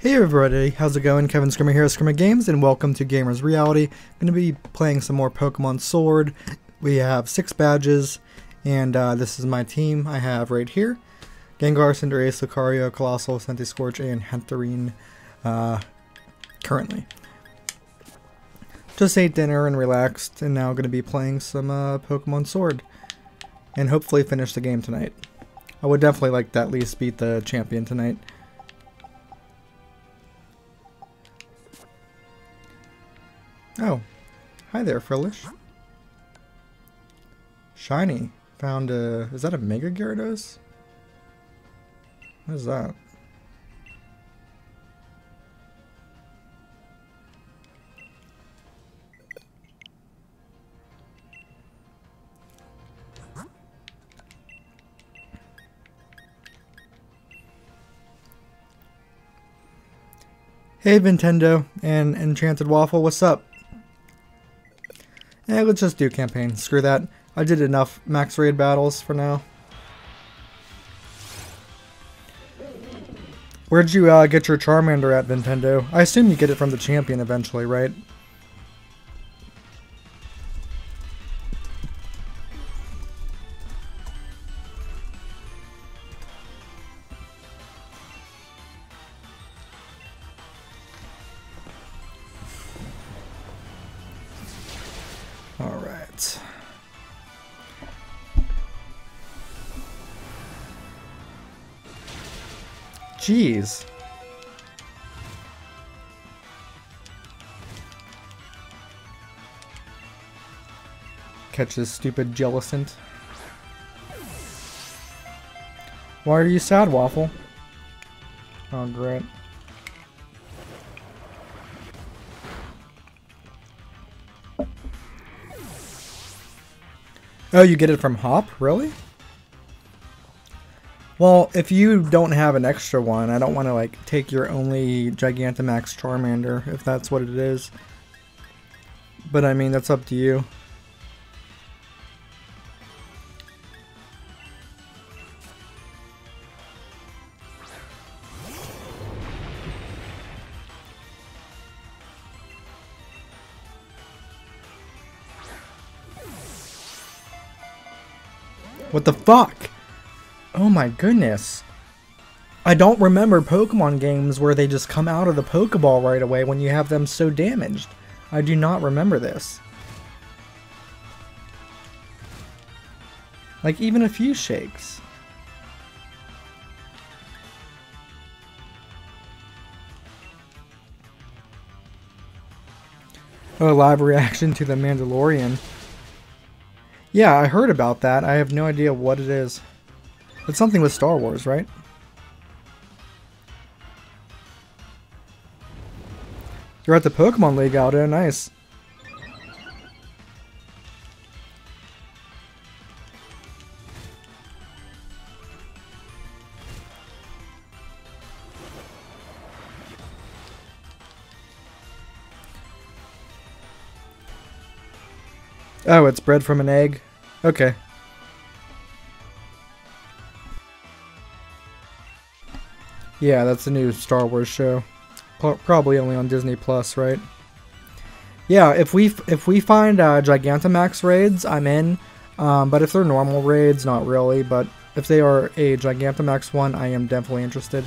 Hey everybody, how's it going? Kevin Scrimmer here at Scrimmer Games, and welcome to Gamers Reality. I'm going to be playing some more Pokemon Sword. We have 6 badges, and this is my team I have right here. Gengar, Cinderace, Lucario, Colossal, Scorch, and Hentarine currently. Just ate dinner and relaxed, and now going to be playing some Pokemon Sword. And hopefully finish the game tonight. I would definitely like to at least beat the champion tonight. Oh, hi there, Frillish. Shiny. Found a... is that a Mega Gyarados? What is that? Hey, Nintendo and Enchanted Waffle, what's up? Eh, let's just do campaign. Screw that. I did enough max raid battles for now. Where'd you get your Charmander at, Nintendo? I assume you get it from the champion eventually, right? Alright. Jeez. Catch this stupid Jellicent. Why are you sad, Waffle? Oh, great. Oh, you get it from Hop? Really? Well, if you don't have an extra one, I don't want to like take your only Gigantamax Charmander, if that's what it is. But I mean, that's up to you. What the fuck? Oh my goodness. I don't remember Pokemon games where they just come out of the Pokeball right away when you have them so damaged. I do not remember this. Like even a few shakes. Oh, live reaction to The Mandalorian. Yeah, I heard about that. I have no idea what it is. It's something with Star Wars, right? You're at the Pokemon League, Aldo. Nice. Oh, it's bred from an egg? Okay. Yeah, that's a new Star Wars show. Probably only on Disney Plus, right? Yeah, if we find Gigantamax raids, I'm in. But if they're normal raids, not really. But if they are a Gigantamax one, I am definitely interested.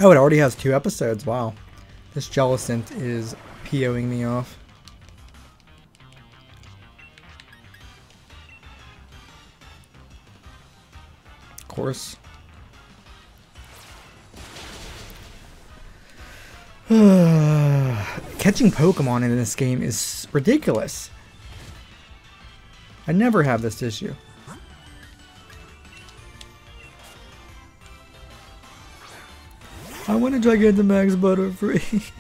Oh, it already has 2 episodes. Wow. This Jellicent is POing me off. Of course. Catching Pokemon in this game is ridiculous. I never have this issue. I want a Gigantamax Butterfree.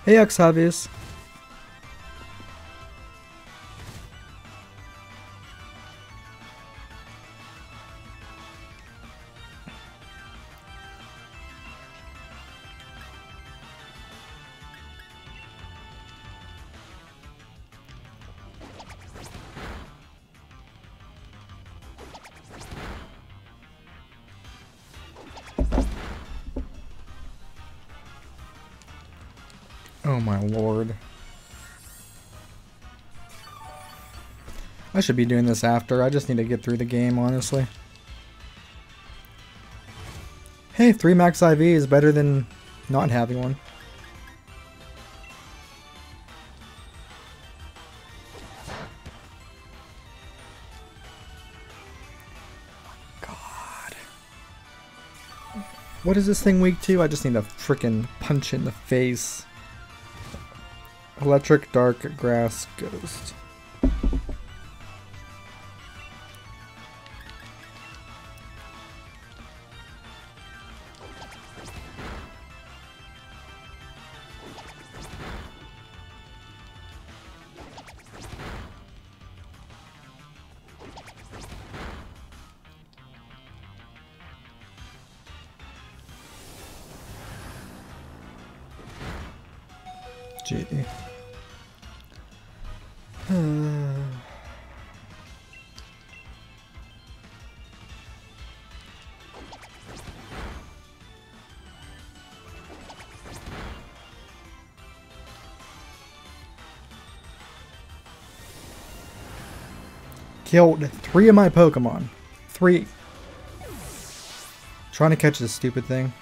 Hey, Xavius. Oh my lord. I should be doing this after. I just need to get through the game, honestly. Hey, 3 max IV is better than not having one. God. What is this thing weak to? I just need to frickin' punch it in the face. Electric, dark, grass, ghost. Gee. Killed 3 of my Pokemon. 3. Trying to catch this stupid thing.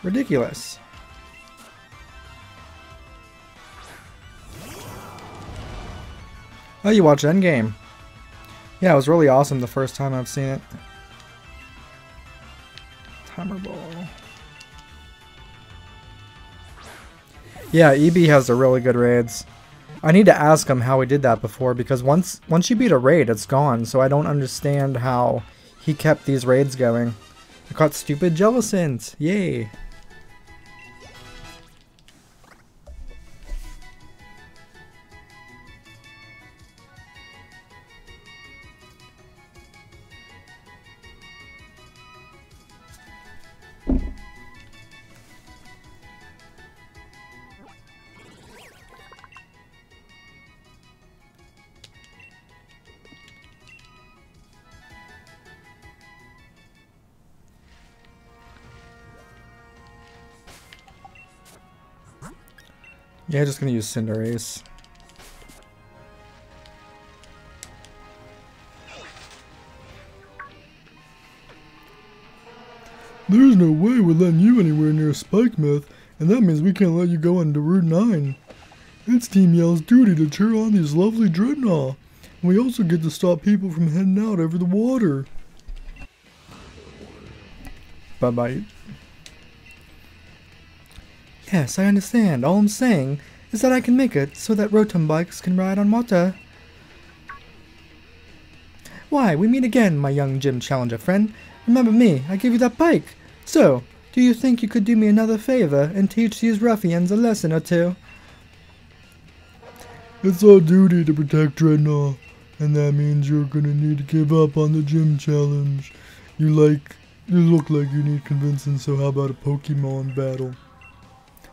Ridiculous. Oh, you watch Endgame. Yeah, it was really awesome the first time I've seen it. Timer ball. Yeah, EB has the really good raids. I need to ask him how he did that before, because once you beat a raid, it's gone, so I don't understand how he kept these raids going. I caught stupid Jellicent! Yay! Yeah, just gonna use Cinderace. There's no way we're letting you anywhere near Spike Myth, and that means we can't let you go into Route 9. It's Team Yell's duty to cheer on these lovely Dreadnought, and we also get to stop people from heading out over the water. Bye-bye. Yes, I understand. All I'm saying is that I can make it so that Rotom bikes can ride on water. Why, we meet again, my young gym challenger friend. Remember me, I gave you that bike. So, do you think you could do me another favor and teach these ruffians a lesson or two? It's our duty to protect Dreadnought, and that means you're gonna need to give up on the gym challenge. You look like you need convincing, so how about a Pokemon battle?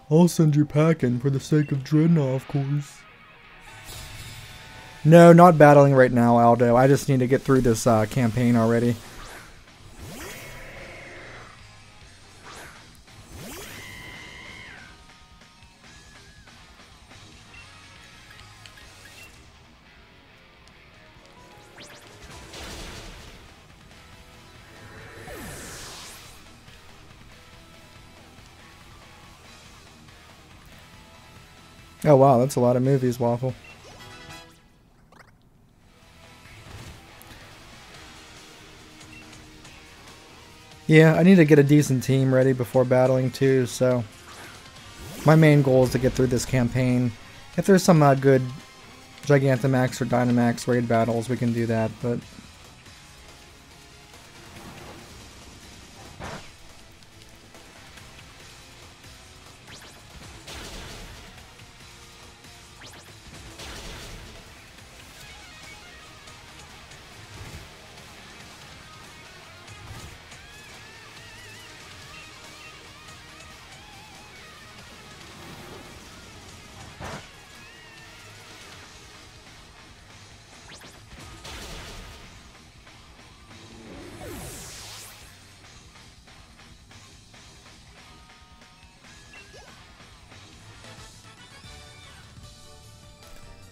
I'll send you packing for the sake of Dreadnought, of course. No, not battling right now, Aldo. I just need to get through this campaign already. Oh wow, that's a lot of movies, Waffle. Yeah, I need to get a decent team ready before battling too, so my main goal is to get through this campaign. If there's some good Gigantamax or Dynamax raid battles, we can do that, but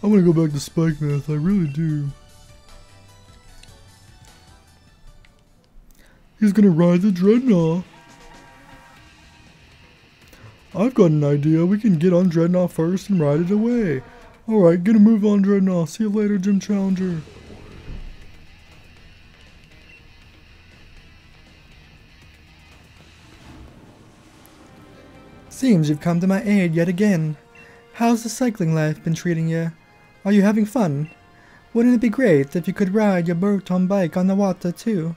I want to go back to Spike Myth, I really do. He's gonna ride the Dreadnought. I've got an idea. We can get on Dreadnought first and ride it away. Alright, get a move on Dreadnought. See you later, Gym Challenger. Seems you've come to my aid yet again. How's the cycling life been treating you? Are you having fun? Wouldn't it be great if you could ride your Burton bike on the water too?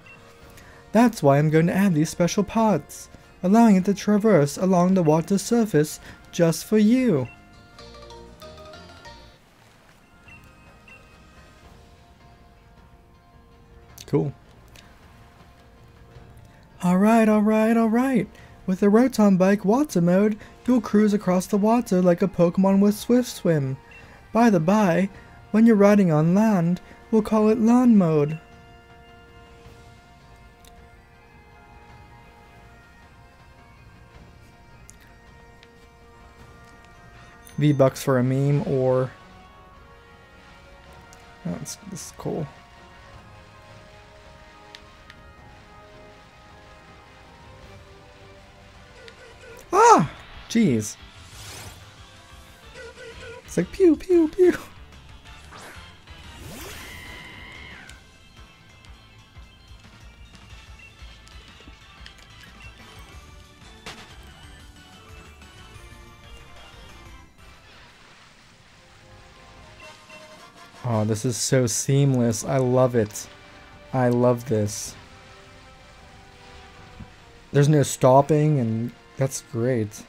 That's why I'm going to add these special pods, allowing it to traverse along the water surface just for you. Cool. Alright. With the Rotom Bike Water Mode, you'll cruise across the water like a Pokemon with Swift Swim. By the by, when you're riding on land, we'll call it Lawn Mode. V-Bucks for a meme, or... Oh, this is cool. Ah! Jeez. It's like pew pew pew. Oh, this is so seamless. I love it. I love this. There's no stopping, and that's great.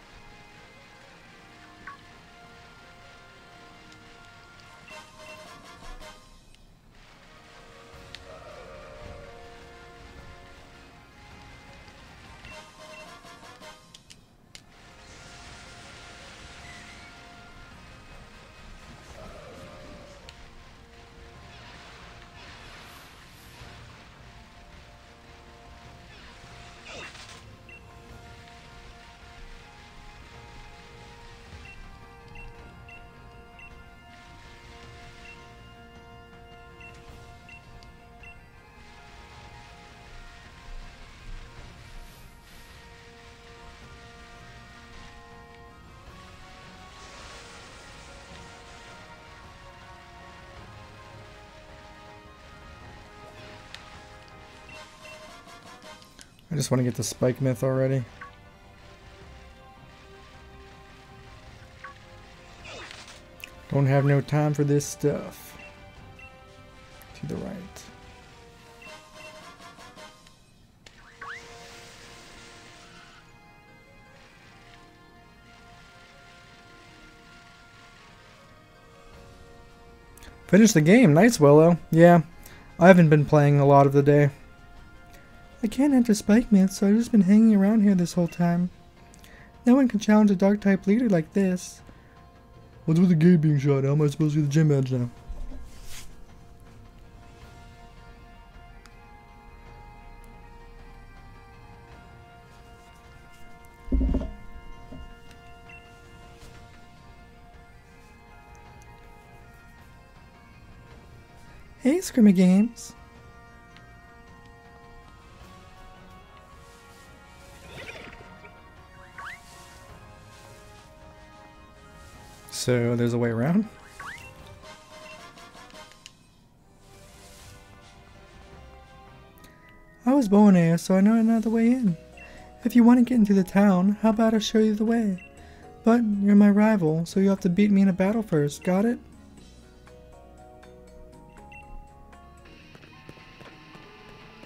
I just want to get the Spike Myth already. Don't have no time for this stuff. To the right. Finish the game. Nice, Willow. Yeah, I haven't been playing a lot of the day. I can't enter Spike Myth, so I've just been hanging around here this whole time. No one can challenge a Dark-type leader like this. What's with the gate being shot? How am I supposed to get the gym badge now? Hey, Scrimmy Games. So there's a way around? I was born here, so I know another way in. If you want to get into the town, how about I show you the way? But you're my rival, so you have to beat me in a battle first, got it?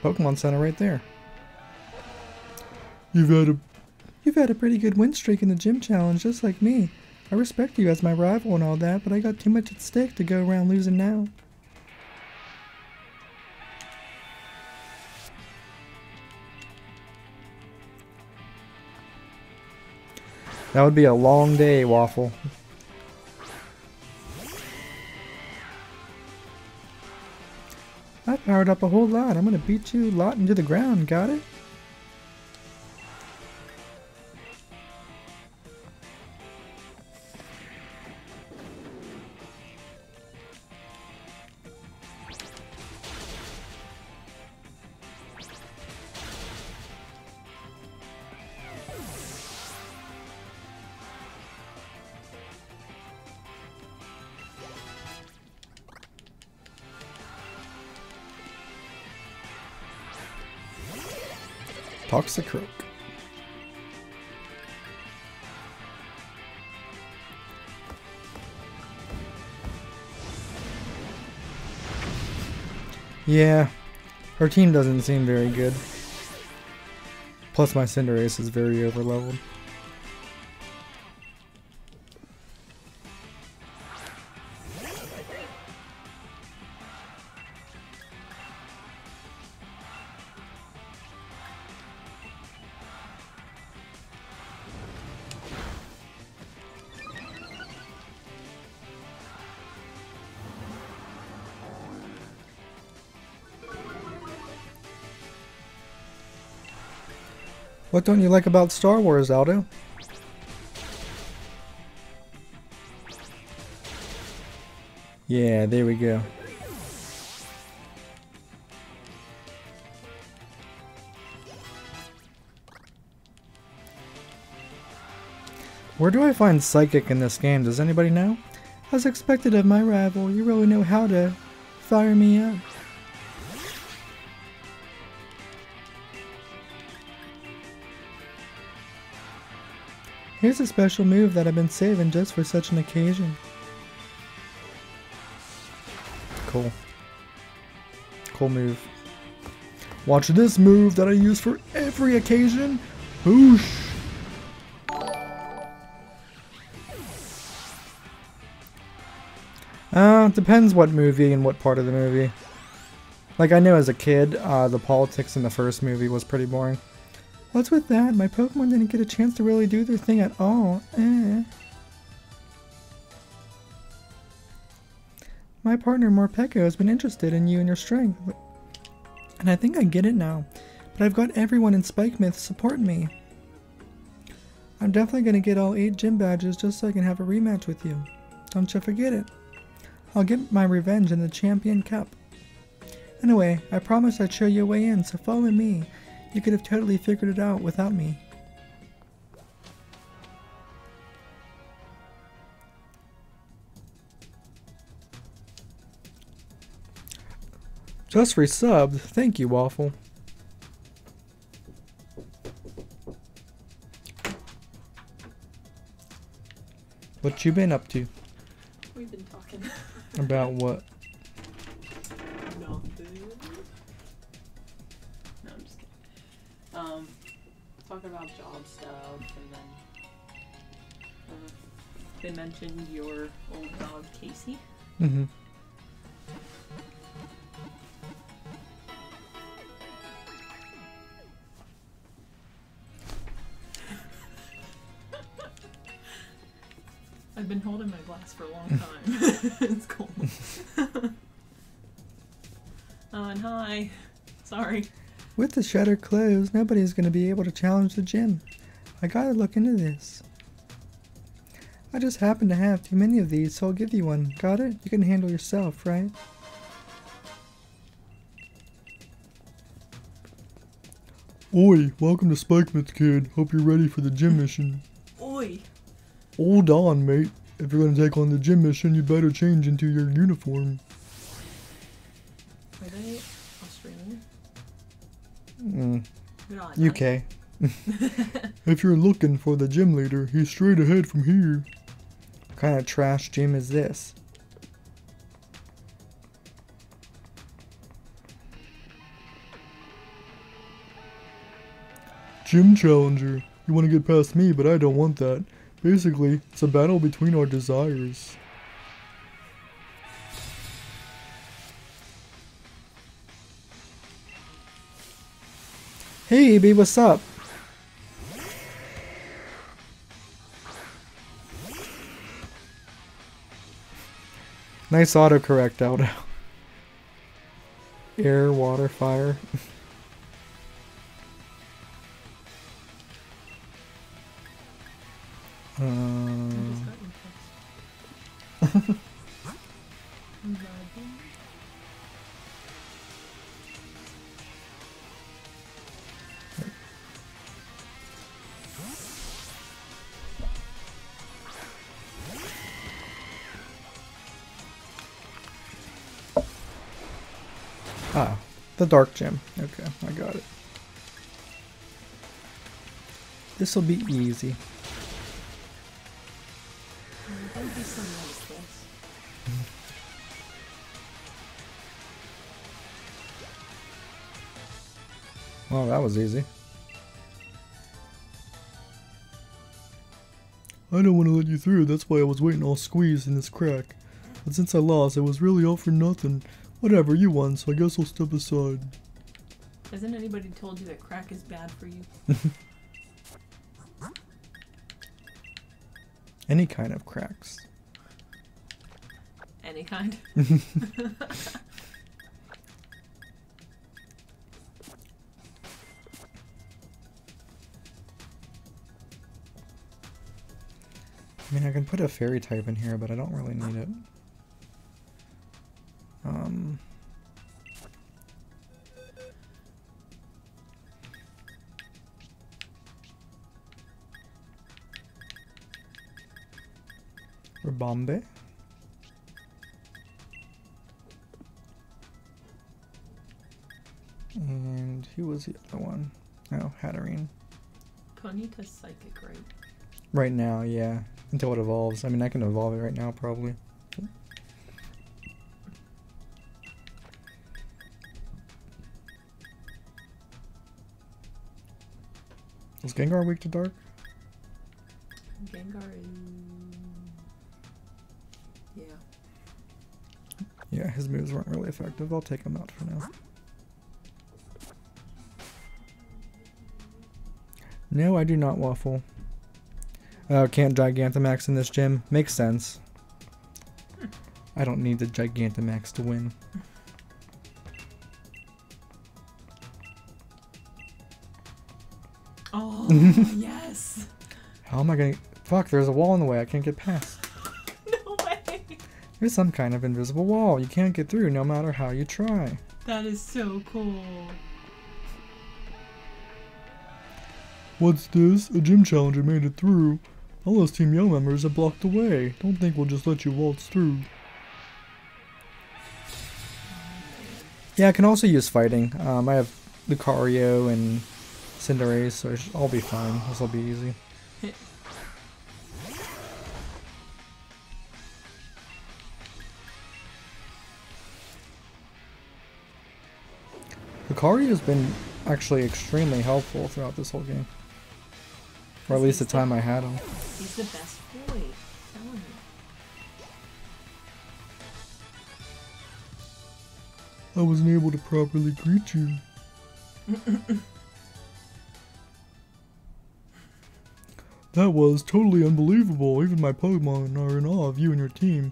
Pokemon Center right there. You've had a pretty good win streak in the gym challenge, just like me. I respect you as my rival and all that, but I got too much at stake to go around losing now. That would be a long day, Waffle. I powered up a whole lot. I'm gonna beat you a lot into the ground, got it? Toxicroak. Yeah, her team doesn't seem very good. Plus my Cinderace is very overleveled. What don't you like about Star Wars, Aldo? Yeah, there we go. Where do I find Psychic in this game? Does anybody know? As expected of my rival, you really know how to fire me up. Here's a special move that I've been saving just for such an occasion. Cool. Cool move. Watch this move that I use for every occasion. Whoosh! Depends what movie and what part of the movie. Like I know as a kid, the politics in the first movie was pretty boring. What's with that? My Pokemon didn't get a chance to really do their thing at all. My partner Morpeko has been interested in you and your strength. And I think I get it now. But I've got everyone in Spike Myth supporting me. I'm definitely going to get all 8 gym badges just so I can have a rematch with you. Don't you forget it. I'll get my revenge in the Champion Cup. Anyway, I promised I'd show you a way in, so follow me. You could have totally figured it out without me. Just resubbed. Thank you, Waffle. What you been up to? We've been talking. About what? Nothing. No, I'm just kidding. Talking about job stuff, and then they mentioned your old dog Casey. Mm-hmm. I've been holding my glass for a long time. It's cold. Oh, and hi. Sorry. With the shutter closed, nobody's going to be able to challenge the gym. I gotta look into this. I just happen to have too many of these, so I'll give you one. Got it? You can handle yourself, right? Oi, welcome to Spikemouth, kid. Hope you're ready for the gym mission. Oi. Hold on, mate. If you're gonna take on the gym mission, you better change into your uniform. Are they Australian? God, UK. If you're looking for the gym leader, he's straight ahead from here. What kind of trash gym is this? Gym challenger. You want to get past me, but I don't want that. Basically, it's a battle between our desires. Hey, EB, what's up? Nice autocorrect, Aldo. Air, water, fire. Ah, the dark gem. Okay, I got it. This'll be easy. Don't be so nice, this. Well, that was easy. I don't want to let you through, that's why I was waiting all squeezed in this crack. But since I lost, it was really all for nothing. Whatever, you won, so I guess I'll step aside. Hasn't anybody told you that crack is bad for you? Any kind of cracks. Any kind? I mean, I can put a fairy type in here, but I don't really need it. Bombay. And who was the other one? Oh, Hatterene. Ponyta's psychic, right? Right now, yeah. Until it evolves. I mean, I can evolve it right now, probably. Is Gengar weak to dark? Gengar is... yeah. Yeah, his moves weren't really effective. I'll take him out for now. No, I do not waffle. Can't Gigantamax in this gym. Makes sense. I don't need the Gigantamax to win. Oh, yes! How am I gonna... Fuck, there's a wall in the way. I can't get past. No way! There's some kind of invisible wall. You can't get through no matter how you try. That is so cool. What's this? A gym challenger made it through. All those Team Yo members are blocked away. Don't think we'll just let you waltz through. Yeah, I can also use fighting. I have Lucario and Cinderace, so I'll be fine. This will be easy. Lucario's been actually extremely helpful throughout this whole game. Or at least the time I had him. He's the best boy. I'm telling you. I wasn't able to properly greet you. That was totally unbelievable. Even my Pokemon are in awe of you and your team.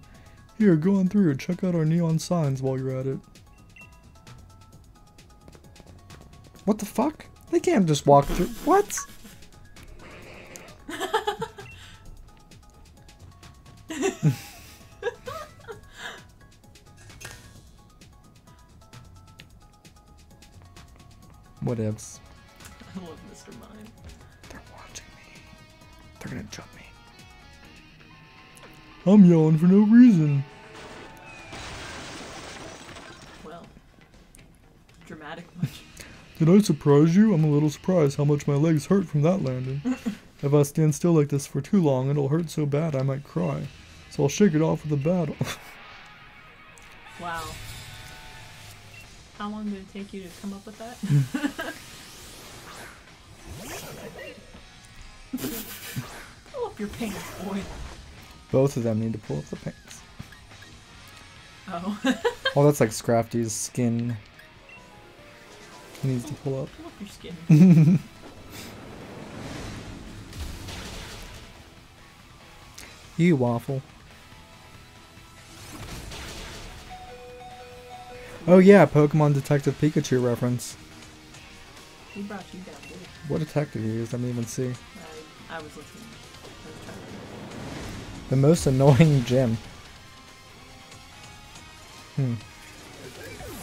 Here, go on through. Check out our neon signs while you're at it. What the fuck? They can't just walk through. What? What ifs? I love Mr. Mime. They're watching me. They're gonna jump me. I'm yelling for no reason. Well, dramatic much. Did I surprise you? I'm a little surprised how much my legs hurt from that landing. If I stand still like this for too long, it'll hurt so bad I might cry. So I'll shake it off with a battle. Wow. How long did it take you to come up with that? Pull up your pants, boy. Both of them need to pull up the pants. Oh. Oh, that's like Scrafty's skin. He needs to pull up. Pull up your skin. You waffle. Oh yeah, Pokemon Detective Pikachu reference. He brought you down, dude. What detective he used? I didn't even see. I was listening. I was trying to... The most annoying gym.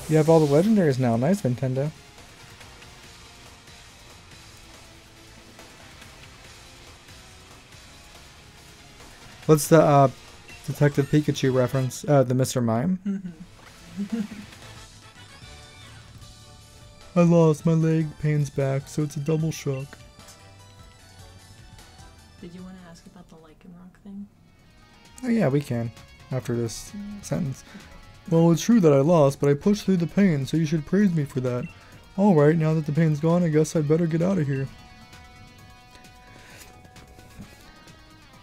You have all the legendaries now. Nice, Nintendo. What's the Detective Pikachu reference? The Mr. Mime? I lost my leg, pain's back, so it's a double shock. Did you want to ask about the lichen rock thing? Oh yeah, we can. After this sentence. Well, it's true that I lost, but I pushed through the pain, so you should praise me for that. Alright, now that the pain's gone, I guess I'd better get out of here.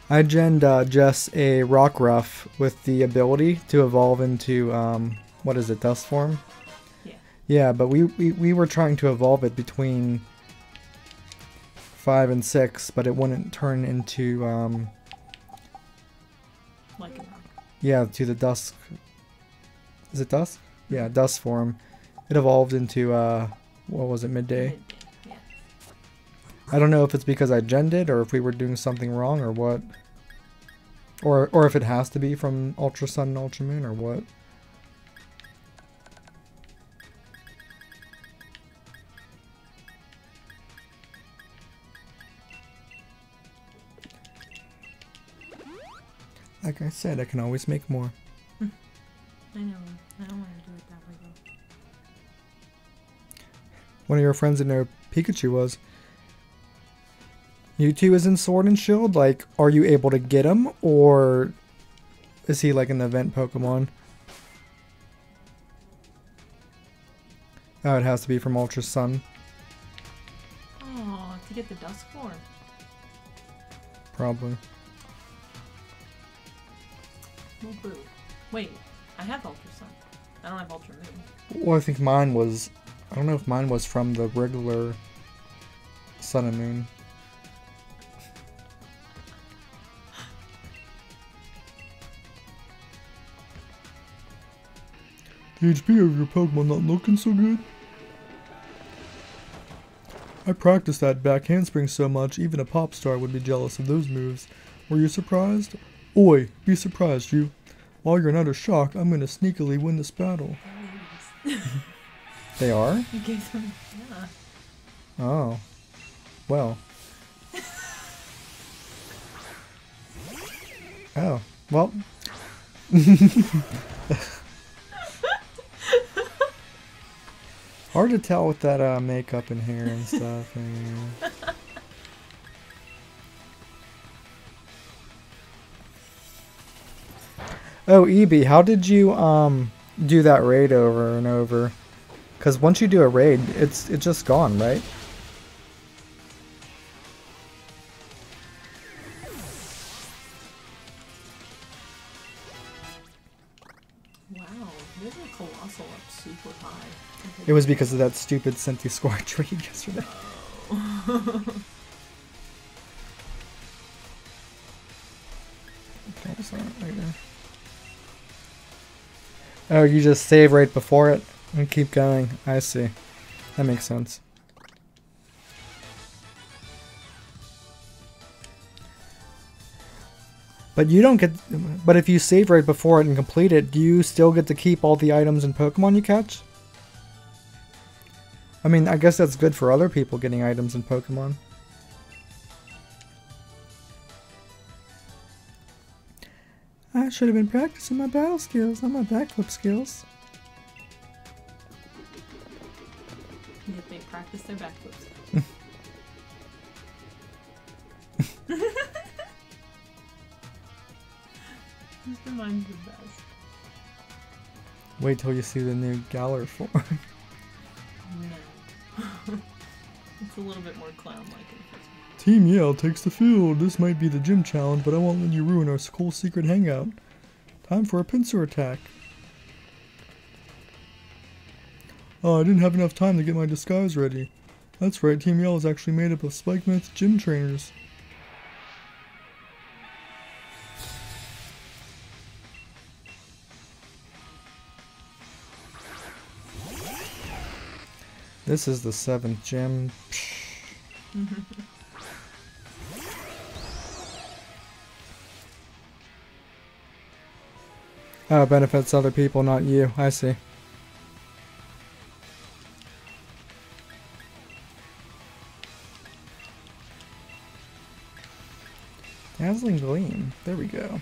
I genned Jess a rock ruff with the ability to evolve into, what is it, dust form? Yeah. Yeah, but we were trying to evolve it between 5 and 6, but it wouldn't turn into, Lichen rock. yeah, to the dusk. Is it dusk? Yeah, dust form. It evolved into, what was it, midday? Midday, yeah. I don't know if it's because I genned it or if we were doing something wrong or what. Or if it has to be from Ultra Sun and Ultra Moon or what. Like I said, I can always make more. I know. I don't want to do it that way though. One of your friends didn't know Pikachu was. Mewtwo is in Sword and Shield. Like, are you able to get him, or is he like an event Pokemon? Oh, it has to be from Ultra Sun. Oh, to get the dusk form. Probably. Well, boo. Wait, I have Ultra Sun. I don't have Ultra Moon. Well, I think mine was... I don't know if mine was from the regular Sun and Moon. The HP of your Pokemon not looking so good? I practiced that back handspring so much, even a pop star would be jealous of those moves. Were you surprised? Oi, be surprised, you. While you're in utter shock, I'm gonna sneakily win this battle. They are? You gave them, yeah. Oh. Well. Oh. Well. Hard to tell with that makeup and hair and stuff. Oh, EB, how did you do that raid over and over? Because once you do a raid, it's just gone, right? Wow, there's a colossal up super high. It was because of that stupid Centiscore trade yesterday. Oh. Okay, so right there. Oh, you just save right before it and keep going. I see. That makes sense. But you don't get... But if you save right before it and complete it, do you still get to keep all the items and Pokemon you catch? I mean, I guess that's good for other people getting items and Pokemon. I should have been practicing my battle skills, not my backflip skills. Yet they practice their backflips. This reminds me the best. Wait till you see the new Galar form. No. It's a little bit more clown-like in the first one. Team Yale takes the field. This might be the gym challenge, but I won't let you ruin our cool secret hangout. Time for a pincer attack. Oh, I didn't have enough time to get my disguise ready. That's right, Team Yale is actually made up of Spike Myth gym trainers. This is the 7th gym. Oh, it benefits other people, not you. I see. Dazzling Gleam. There we go.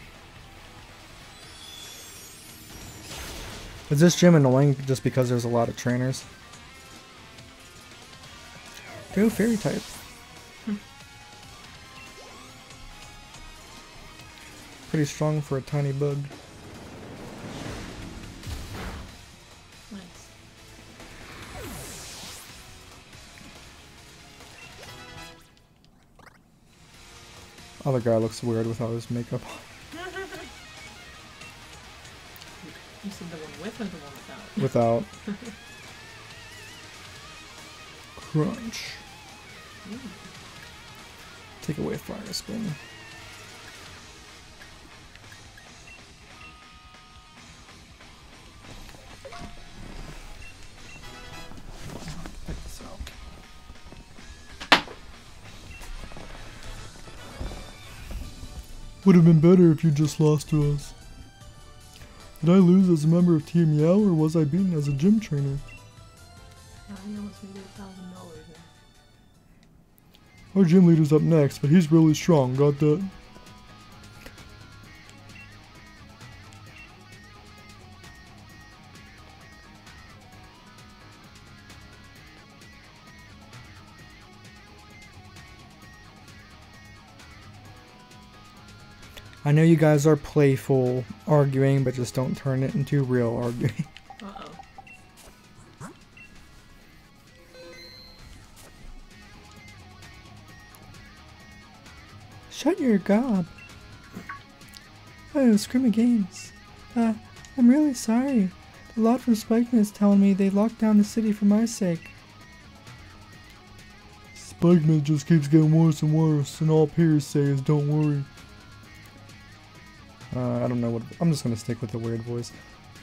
Is this gym annoying just because there's a lot of trainers? Go Fairy type. pretty strong for a tiny bug. Nice. Other guy looks weird without his makeup on. You said the one with or the one without? Without. Crunch. Ooh. Take away fire spin. Check this out. Would have been better if you just lost to us. Did I lose as a member of Team Yell, or was I beaten as a gym trainer? I almost made $1,000 there. Our gym leader's up next, but he's really strong, got that? I know you guys are playful arguing, but just don't turn it into real arguing. Uh-oh. Shut your gob. Oh, Scrimmy Games. I'm really sorry. The lot from Spikeman is telling me they locked down the city for my sake. Spikeman just keeps getting worse and worse, and all peers say is don't worry. I don't know what. I'm just gonna stick with the weird voice.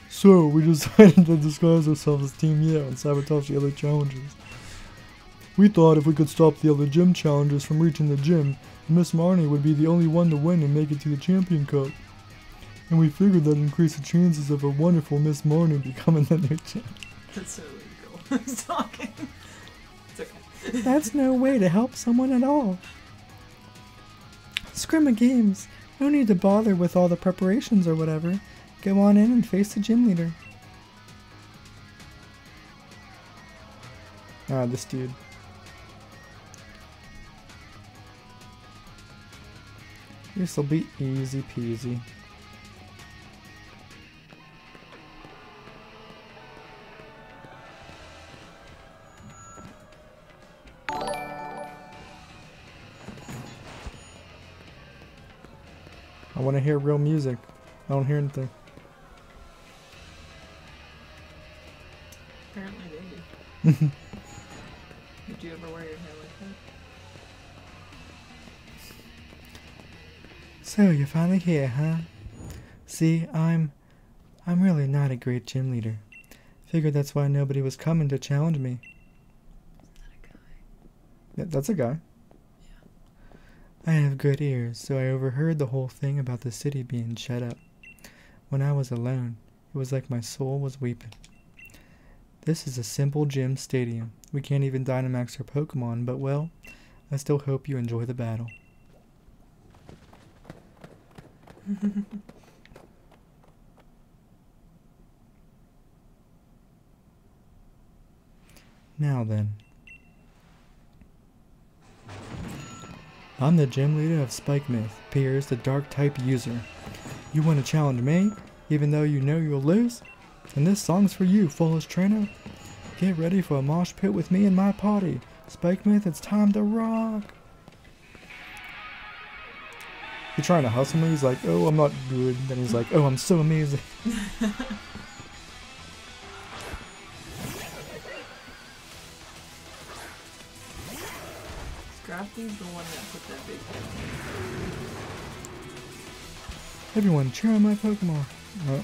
So, we decided to disguise ourselves as Team Yeah and sabotage the other challenges. We thought if we could stop the other gym challenges from reaching the gym, Miss Marnie would be the only one to win and make it to the Champion Cup. And we figured that'd increase the chances of our wonderful Miss Marnie becoming the new champ. That's so illegal. Who's talking? It's okay. That's no way to help someone at all. Scrimmy Games. No need to bother with all the preparations or whatever. Go on in and face the gym leader. Ah, this dude. This'll be easy peasy. I want to hear real music. I don't hear anything. Apparently they do. Did you ever wear your hair like that? So you're finally here, huh? See, I'm really not a great gym leader. Figured that's why nobody was coming to challenge me. Isn't that a guy? Yeah, that's a guy. Yeah. I have good ears, so I overheard the whole thing about the city being shut up. When I was alone, it was like my soul was weeping. This is a simple gym stadium. We can't even Dynamax our Pokemon, but well, I still hope you enjoy the battle. Now then. I'm the gym leader of Spike Myth, Piers, the dark type user. You want to challenge me, even though you know you'll lose? And this song's for you, foolish trainer. Get ready for a mosh pit with me and my party. Spike Myth, it's time to rock. He's trying to hustle me. He's like, oh, I'm not good. Then he's like, oh, I'm so amazing. Scrafty's the one that put that big hit. Everyone, cheer on my Pokemon. Oh.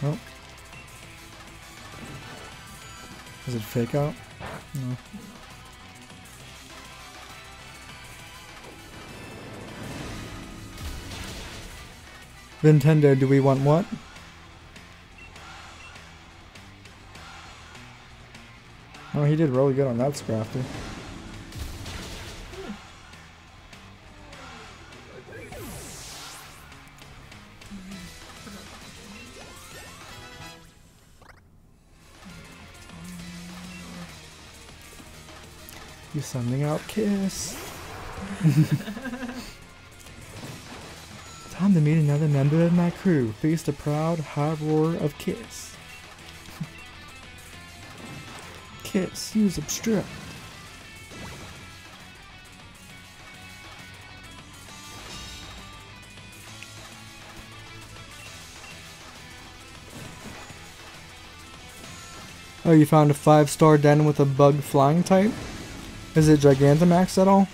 Oh. Is it fake out? No. Nintendo, do we want what? Oh, he did really good on that Scrafty. You sending out Kiss. Time to meet another member of my crew. Face the proud high roar of Kiss. Kiss, use obstruct. Oh, you found a 5-star den with a bug flying type? Is it Gigantamax at all?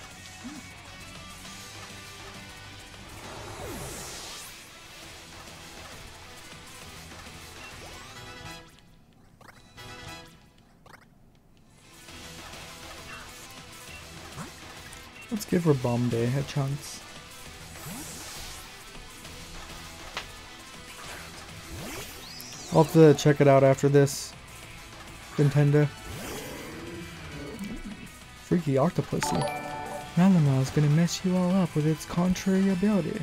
Let's give her Bombay a chance. I'll have to check it out after this. Nintendo. Freaky Octopussy. Malamal's gonna mess you all up with its contrary ability.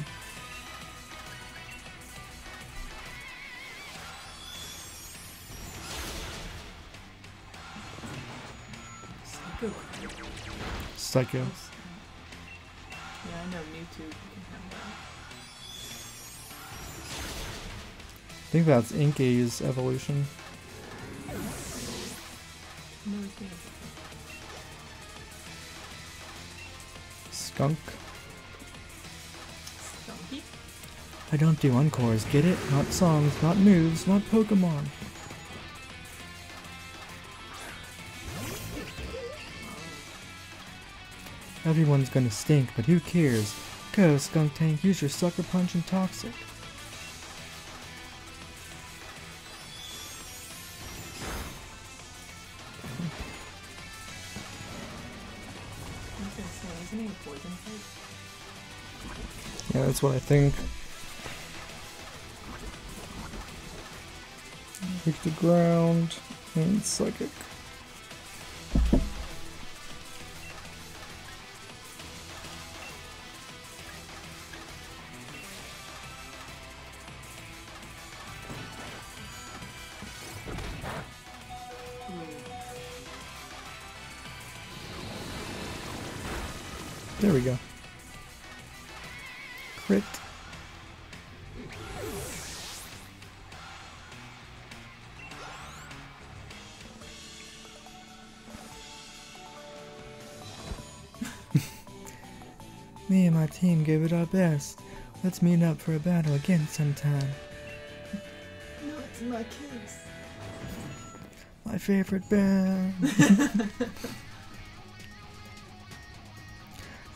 Psycho. Yeah, I know Mewtwo can have that. I think that's Inkay's evolution. No, it can't. Skunk. Skunky? I don't do encores, get it? Not songs, not moves, not Pokemon. Everyone's gonna stink, but who cares? Go, Skunk Tank, use your Sucker Punch and Toxic. I was gonna say, isn't he a poison type? Yeah, that's what I think. Kick the ground and Psychic. There we go. Crit. Me and my team gave it our best. Let's meet up for a battle again sometime. No, it's my kiss. My favorite band.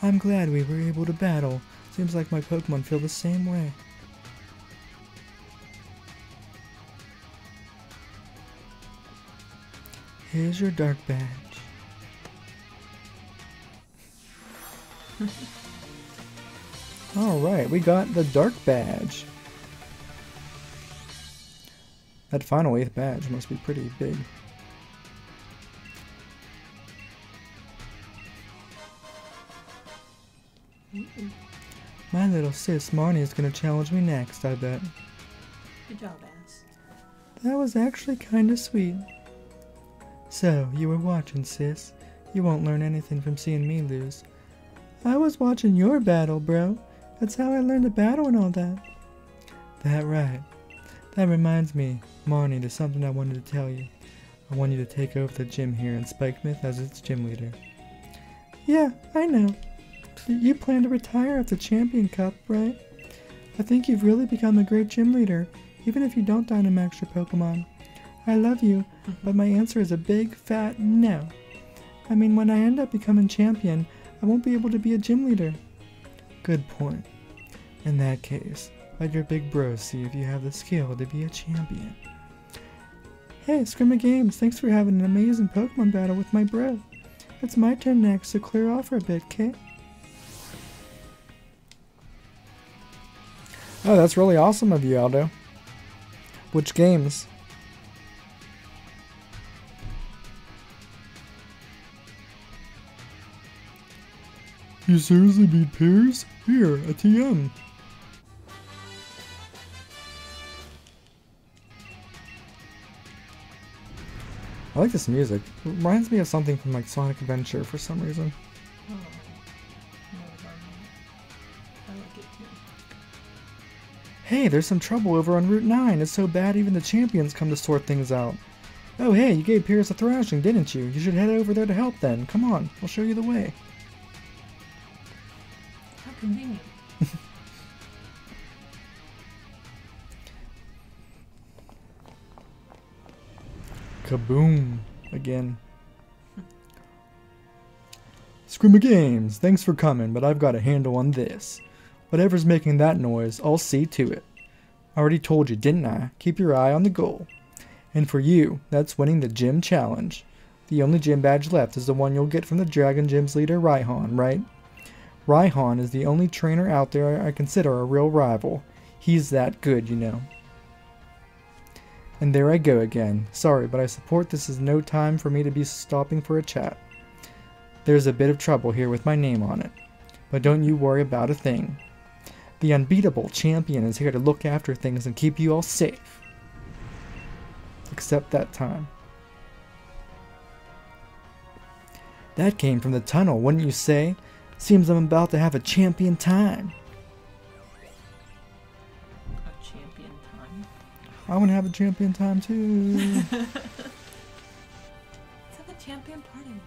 I'm glad we were able to battle. Seems like my Pokemon feel the same way. Here's your dark badge. Alright, we got the dark badge. That final 8th badge must be pretty big. My little sis Marnie is gonna challenge me next, I bet. Good job, ass. That was actually kinda sweet. So, you were watching, sis. You won't learn anything from seeing me lose. I was watching your battle, bro. That's how I learned to battle and all that. That right. That reminds me, Marnie, there's something I wanted to tell you. I want you to take over the gym here in Spikemouth as its gym leader. Yeah, I know. You plan to retire after Champion Cup, right? I think you've really become a great gym leader, even if you don't Dynamax your Pokemon. I love you, but my answer is a big, fat no. I mean, when I end up becoming champion, I won't be able to be a gym leader. Good point. In that case, let your big bro see if you have the skill to be a champion. Hey, Scrimma Games, thanks for having an amazing Pokemon battle with my bro. It's my turn next, so clear off for a bit, Kate. Oh, that's really awesome of you, Aldo. Which games? You seriously beat Piers? Here, a TM. I like this music. It reminds me of something from like Sonic Adventure for some reason. Oh, no. Hey, there's some trouble over on Route 9. It's so bad even the champions come to sort things out. Oh hey, you gave Pierce a thrashing, didn't you? You should head over there to help then. Come on, I'll show you the way. How convenient. Kaboom. Again. Screama Games, thanks for coming, but I've got a handle on this. Whatever's making that noise, I'll see to it. I already told you, didn't I? Keep your eye on the goal. And for you, that's winning the gym challenge. The only gym badge left is the one you'll get from the Dragon Gym's leader, Raihan, right? Raihan is the only trainer out there I consider a real rival. He's that good, you know. And there I go again. Sorry, but I support this is no time for me to be stopping for a chat. There's a bit of trouble here with my name on it. But don't you worry about a thing. The unbeatable champion is here to look after things and keep you all safe. Except that time. That came from the tunnel, wouldn't you say? Seems I'm about to have a champion time. A champion time? I want to have a champion time too. Let's have a champion party.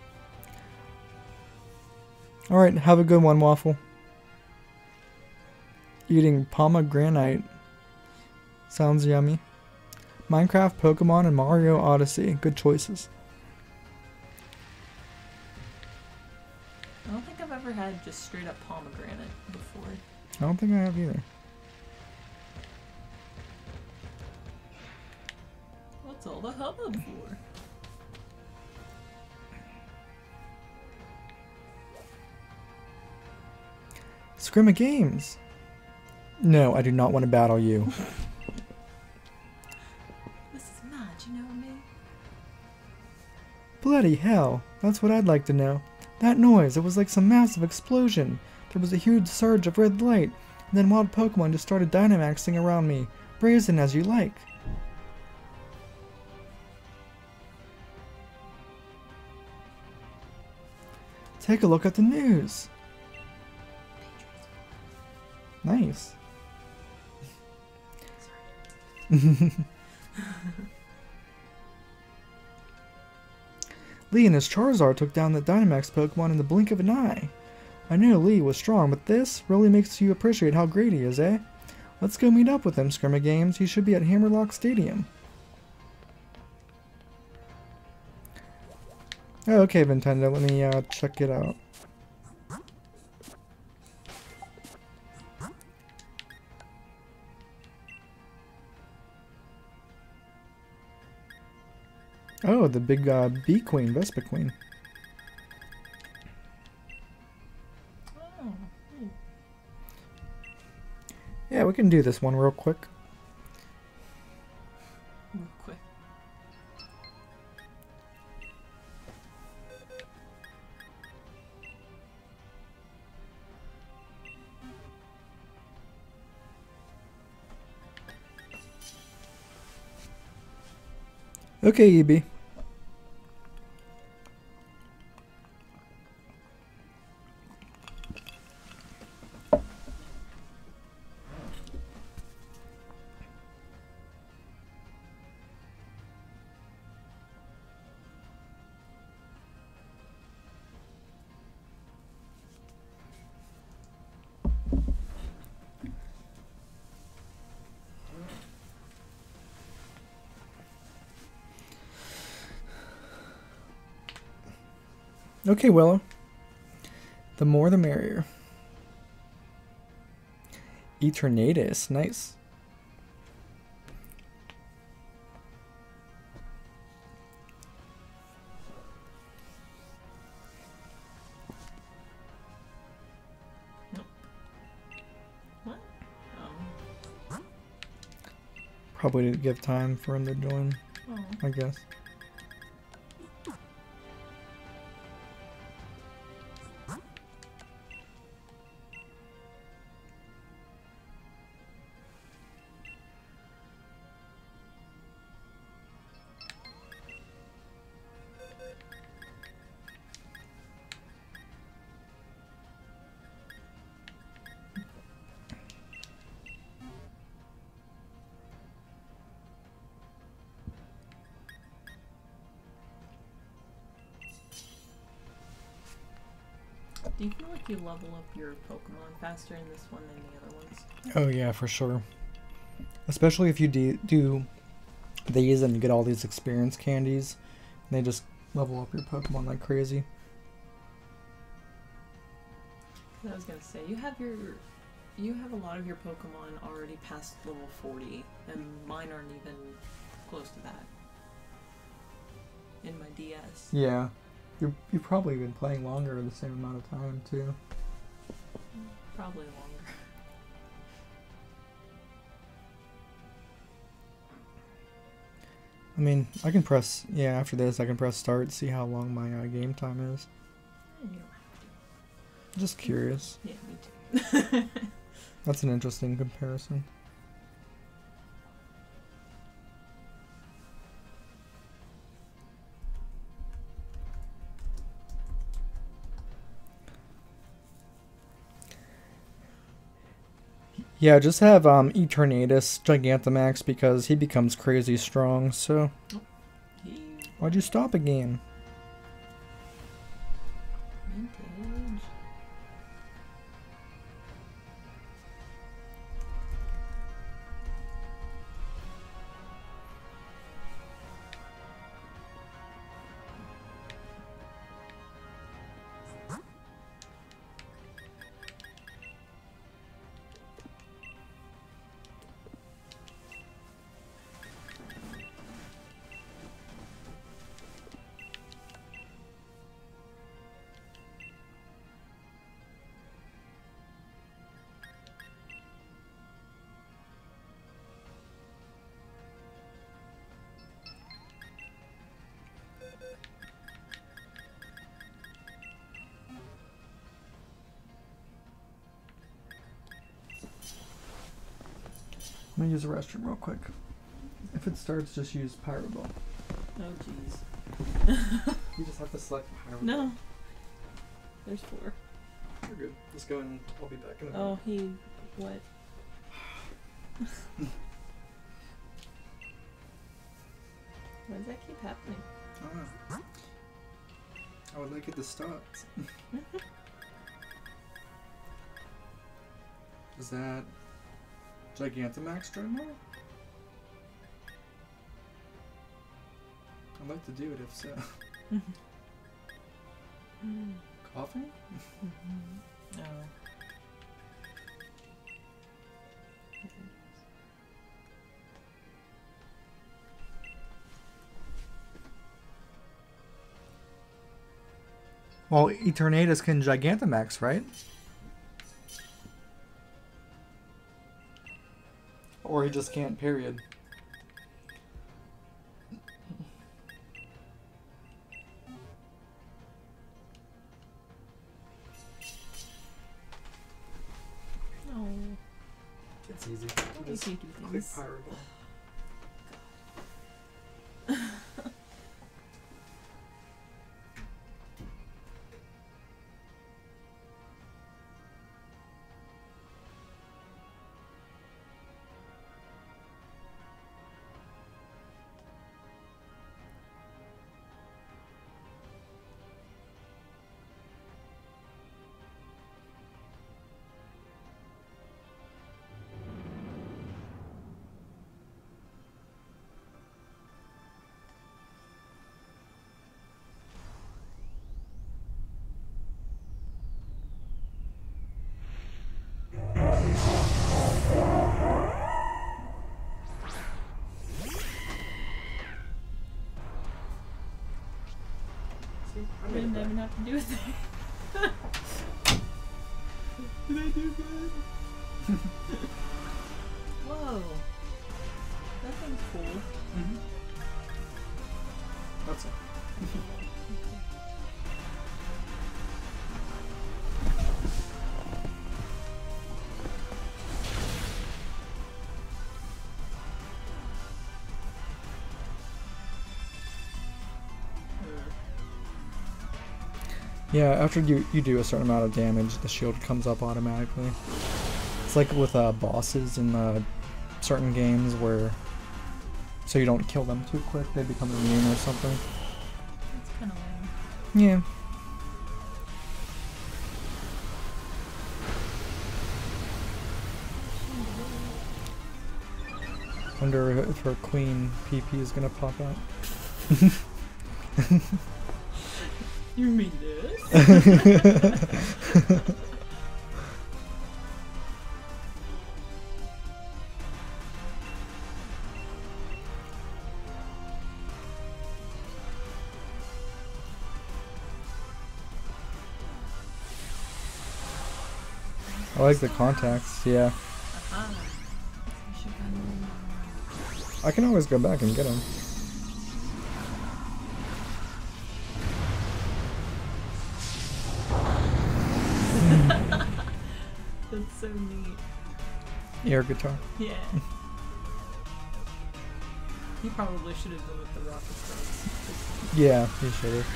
Alright, have a good one, Waffle. Eating pomegranate. Sounds yummy. Minecraft, Pokemon, and Mario Odyssey. Good choices. I don't think I've ever had just straight up pomegranate before. I don't think I have either. What's all the hubbub for? Scrimma Games. No, I do not want to battle you. This is mad, you know me? Bloody hell. That's what I'd like to know. That noise, it was like some massive explosion. There was a huge surge of red light, and then wild Pokemon just started Dynamaxing around me. Brazen as you like. Take a look at the news. Nice. Lee and his Charizard took down the Dynamax Pokemon in the blink of an eye. I knew Lee was strong, but this really makes you appreciate how great he is, eh? Let's go meet up with him, Scrimma Games. He should be at Hammerlock Stadium. Oh, okay, Nintendo. Let me check it out. Oh, the big bee queen, Vespa queen. Oh. Yeah, we can do this one real quick. Real quick. Okay, EB. Okay, Willow. The more the merrier. Eternatus, nice. Nope. What? Probably didn't give time for him to join, Oh. I guess. Do you feel like you level up your Pokemon faster in this one than the other ones? Oh yeah, for sure. Especially if you do these and you get all these experience candies, and they just level up your Pokemon like crazy. I was gonna say you have a lot of your Pokemon already past level 40, and mine aren't even close to that. In my DS. Yeah, you've probably been playing longer the same amount of time too. Probably longer. I mean, I can press, yeah, after this I can press start, see how long my game time is. You don't have Just curious. to. Yeah, me too. That's an interesting comparison. Yeah, just have Eternatus Gigantamax because he becomes crazy strong, so... Why'd you stop again? Vintage. I'm gonna use the restroom real quick. If it starts, just use Pyro Ball. Oh jeez. You just have to select Pyro Ball. No. There's 4. You're good. Just go and I'll be back in a minute. Oh, he... what? Why does that keep happening? I don't know. I would like it to stop. Is that Gigantamax Dreadnought? I'd like to do it if so. Coughing? Oh. Well, Eternatus can Gigantamax, right? Or he just can't, period. No. It's easy. Why do you do Click things? Pyro Ball. I didn't even have to do a thing. Did I do good? Whoa. That thing's cool. Mm-hmm. That's it. Yeah, after you do a certain amount of damage, the shield comes up automatically. It's like with bosses in certain games where, so you don't kill them too quick, they become immune or something. That's kind of lame. Yeah. Wonder if her queen PP is gonna pop out. You mean this? I like the contacts, yeah. Aha. You should go. I can always go back and get them. That's so neat. Air guitar. Yeah. You probably should have done with the rocket starts. Yeah, you should have.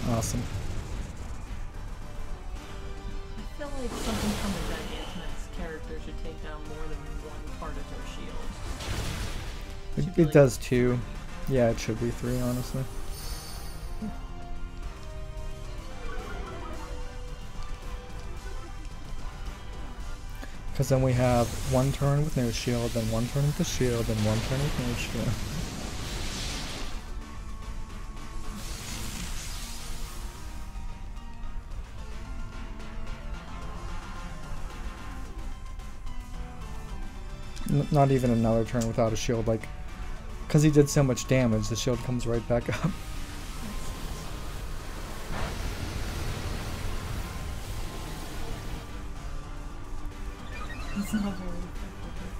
Awesome. I feel like something from a Gigantamax character should take down more than one part of their shield. It does too. Yeah, it should be 3, honestly. Because then we have 1 turn with no shield, then 1 turn with the shield, then 1 turn with no shield. Not even another turn without a shield, like, because he did so much damage, the shield comes right back up. It's not very effective.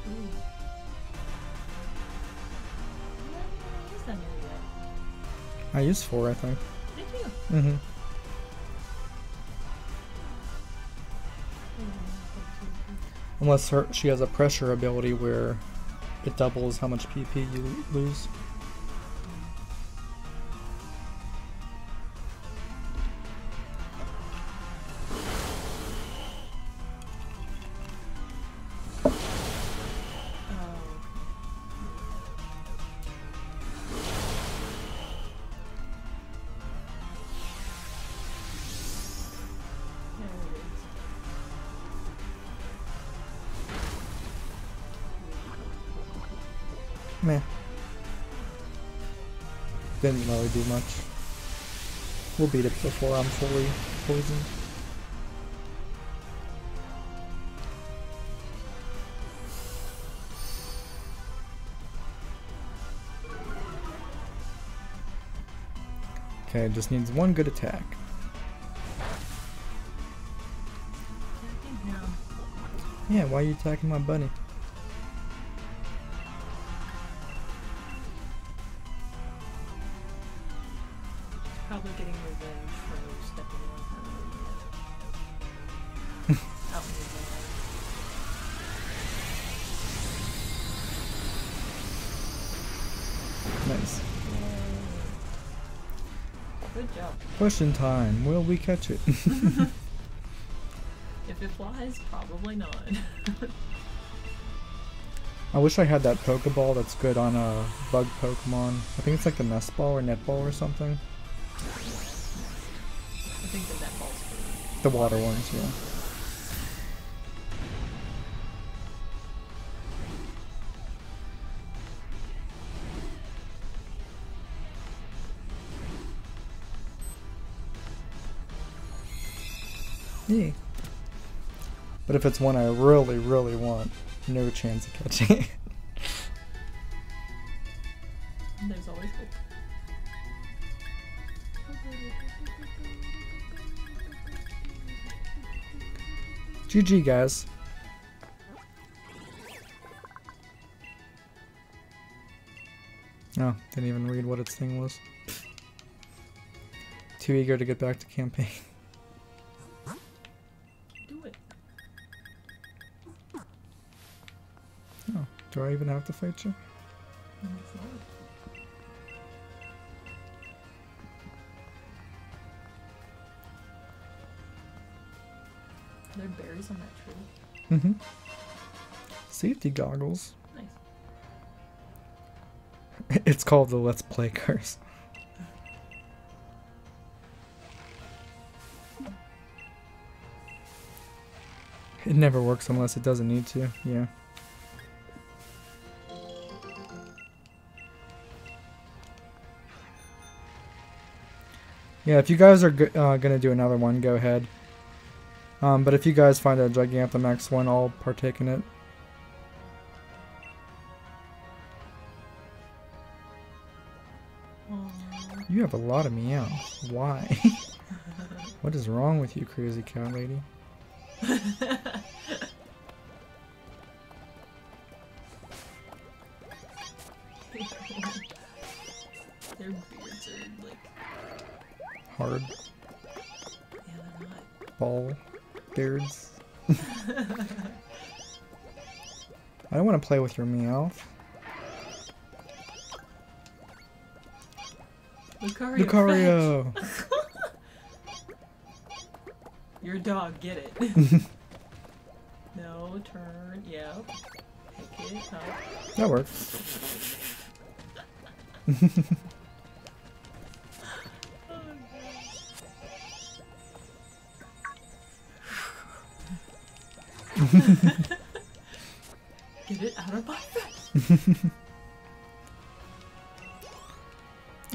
Ooh. I used that nearly yet. I used 4, I think. Did you? Mm-hmm. Unless she has a pressure ability where it doubles how much PP you lose. Meh. Didn't really do much. We'll beat it before I'm fully poisoned. Okay, it just needs 1 good attack. Yeah, why are you attacking my bunny? Probably getting revenge for stepping on her. Out in the Nice. Good job. Question time. Will we catch it? If it flies, probably not. I wish I had that Pokeball that's good on a bug Pokemon. I think it's like the Nest Ball or Netball or something. I think the netball's for The water ones, yeah. Yeah. But if it's one I really, really want, no chance of catching it. There's always hope. GG, guys. Oh, didn't even read what its thing was. Too eager to get back to campaign. Do it. Oh, do I even have to fight you? It's not. Are there berries on that tree? Mm-hmm. Safety goggles. Nice. It's called the Let's Play curse. It never works unless it doesn't need to, yeah. Yeah, if you guys are gonna do another one, go ahead. But if you guys find a Gigantamax one, I'll partake in it. You have a lot of meow. Why? What is wrong with you, crazy cat lady? Their beards are like Hard. Yeah, they're not. Ball. Beards. I don't want to play with your meow. Lucario! Your dog, get it. No, turn, yep. Pick it up. That works. Get it out of my face!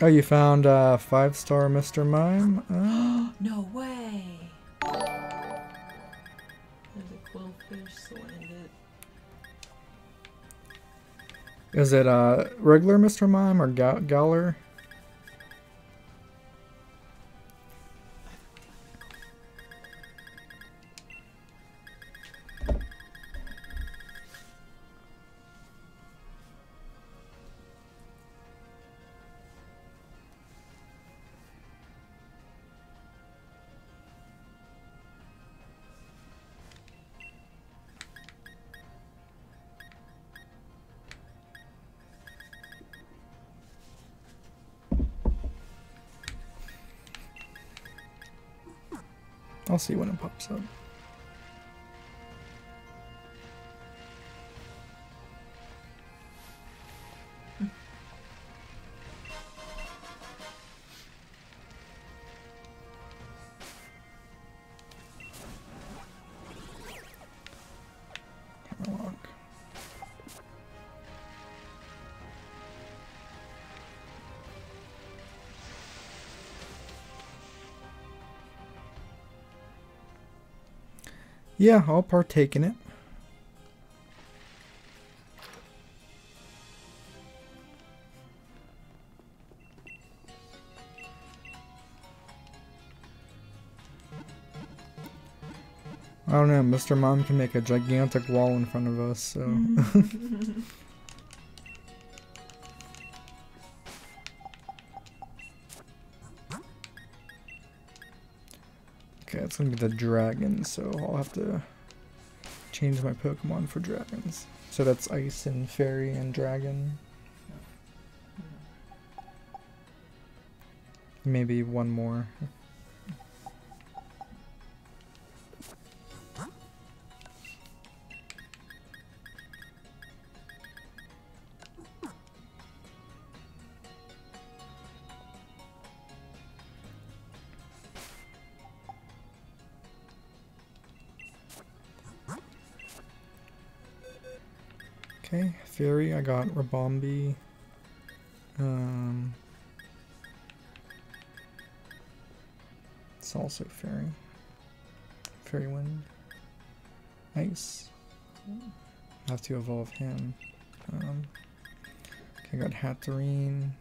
Oh, you found 5-star Mr. Mime? No way! There's a quillfish, so end it. Is it regular Mr. Mime or Galler? I'll see when it pops up. Yeah, I'll partake in it. I don't know, Mr. Mom can make a gigantic wall in front of us, so... Okay, it's gonna be the dragon, so I'll have to change my Pokemon for dragons. So that's Ice and Fairy and Dragon. Maybe one more. Okay, Fairy, I got Rabombi. It's also Fairy. Fairy Wind. Ice. I have to evolve him. Okay, I got Hatterene.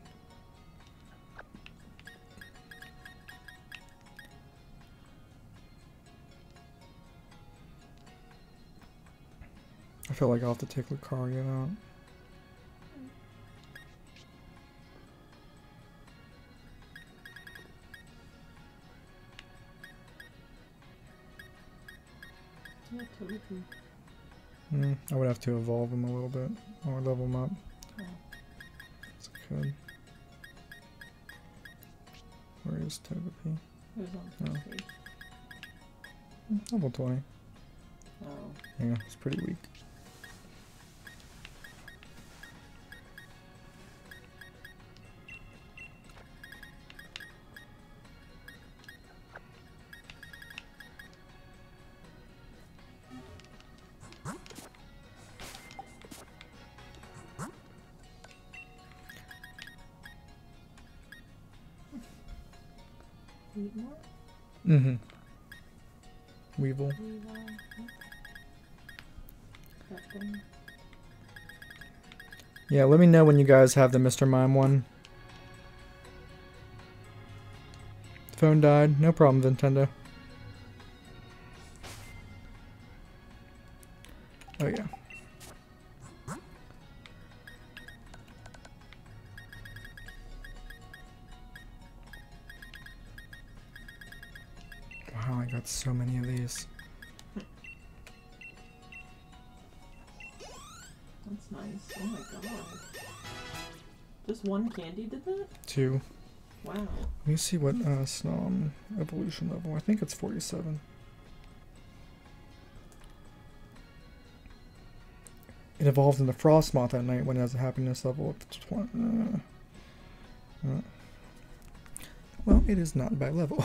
I feel like I'll have to take Lucario out. I would have to evolve him a little bit, or level him up. So I could. Where is Togepi? Level 20. Oh. Yeah, it's pretty weak. 8 more? Mm-hmm. Weevil. Yeah, let me know when you guys have the Mr. Mime one. Phone died. No problem, Nintendo. Oh, yeah. Wow, I got so many of these. That's nice. Oh my god. Just one candy did that? 2. Wow. Let me see what Snom evolution level. I think it's 47. It evolved into Frostmoth that night when it has a happiness level of 20. Well, it is not by level.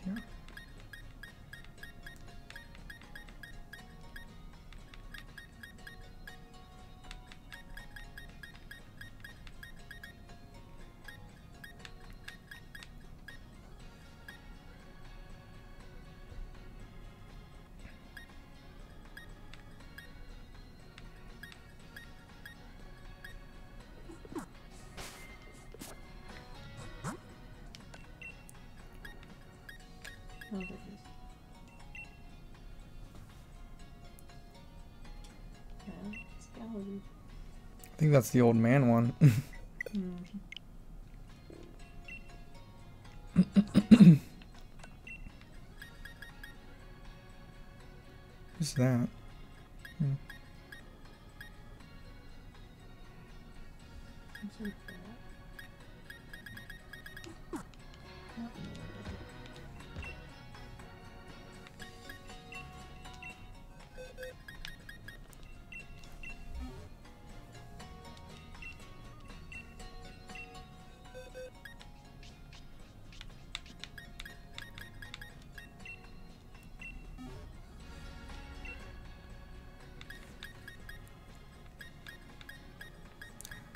Yeah. Oh, there it is. Yeah, it's gallery. I think that's the old man one. Who's that?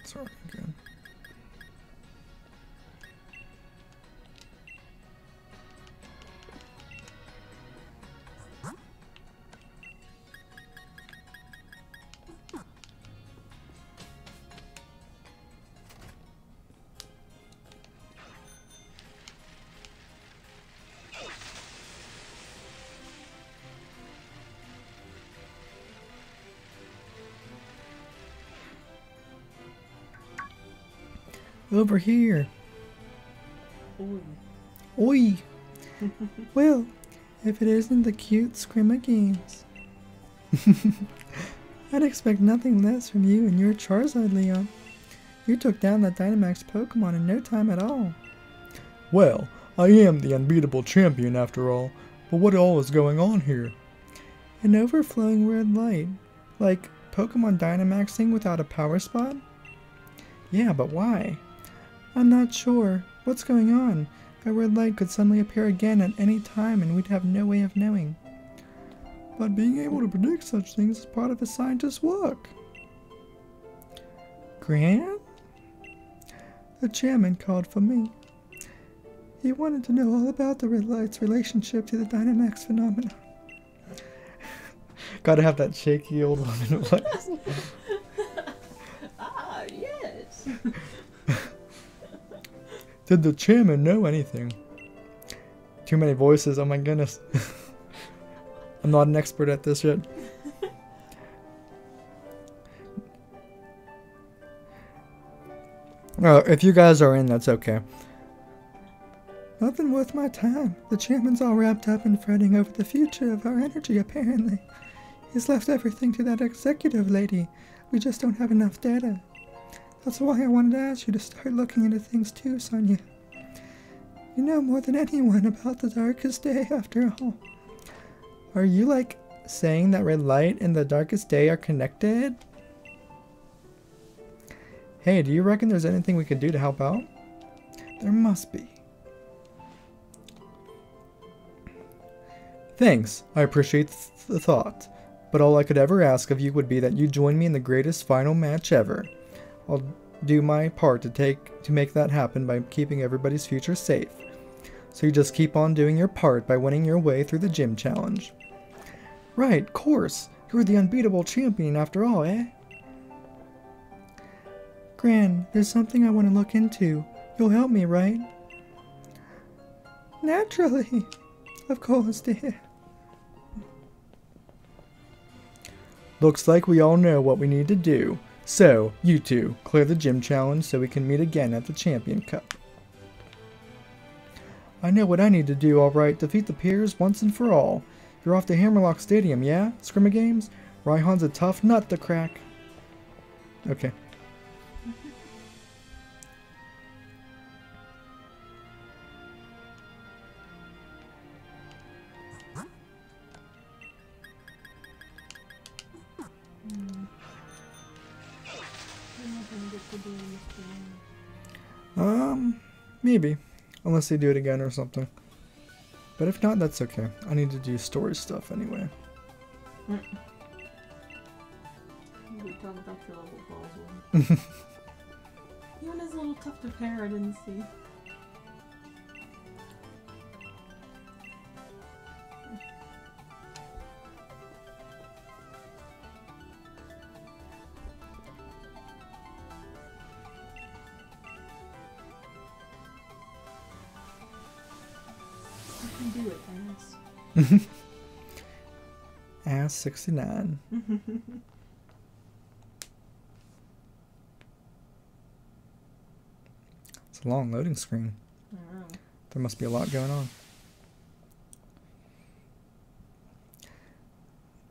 Sorry, again. Over here. Oi. Oi. Well, if it isn't the cute Scrimma Games. I'd expect nothing less from you and your Charizard, Leon. You took down that Dynamax Pokemon in no time at all. Well, I am the unbeatable champion after all, but what all is going on here? An overflowing red light. Like Pokemon Dynamaxing without a power spot? Yeah, but why? I'm not sure. What's going on? A red light could suddenly appear again at any time and we'd have no way of knowing. But being able to predict such things is part of a scientist's work. Grant? The chairman called for me. He wanted to know all about the red light's relationship to the Dynamax phenomenon. Gotta have that shaky old woman voice. Ah, yes. Did the chairman know anything? Too many voices, oh my goodness. I'm not an expert at this yet. If you guys are in, that's okay. Nothing worth my time. The chairman's all wrapped up in fretting over the future of our energy, apparently. He's left everything to that executive lady. We just don't have enough data. That's why I wanted to ask you to start looking into things too, Sonia. You know more than anyone about the darkest day, after all. Are you, like, saying that red light and the darkest day are connected? Hey, do you reckon there's anything we could do to help out? There must be. Thanks, I appreciate the thought, but all I could ever ask of you would be that you join me in the greatest final match ever. I'll do my part to make that happen by keeping everybody's future safe. So you just keep on doing your part by winning your way through the gym challenge. Right, course. You're the unbeatable champion after all, eh? Gran, there's something I want to look into. You'll help me, right? Naturally. Of course, dear. Looks like we all know what we need to do. So, you two, clear the gym challenge so we can meet again at the Champion Cup. I know what I need to do, alright. Defeat the peers once and for all. You're off to Hammerlock Stadium, yeah? Scrimma Games? Raihan's a tough nut to crack. Okay. Maybe. Unless they do it again or something. But if not, that's okay. I need to do story stuff anyway. We talk about your level balls. Even is a little tough to pair, I didn't see. Do it, ass. Ass 69. It's a long loading screen. I know. There must be a lot going on.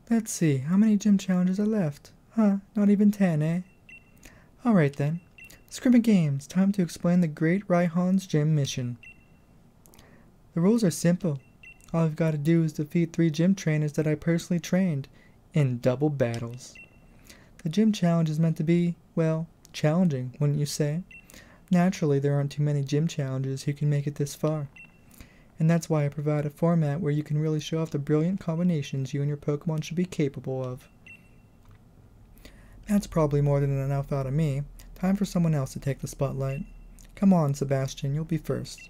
Let's see, how many gym challenges are left? Huh, not even 10, eh? Alright then. Scrimma Games, time to explain the great Raihan's gym mission. The rules are simple. All I've got to do is defeat 3 gym trainers that I personally trained in double battles. The gym challenge is meant to be, well, challenging, wouldn't you say? Naturally, there aren't too many gym challenges who can make it this far. And that's why I provide a format where you can really show off the brilliant combinations you and your Pokemon should be capable of. That's probably more than enough out of me. Time for someone else to take the spotlight. Come on, Sebastian, you'll be first.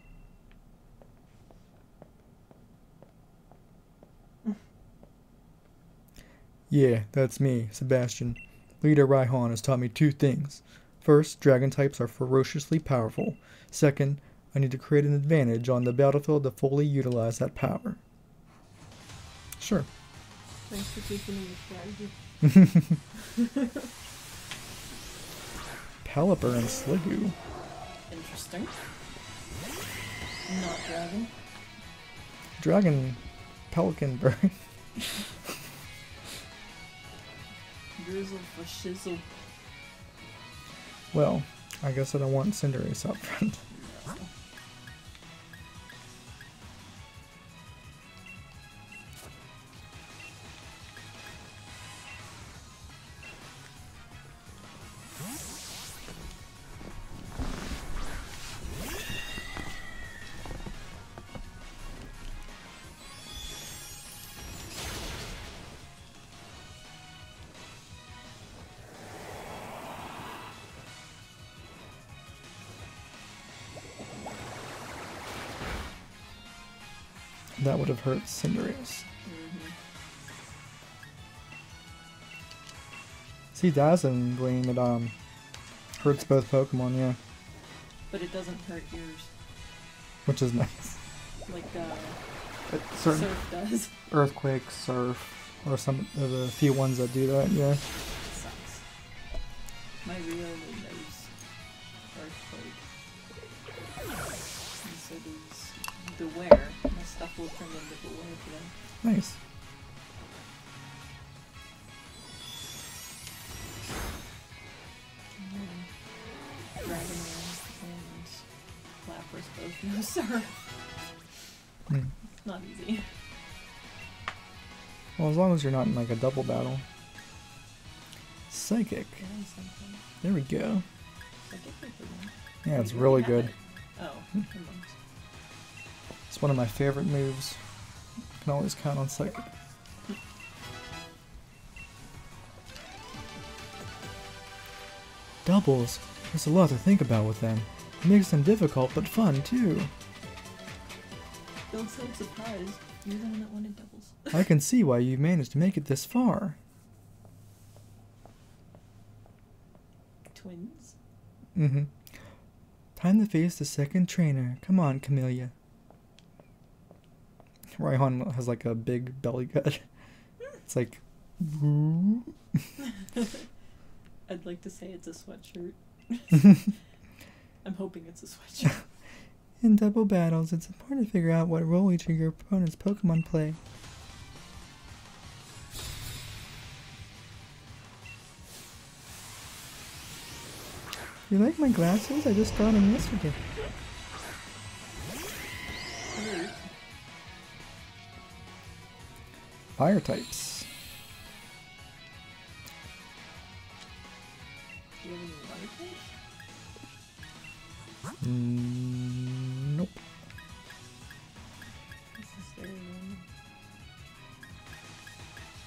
Yeah, that's me, Sebastian. Leader Raihan has taught me 2 things. First, dragon types are ferociously powerful. Second, I need to create an advantage on the battlefield to fully utilize that power. Sure. Thanks for teaching me the strategy. Pelipper and Sliggoo. Interesting. Not dragon. Dragon Pelican Bird. Drizzle for shizzle. Well, I guess I don't want Cinderace up front. That would have hurt Cinderace. See, Dazzling, it hurts both Pokemon, yeah. But it doesn't hurt yours. Which is nice. Like Certain Surf does. Earthquake, Surf, or some of the few ones that do that, yeah. Sucks. My Rio only knows Earthquake. And so does Beware. My stuff will turn into Beware today. Nice. Dragonair and Lapras both know Surf. It's not easy. Well, as long as you're not in like a double battle. Psychic. There we go. Yeah, it's really good. Oh, never mind. It's one of my favorite moves. Can always count on Psychic. Doubles. There's a lot to think about with them. It makes them difficult, but fun too. Don't sound surprised. You're the one that wanted doubles. I can see why you managed to make it this far. Twins? Mm-hmm. Time to face the second trainer. Come on, Camellia. Raihan has like a big belly cut. It's like... I'd like to say it's a sweatshirt. I'm hoping it's a sweatshirt. In double battles, it's important to figure out what role each of your opponent's Pokemon play. You like my glasses? I just got them yesterday. Fire types. Do you have any water types? Nope. This is very random.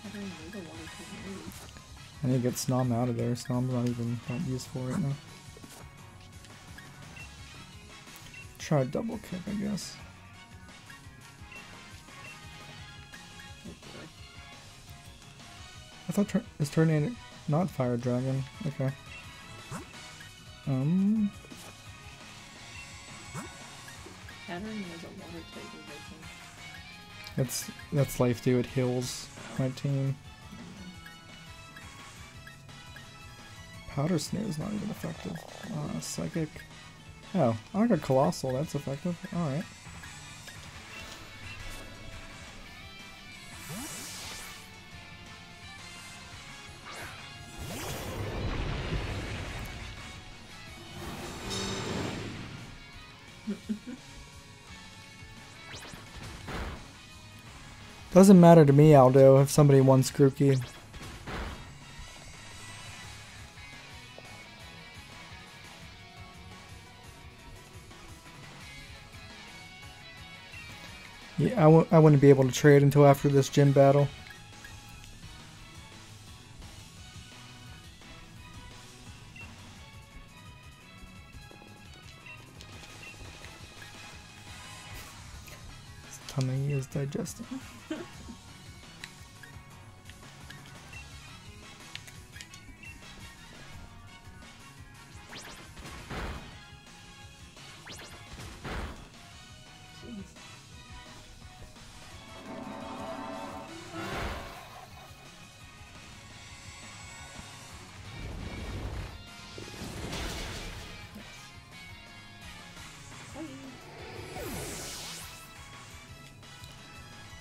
How do I make a water type move? I need to get Snom out of there. Snom's not even that useful right now. Try a double kick, I guess. I thought this turned not Fire Dragon. Okay. Pattern is a water type eviction. That's life too. It heals my team. Powder Snow is not even effective. Psychic. Oh, I got Colossal. That's effective. All right. Doesn't matter to me, Aldo, if somebody wants Grookey. Yeah, I wouldn't be able to trade until after this gym battle. His tummy is digesting.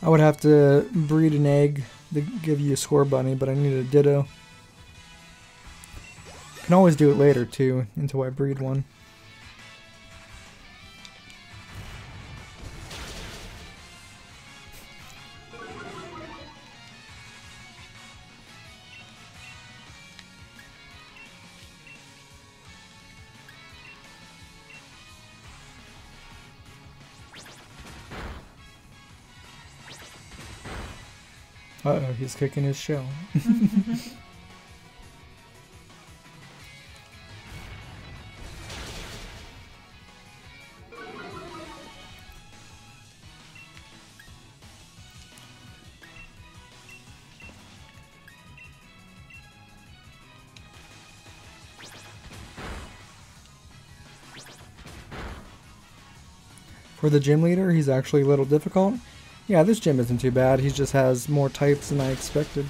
I would have to breed an egg to give you a score bunny, but I need a Ditto. Can always do it later too, until I breed one. Uh-oh, he's kicking his shell. For the gym leader, he's actually a little difficult. Yeah, this gym isn't too bad. He just has more types than I expected.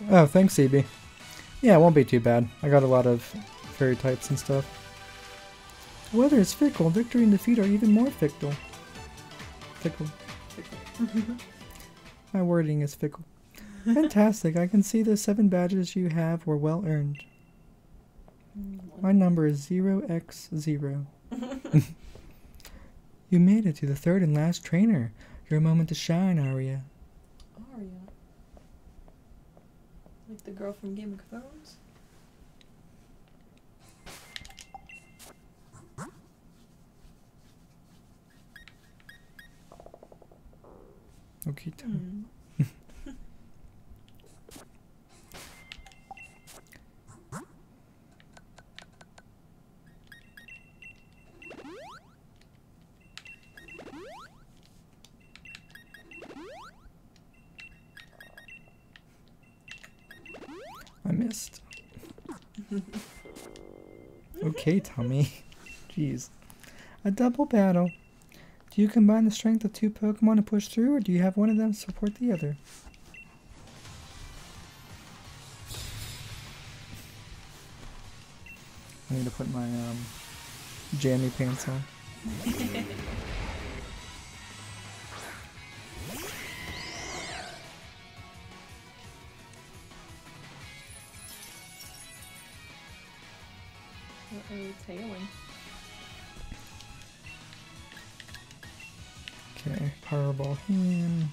Oh, thanks, EB. Yeah, it won't be too bad. I got a lot of fairy types and stuff. The weather is fickle. Victory and defeat are even more fickle. Fickle. Fickle. My wording is fickle. Fantastic. I can see the 7 badges you have were well earned. My number is 0x0. You made it to the 3rd and last trainer. Your moment to shine, Arya. Arya? Like the girl from Game of Thrones? Okay, Tom. I missed. Okay, Tommy. Jeez. A double battle. Do you combine the strength of 2 Pokemon to push through, or do you have one of them support the other? I need to put my jammy pants on. Tailing. Okay, Powerball Hand.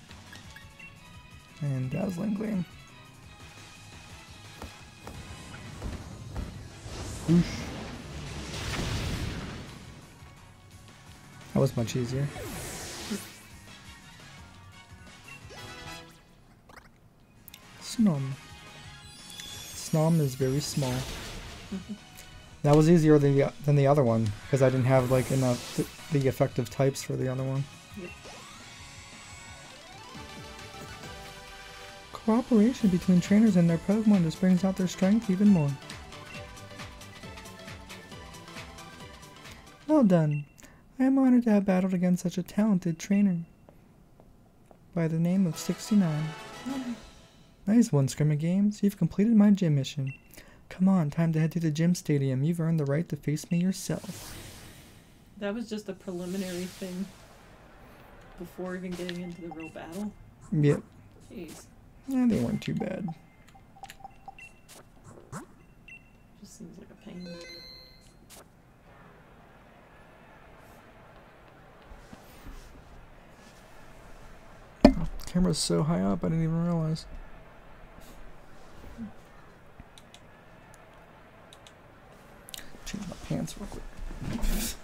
And Dazzling Gleam. Whoosh. That was much easier. Snom. Snom is very small. That was easier than the other one, because I didn't have like enough the effective types for the other one. Yep. Cooperation between trainers and their Pokemon just brings out their strength even more. Well done. I am honored to have battled against such a talented trainer. By the name of 69. Nice one, Scrimmy Games. You've completed my gym mission. Come on, time to head to the gym stadium. You've earned the right to face me yourself. That was just a preliminary thing before even getting into the real battle? Yep. Jeez. Yeah, they weren't too bad. Just seems like a pain. Oh, camera's so high up, I didn't even realize. Change my pants real quick. Yes.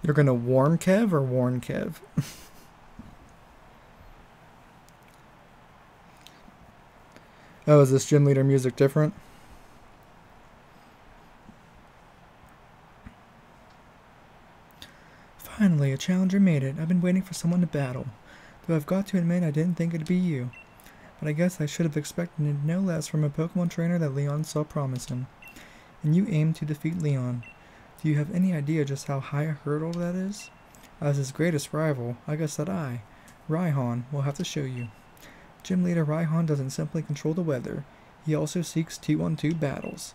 You're gonna warn Kev or warn Kev? Oh, is this gym leader music different? Finally, a challenger made it. I've been waiting for someone to battle. Though I've got to admit I didn't think it'd be you. But I guess I should have expected no less from a Pokemon trainer that Leon saw promise in. And you aim to defeat Leon. Do you have any idea just how high a hurdle that is? As his greatest rival, I guess that I, Raihan, will have to show you. Gym leader Raihan doesn't simply control the weather. He also seeks 2-on-2 battles.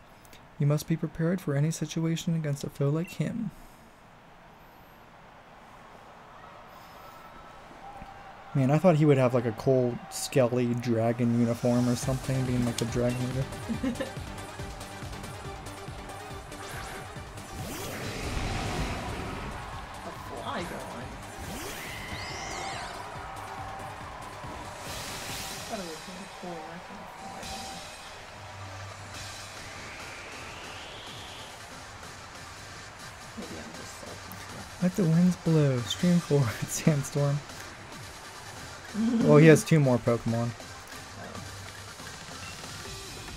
You must be prepared for any situation against a foe like him. Man, I thought he would have like a cool, skelly dragon uniform or something, being like a dragon leader. Let the winds blow. Stream forward, Sandstorm. Well, he has 2 more Pokemon.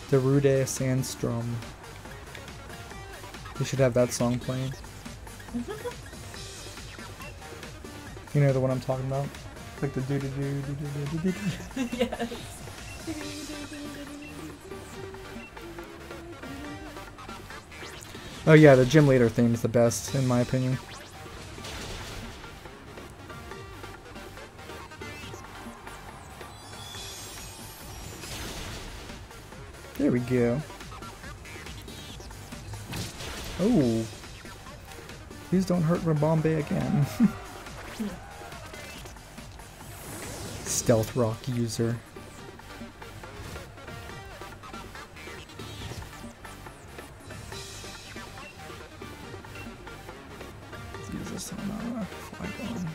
The Rude Sandstrom. We should have that song playing. You know the one I'm talking about? Like the do do do do do do do. Yes. Oh yeah, the gym leader theme is the best in my opinion. There we go. Oh. Please don't hurt Rabombe again. Stealth rock user. Let's use this on Flygon.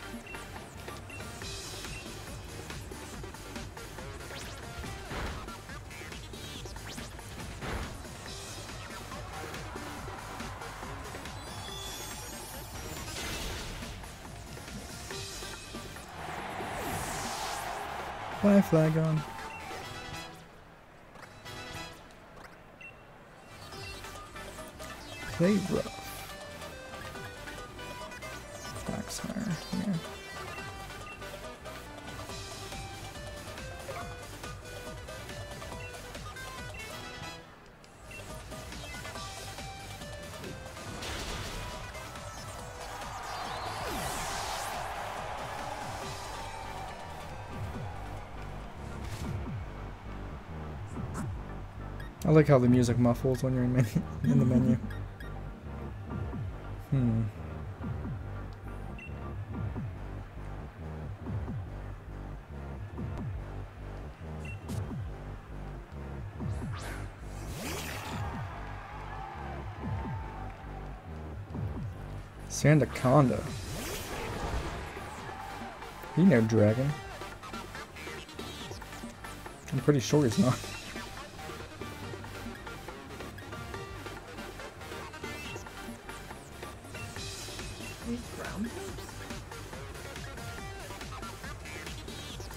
Bye, Flygon. Play rough. Foxfire, yeah. I like how the music muffles when you're in, in the menu. Sandaconda. He no dragon. I'm pretty sure he's not.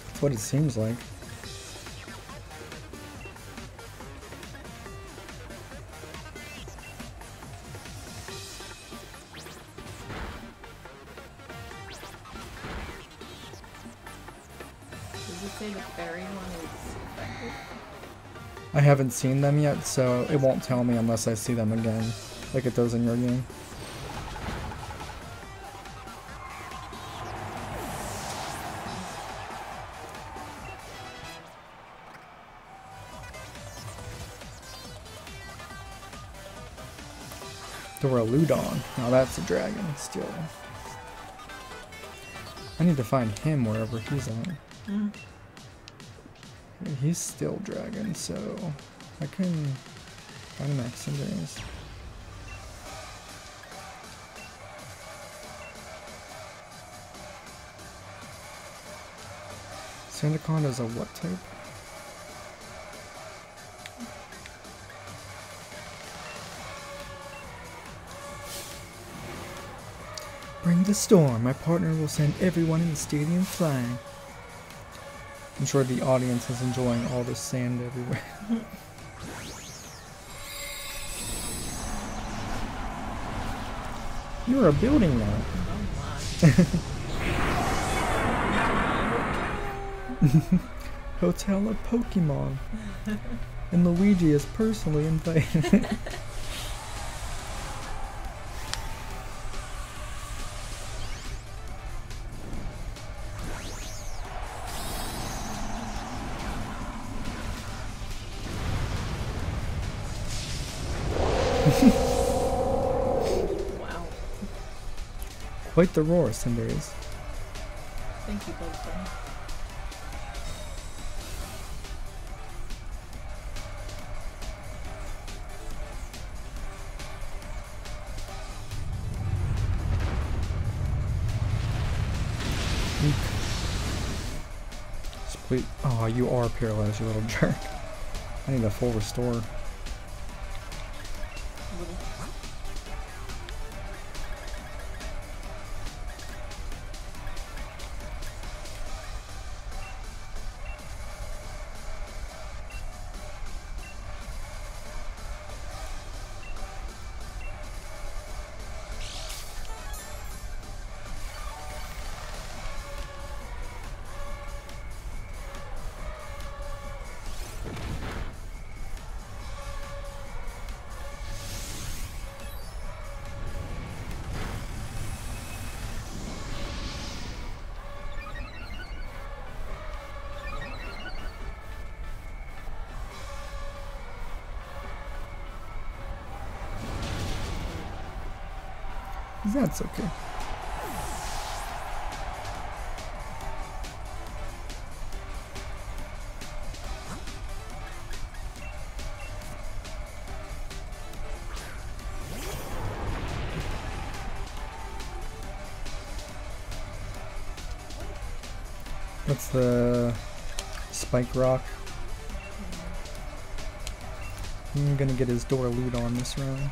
That's what it seems like. I haven't seen them yet, so it won't tell me unless I see them again, like it does in your game. Duraludon. Now that's a dragon, still. I need to find him wherever he's at. He's still dragon, so I can find him at Cinderace. Sandaconda is a what type? Bring the storm. My partner will send everyone in the stadium flying. I'm sure the audience is enjoying all this sand everywhere. You're a building now. Hotel of Pokemon. And Luigi is personally invited. Wow. Quite the roar, Cinderace. Thank you, both. Split. Oh, you are paralyzed, you little jerk. I need a full restore. That's okay. That's the spike rock. I'm gonna get his door loot on this round.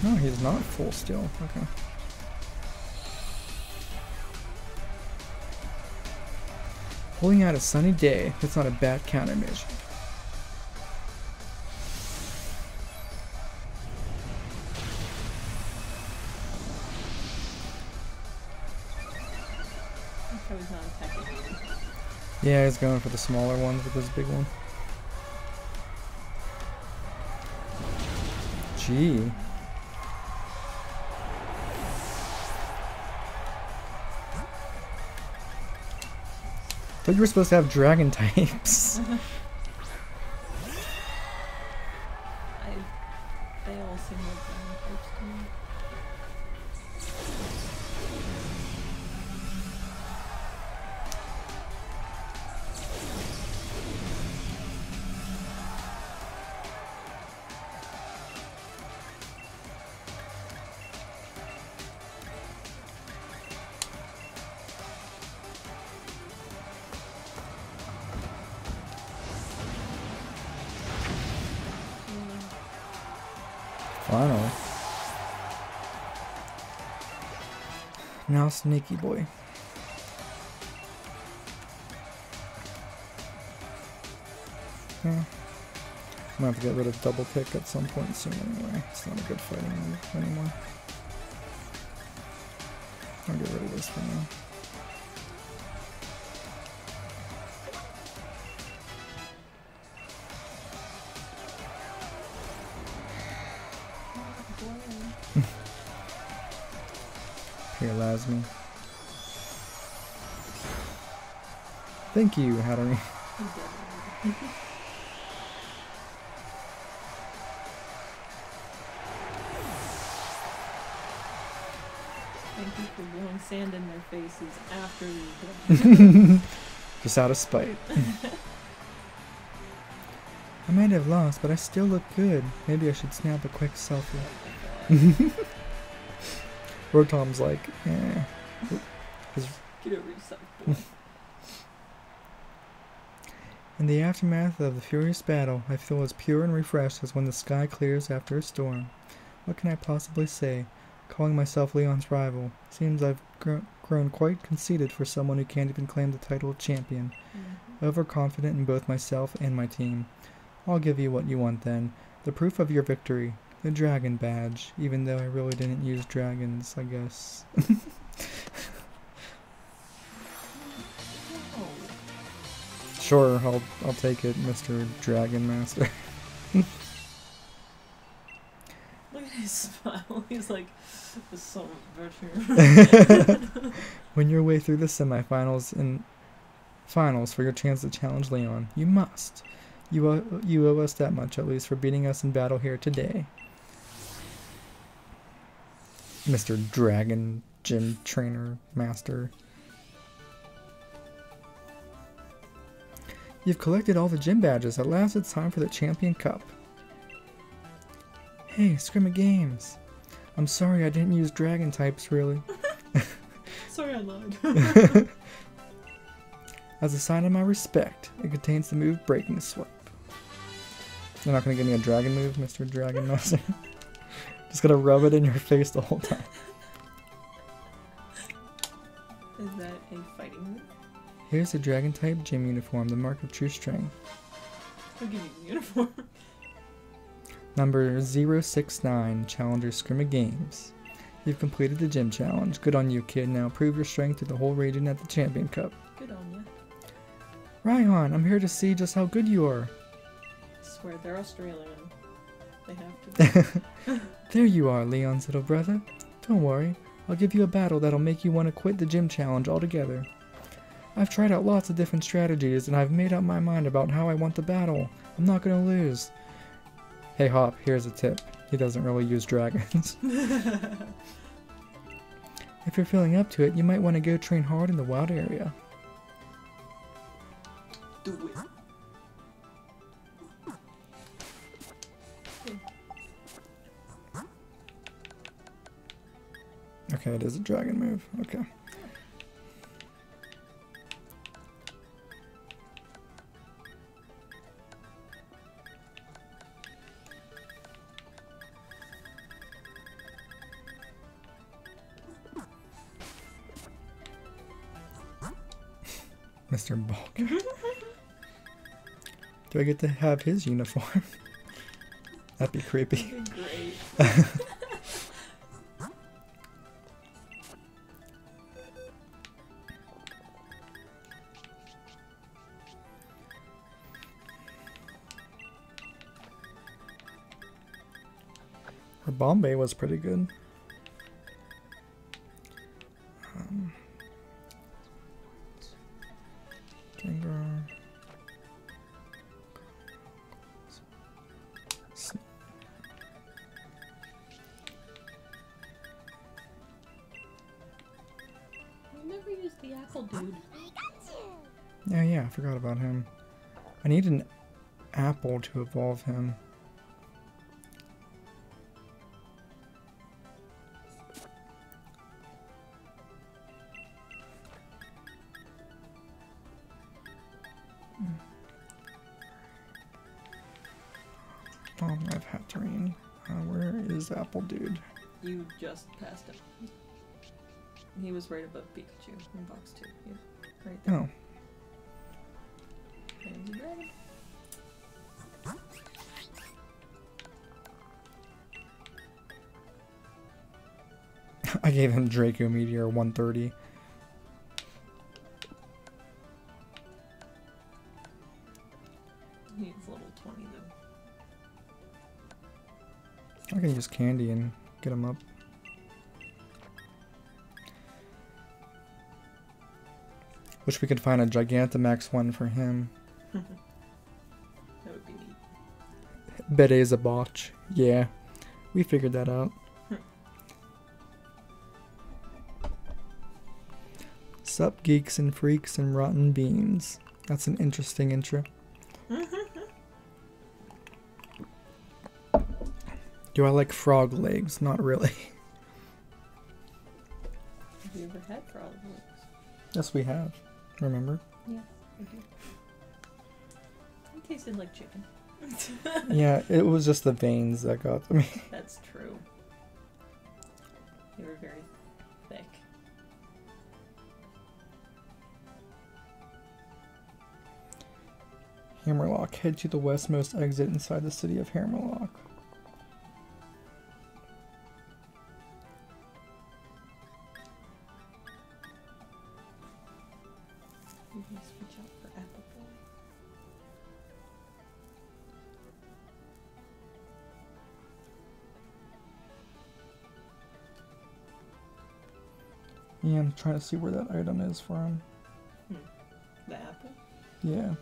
No, he's not full still. Okay. Pulling out a sunny day. That's not a bad countermeasure. He's not attacking. Yeah, he's going for the smaller ones with this big one. Gee. I thought you were supposed to have dragon types. They all seem like dragon types to me. Finally. Now sneaky boy. Yeah. I'm gonna have to get rid of double kick at some point soon anyway. It's not a good fighting move anymore. I'll get rid of this for now. Paralyze me. Thank you, Hattery. Thank you for blowing sand in their faces after we Just out of spite. I might have lost, but I still look good. Maybe I should snap a quick selfie. Rotom's like, eh. Get over yourself, boy. In the aftermath of the furious battle, I feel as pure and refreshed as when the sky clears after a storm. What can I possibly say? Calling myself Leon's rival. Seems I've grown quite conceited for someone who can't even claim the title of champion. Overconfident in both myself and my team. I'll give you what you want then. The proof of your victory. The dragon badge. Even though I really didn't use dragons, I guess. Sure, I'll take it, Mr. Dragon Master. Look at his smile. He's like, this is so virtue. When you're way through the semifinals and finals for your chance to challenge Leon, you must. You owe us that much, at least, for beating us in battle here today. Mr. Dragon Gym Trainer Master. You've collected all the gym badges. At last it's time for the Champion Cup. Hey, Scrimmy Games. I'm sorry I didn't use dragon types, really. Sorry I lied. As a sign of my respect, it contains the move Breaking Swipe. You're not going to give me a dragon move, Mr. Dragon Master? Just going to rub it in your face the whole time. Is that a fighting move? Here's the dragon type gym uniform, the mark of true strength. I'll give you a uniform. Number 069, Challenger Scrimmy Games. You've completed the gym challenge. Good on you, kid. Now prove your strength to the whole region at the Champion Cup. Good on you. Raihan, I'm here to see just how good you are. I swear, they're Australian. They have to. There you are, Leon's little brother. Don't worry, I'll give you a battle that'll make you want to quit the gym challenge altogether. I've tried out lots of different strategies, and I've made up my mind about how I want the battle. I'm not gonna lose. Hey Hop, here's a tip. He doesn't really use dragons. If you're feeling up to it, you might want to go train hard in the wild area. Do it. Okay, it is a dragon move. Okay. Mr. Bulk. Do I get to have his uniform? That'd be creepy. Great. Her Bombay was pretty good. Gengar. I never used the apple dude. Yeah, I forgot about him. I need an apple to evolve him. Oh, I've had terrain. Where is Apple Dude? You just passed him. He was right above Pikachu in box 2. Yeah, right there. Oh. There's a dragon. I gave him Draco Meteor 130. He's level 20 though. I can use Candy and get him up. Wish we could find a Gigantamax one for him. That would be neat. Bet is a botch. Yeah, we figured that out. Sup, geeks and freaks and rotten beans. That's an interesting intro. Do I like frog legs? Not really. Have you ever had frog legs? Yes, we have. Remember? Yeah, I do. It tasted like chicken. Yeah, it was just the veins that got to me. That's true. They were very thick. Hammerlock. Head to the westmost exit inside the city of Hammerlock. You can switch out for Apple Boy. Yeah, I'm trying to see where that item is for him. The apple? Yeah.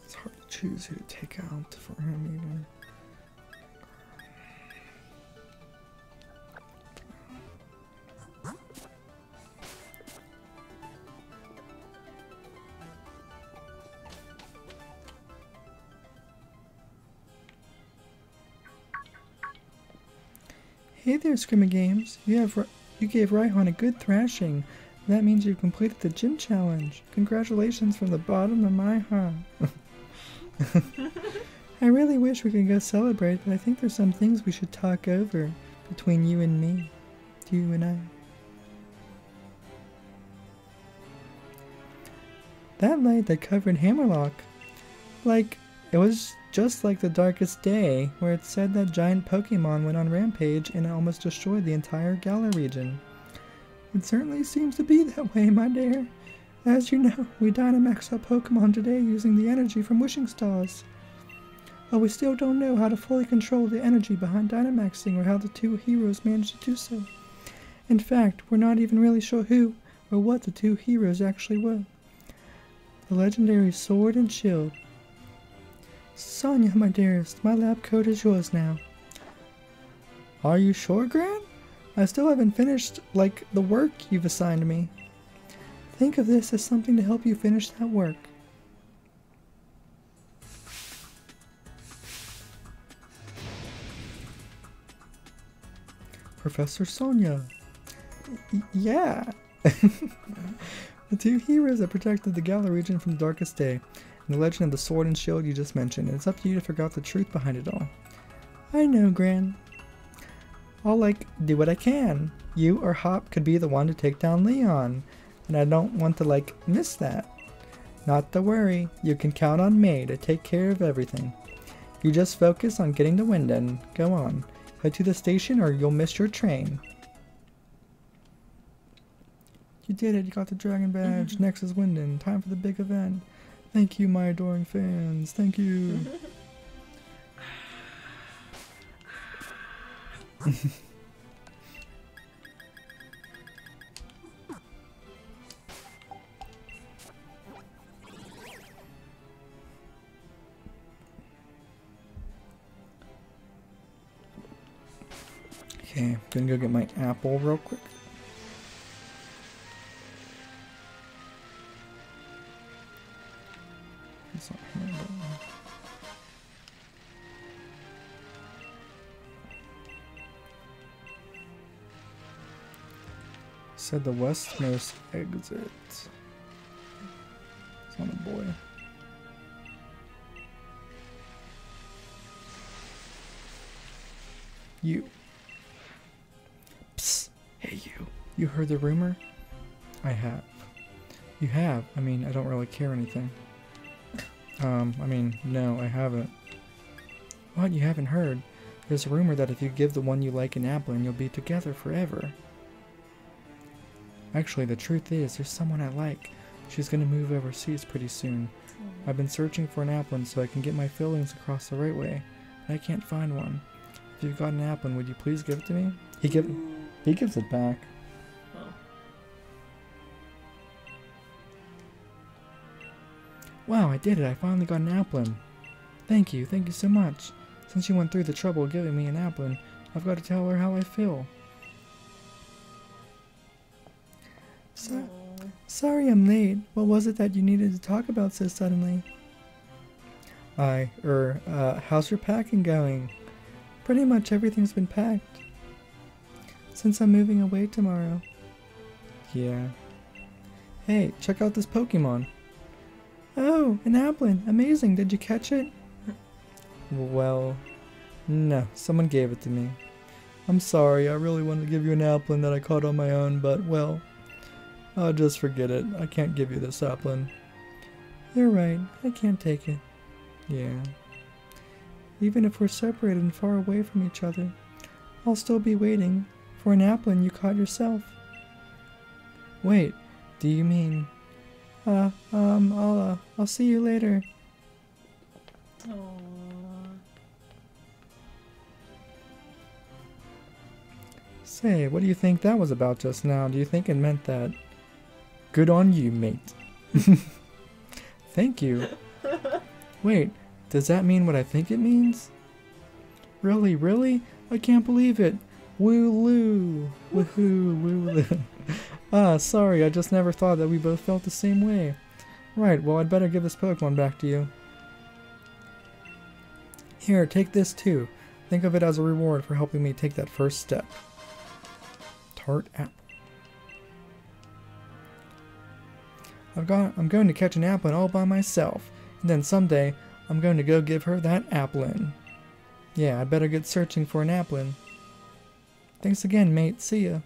It's hard to choose who to take out for him even. Hey there, Scrimmy Games. You gave Raihan a good thrashing. That means you've completed the gym challenge. Congratulations from the bottom of my heart. I really wish we could go celebrate, but I think there's some things we should talk over between you and me. You and I. That light that covered Hammerlock. Like, it was just like the Darkest Day, where it said that giant Pokemon went on rampage and almost destroyed the entire Galar region. It certainly seems to be that way, my dear. As you know, we Dynamaxed our Pokemon today using the energy from Wishing Stars. But we still don't know how to fully control the energy behind Dynamaxing or how the two heroes managed to do so. In fact, we're not even really sure who or what the two heroes actually were. The legendary Sword and Shield. Sonia, my dearest, my lab coat is yours now. Are you sure, Gran? I still haven't finished, the work you've assigned me. Think of this as something to help you finish that work. Professor Sonia. Yeah. The two heroes that protected the Galar region from the Darkest Day, and the legend of the Sword and Shield you just mentioned. It's up to you to figure out the truth behind it all. I know, Gran. I'll, do what I can. You or Hop could be the one to take down Leon, and I don't want to, miss that. Not to worry, you can count on me to take care of everything. You just focus on getting to Winden. Go on. Head to the station or you'll miss your train. You did it, you got the Dragon Badge. Next is Winden. Time for the big event. Thank you, my adoring fans. Thank you. Okay, I'm gonna go get my apple real quick. It's not here, but... Said the westmost exit. It's not a boy. You. Psst. Hey you. You heard the rumor? I have. You have? I mean, I don't really care anything. No, I haven't. What? You haven't heard? There's a rumor that if you give the one you like an apple, you'll be together forever. Actually, the truth is, there's someone I like. She's gonna move overseas pretty soon. I've been searching for an applin so I can get my feelings across the right way, but I can't find one. If you've got an applin, would you please give it to me? He gives it back. Oh. Wow, I did it. I finally got an applin. Thank you so much. Since you went through the trouble of giving me an applin, I've got to tell her how I feel. Sorry I'm late. What was it that you needed to talk about so suddenly? How's your packing going? Pretty much everything's been packed. Since I'm moving away tomorrow. Yeah. Hey, check out this Pokemon. Oh, an applin. Amazing. Did you catch it? Well, no. Someone gave it to me. I'm sorry. I really wanted to give you an applin that I caught on my own, but, well... I'll just forget it. I can't give you this applin. You're right. I can't take it. Yeah. Even if we're separated and far away from each other, I'll still be waiting for an applin you caught yourself. Wait, do you mean... I'll see you later. Aww. Say, what do you think that was about just now? Do you think it meant that... Good on you, mate. Thank you. Wait, does that mean what I think it means? Really, really? I can't believe it. Woo-loo. Woohoo, woo-loo. Sorry, I just never thought that we both felt the same way. Right, well, I'd better give this Pokemon back to you. Here, take this too. Think of it as a reward for helping me take that first step. Tart apple. I'm going to catch an applin all by myself, and then someday I'm going to go give her that applin. Yeah, I'd better get searching for an applin. Thanks again, mate. See ya.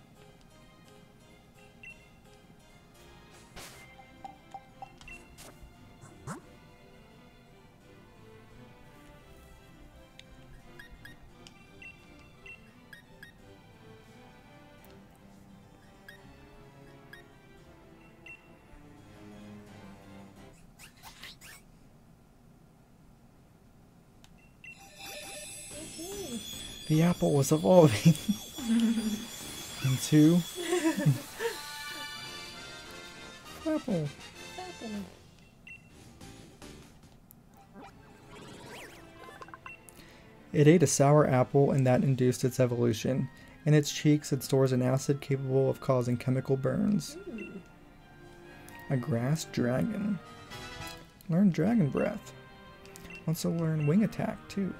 The apple was evolving into apple. It ate a sour apple and that induced its evolution. In its cheeks it stores an acid capable of causing chemical burns. A grass dragon. Learn dragon breath. Also learn wing attack too.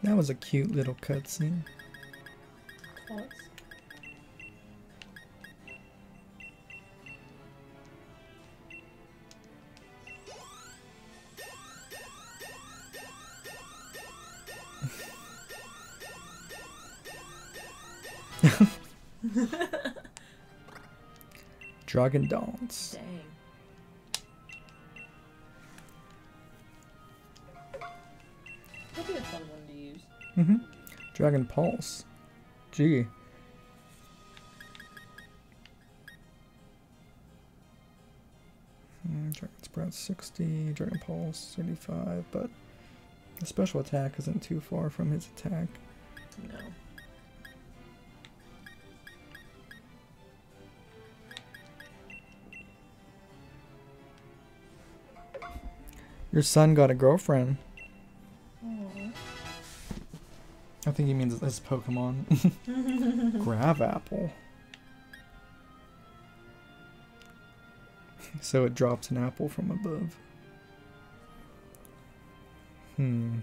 That was a cute little cutscene. Dragon dance. Dang. That'd be a fun one to use. Dragon pulse. Gee. Dragon's breath 60, Dragon pulse 35, but the special attack isn't too far from his attack. No. Your son got a girlfriend. Aww. I think he means this Pokemon. Grav apple. So it drops an apple from above. Can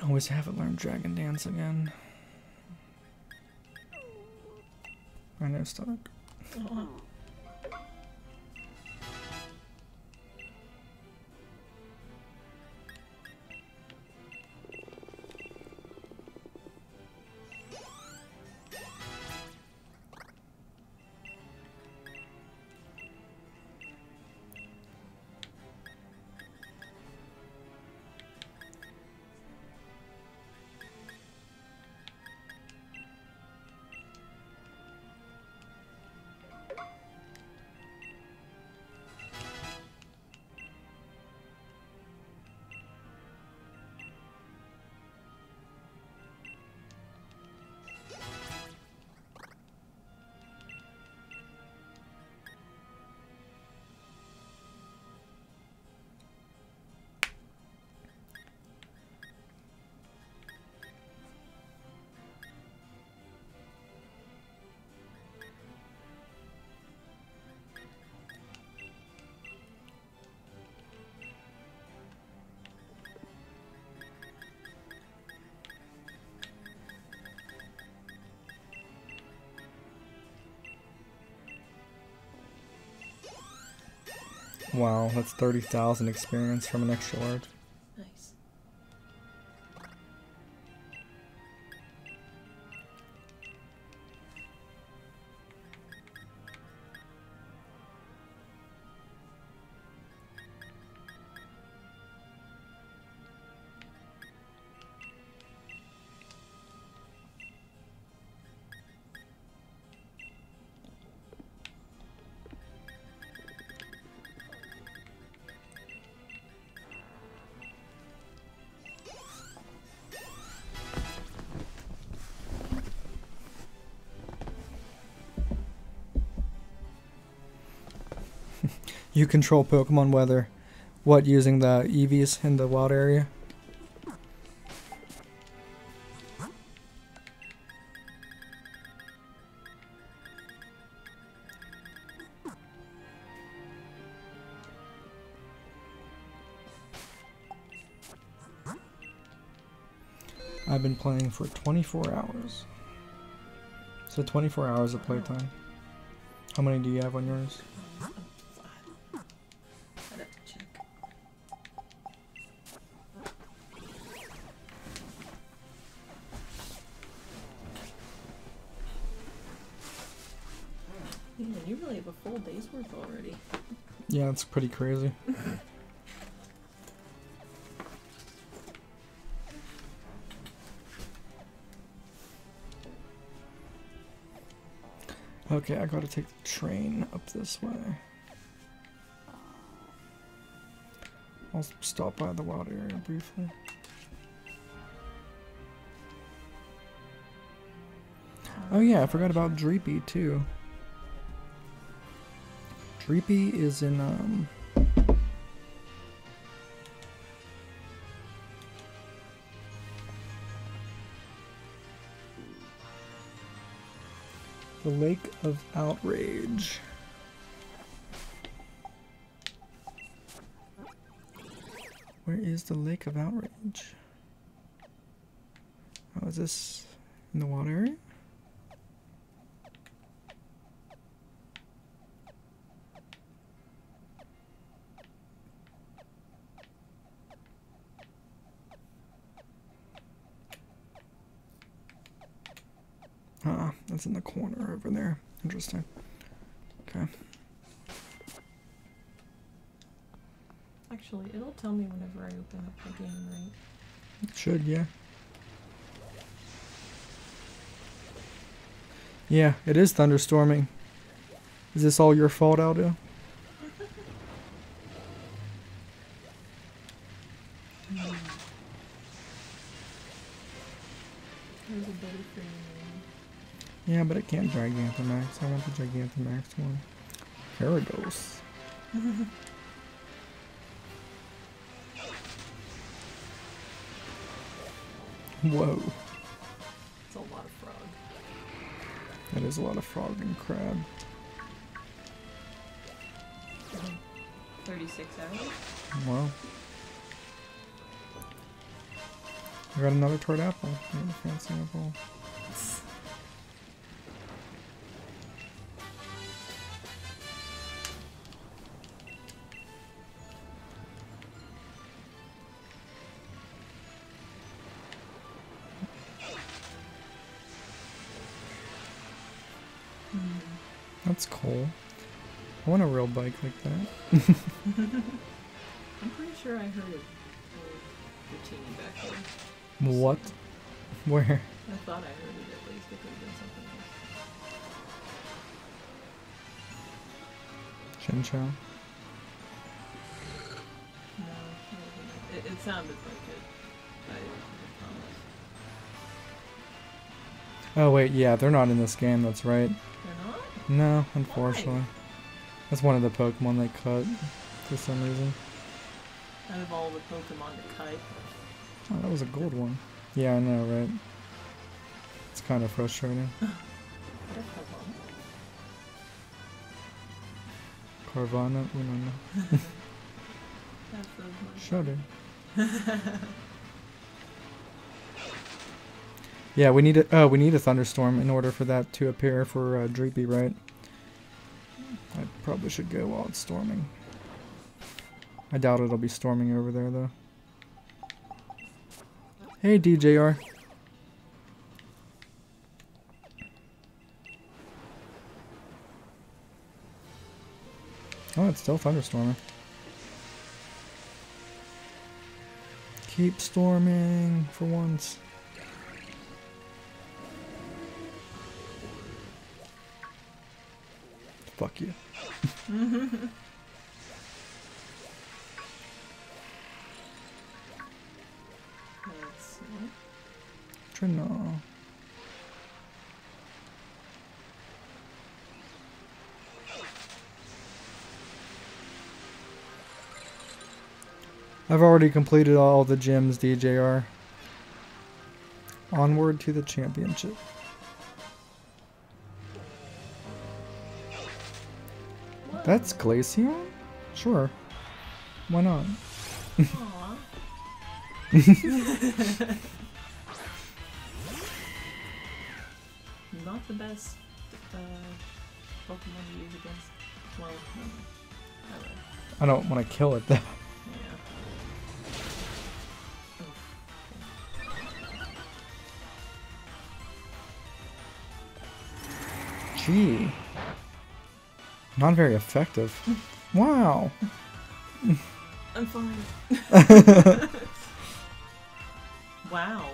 always have it learn Dragon Dance again. I know, stuck. Wow, that's 30,000 experience from an extra large. Nice. You control Pokemon weather. What, using the EVs in the wild area? I've been playing for 24 hours. So 24 hours of playtime. How many do you have on yours? I'd have to check. Man, you really have a full day's worth already. Yeah, it's pretty crazy. Okay, I gotta take the train up this way. I'll stop by the wild area briefly. Oh yeah, I forgot about Dreepy too. Dreepy is in the Lake of Outrage. Where is the Lake of Outrage? Oh, is this in the water area? Ah, that's in the corner over there. Interesting. Okay. Actually, it'll tell me whenever I open up the game, right? It should, yeah. Yeah, it is thunderstorming. Is this all your fault, Aldo? There's a better for you. Yeah, but it can't Gigantamax. I want the Gigantamax one. Gyarados. Whoa. It's a lot of frog. That is a lot of frog and crab. 36 hours? Wow. I got another Tort Apple. I got a fancy apple. That's cool. I want a real bike like that. I'm pretty sure I heard it routine back there. What? Where? I thought I heard it at least. It could have been something else. Chinchou. No, it sounded like it. I promise. Oh wait, yeah, they're not in this game, that's right. They're not? No, unfortunately. Why? That's one of the Pokemon they cut for some reason. Out of all the Pokemon to kite. Oh, that was a gold one. Yeah, I know, right? It's kind of frustrating. Carvana, Unana. Shudder. Yeah, we need a thunderstorm in order for that to appear for Dreepy, right? I probably should go while it's storming. I doubt it'll be storming over there though. Hey DJR. Oh, it's still thunderstorming. Keep storming for once. Fuck you. Trino. I've already completed all the gyms, DJR. Onward to the championship. What? That's Glaceon? Sure. Why not? Aw. Not the best Pokemon to use against. Well, alright. I don't want to kill it though. Yeah. Gee. Not very effective. Wow. I'm fine. Wow.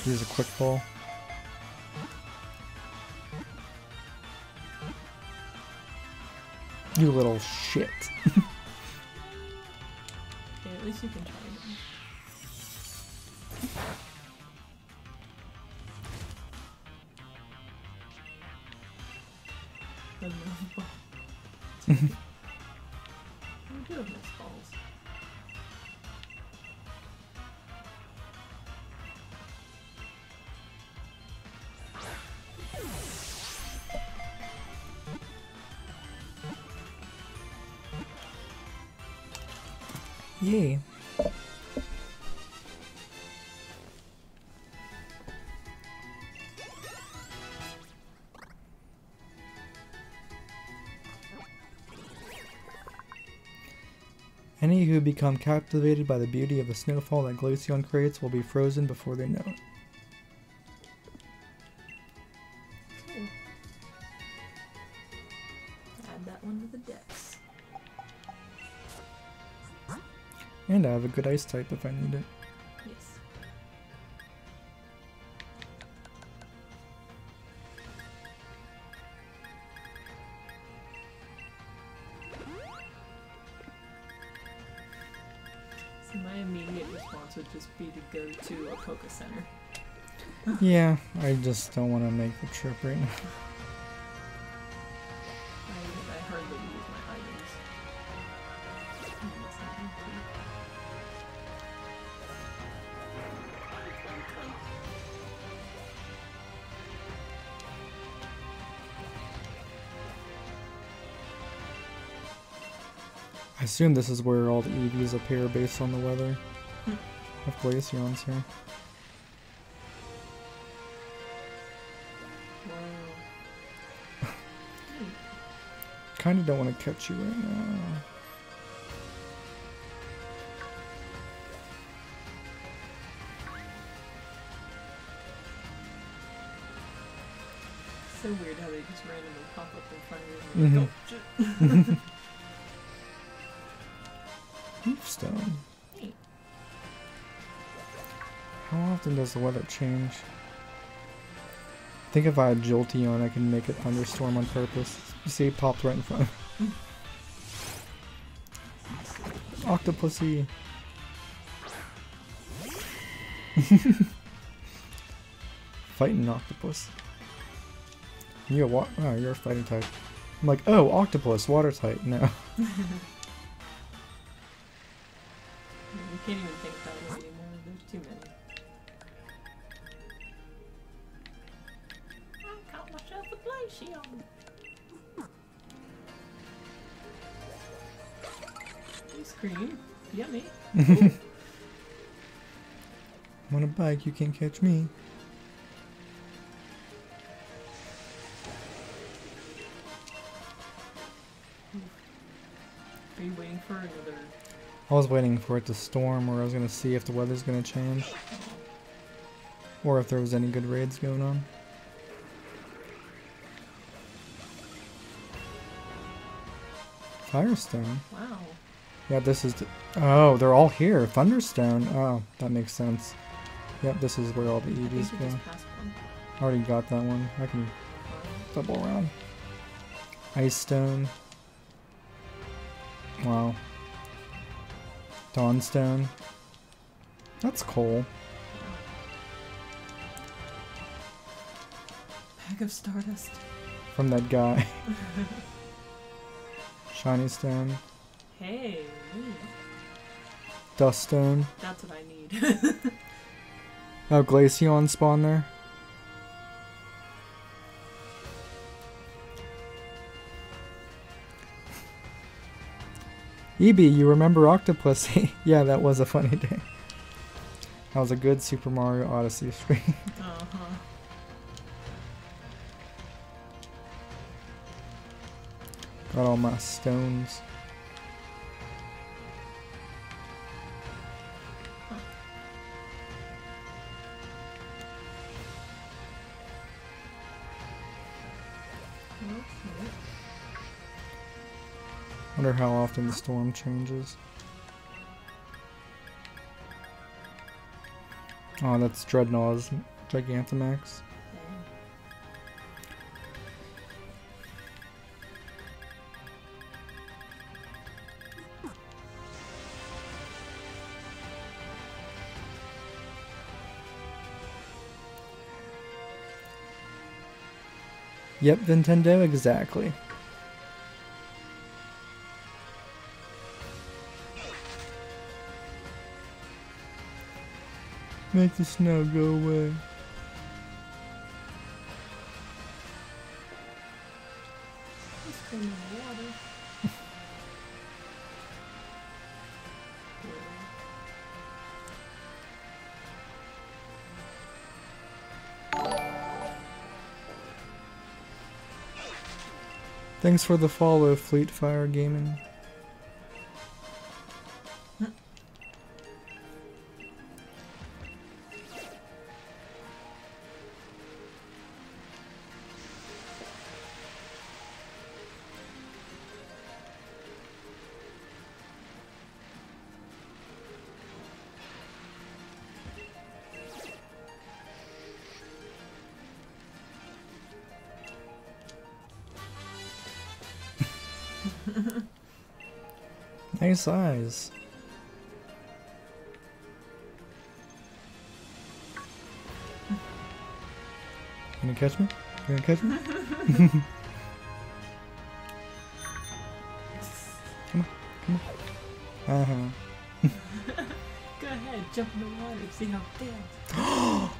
Use a quick ball. You little shit. Okay, at least you can try it. The love ball. We do have nice balls. Yay. Any who become captivated by the beauty of the snowfall that Glaceon creates will be frozen before they know it. Cool. Add that one to the decks. And I have a good ice type if I need it. Yes. So my immediate response would just be to go to a Poké Center. Yeah, I just don't want to make the trip right now. I hardly use my items. That's not easy. I assume this is where all the EVs appear based on the weather. If Glaceon's here. Wow. Kinda don't want to catch you right now. So weird how they just randomly pop up in front of you and you're like, oh, shit. Stone. Neat. How often does the weather change? I think if I had Jolteon, I can make it thunderstorm on purpose. You see, it popped right in front of me. Octopussy. Fighting octopus. You're you're a fighting type. I'm like, oh, octopus, water type. No. You can't even think about it anymore. There's too many. I caught myself a Glaceon. Ice cream. Yummy. I'm on a bike, you can't catch me. Are you waiting for another? I was waiting for it to storm, or I was gonna see if the weather's gonna change. Or if there was any good raids going on. Firestone? Wow. Yeah, this is... Oh, they're all here. Thunderstone. Oh, that makes sense. Yep, this is where all the I think you EVs go. just passed one. Already got that one. I can double around. Ice Stone. Wow. Dawnstone. That's cool. Bag of Stardust. From that guy. Shiny Stone. Hey. Dust Stone. That's what I need. Oh, Glaceon spawn there. EB, you remember Octopussy? Yeah, that was a funny day. That was a good Super Mario Odyssey stream. Uh-huh. Got all my stones. Wonder how often the storm changes. Oh, that's Dreadnaught's Gigantamax. Yep, Nintendo, exactly. Make the snow go away. Let's go in the water. Thanks for the follow, Fleetfire Gaming. Nice eyes. You gonna catch me? You gonna catch me? Come on, come on. Uh-huh. Go ahead, jump in the water, see how bad. Oh.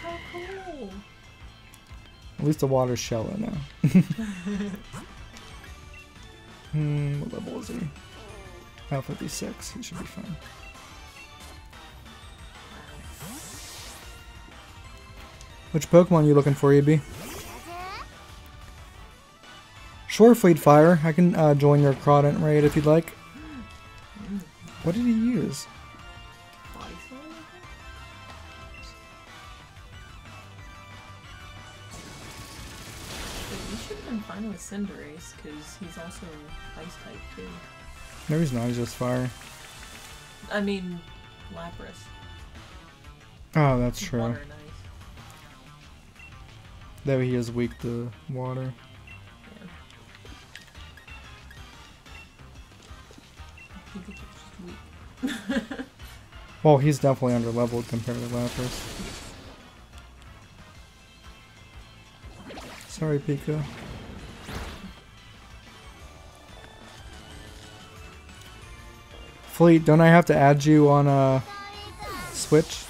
How cool. At least the water's shallow now. What level is he? Oh, 56. He should be fine. Which Pokemon are you looking for, EB? Sure, Fleetfire. I can join your Crawdent raid if you'd like. What did he use? You should have been fine with Cinderace, because he's also ice type too. No, he's not. He's just fire. I mean, Lapras. Oh, that's true. Water and ice. Though he is weak to water. Yeah. I think it's just weak. Well, he's definitely under leveled compared to Lapras. Sorry, Pika. Fleet, don't I have to add you on Switch?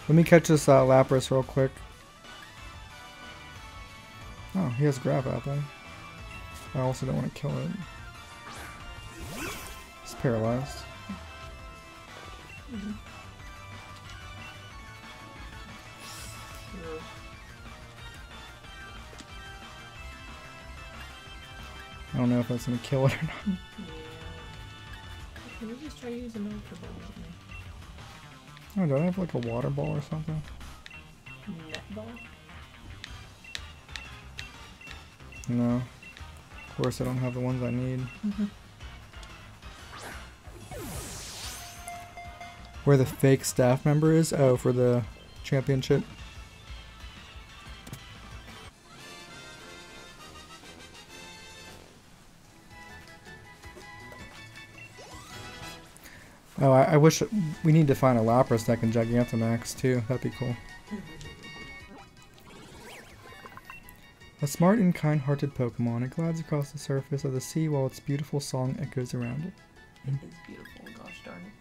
Let me catch this Lapras real quick. Oh, he has Grab Apple. I also don't want to kill it. It's paralyzed. I don't know if that's gonna kill it or not. Yeah. Can we just try using Ultra Ball with me? Oh, do I have like a water ball or something? Net ball? No. Of course I don't have the ones I need. Where the fake staff member is? Oh, for the championship. Oh, I wish we need to find a Lapras that can Gigantamax too. That'd be cool. A smart and kind-hearted Pokemon. It glides across the surface of the sea while its beautiful song echoes around it. It is beautiful, gosh darn it.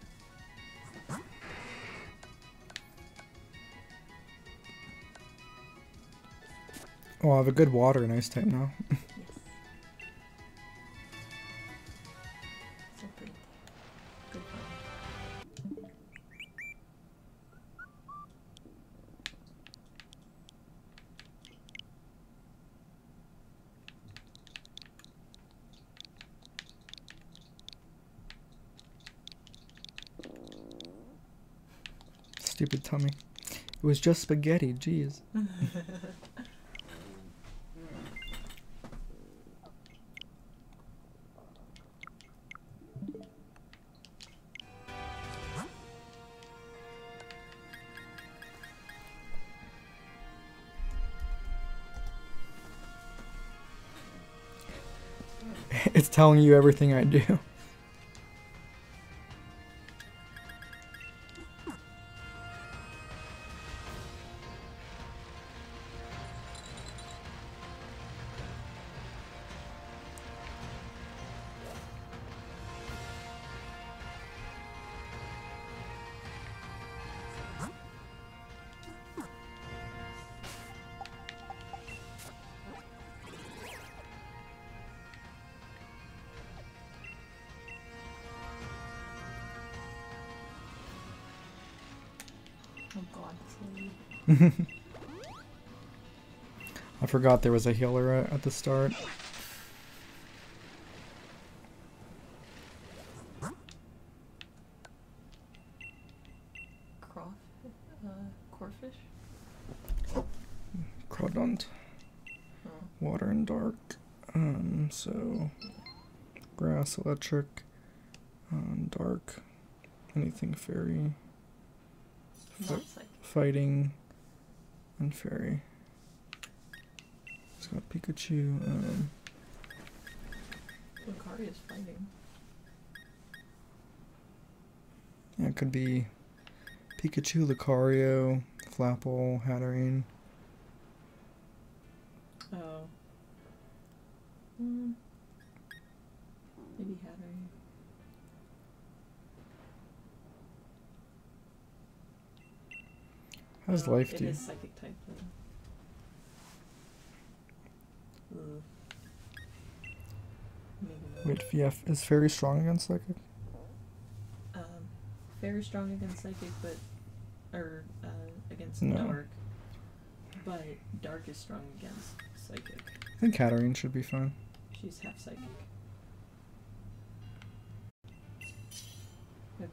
Oh, I have a good water and ice type now. Yes. So pretty. Good fun. Stupid tummy. It was just spaghetti, jeez. It's telling you everything I do. Oh god, slowly. I forgot there was a healer at the start. Corfish? Crawdont. Oh. Water and dark. So grass, electric, dark, anything fairy, Not psychic. fighting, and fairy. It's got Pikachu. Lucario is fighting. Yeah, it could be Pikachu, Lucario, Flapple, Hatterene. Oh. Maybe Hatterene. How's life It do? is psychic type though. Maybe not. Wait, yeah, is fairy strong against psychic? Very strong against psychic, but against No. dark. But dark is strong against psychic. I think Hatterene should be fine. She's half psychic. Okay.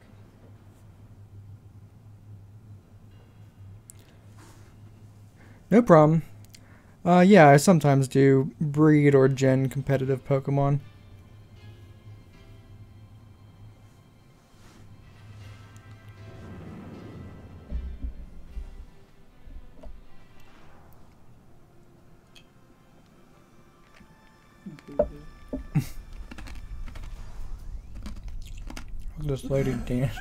No problem. Yeah, I sometimes do breed or gen competitive Pokemon. This lady dance.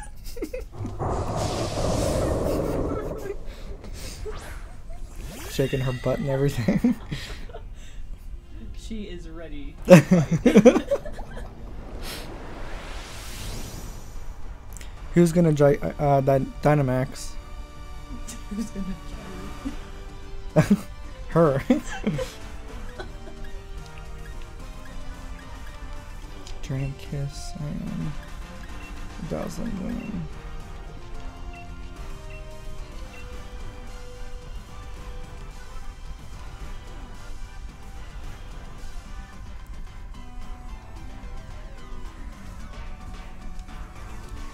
Shaking her butt and everything. She is ready. Who's gonna Dynamax? Who's gonna Her. Draining Kiss and Dazzling Gleam.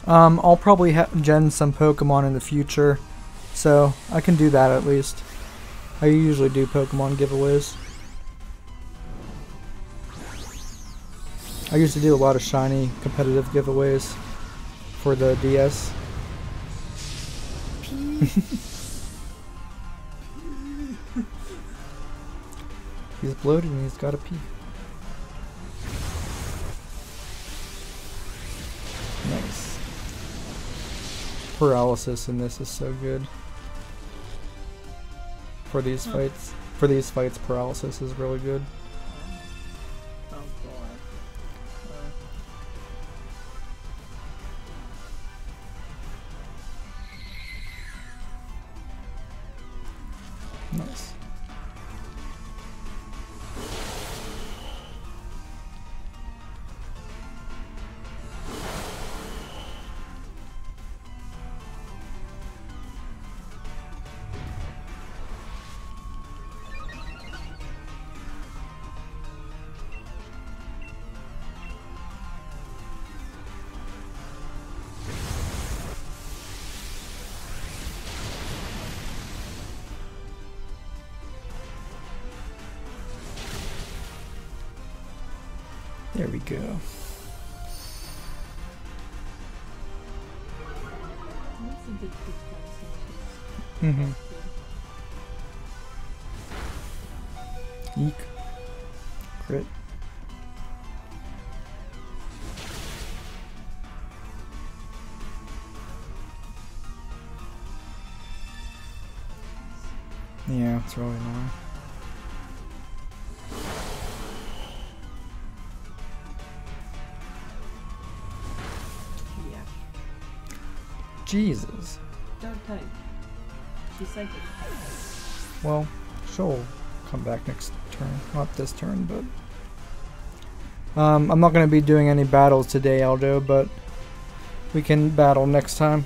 I'll probably gen some Pokemon in the future, so I can do that at least. I usually do Pokemon giveaways. I used to do a lot of shiny competitive giveaways for the DS. He's bloated and he's got to pee. Nice. paralysis in this is so good. For these fights. For these fights, paralysis is really good. Oh boy. Nice. There we go. That's a good Mm-hmm. Eek. Crit. Yeah, it's really annoying. Yeah. Jesus. Dark type. She's psychic. Well, she'll come back next turn. Not this turn, but... I'm not going to be doing any battles today, Aldo, but we can battle next time.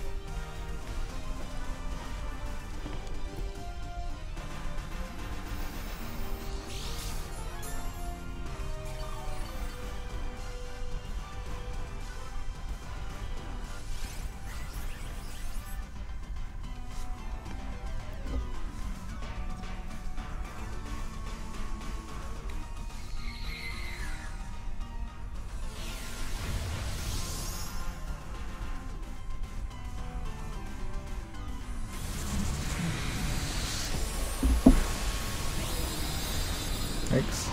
Thanks.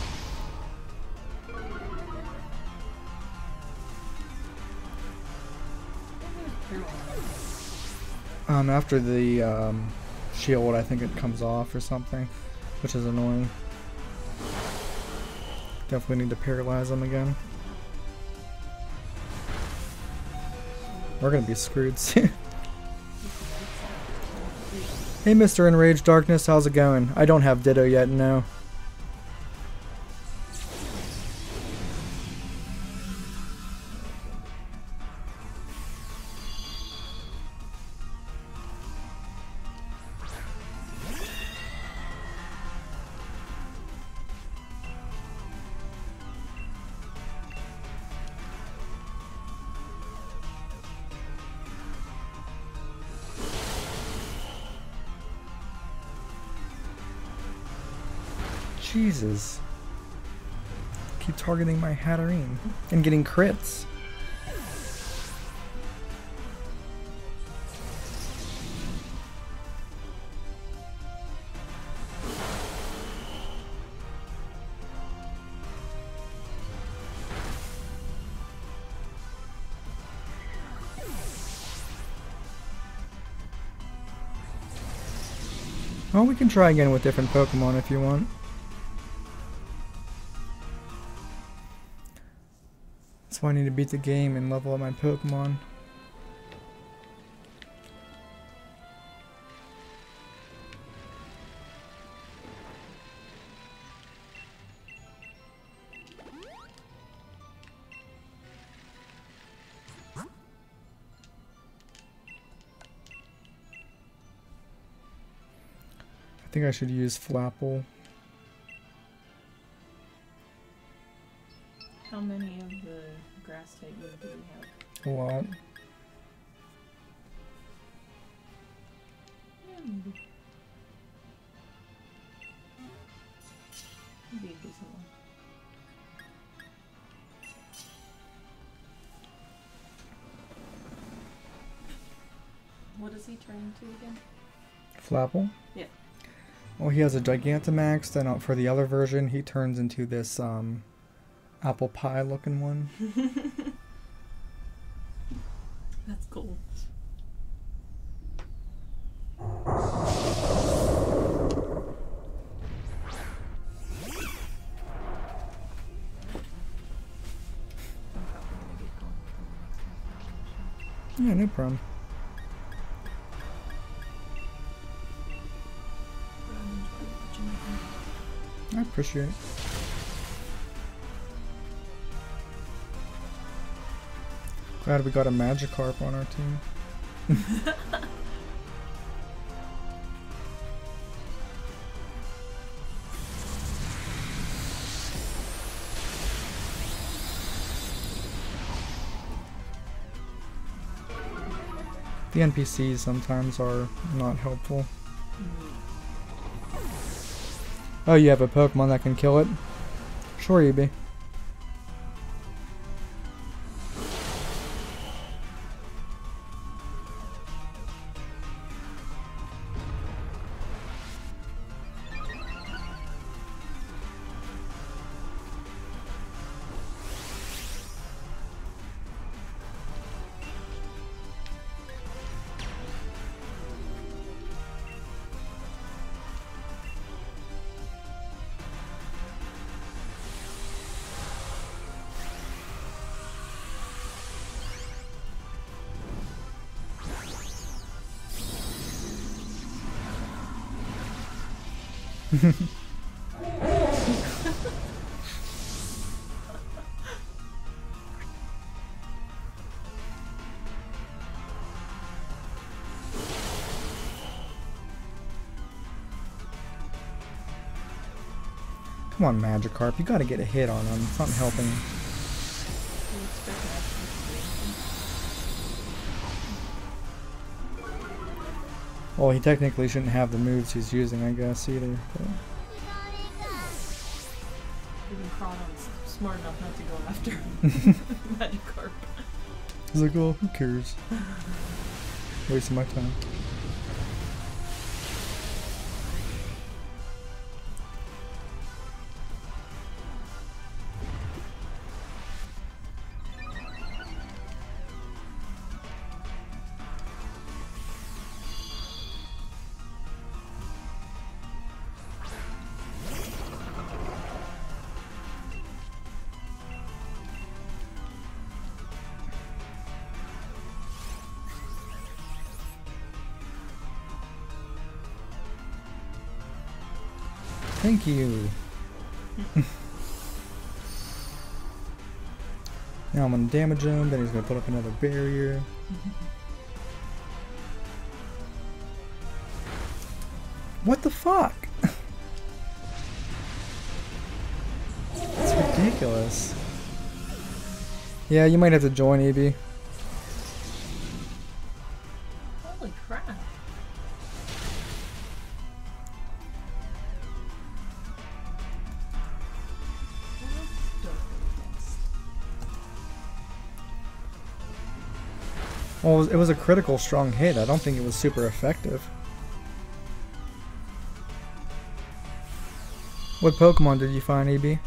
After the shield, I think it comes off or something, which is annoying. Definitely need to paralyze them again. We're gonna be screwed soon. Hey, Mr. Enraged Darkness, how's it going? I don't have Ditto yet, no. Jesus. Keep targeting my Hatterene and getting crits. Well, we can try again with different Pokemon if you want. That's why I need to beat the game and level up my Pokemon. I think I should use Flapple. How many of the grass type moves do you have? A lot. Yeah, maybe. Maybe a decent one. What does he turn into again? Flapple? Yeah. Well, he has a Gigantamax, then for the other version, he turns into this, apple pie looking one. That's cool. Yeah, no problem. I appreciate it. Glad we got a Magikarp on our team. The NPCs sometimes are not helpful. Oh, you have a Pokemon that can kill it? Sure, you be. Come on, Magikarp, you gotta get a hit on him. It's not helping. Well, he technically shouldn't have the moves he's using, I guess, either. But... Even Crawdon's smart enough not to go after Magikarp. He's like, oh, who cares? Wasting my time. Thank you. Now I'm gonna damage him, then he's gonna put up another barrier. What the fuck? It's ridiculous. Yeah, you might have to join, EB. Holy crap. Well, it was a critical strong hit. I don't think it was super effective. What Pokemon did you find, EB?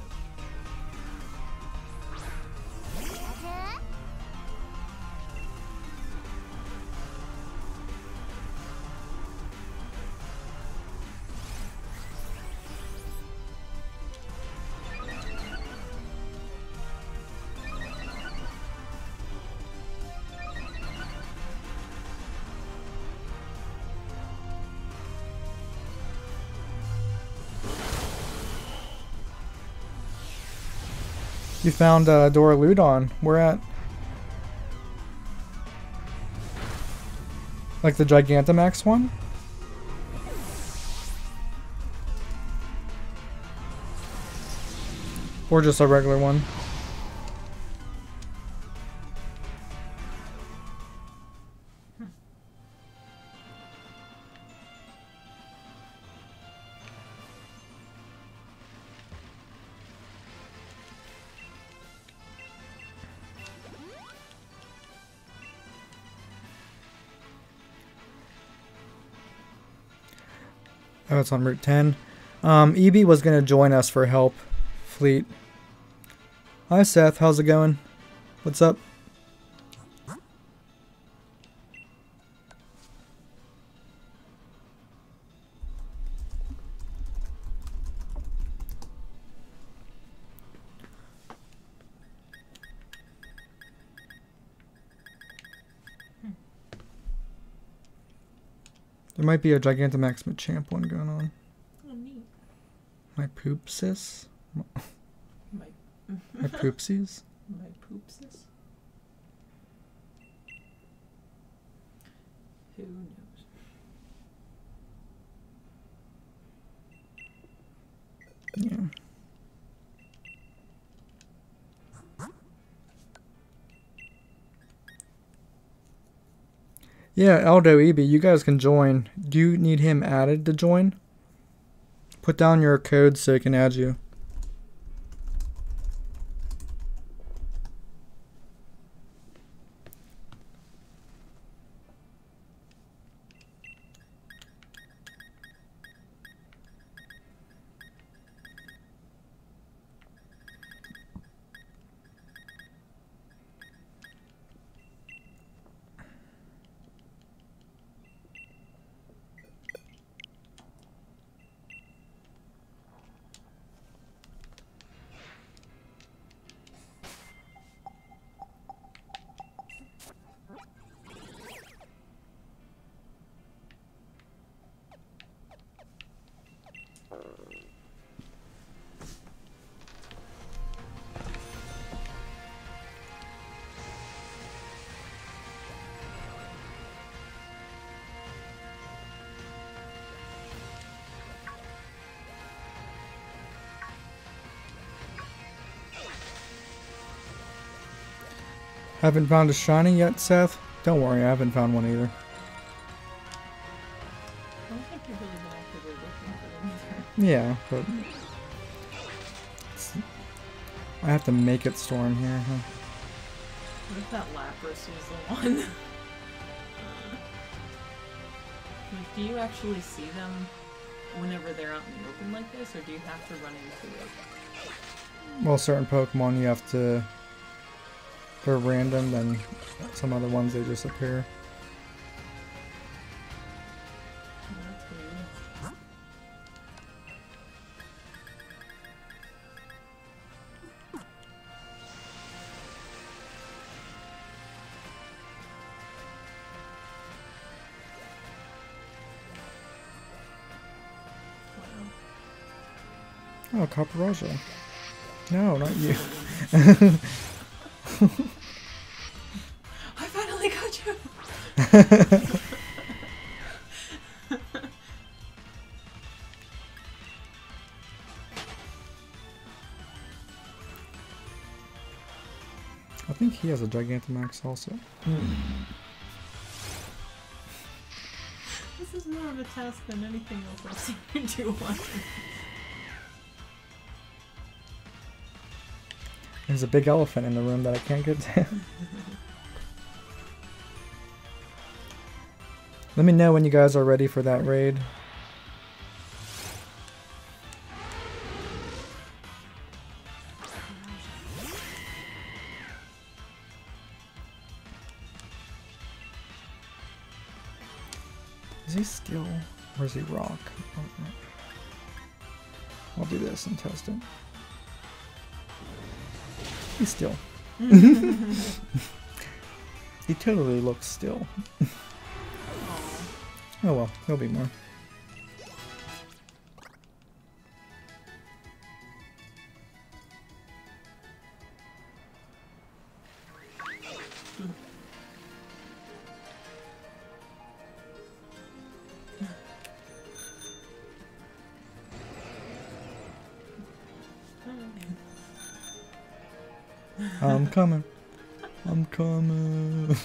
You found Doraludon. Where at? Like the Gigantamax one? Or just a regular one? Oh, it's on Route 10. EB was going to join us for help. Fleet. Hi, Seth. How's it going? What's up? There might be a Gigantamax Machamp one going on. Oh, neat. My poopsis? My My poopsies? my poopses. Who knows? Yeah. Yeah, Aldo EB, you guys can join. Do you need him added to join? Put down your code so he can add you. Haven't found a shiny yet, Seth? Don't worry, I haven't found one either. I don't think you've really been actively looking for them either. Yeah, but I have to make it storm here, huh? What if that Lapras was the one? Like, do you actually see them whenever they're out in the open like this, or do you have to run into it? Well, certain Pokemon you have to... They're random, then some other ones they just appear. Oh, that's weird. Wow. Oh, Caparaja. No, not you. I finally got you! I think he has a Gigantamax also. This is more of a task than anything else I've seen you do. There's a big elephant in the room that I can't get to. Let me know when you guys are ready for that raid. Is he steel or is he rock? I'll do this and test it. He's still. He totally looks still. Oh well, there'll be more. I'm coming. I'm coming.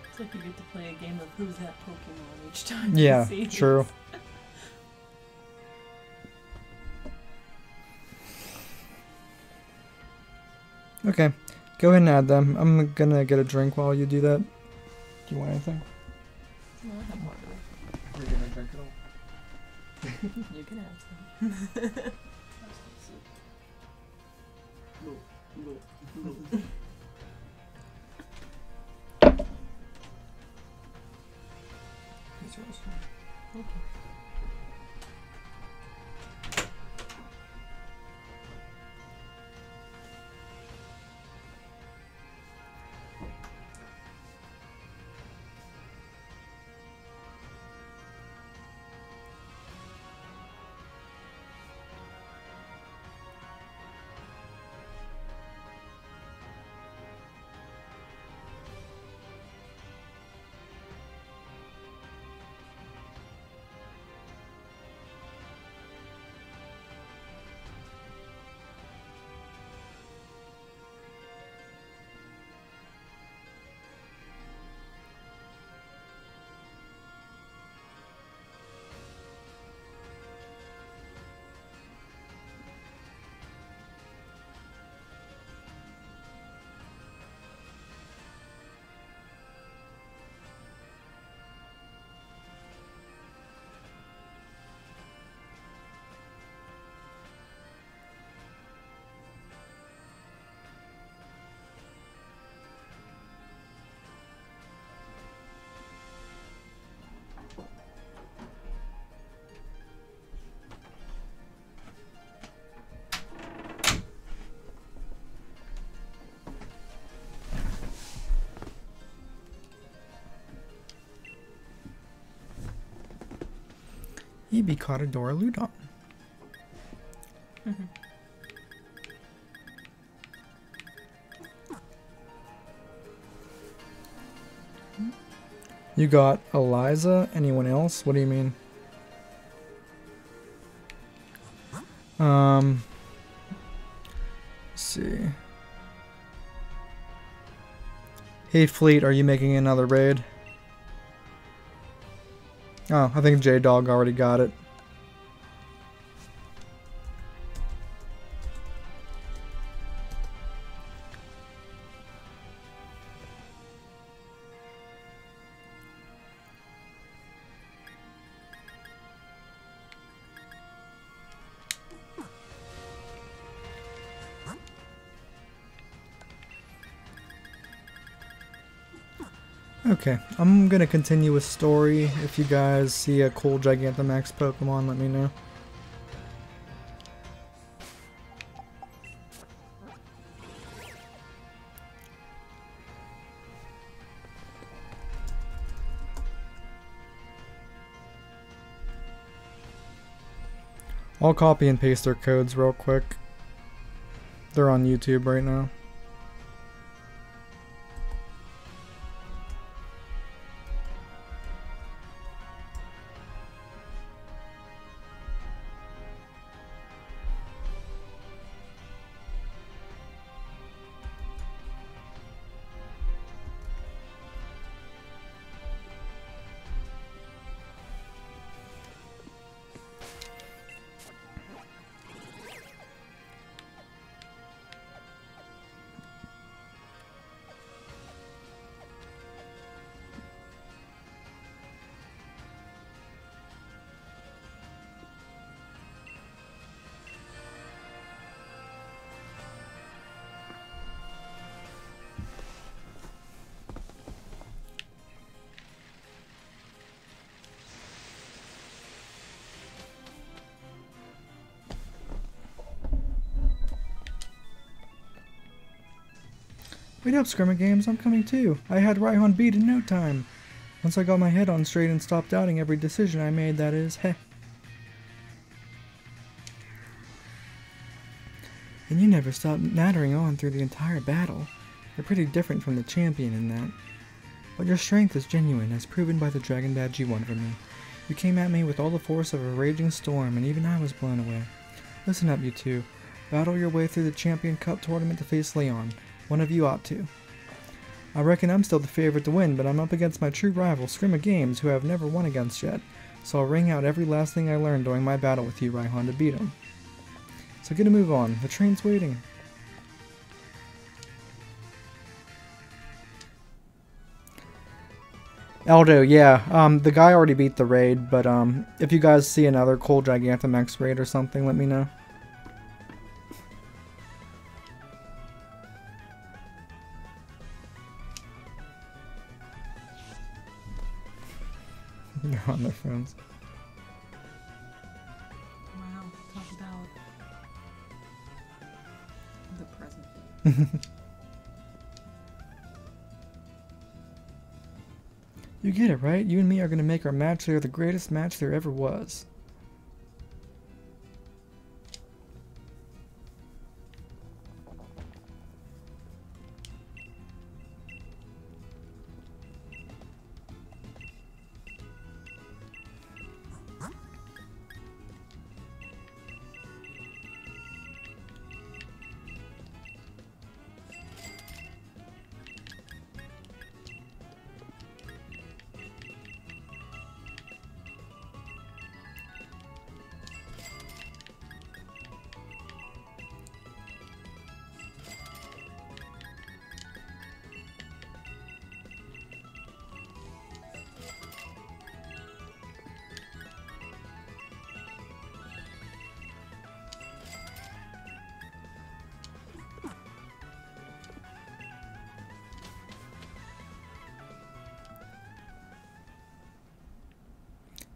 It's like you get to play a game of who's that Pokemon each time. Yeah, you see true. this. Okay, go ahead and add them. I'm gonna get a drink while you do that. Do you want anything? No, I have water. Are you gonna drink it all? You can have some. These are also fine. Okay. Ebi caught a Doraludon. Mm-hmm. You got Eliza? Anyone else? What do you mean? Let's see. Hey Fleet, are you making another raid? Oh, I think J-Dog already got it. Okay, I'm gonna continue with story. If you guys see a cool Gigantamax Pokemon, let me know. I'll copy and paste their codes real quick. They're on YouTube right now. Wait up, Scrimmer Games, I'm coming too. I had Raihan beat in no time. Once I got my head on straight and stopped doubting every decision I made, that is, heh. And you never stopped nattering on through the entire battle. You're pretty different from the champion in that. But your strength is genuine, as proven by the Dragon Badge you won for me. You came at me with all the force of a raging storm, and even I was blown away. Listen up, you two. Battle your way through the Champion Cup tournament to face Leon. One of you ought to. I reckon I'm still the favorite to win, but I'm up against my true rival, Scrimmer Games, who I've never won against yet. So I'll wring out every last thing I learned during my battle with you, Raihan, to beat him. So get a move on. The train's waiting. Aldo, yeah. The guy already beat the raid, but if you guys see another cool Gigantamax raid or something, let me know. They're on their phones. Wow, talk about the present. You get it, right? You and me are going to make our match there the greatest match there ever was.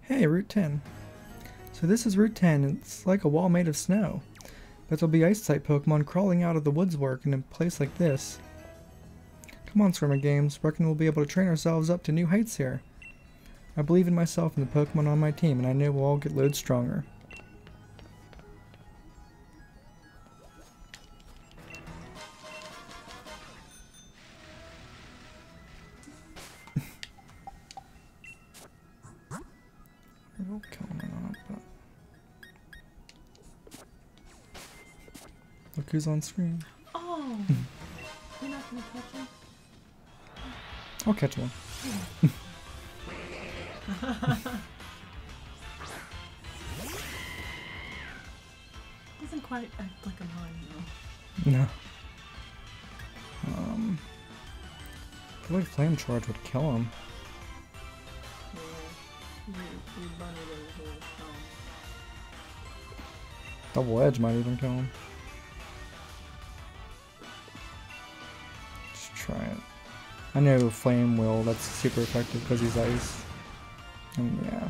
Hey, Route 10. So this is Route 10. It's like a wall made of snow. But there'll be ice-type Pokemon crawling out of the woods work in a place like this. Come on, Swimmer Games. Reckon we'll be able to train ourselves up to new heights here. I believe in myself and the Pokemon on my team, and I know we'll all get loads stronger. It'll kill him or not, but... Look who's on screen. Oh! You're not gonna catch him? I'll catch one. Doesn't quite act like a mine, No. I feel like Flame Charge would kill him. Double Edge might even kill him. Just try it. I know Flame will, that's super effective because he's ice. And yeah.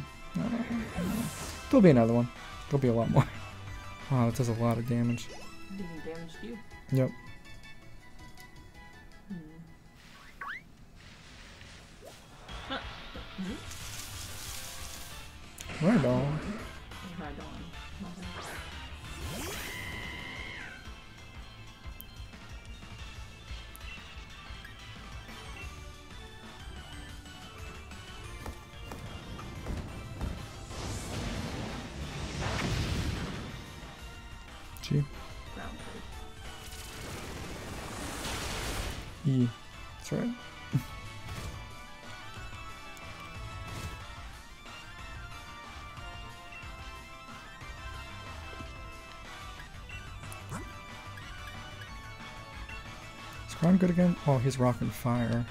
There'll be another one. There'll be a lot more. Wow, that does a lot of damage. Doing damage to you. Yep. Right on. Right on. G. Ground E. That's right. Is Ground good again? Oh, he's rocking fire.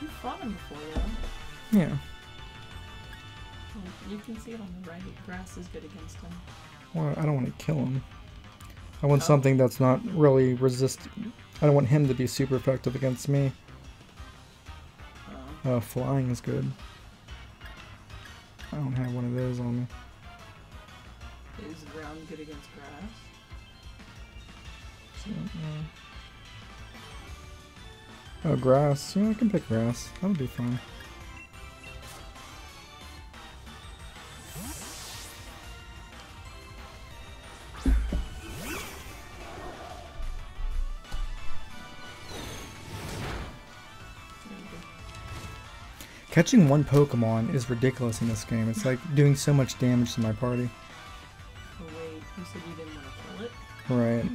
You fought him before, though. Yeah. You can see it on the right. Grass is good against him. Well, I don't want to kill him. I want something that's not really I don't want him to be super effective against me. Flying is good. I don't have one of those on me. Is ground good against grass? So, oh, grass. Yeah, I can pick grass. That'll be fine. Catching one Pokemon is ridiculous in this game. It's like doing so much damage to my party. Oh wait, you said you didn't want to kill it? Right.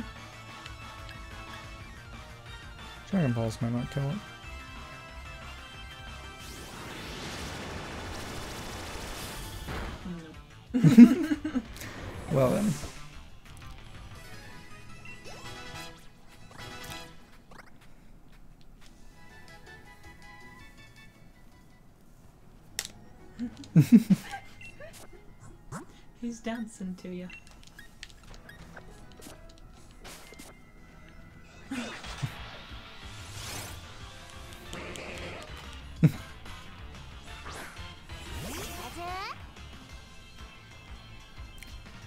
Dragon Balls might not kill it. No. Well then. He's dancing to you.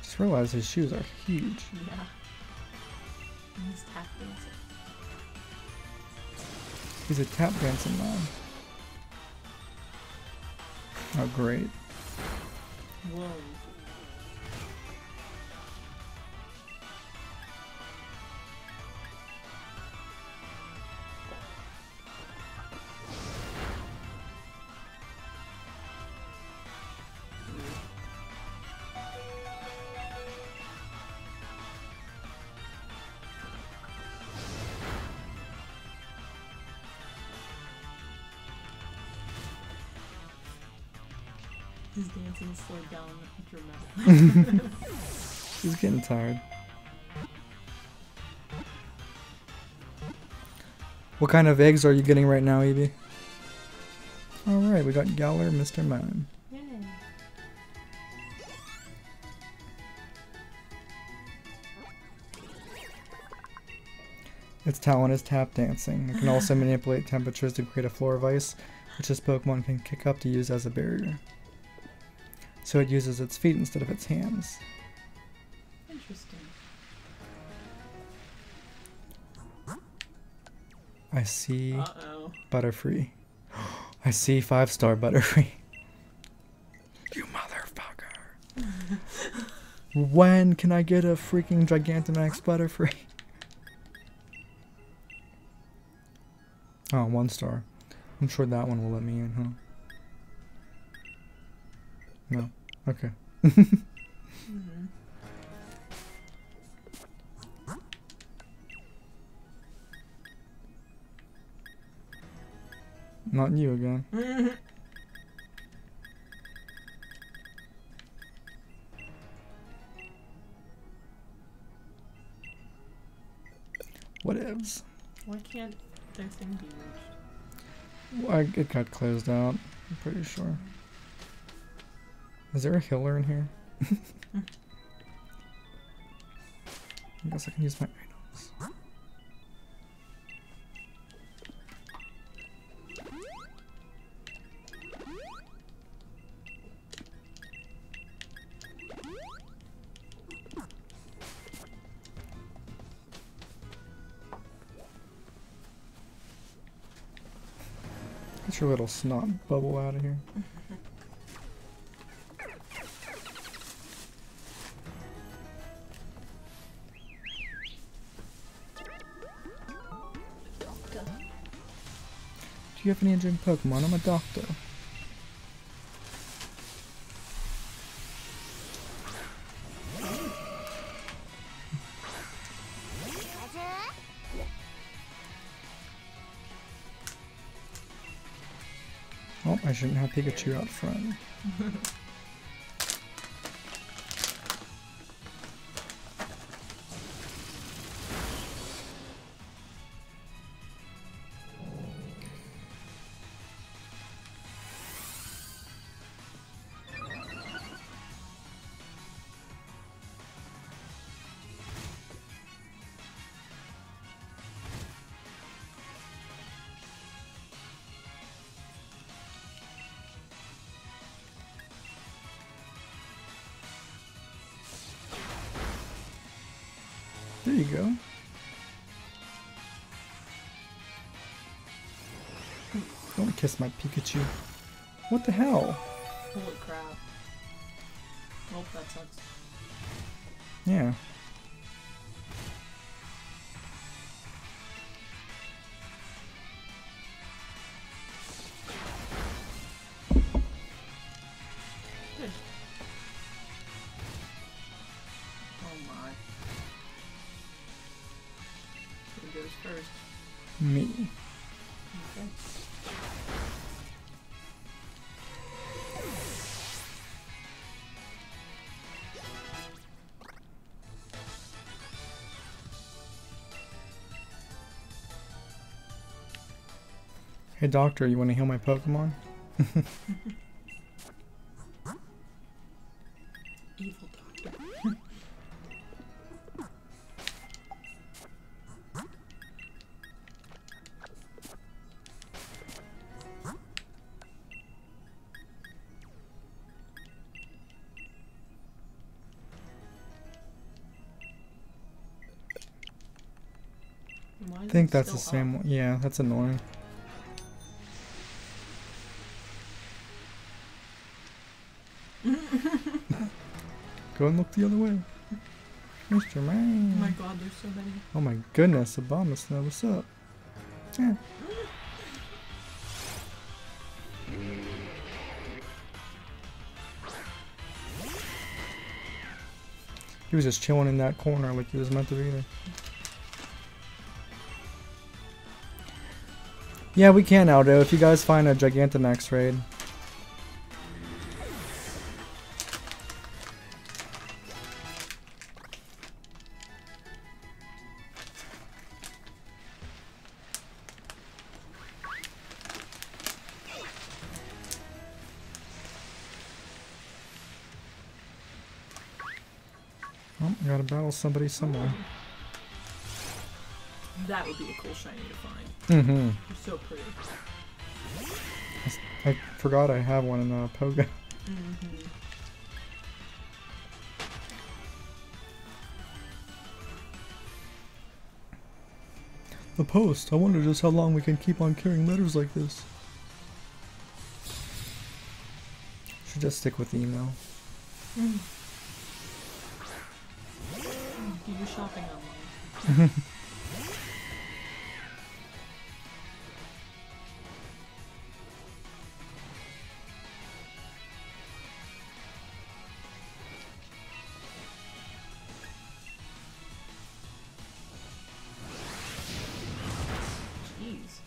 Just realized his shoes are huge. Yeah. And he's tap dancing. He's a tap dancing man. Oh, great. Whoa. His dancing slowed down dramatically. He's getting tired. What kind of eggs are you getting right now, Evie? Alright, we got Galler, Mr. Mime. Yay. Its talent is tap dancing. It can also manipulate temperatures to create a floor of ice, which this Pokemon can kick up to use as a barrier. So it uses its feet instead of its hands. Interesting. I see Uh-oh. Butterfree. I see 5-star Butterfree. You motherfucker. When can I get a freaking Gigantamax Butterfree? Oh, 1-star. I'm sure that one will let me in, huh? No. Okay. Mm-hmm. Not you again. Mm-hmm. Whatevs. Why can't their thing be reached? Well, it got closed out, I'm pretty sure. Is there a healer in here? I guess I can use my items. Get your little snot bubble out of here. Do you have any injured Pokemon? I'm a doctor. Oh, I shouldn't have Pikachu out front. There you go. Don't kiss my Pikachu. What the hell? Holy crap. Oh, that sucks. Yeah. Good. Oh my. Who goes first? Me. Okay. Hey doctor, you want to heal my Pokemon? Evil doctor. I think that's the same one. Yeah, that's annoying. Go and look the other way. Mr. Man. Oh my god, there's so many. Oh my goodness, Obama Snow, what's up? Yeah. He was just chilling in that corner like he was meant to be there. Yeah, we can, Aldo, if you guys find a Gigantamax raid. Oh, I gotta battle somebody somewhere. That would be a cool shiny to find. Mm-hmm. You're so pretty. I forgot I have one in Poga. Mm-hmm. The post. I wonder just how long we can keep on carrying letters like this. Should just stick with email. Mm. Do your shopping online. Jeez.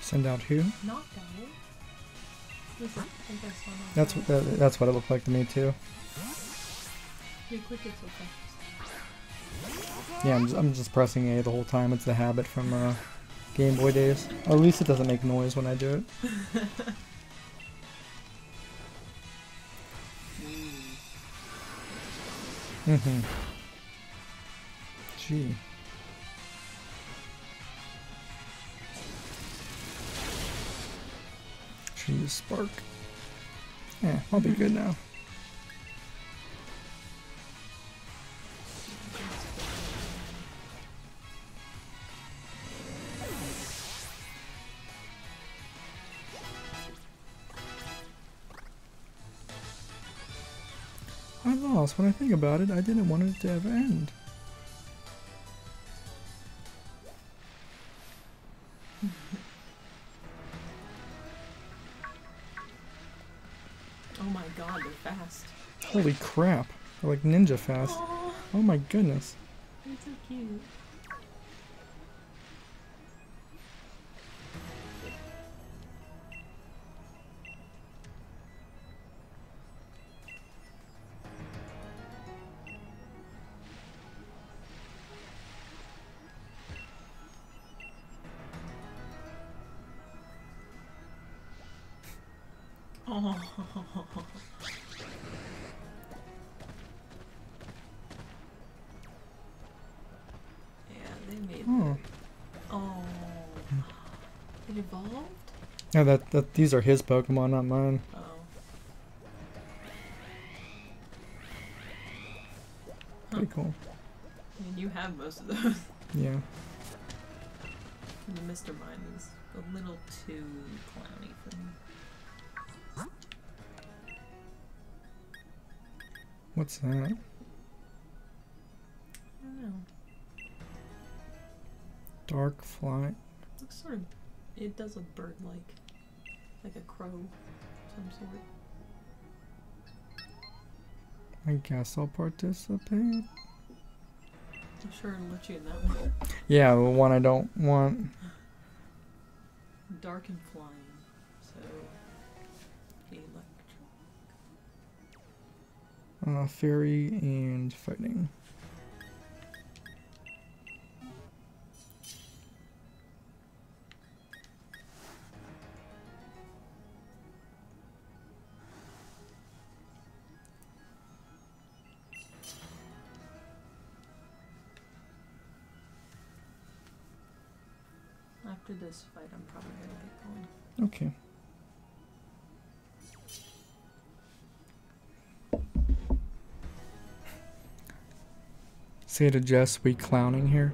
Send out who? Knocked out. Listen, I think I saw knocked out. That's what it looked like to me too. You're quick, it's okay. Yeah, I'm just pressing A the whole time. It's the habit from Game Boy days. Or at least it doesn't make noise when I do it. Mm-hmm. Gee. Use Spark. Yeah, I'll be good now. I lost. When I think about it, I didn't want it to ever end. Oh my god, they're fast. Holy crap. They're like ninja fast. Aww, Oh my goodness. they're so cute. Oh. Yeah, they made Oh. Oh. It evolved? Yeah, that these are his Pokemon, not mine. Oh. Pretty cool. I mean, you have most of those. Yeah. And the Mr. Mine is a little too clowny for me. What's that? I don't know. Dark Fly. Looks sort of. It does look bird-like a crow, of some sort. I guess I'll participate. I'm sure it'll let you in that one. Yeah, the one I don't want. dark and flying, so electric. Fairy and fighting. After this fight, I'm probably gonna get going. Okay. Say to Jess, we clowning here.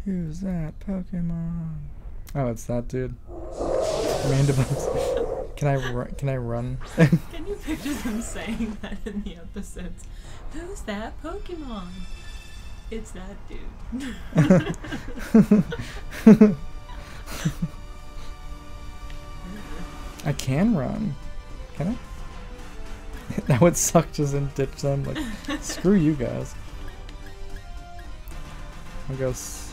Who's that Pokemon? Oh, it's that dude. Mandibles. Can I run? Can you picture them saying that in the episodes? Who's that Pokemon? It's that dude. I can run. Can I? That would suck just in ditch them. Like, screw you guys. I guess.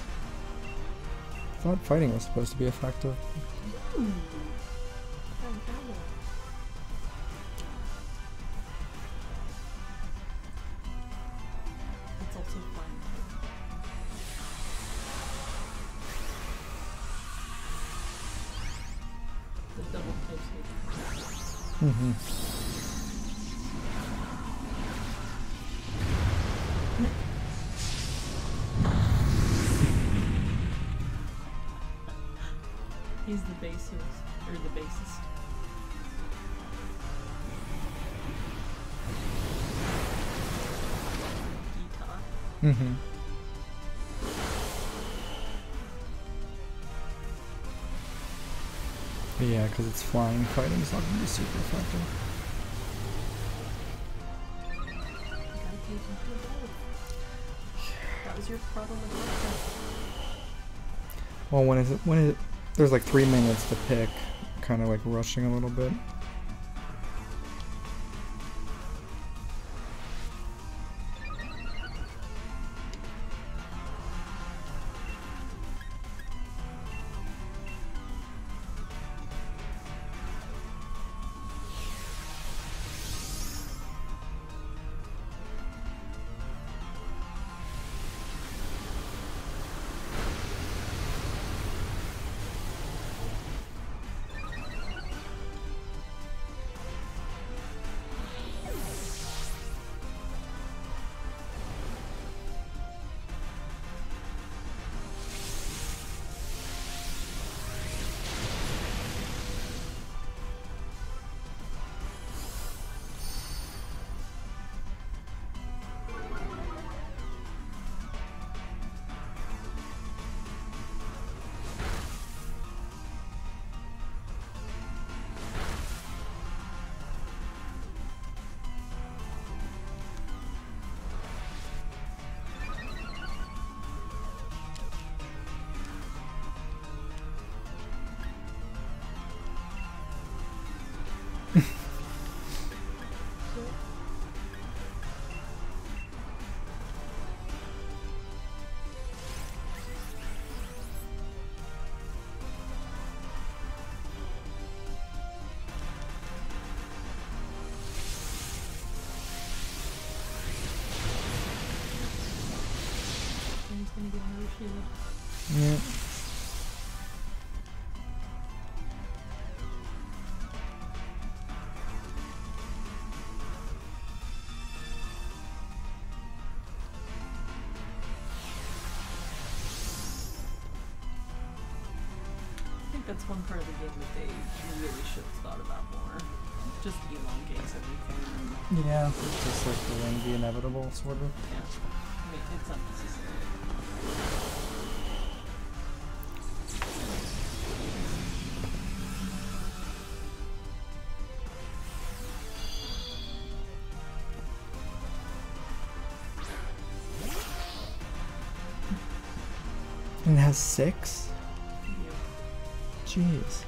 I thought fighting was supposed to be effective. Ooh. It's also fun. The double types make Mm-hmm. He's the bassist, or the bassist. Guitar. Mm-hmm. Yeah, because it's flying. Fighting is not going to be super effective. Gotta pay attention to both. That was your problem with that. Well, when is it? There's like 3 minutes to pick. Kind of like rushing a little bit. He's gonna get another shield. Yeah. I think that's one part of the game that they really should have thought about more. Just elongates everything. Yeah. It's just like delaying the inevitable, sort of. Yeah. I mean, it's unnecessary. And it has 6? Yep. Jeez.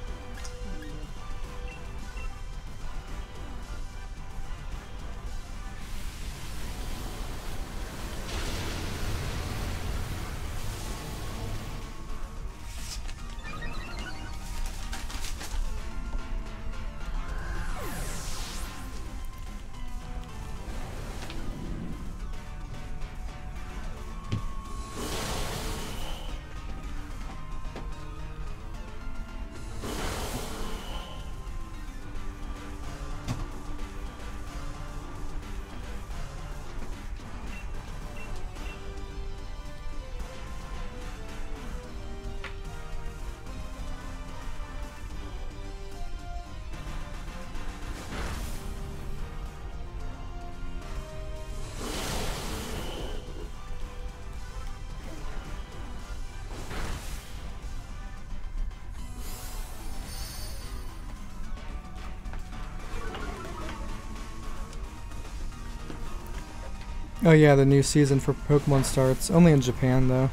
Oh yeah, the new season for Pokemon starts. Only in Japan though.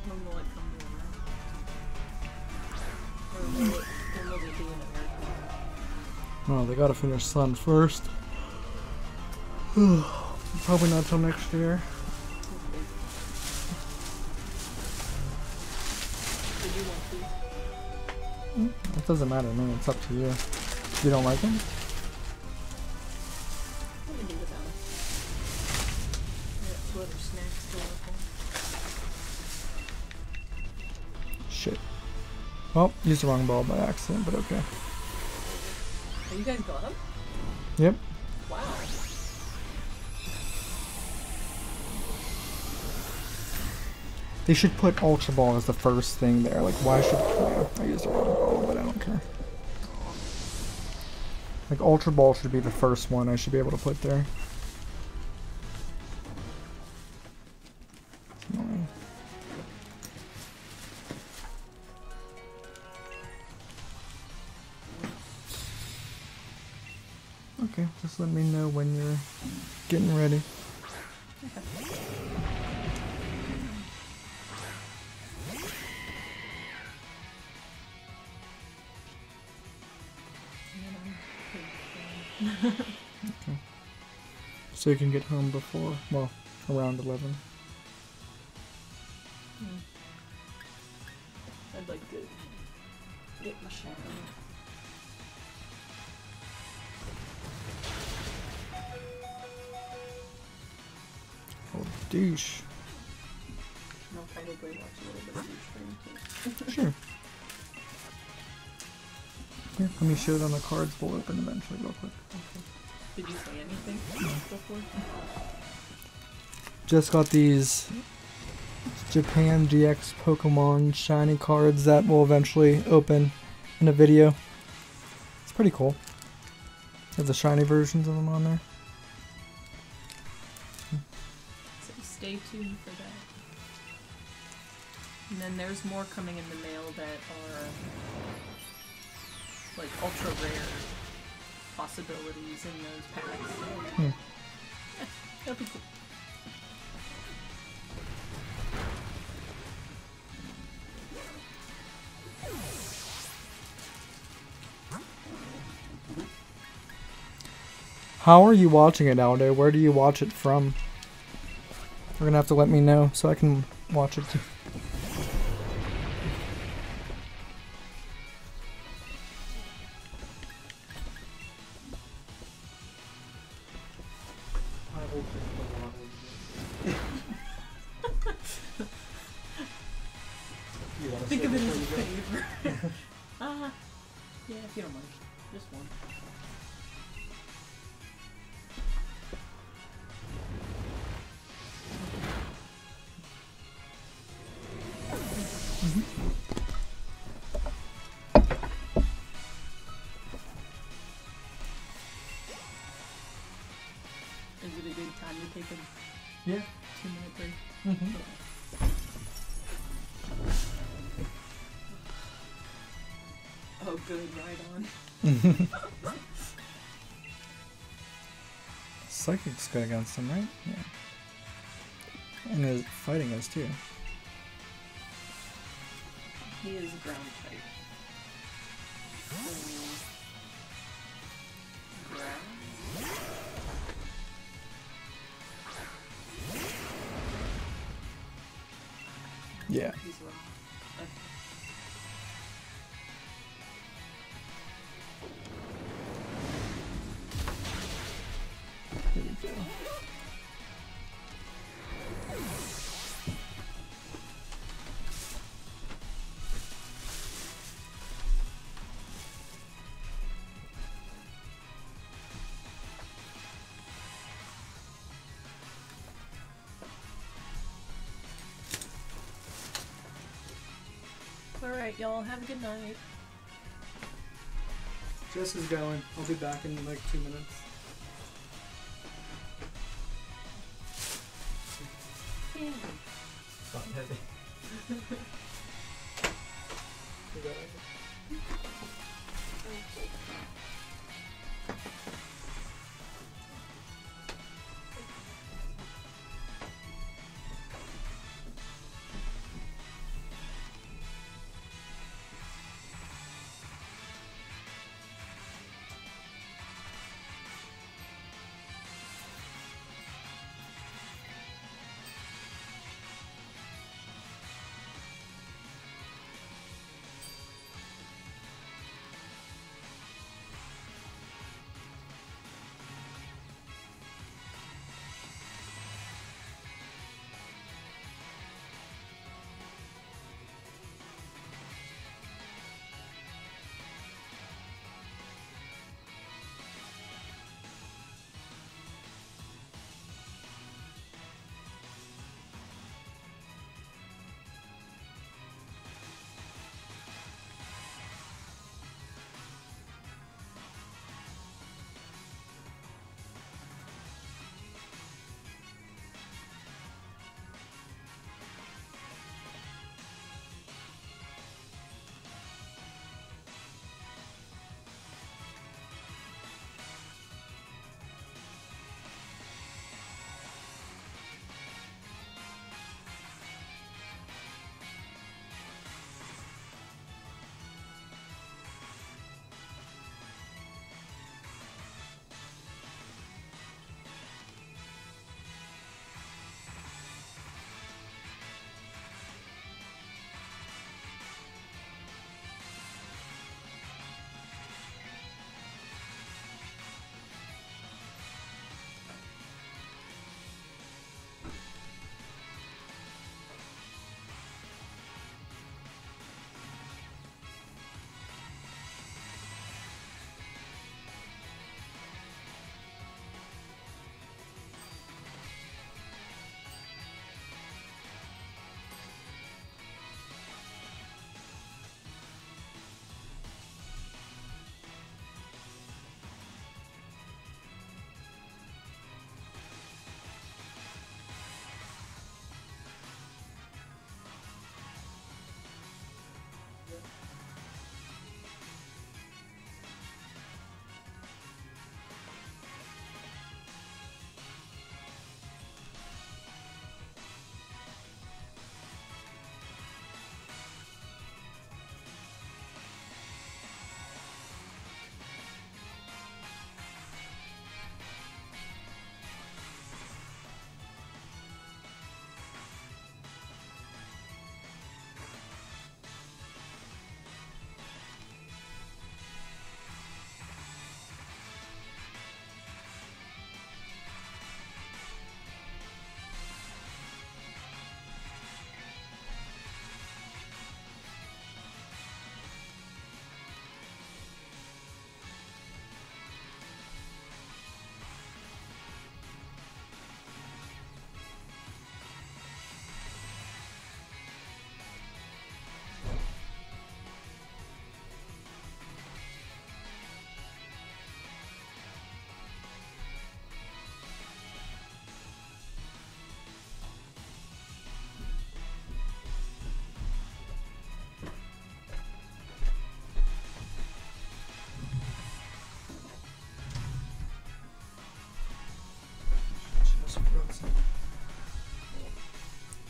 When will it come to America? Or will it be in America? Oh, they gotta finish Sun first. Probably not till next year. Did you want these? It doesn't matter to me, it's up to you. You don't like them? What do you do without them? I got 2 other snacks to work on. Shit. Well, used the wrong ball by accident, but okay. Oh, you guys got them? Yep. Wow. They should put Ultra Ball as the first thing there. Like, why should... Yeah, I used the wrong ball, but I don't care. Like, Ultra Ball should be the first one I should be able to put there. It's annoying. Okay, just let me know when you're getting ready. Okay. So you can get home before, well, around 11. I'd like to get my shower. Oh, douche. I'll probably watch a little bit of Livestream too. Sure. Here, let me show it on the cards. We'll open eventually real quick. Okay. Did you say anything before? Just got these Japan GX Pokemon shiny cards that will eventually open in a video. It's pretty cool. There's the shiny versions of them on there. So stay tuned for that. And then there's more coming in the mail that are like ultra rare possibilities in those packs. Hmm. That'll be cool. How are you watching it, Aldo? Where do you watch it from? You're gonna have to let me know so I can watch it too. Think of it as a favor. Yeah, if you don't mind. Just one. Is it a good time to take a Yeah. 2-minute break? Mm-hmm. Oh, good, right on. Psychic's good against him, right? Yeah. And his fighting is too. He is ground type. Ground? Yeah. He's wrong. Okay. Here we go. Alright, y'all, have a good night. Jess is going. I'll be back in like 2 minutes.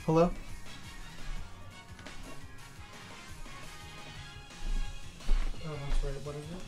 Hello? Oh, that's right. What is it?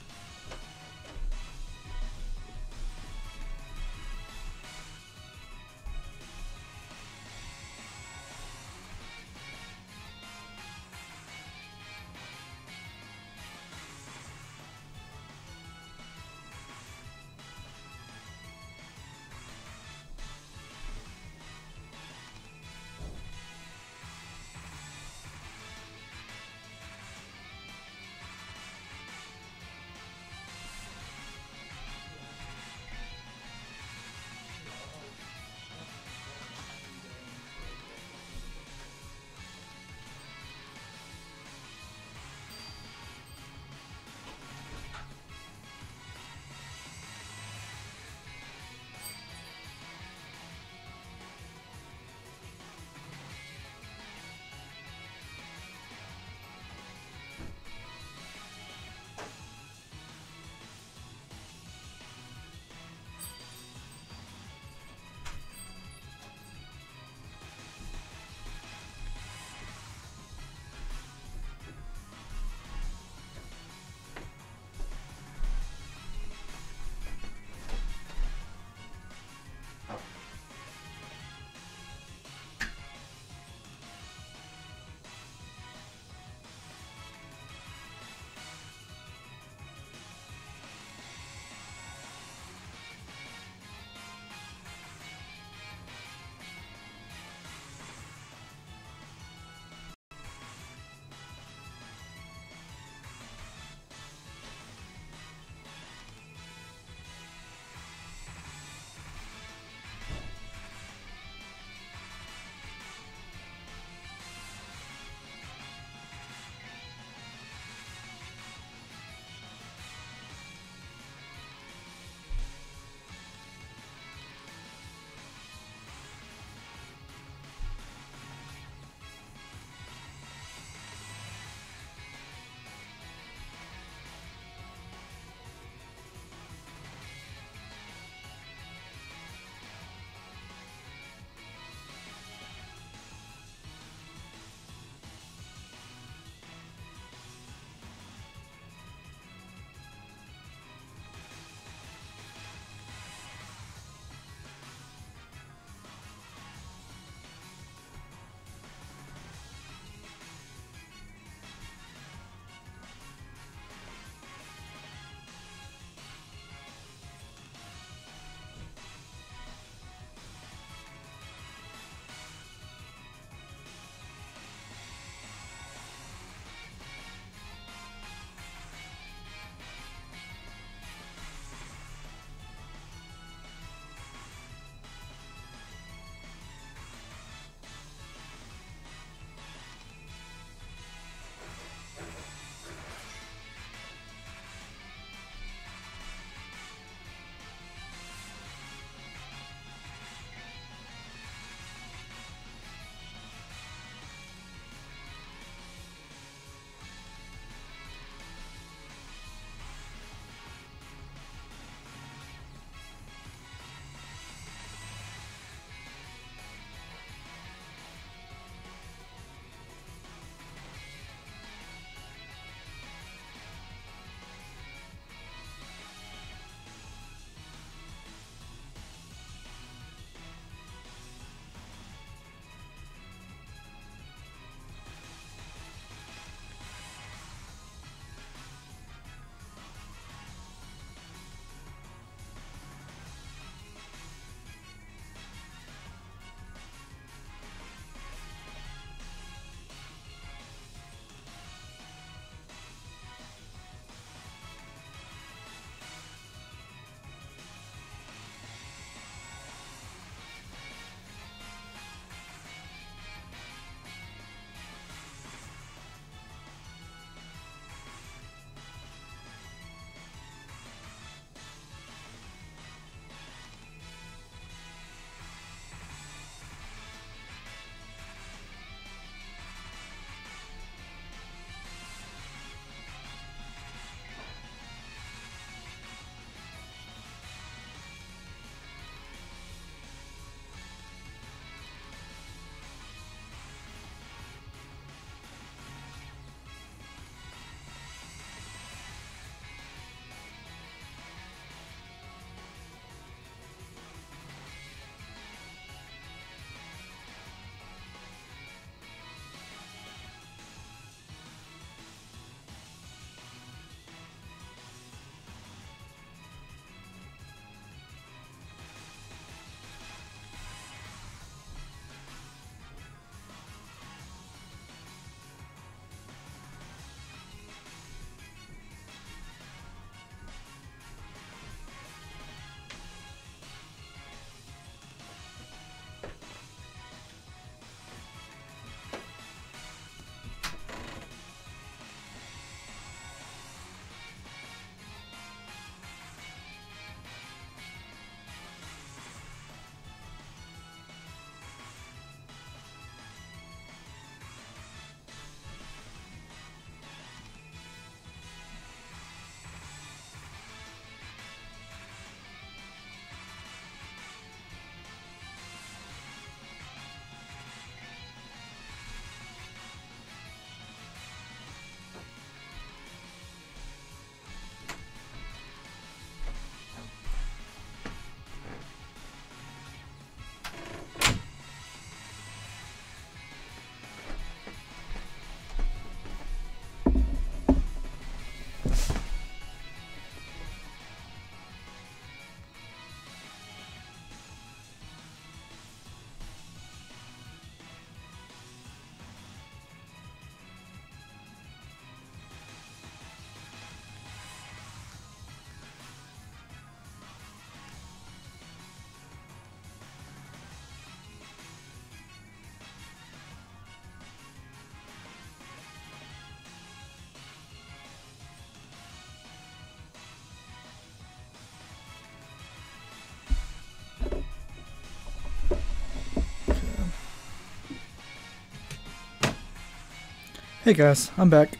Hey guys, I'm back.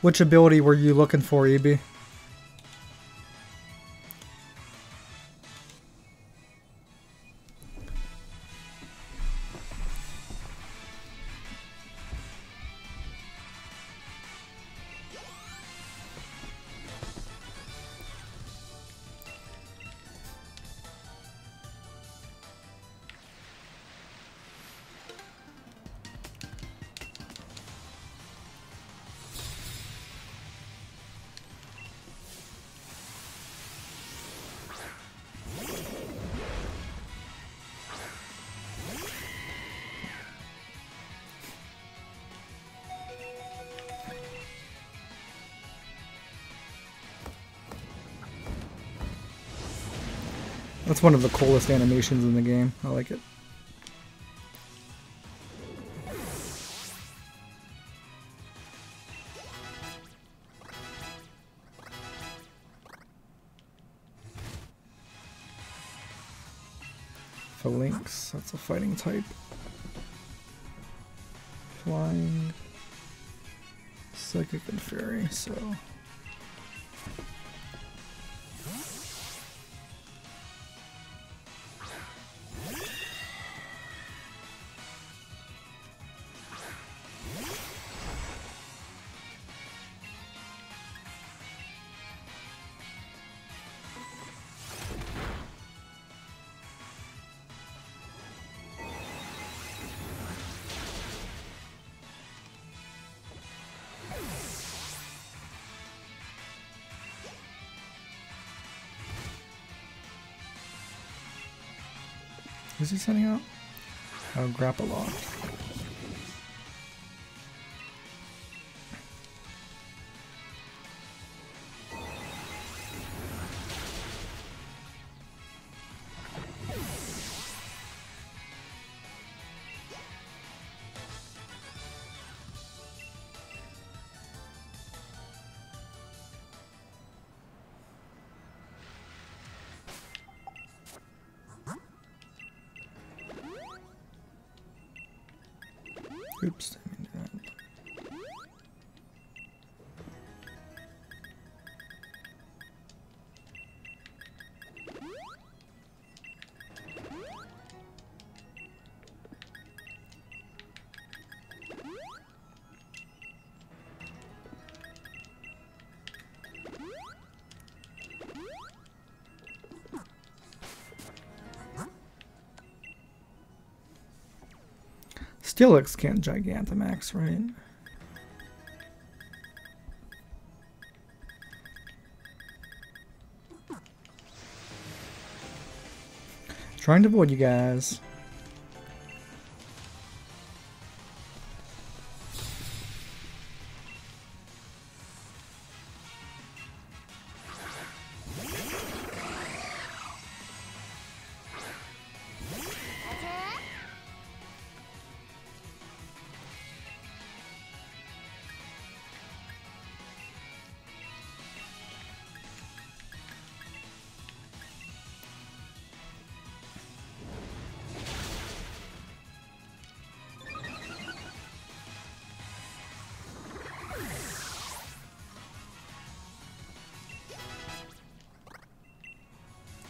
Which ability were you looking for, EB? That's one of the coolest animations in the game. I like it. Phalanx, that's a fighting type. Flying, psychic and fairy, so... Who's he sending out? Oh, grapple lock. Oops, I mean that. Steelix can't Gigantamax, right? Trying to avoid you guys.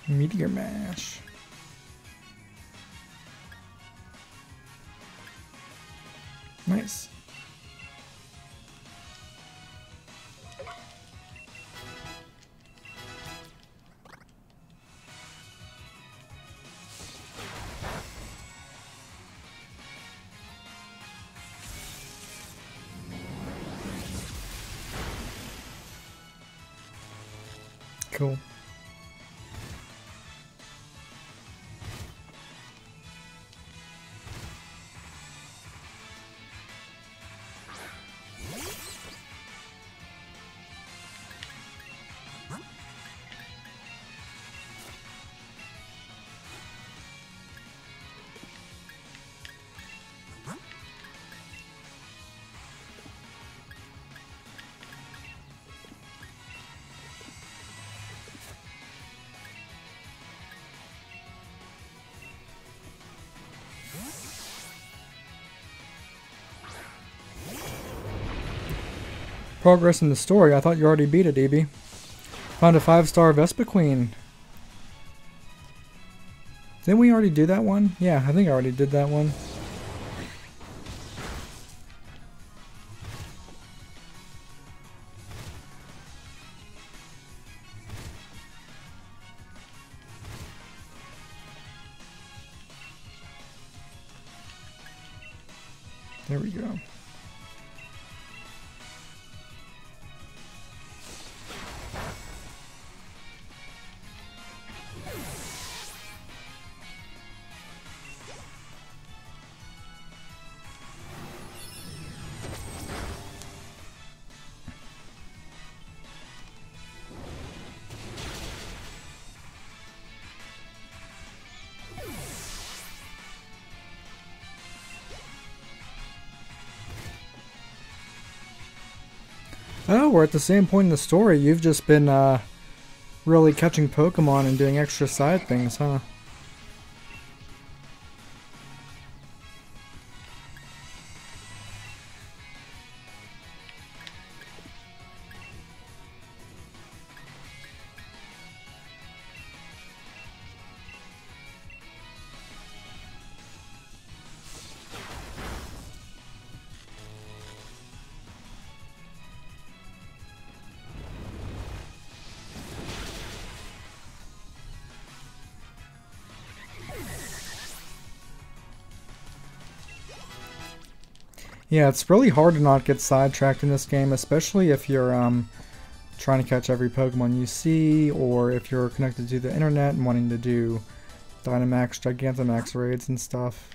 Meteor Mash. Nice. Cool. Progress in the story. I thought you already beat it, EB. Found a 5-star Vespa Queen. Didn't we already do that one? Yeah, I think I already did that one. There we go. Oh, we're at the same point in the story. You've just been really catching Pokemon and doing extra side things, huh? Yeah, it's really hard to not get sidetracked in this game, especially if you're trying to catch every Pokemon you see, or if you're connected to the internet and wanting to do Dynamax, Gigantamax raids and stuff.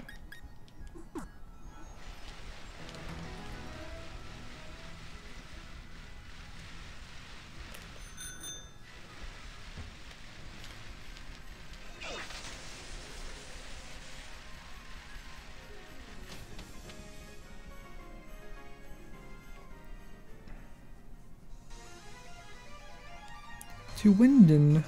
To Winden.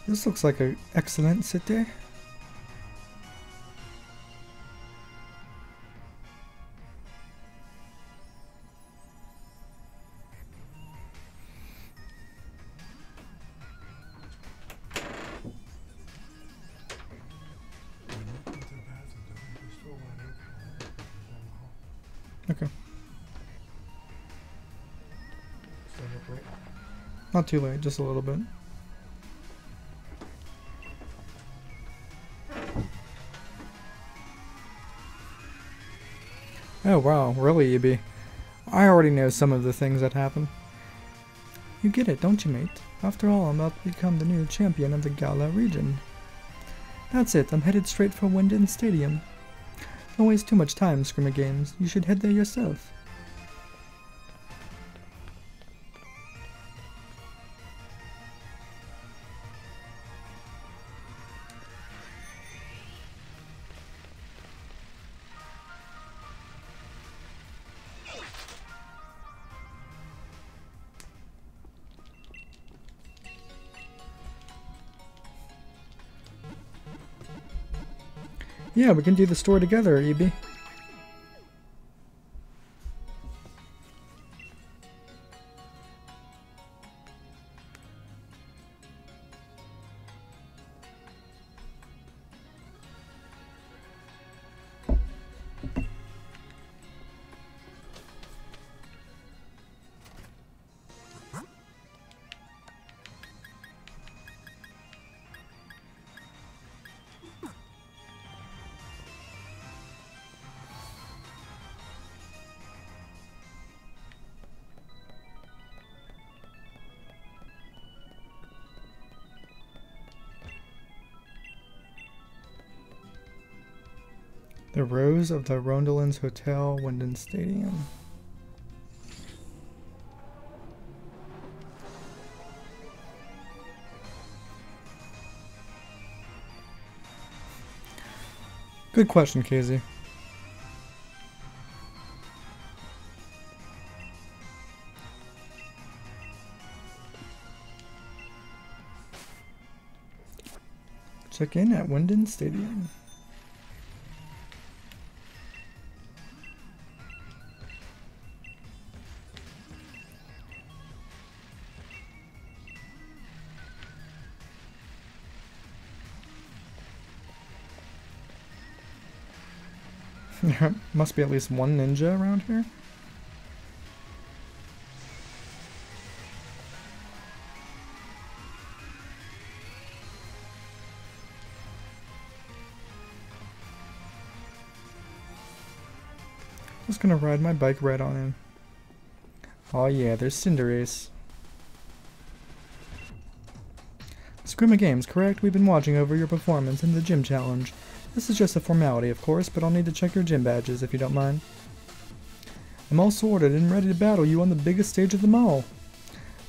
This looks like an excellent city. Okay. Not too late, just a little bit. Oh wow, really, EB? I already know some of the things that happen. You get it, don't you, mate? After all, I'm about to become the new champion of the Galar region. That's it, I'm headed straight for Winden Stadium. Don't waste too much time, Scrimmy Games. You should head there yourself. Yeah, we can do the store together, EB. The Rose of the Rondelins Hotel, Winden Stadium. Good question, Casey. Check in at Winden Stadium. There must be at least one ninja around here. Just gonna ride my bike right on in. Oh yeah, there's Cinderace. Scrimma Games, correct? We've been watching over your performance in the gym challenge. This is just a formality, of course, but I'll need to check your gym badges, if you don't mind. I'm all sorted and ready to battle you on the biggest stage of them all.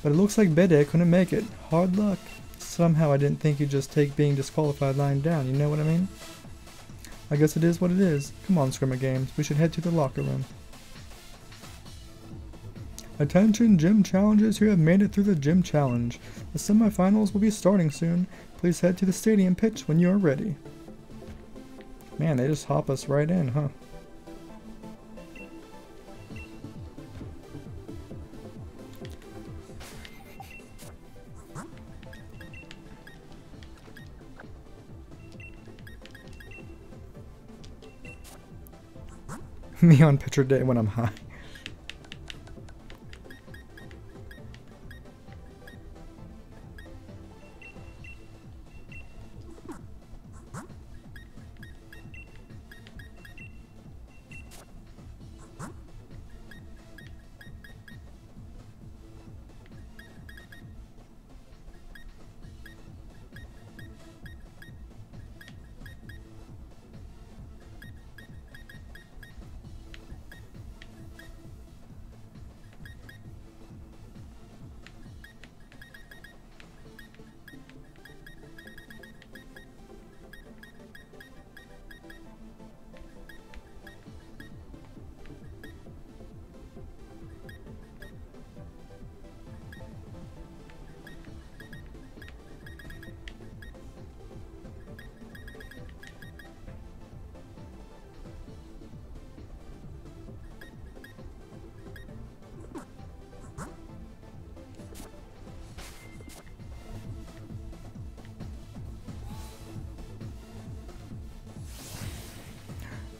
But it looks like Bede couldn't make it. Hard luck. Somehow I didn't think you'd just take being disqualified lying down, you know what I mean? I guess it is what it is. Come on, Scrimma Games. We should head to the locker room. Attention, gym challengers who have made it through the gym challenge. The semifinals will be starting soon. Please head to the stadium pitch when you are ready. Man, they just hop us right in, huh? Me on picture day when I'm high.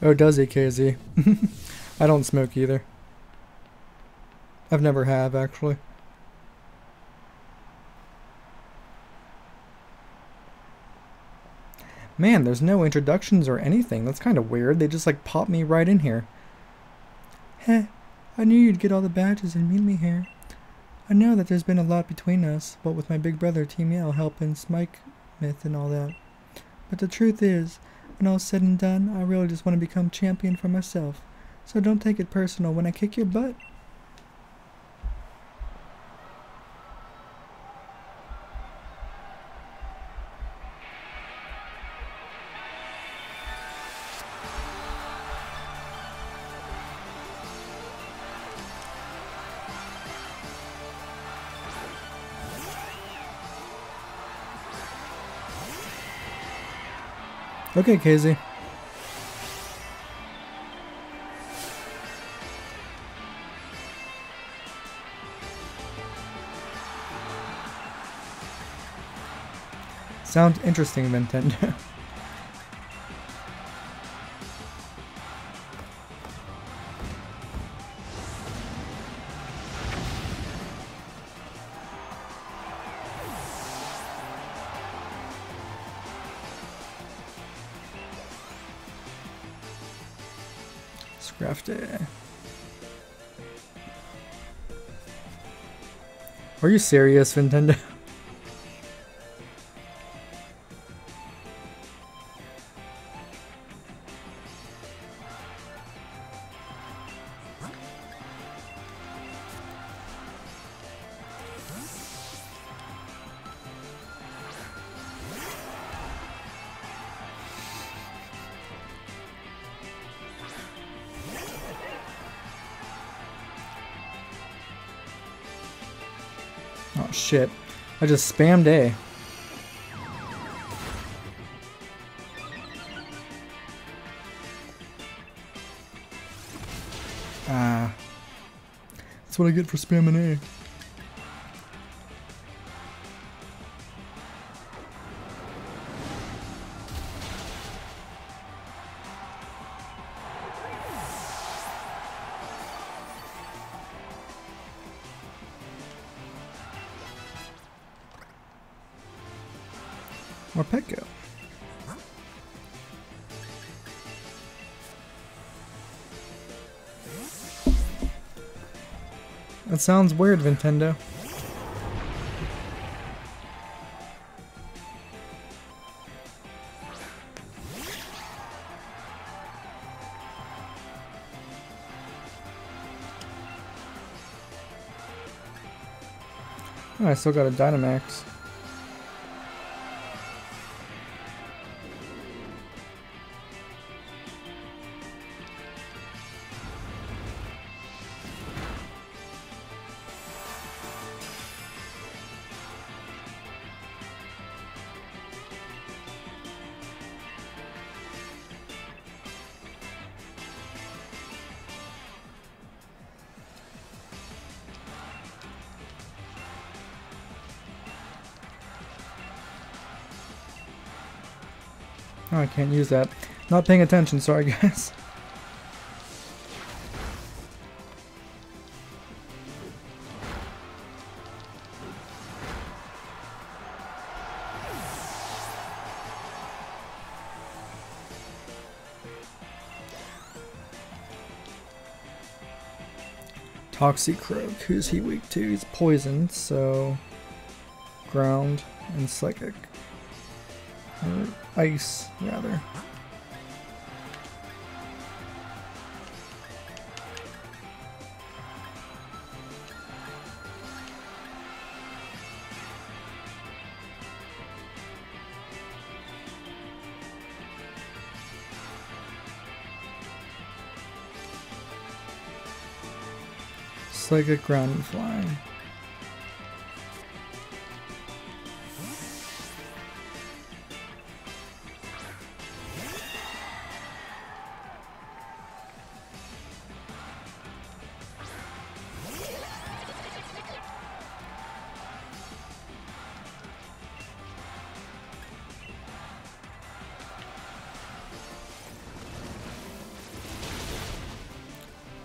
Oh, does he, KZ? I don't smoke either. I've never have, actually. Man, there's no introductions or anything. That's kind of weird. They just like pop me right in here. Heh, I knew you'd get all the badges and meet me here. I know that there's been a lot between us, what with my big brother Team Yell helping Smike Myth and all that. But the truth is, when all's said and done, I really just want to become champion for myself. So don't take it personal when I kick your butt. Okay, KZ. Sounds interesting, Nintendo. Scrafty. Are you serious, Nintendo? Oh shit, I just spammed A. Ah. That's what I get for spamming A. More pet go. That sounds weird, Nintendo. Oh, I still got a Dynamax. Oh, I can't use that. Not paying attention, sorry guys. Toxicroak, who's he weak to? He's poisoned, so ground and psychic. Or ice, rather. Psychic, ground, and flying.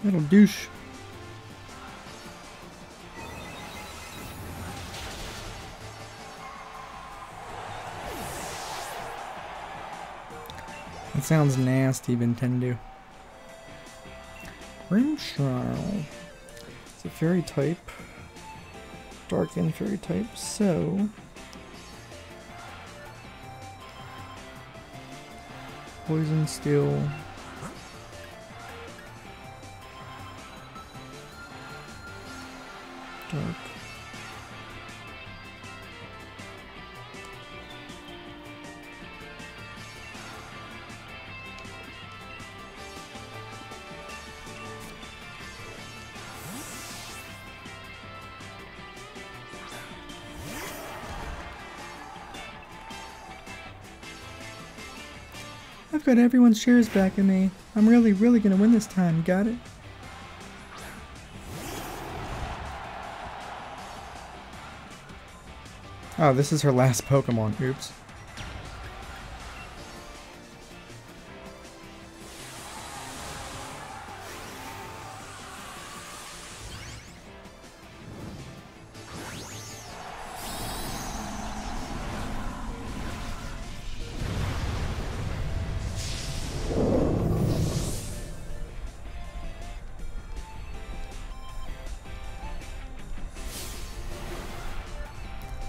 Little douche. That sounds nasty, Nintendo. Rimshroud. It's a fairy type. Dark and fairy type, so poison, steel. Dark. I've got everyone's shares back in me. I'm really gonna win this time, got it? Oh, this is her last Pokemon. Oops.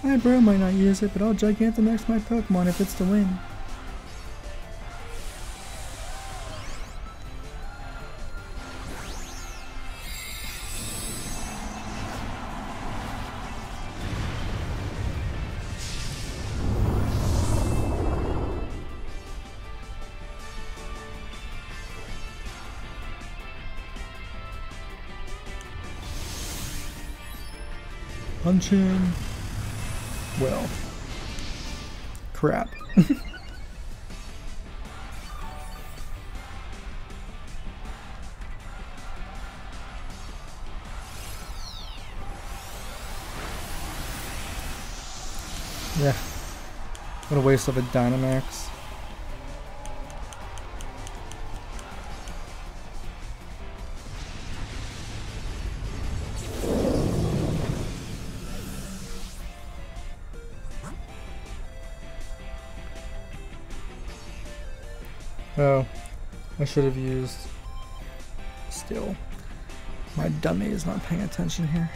My bro might not use it, but I'll Gigantamax my Pokemon if it's to win. Punch him. Well, crap. Yeah. What a waste of a Dynamax. Oh, I should have used Still. My dummy is not paying attention here.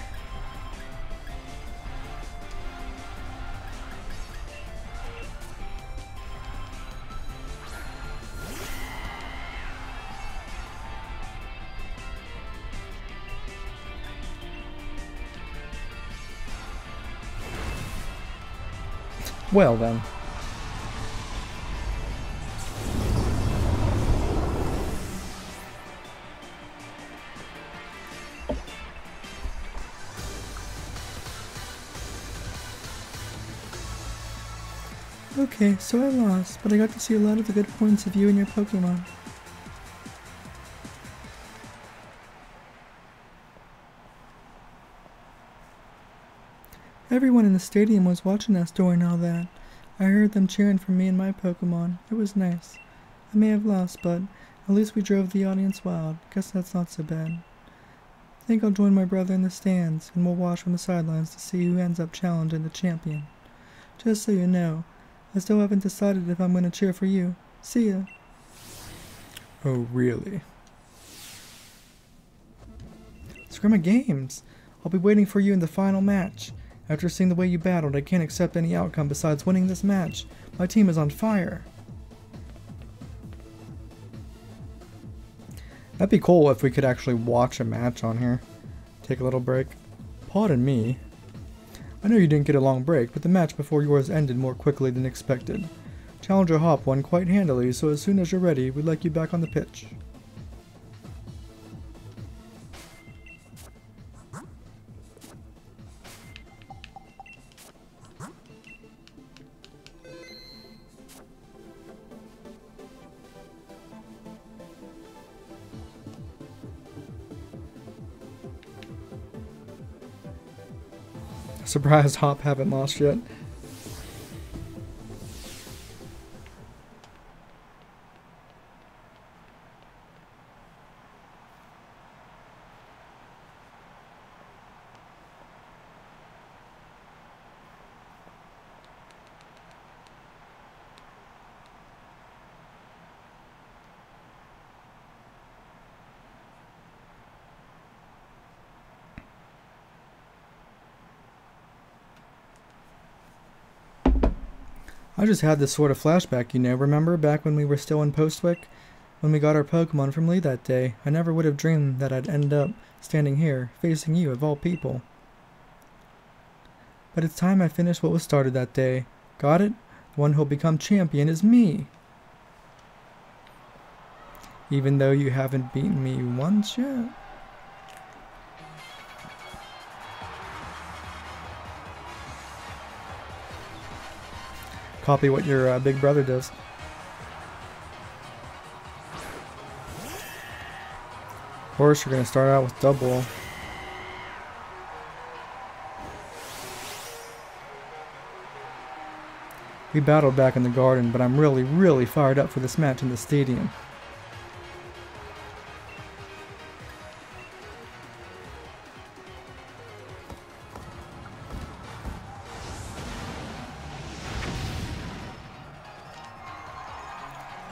Well then. Okay, so I lost, but I got to see a lot of the good points of you and your Pokemon. Everyone in the stadium was watching us during all that. I heard them cheering for me and my Pokemon. It was nice. I may have lost, but at least we drove the audience wild. Guess that's not so bad. I think I'll join my brother in the stands, and we'll watch from the sidelines to see who ends up challenging the champion. Just so you know, I still haven't decided if I'm going to cheer for you. See ya. Oh, really? Screw my games. I'll be waiting for you in the final match. After seeing the way you battled, I can't accept any outcome besides winning this match. My team is on fire. That'd be cool if we could actually watch a match on here. Take a little break. Pardon me. I know you didn't get a long break, but the match before yours ended more quickly than expected. Challenger Hop won quite handily, so as soon as you're ready, we'd like you back on the pitch. Surprised Hop haven't lost yet. I just had this sort of flashback, you know, remember back when we were still in Postwick? When we got our Pokemon from Lee that day, I never would have dreamed that I'd end up standing here, facing you of all people. But it's time I finished what was started that day. Got it? The one who'll become champion is me! Even though you haven't beaten me once yet. Copy what your big brother does. Of course, you're going to start out with double. We battled back in the garden, but I'm really fired up for this match in the stadium.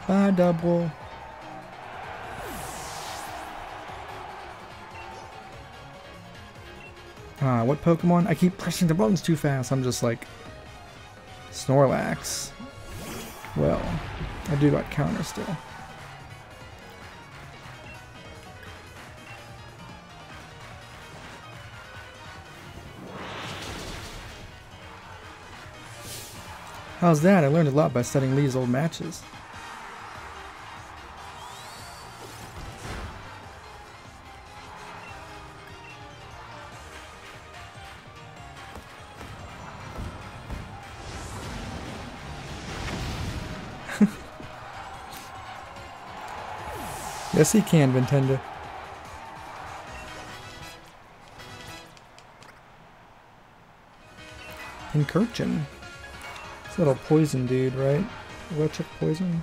Bye, double. What Pokemon? I keep pressing the buttons too fast. I'm just like... Snorlax. Well, I do got counter still. How's that? I learned a lot by studying Lee's old matches. Yes, he can, Nintendo. Incursion. Little poison dude, right? Electric poison.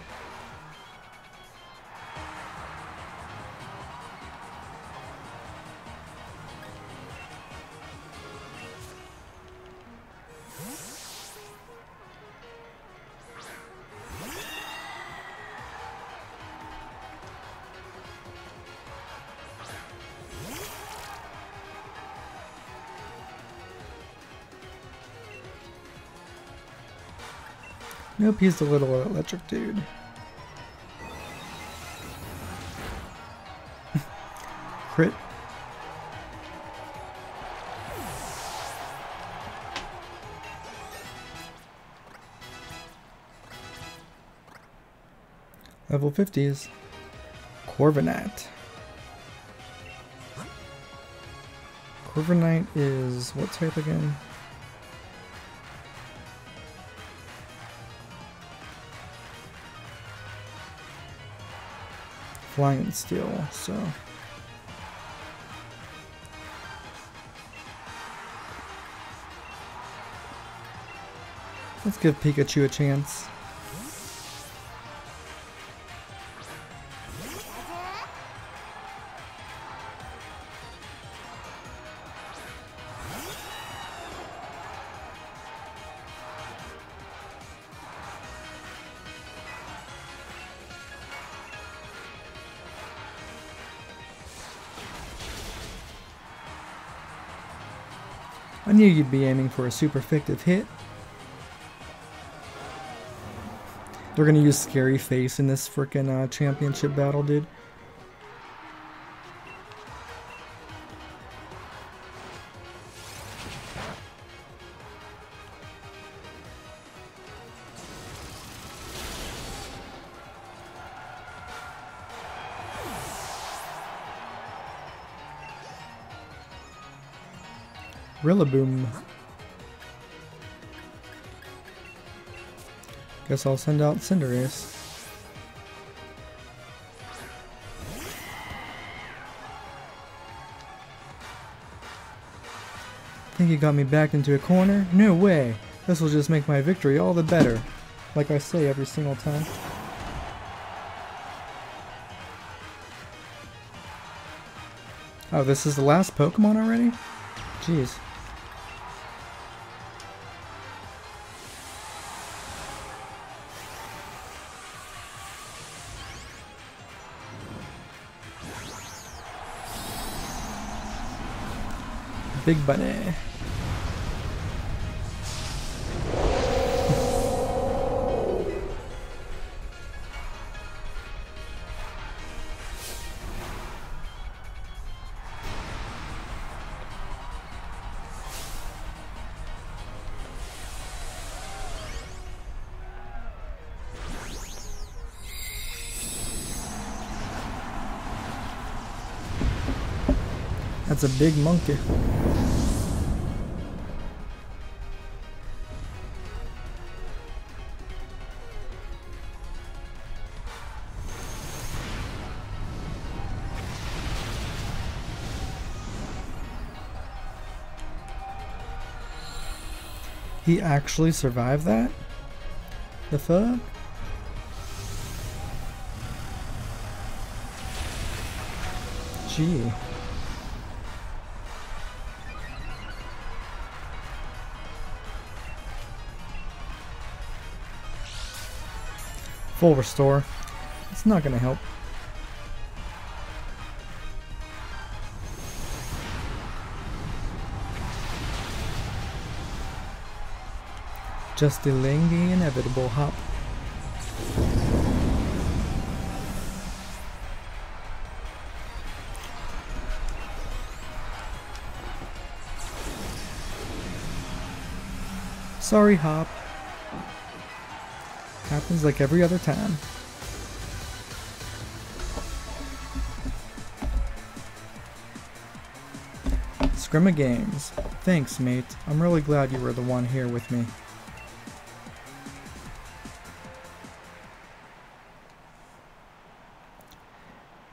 Nope, he's the little electric dude. Crit. Level 50s. Corviknight. Corviknight is what type again? Flying and steel, so let's give Pikachu a chance. I knew you'd be aiming for a super effective hit. They're gonna use Scary Face in this frickin' championship battle, dude. Rillaboom. Guess I'll send out Cinderace. Think you got me backed into a corner? No way! This will just make my victory all the better. Like I say every single time. Oh, this is the last Pokemon already? Jeez. Big Bunny. That's a big monkey. He actually survived that? The fuck? Gee. Full restore. It's not gonna help. Just delaying the inevitable hop. Sorry, hop. Happens like every other time. Scrimma Games. Thanks, mate. I'm really glad you were the one here with me.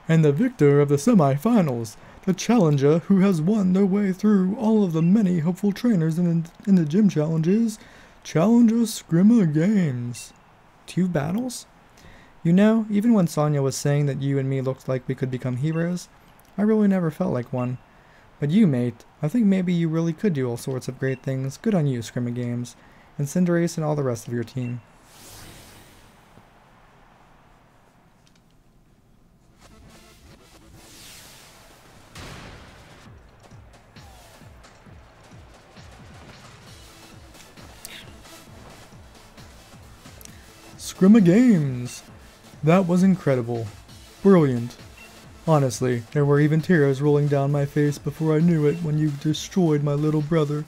And the victor of the semi-finals, the challenger who has won their way through all of the many hopeful trainers in the gym challenges, Challenger Scrimma Games. 2 battles? You know, even when Sonya was saying that you and me looked like we could become heroes, I really never felt like one. But you, mate, I think maybe you really could do all sorts of great things. Good on you, Scrimma Games, and Cinderace and all the rest of your team. Scrimma Games! That was incredible. Brilliant. Honestly, there were even tears rolling down my face before I knew it when you destroyed my little brother.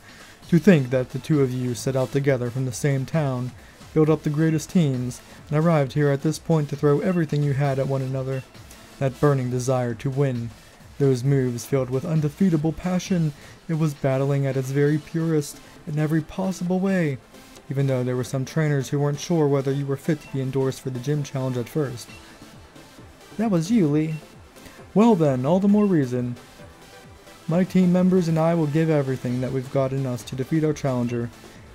To think that the two of you set out together from the same town, built up the greatest teams, and arrived here at this point to throw everything you had at one another. That burning desire to win. Those moves filled with undefeatable passion. It was battling at its very purest, in every possible way. Even though there were some trainers who weren't sure whether you were fit to be endorsed for the gym challenge at first. That was you, Lee. Well then, all the more reason. My team members and I will give everything that we've got in us to defeat our challenger. And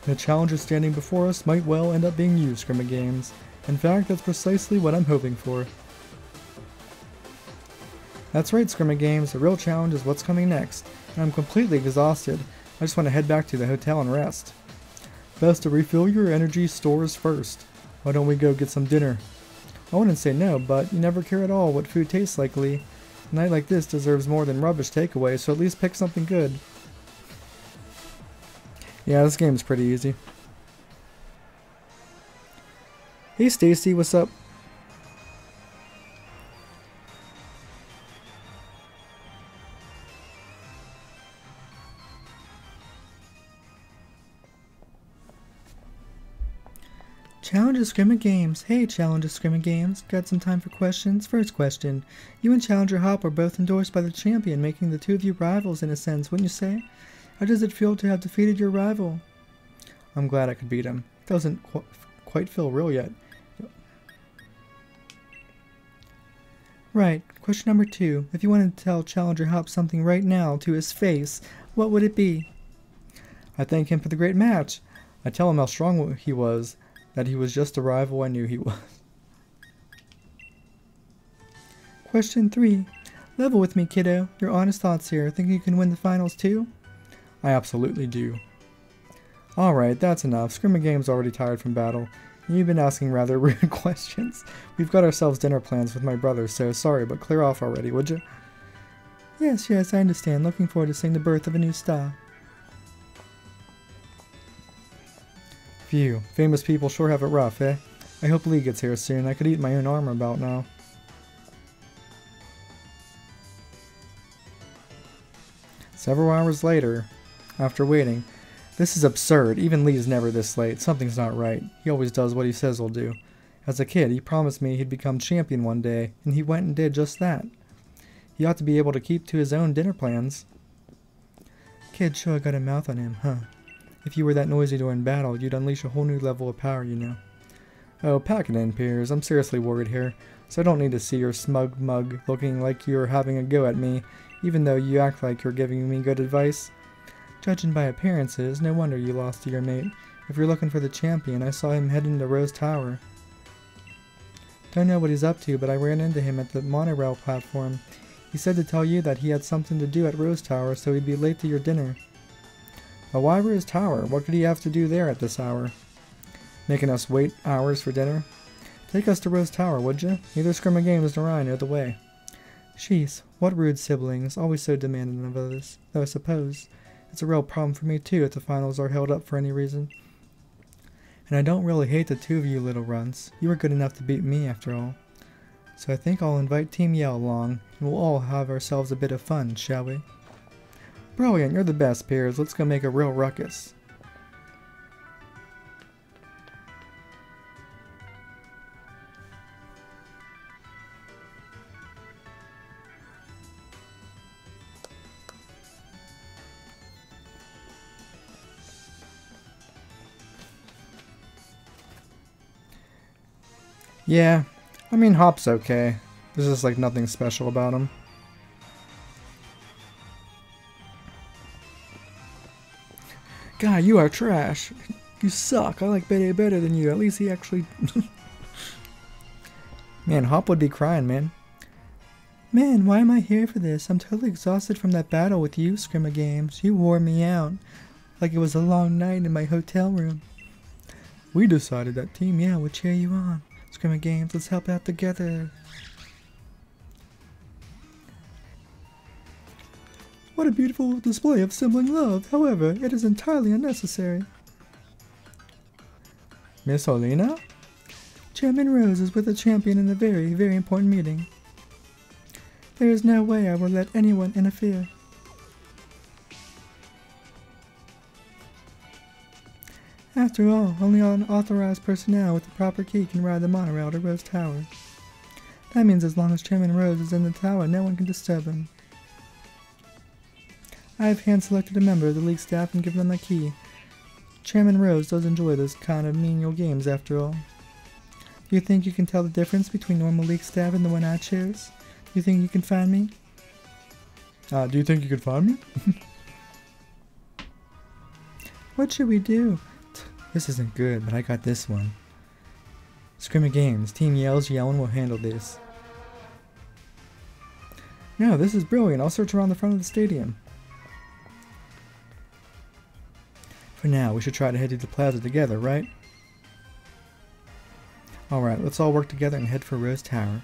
the challenger standing before us might well end up being you, Scrimma Games. In fact, that's precisely what I'm hoping for. That's right, Scrimma Games, the real challenge is what's coming next. And I'm completely exhausted. I just want to head back to the hotel and rest. Best to refill your energy stores first. Why don't we go get some dinner? I wouldn't say no, but you never care at all what food tastes like, Lee. A night like this deserves more than rubbish takeaway, so at least pick something good. Yeah, this game's pretty easy. Hey Stacy, what's up? Challenger Scrimma Games. Hey, Challenger Scrimma Games. Got some time for questions? First question. You and Challenger Hop are both endorsed by the champion, making the two of you rivals in a sense, wouldn't you say? How does it feel to have defeated your rival? I'm glad I could beat him. It doesn't quite feel real yet. Right. Question number 2. If you wanted to tell Challenger Hop something right now to his face, what would it be? I thank him for the great match. I tell him how strong he was. That he was just the rival I knew he was. Question 3. Level with me, kiddo. Your honest thoughts here. Think you can win the finals too? I absolutely do. Alright, that's enough. Scrimma Game's already tired from battle. And you've been asking rather rude questions. We've got ourselves dinner plans with my brother, so sorry, but clear off already, would you? Yes, I understand. Looking forward to seeing the birth of a new star. Phew, famous people sure have it rough, eh? I hope Lee gets here soon. I could eat my own armor about now. Several hours later, after waiting, this is absurd. Even Lee's never this late. Something's not right. He always does what he says he'll do. As a kid, he promised me he'd become champion one day, and he went and did just that. He ought to be able to keep to his own dinner plans. Kid sure got a mouth on him, huh? If you were that noisy during battle, you'd unleash a whole new level of power, you know. Oh, pack it in, Piers. I'm seriously worried here, so I don't need to see your smug mug looking like you're having a go at me, even though you act like you're giving me good advice. Judging by appearances, no wonder you lost to your mate. If you're looking for the champion, I saw him heading to Rose Tower. Don't know what he's up to, but I ran into him at the monorail platform. He said to tell you that he had something to do at Rose Tower, so he'd be late to your dinner. But why Rose Tower? What could he have to do there at this hour? Making us wait hours for dinner? Take us to Rose Tower, would you? Neither Scrimma Games nor I know the way. Jeez, what rude siblings, always so demanding of others, though I suppose it's a real problem for me too if the finals are held up for any reason. And I don't really hate the two of you little runts. You were good enough to beat me after all. So I think I'll invite Team Yell along, and we'll all have ourselves a bit of fun, shall we? Brilliant, you're the best, Piers. Let's go make a real ruckus. Yeah, I mean Hop's okay. There's just like nothing special about him. Guy, you are trash. You suck. I like Betty better than you. At least he actually... Man, Hop would be crying, man. Man, why am I here for this? I'm totally exhausted from that battle with you, Scrimma Games. You wore me out. Like it was a long night in my hotel room. We decided that Team Yell would cheer you on. Scrimma Games, let's help out together. What a beautiful display of sibling love. However, it is entirely unnecessary. Miss Olina? Chairman Rose is with a champion in a very, very important meeting. There is no way I will let anyone interfere. After all, only unauthorized personnel with the proper key can ride the monorail to Rose Tower. That means as long as Chairman Rose is in the tower, no one can disturb him. I have hand-selected a member of the League staff and given them a key. Chairman Rose does enjoy those kind of menial games after all. Do you think you can tell the difference between normal League staff and the one I choose? Do you think you can find me? Do you think you can find me? What should we do? This isn't good, but I got this one. Scrimma Games. Team Yell's Yellin will handle this. No, this is brilliant. I'll search around the front of the stadium. For now, we should try to head to the plaza together, right? Alright, let's all work together and head for Rose Tower.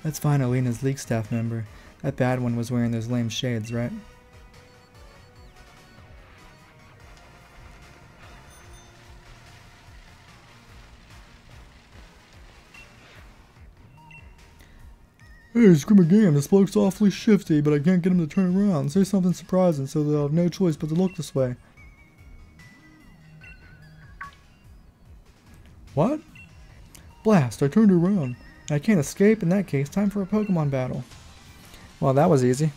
Let's find Alina's League staff member. That bad one was wearing those lame shades, right? Hey, Scrimma Game, this bloke's awfully shifty, but I can't get him to turn around. Say something surprising so they'll have no choice but to look this way. What? Blast, I turned around. And I can't escape. In that case, time for a Pokemon battle. Well, that was easy.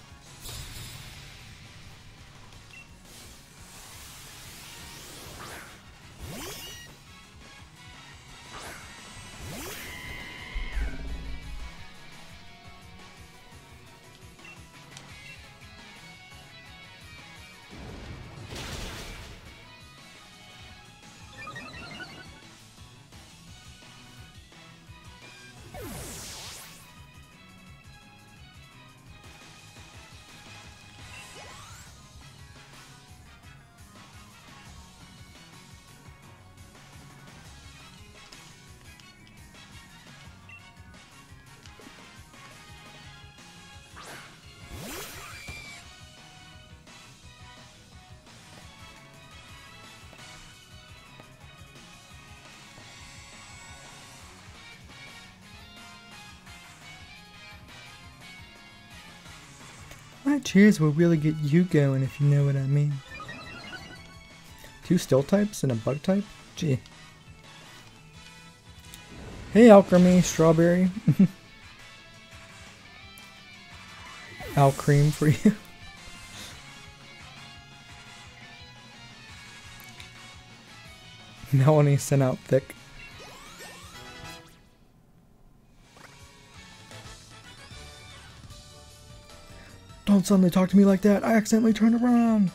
My cheers will really get you going if you know what I mean. 2 Steel types and a Bug type? Gee. Hey Alchemy, Strawberry. Alcream for you. Melanie sent out thick. Don't suddenly talk to me like that. I accidentally turned around.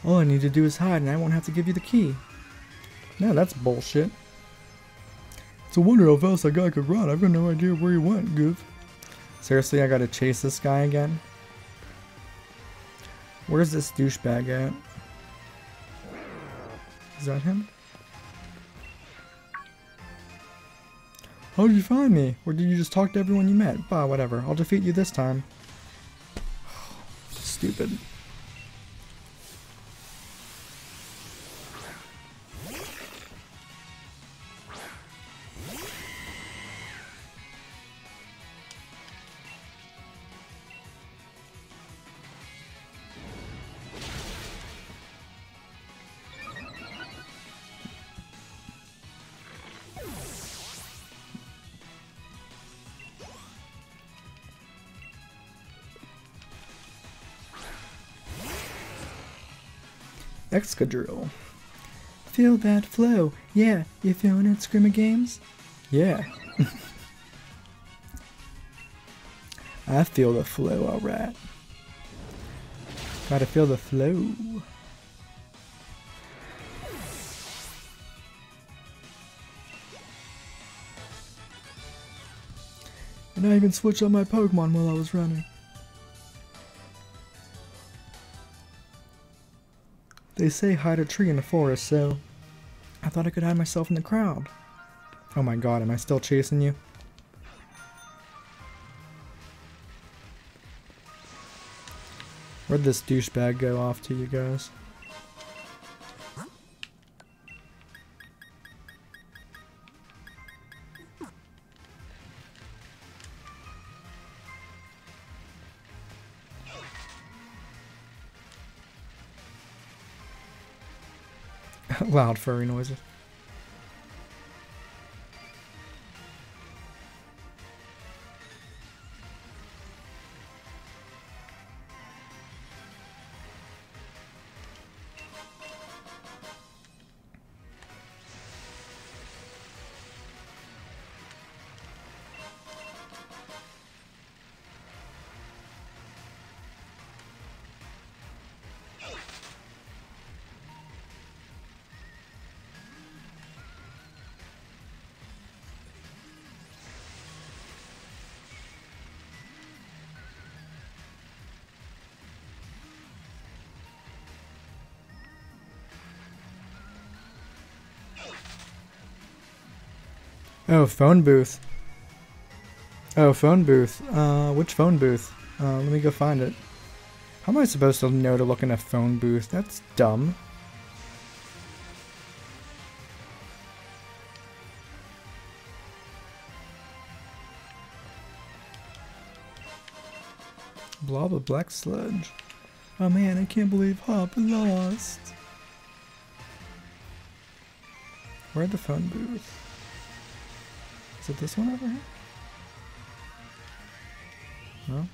All I need to do is hide and I won't have to give you the key. No, that's bullshit. It's a wonder how fast that guy could run. I've got no idea where he went, Goof. Seriously, I gotta chase this guy again? Where's this douchebag at? Is that him? How did you find me? Or did you just talk to everyone you met? Bah, whatever. I'll defeat you this time. Stupid. Excadrill. Feel that flow. Yeah, you feeling it, Scrimmy Games? Yeah. I feel the flow, alright. Gotta feel the flow. And I even switched on my Pokemon while I was running. They say hide a tree in the forest, so I thought I could hide myself in the crowd. Oh my god, am I still chasing you? Where'd this douchebag go off to, you guys? Loud furry noises. Oh, phone booth. Oh, phone booth. Which phone booth? Let me go find it. How am I supposed to know to look in a phone booth? That's dumb. Blah blah black sludge. Oh man, I can't believe Hop lost. Where'd the phone booth? Is it this one over here? No?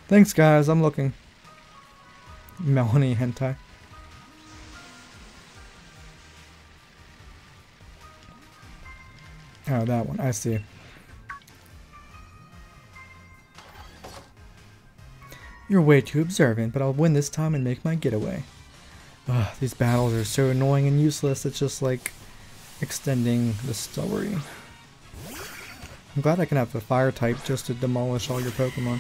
Thanks guys, I'm looking. Melanie hentai. Oh, that one, I see. You're way too observant, but I'll win this time and make my getaway. Ugh, these battles are so annoying and useless, it's just like extending the story. I'm glad I can have a fire type just to demolish all your Pokemon.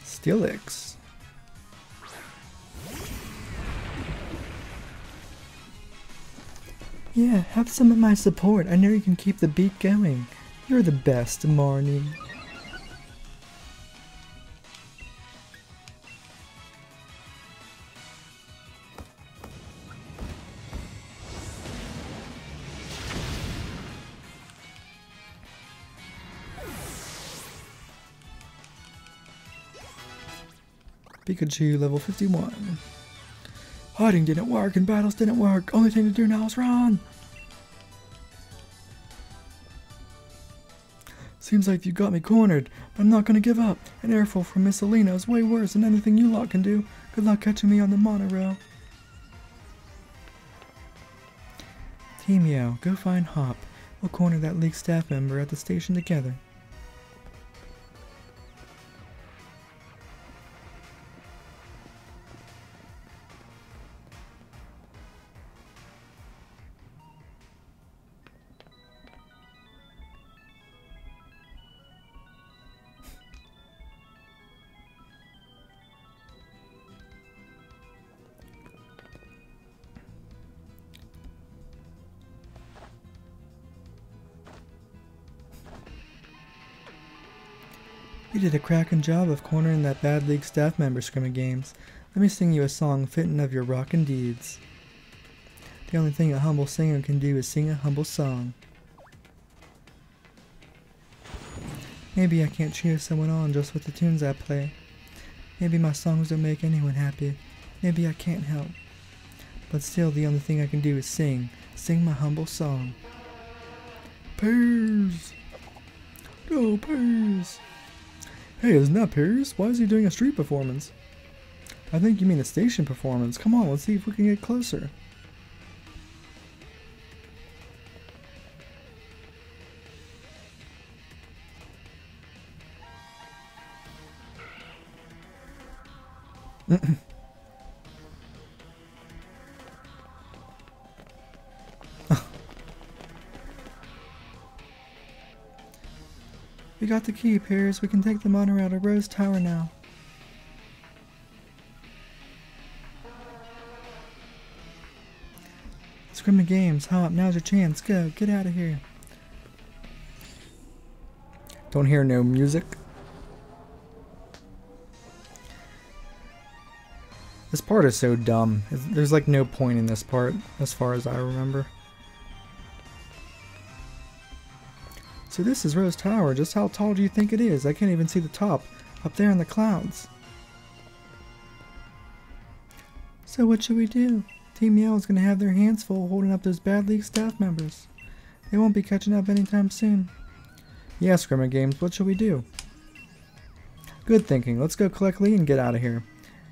Steelix. Yeah, have some of my support. I know you can keep the beat going. You're the best, Marnie. Pikachu, level 51. Hiding didn't work and battles didn't work. Only thing to do now is run. Seems like you got me cornered, but I'm not gonna give up. An airful from Miss Alina is way worse than anything you lot can do. Good luck catching me on the monorail. Team Yo, go find Hop. We'll corner that league staff member at the station together. You did a cracking job of cornering that bad league staff member, Scrimmy Games. Let me sing you a song fitting of your rockin' deeds. The only thing a humble singer can do is sing a humble song. Maybe I can't cheer someone on just with the tunes I play. Maybe my songs don't make anyone happy. Maybe I can't help. But still, the only thing I can do is sing my humble song. Pears! Oh, Pears! Hey, isn't that Pears? Why is he doing a street performance? I think you mean a station performance. Come on, let's see if we can get closer. We got the key, Pears. We can take the monorail to Rose Tower now. Screaming Games, hop, now's your chance. Go, get out of here. Don't hear no music. This part is so dumb. There's like no point in this part, as far as I remember. So this is Rose Tower. Just how tall do you think it is? I can't even see the top. Up there in the clouds. So what should we do? Team Yell is going to have their hands full holding up those bad league staff members. They won't be catching up anytime soon. Yeah, Scrimmer Games, what should we do? Good thinking. Let's go collect Lee and get out of here.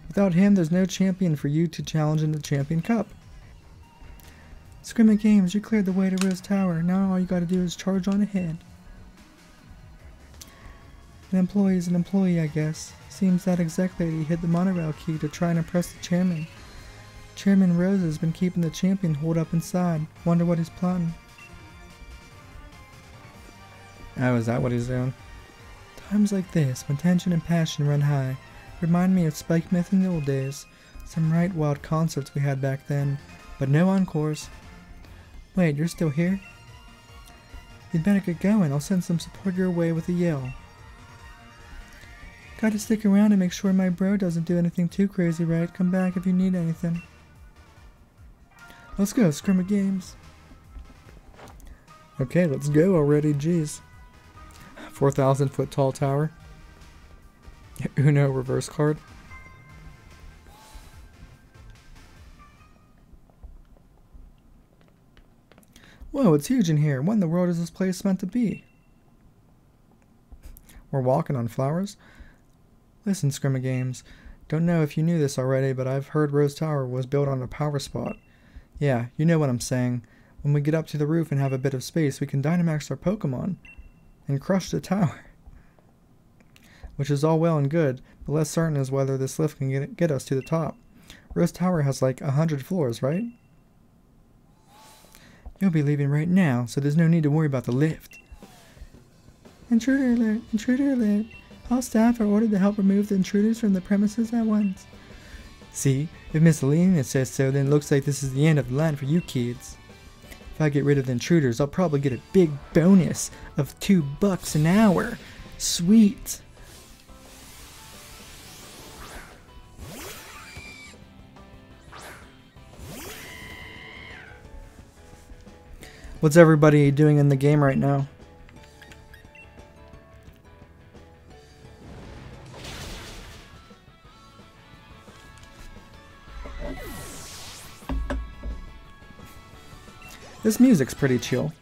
Without him, there's no champion for you to challenge in the Champion Cup. Scrimmer Games, you cleared the way to Rose Tower. Now all you gotta do is charge on ahead. An employee is an employee, I guess. Seems that exec lady hid the monorail key to try and impress the chairman. Chairman Rose has been keeping the champion holed up inside. Wonder what he's plotting. Oh, is that what he's doing? Times like this, when tension and passion run high, remind me of Spike Myth in the old days. Some right wild concerts we had back then, but no encores. Wait, you're still here? You'd better get going. I'll send some support your way with a yell. Gotta stick around and make sure my bro doesn't do anything too crazy, right? Come back if you need anything. Let's go, Scrimmer Games. Okay, let's go already, jeez. 4,000 foot tall tower. Uno reverse card. Whoa, it's huge in here. What in the world is this place meant to be? We're walking on flowers? Listen, Scrimmer Games. Don't know if you knew this already, but I've heard Rose Tower was built on a power spot. Yeah, you know what I'm saying. When we get up to the roof and have a bit of space, we can Dynamax our Pokemon and crush the tower. Which is all well and good, but less certain is whether this lift can get us to the top. Rose Tower has like 100 floors, right? You'll be leaving right now, so there's no need to worry about the lift. Intruder alert! Intruder alert! All staff are ordered to help remove the intruders from the premises at once. See, if Miss Alina says so, then it looks like this is the end of the line for you kids. If I get rid of the intruders, I'll probably get a big bonus of $2 an hour. Sweet! What's everybody doing in the game right now? This music's pretty chill.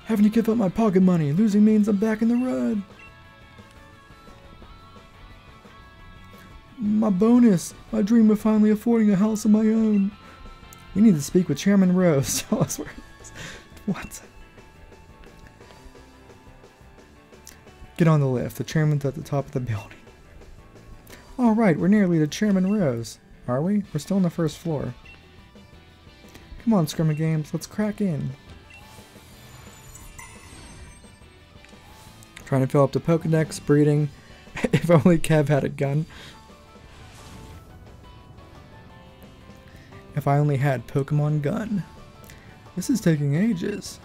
Having to give up my pocket money. Losing means I'm back in the red. My bonus. My dream of finally affording a house of my own. We need to speak with Chairman Rose. Tell us where it is. What? Get on the lift. The chairman's at the top of the building. Alright, we're nearly to Chairman Rose. Are we? We're still on the first floor. Come on, Scrimmer Games, let's crack in. Trying to fill up the Pokedex, breeding. If only Kev had a gun. If I only had Pokemon Gun. This is taking ages.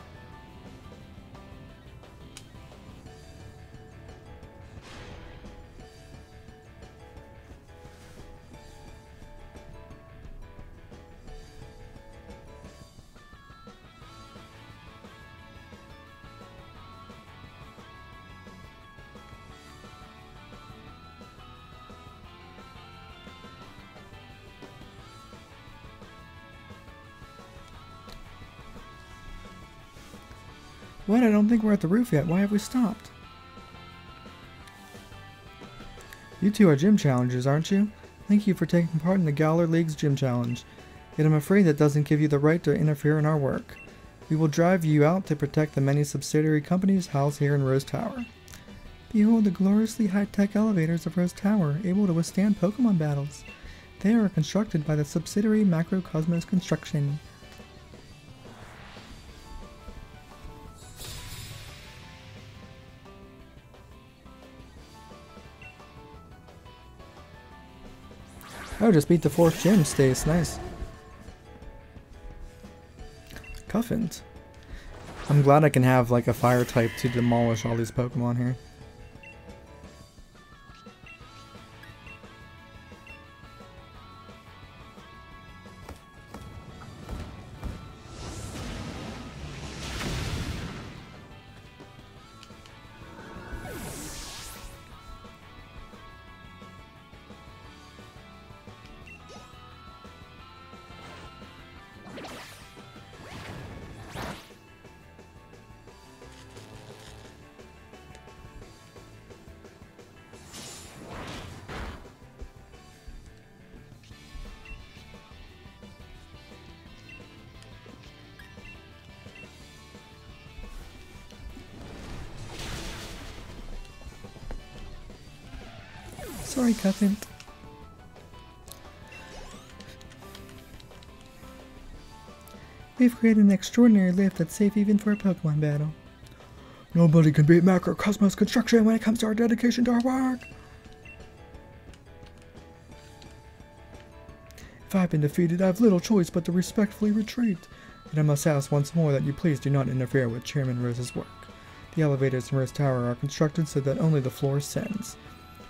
What? I don't think we're at the roof yet. Why have we stopped? You two are gym challengers, aren't you? Thank you for taking part in the Galar League's gym challenge. Yet I'm afraid that doesn't give you the right to interfere in our work. We will drive you out to protect the many subsidiary companies housed here in Rose Tower. Behold the gloriously high-tech elevators of Rose Tower, able to withstand Pokemon battles. They are constructed by the subsidiary Macrocosmos Construction. Oh, just beat the 4th gym. Stays nice. Cuffins. I'm glad I can have like a fire type to demolish all these Pokemon here. Sorry, Cuffin. We've created an extraordinary lift that's safe even for a Pokemon battle. Nobody can beat Macrocosmos Construction when it comes to our dedication to our work. If I've been defeated, I have little choice but to respectfully retreat. And I must ask once more that you please do not interfere with Chairman Rose's work. The elevators in Rose Tower are constructed so that only the floor ascends.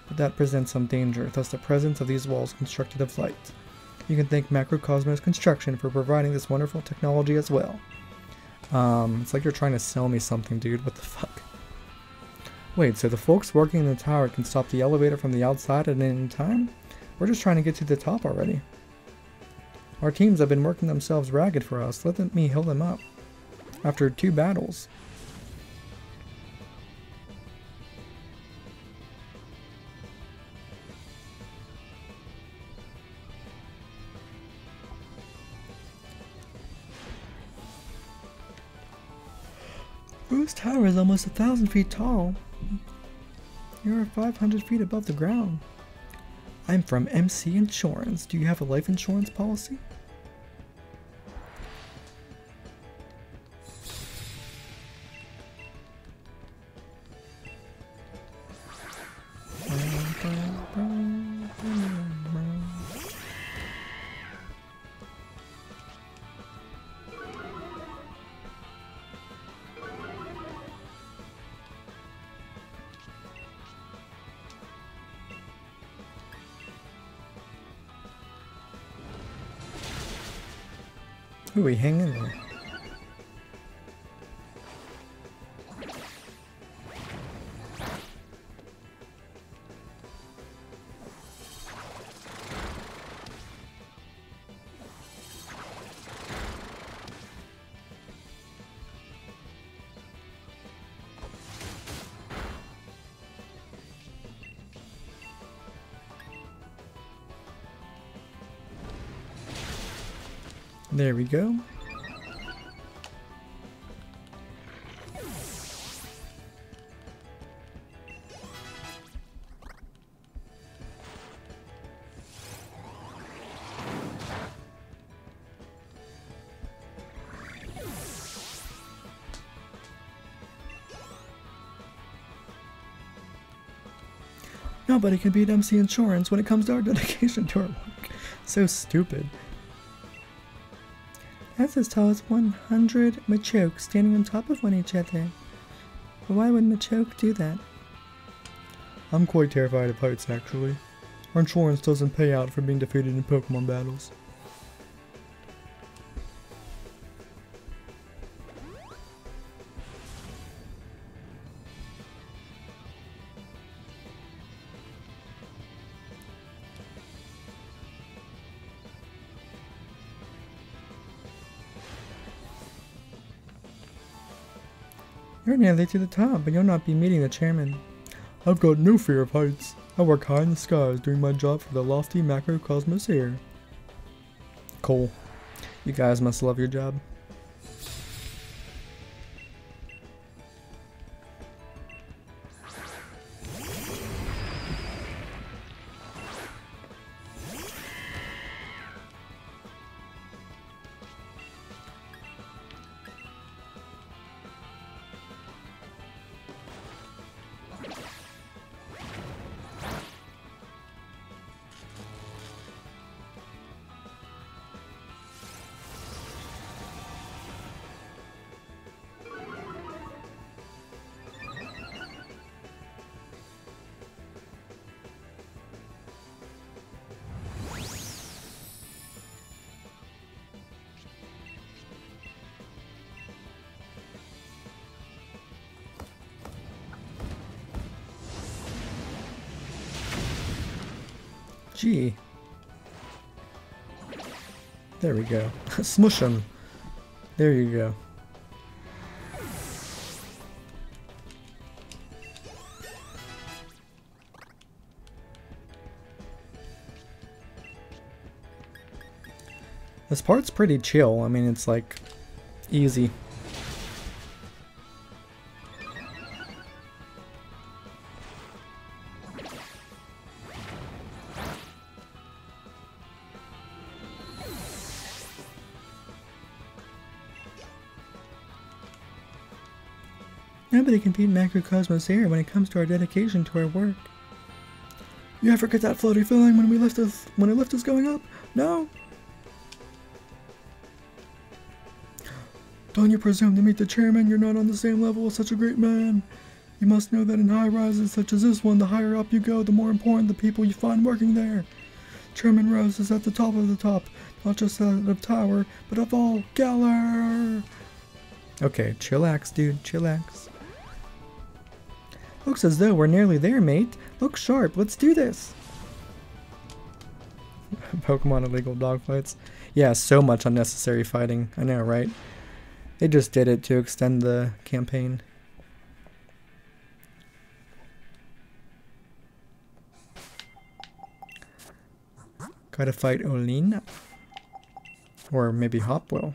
But that presents some danger, thus the presence of these walls constructed of light. You can thank Macrocosmos Construction for providing this wonderful technology as well. It's like you're trying to sell me something, dude. What the fuck? Wait, so the folks working in the tower can stop the elevator from the outside at any time? We're just trying to get to the top already. Our teams have been working themselves ragged for us. Let me heal them up. After 2 battles. Rose Tower is almost 1,000 feet tall. You're 500 feet above the ground. I'm from MC Insurance. Do you have a life insurance policy? Ooh, we hang in there. There we go. Nobody can beat MC Insurance when it comes to our dedication to our work. So stupid. That's as tall as 100 Machoke standing on top of one each other. But why would Machoke do that? I'm quite terrified of heights, actually. Our insurance doesn't pay out for being defeated in Pokemon battles. You're nearly to the top, but you'll not be meeting the chairman. I've got no fear of heights. I work high in the skies doing my job for the lofty macrocosmos here. Cool. You guys must love your job. Gee. There we go. Smush him. There you go. This part's pretty chill. I mean, it's like easy. Nobody can beat Macrocosmos here when it comes to our dedication to our work. You ever get that floaty feeling when a lift is going up? No? Don't you presume to meet the chairman? You're not on the same level as such a great man. You must know that in high rises such as this one, the higher up you go, the more important the people you find working there. Chairman Rose is at the top of the top, not just at the tower, but of all. Galler! Okay, chillax, dude, chillax. Looks as though we're nearly there, mate. Look sharp, let's do this. Pokemon illegal dogfights. Yeah, so much unnecessary fighting. I know, right? They just did it to extend the campaign. Gotta fight Olin. Or maybe Hopwell.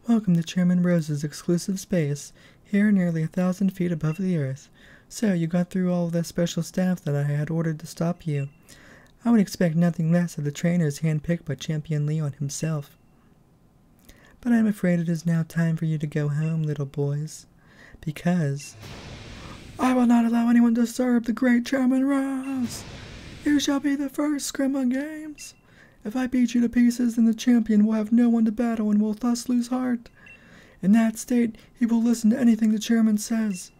Welcome to Chairman Rose's exclusive space, here nearly 1,000 feet above the earth. So, you got through all of the special staff that I had ordered to stop you. I would expect nothing less of the trainers handpicked by Champion Leon himself. But I'm afraid it is now time for you to go home, little boys. Because I will not allow anyone to disturb the great Chairman Rose. You shall be the first Scrimma Games. If I beat you to pieces, then the champion will have no one to battle and will thus lose heart. In that state, he will listen to anything the chairman says.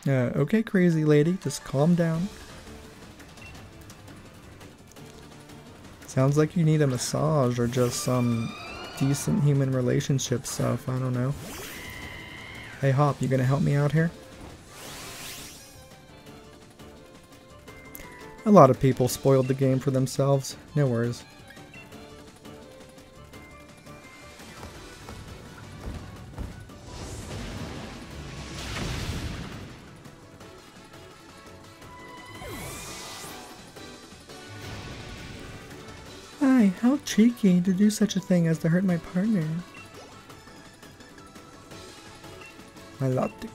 Okay, crazy lady, just calm down. Sounds like you need a massage or just some decent human relationship stuff, I don't know. Hey Hop, you gonna help me out here? A lot of people spoiled the game for themselves, no worries. Hi, how cheeky to do such a thing as to hurt my partner. My Loptic.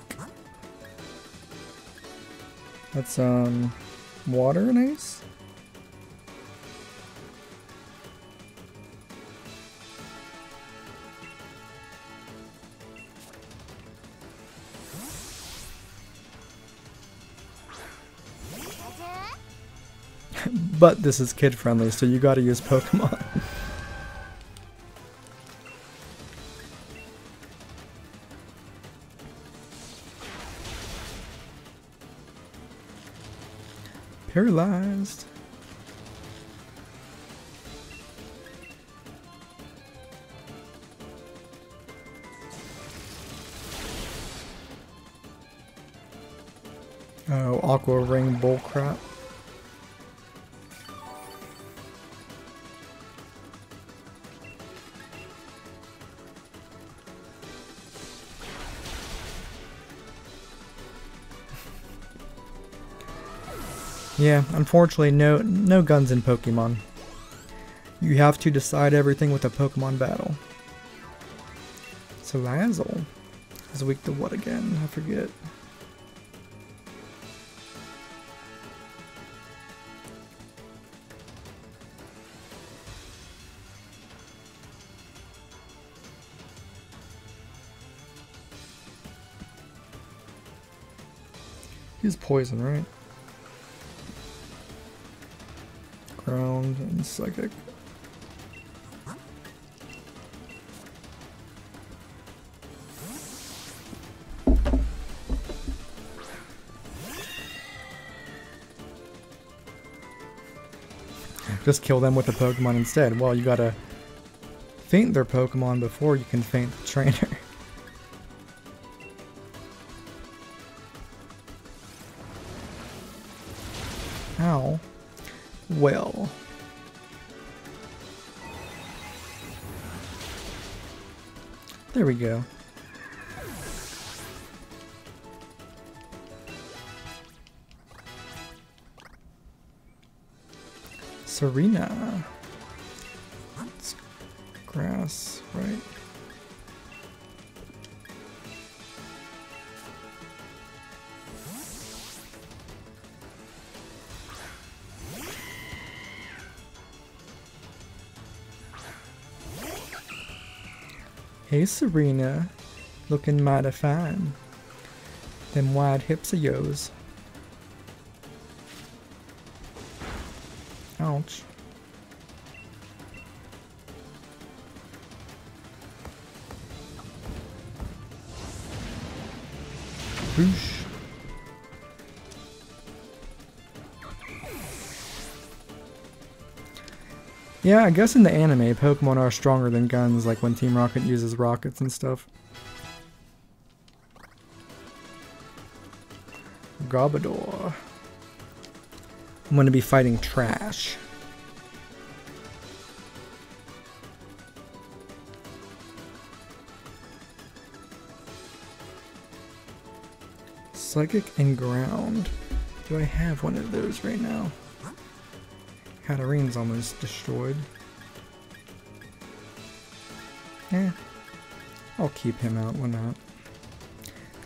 That's, water and ice? But this is kid friendly, so you gotta use Pokemon. Paralyzed. Oh, Aqua Ring bullcrap. Yeah, unfortunately, no guns in Pokemon. You have to decide everything with a Pokemon battle. So Lazzle is weak to what again? I forget. He's poison, right? Ground and psychic. Just kill them with the Pokemon instead. Well, you gotta feint their Pokemon before you can feint the trainer. Ow. Well. There we go. Serena. It's grass, right? Hey Serena, looking mighty fine. Them wide hips of yours. Ouch. Whoosh. Yeah, I guess in the anime, Pokemon are stronger than guns, like when Team Rocket uses rockets and stuff. Garbodor. I'm gonna be fighting trash. Psychic and ground. Do I have one of those right now? Hatterene's almost destroyed. Eh. I'll keep him out, why not?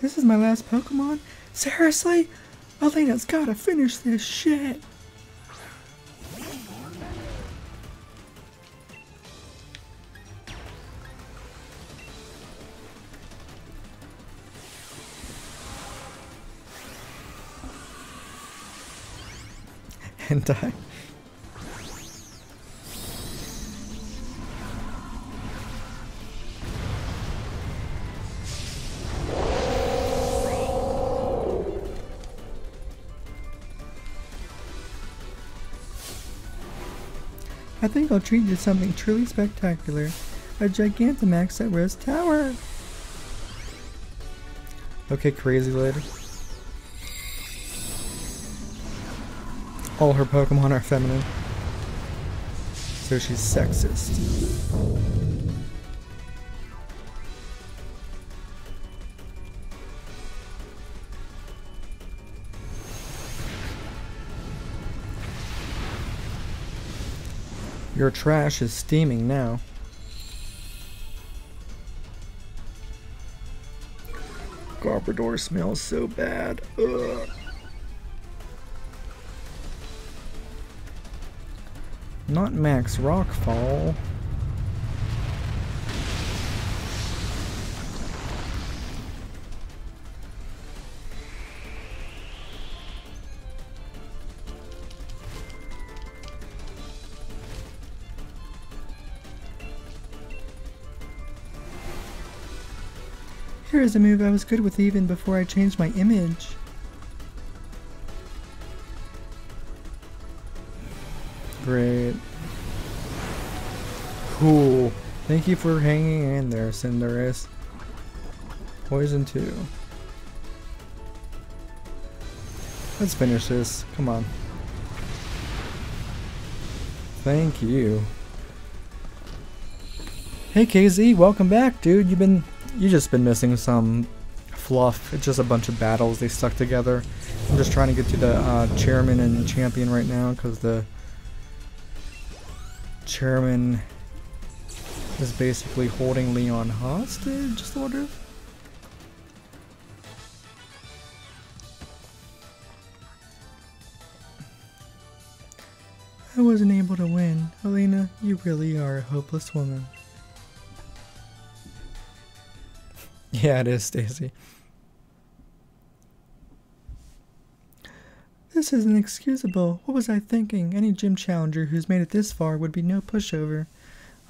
This is my last Pokemon? Seriously? Elena's gotta finish this shit! And die. I think I'll treat you to something truly spectacular. A Gigantamax at Rose Tower! Okay, crazy lady. All her Pokemon are feminine. So she's sexist. Your trash is steaming now. Garbodor smells so bad. Ugh. Not Max Rockfall. Here is a move I was good with even before I changed my image. Great. Cool. Thank you for hanging in there, Cinderace. Poison 2. Let's finish this. Come on. Thank you. Hey KZ, welcome back, dude. You just been missing some fluff. It's just a bunch of battles they stuck together. I'm just trying to get to the chairman and champion right now because the chairman is basically holding Leon hostage, sort of. I wasn't able to win. Elena, you really are a hopeless woman. Yeah, it is, Stacy. This is inexcusable. What was I thinking? Any gym challenger who's made it this far would be no pushover.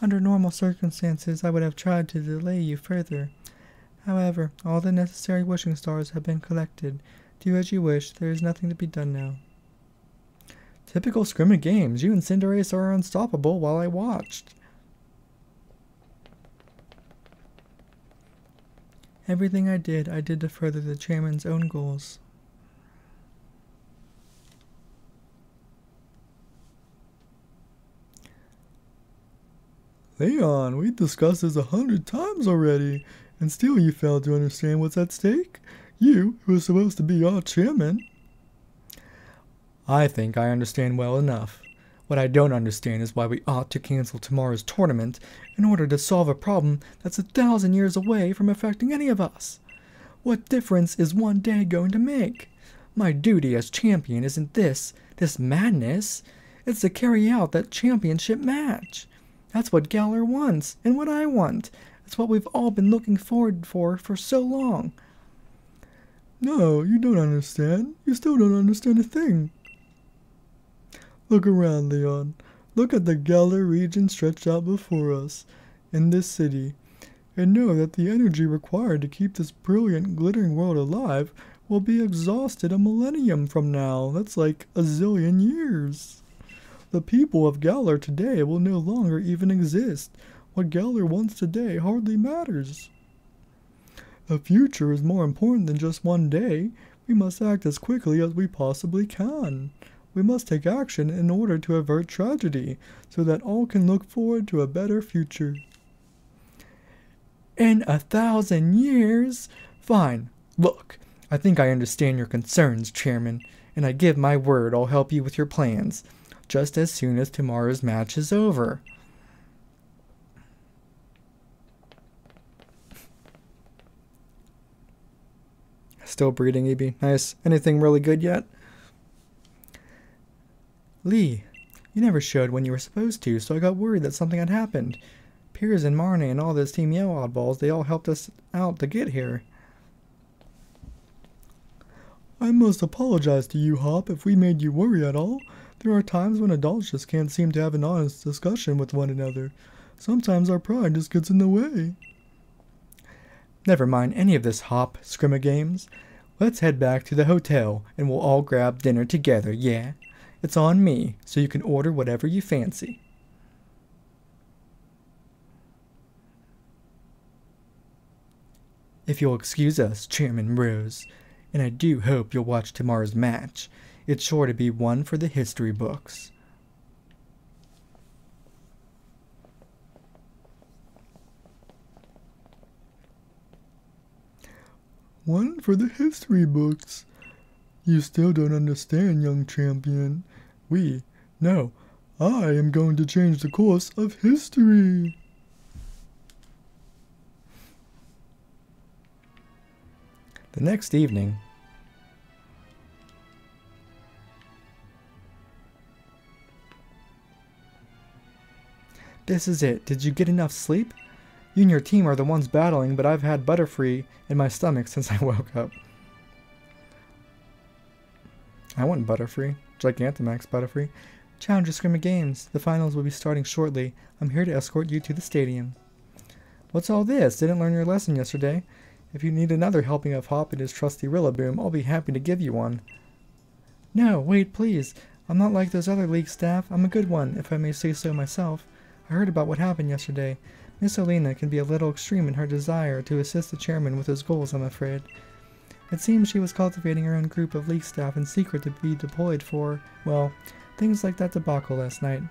Under normal circumstances, I would have tried to delay you further. However, all the necessary wishing stars have been collected. Do as you wish. There is nothing to be done now. Typical scrimmage games. You and Cinderace are unstoppable while I watched. Everything I did to further the chairman's own goals. Leon, we discussed this 100 times already, and still you failed to understand what's at stake? You, who was supposed to be our chairman. I think I understand well enough. What I don't understand is why we ought to cancel tomorrow's tournament in order to solve a problem that's 1,000 years away from affecting any of us. What difference is one day going to make? My duty as champion isn't this madness. It's to carry out that championship match. That's what Galar wants, and what I want. It's what we've all been looking forward for so long. No, you don't understand. You still don't understand a thing. Look around, Leon. Look at the Galar region stretched out before us, in this city, and know that the energy required to keep this brilliant, glittering world alive will be exhausted a millennium from now. That's like a zillion years. The people of Galar today will no longer even exist. What Galar wants today hardly matters. The future is more important than just one day. We must act as quickly as we possibly can. We must take action in order to avert tragedy, so that all can look forward to a better future. In 1,000 years? Fine. Look, I think I understand your concerns, Chairman, and I give my word I'll help you with your plans, just as soon as tomorrow's match is over. Still breeding, EB. Nice. Anything really good yet? Lee, you never showed when you were supposed to, so I got worried that something had happened. Piers and Marnie and all those Team Yell oddballs, they all helped us out to get here. I must apologize to you, Hop, if we made you worry at all. There are times when adults just can't seem to have an honest discussion with one another. Sometimes our pride just gets in the way. Never mind any of this, Hop, Scrimma Games. Let's head back to the hotel, and we'll all grab dinner together, yeah? It's on me, so you can order whatever you fancy. If you'll excuse us, Chairman Rose, and I do hope you'll watch tomorrow's match. It's sure to be one for the history books. One for the history books. You still don't understand, young champion. No, I am going to change the course of history. The next evening, this is it. Did you get enough sleep? You and your team are the ones battling, but I've had Butterfree in my stomach since I woke up. I want Butterfree. Gigantamax Butterfree. Challenger Scrimma Games. The finals will be starting shortly. I'm here to escort you to the stadium. What's all this? Didn't learn your lesson yesterday. If you need another helping of Hop and his trusty Rillaboom, I'll be happy to give you one. No, wait, please. I'm not like those other league staff. I'm a good one, if I may say so myself. I heard about what happened yesterday. Miss Alina can be a little extreme in her desire to assist the chairman with his goals, I'm afraid. It seems she was cultivating her own group of league staff in secret to be deployed for, well, things like that debacle last night.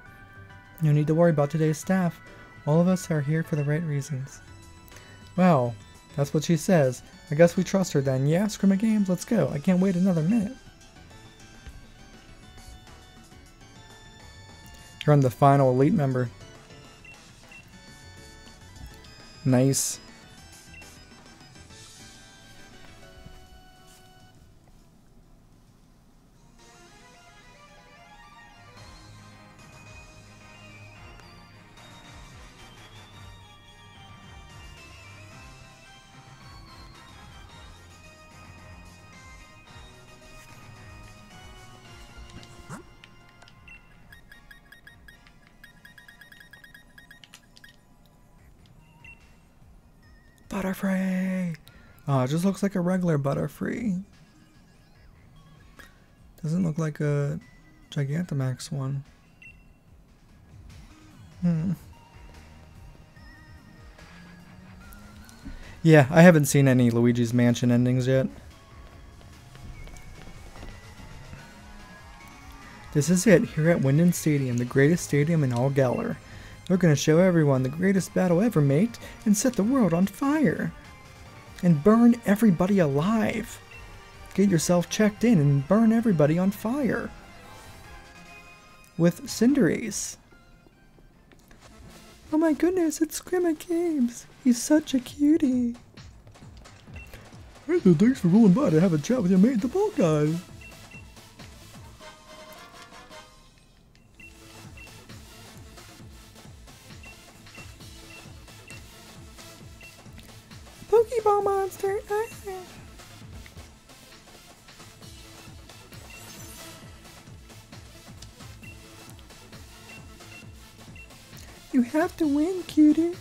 No need to worry about today's staff. All of us are here for the right reasons. Well, that's what she says. I guess we trust her then. Yeah, Scrimma Games, let's go. I can't wait another minute. You're on the final elite member. Nice. Butterfree! Oh, it just looks like a regular Butterfree. Doesn't look like a Gigantamax one. Yeah, I haven't seen any Luigi's Mansion endings yet. This is it, here at Winden Stadium, the greatest stadium in all Galar. We're gonna show everyone the greatest battle ever, mate, and set the world on fire. And burn everybody alive. Get yourself checked in and burn everybody on fire. With Cinderace. Oh my goodness, it's Scrimma Games. He's such a cutie. Hey there, thanks for rolling by to have a chat with your mate, the ball guy. Pokeball monster. You have to win, cutie.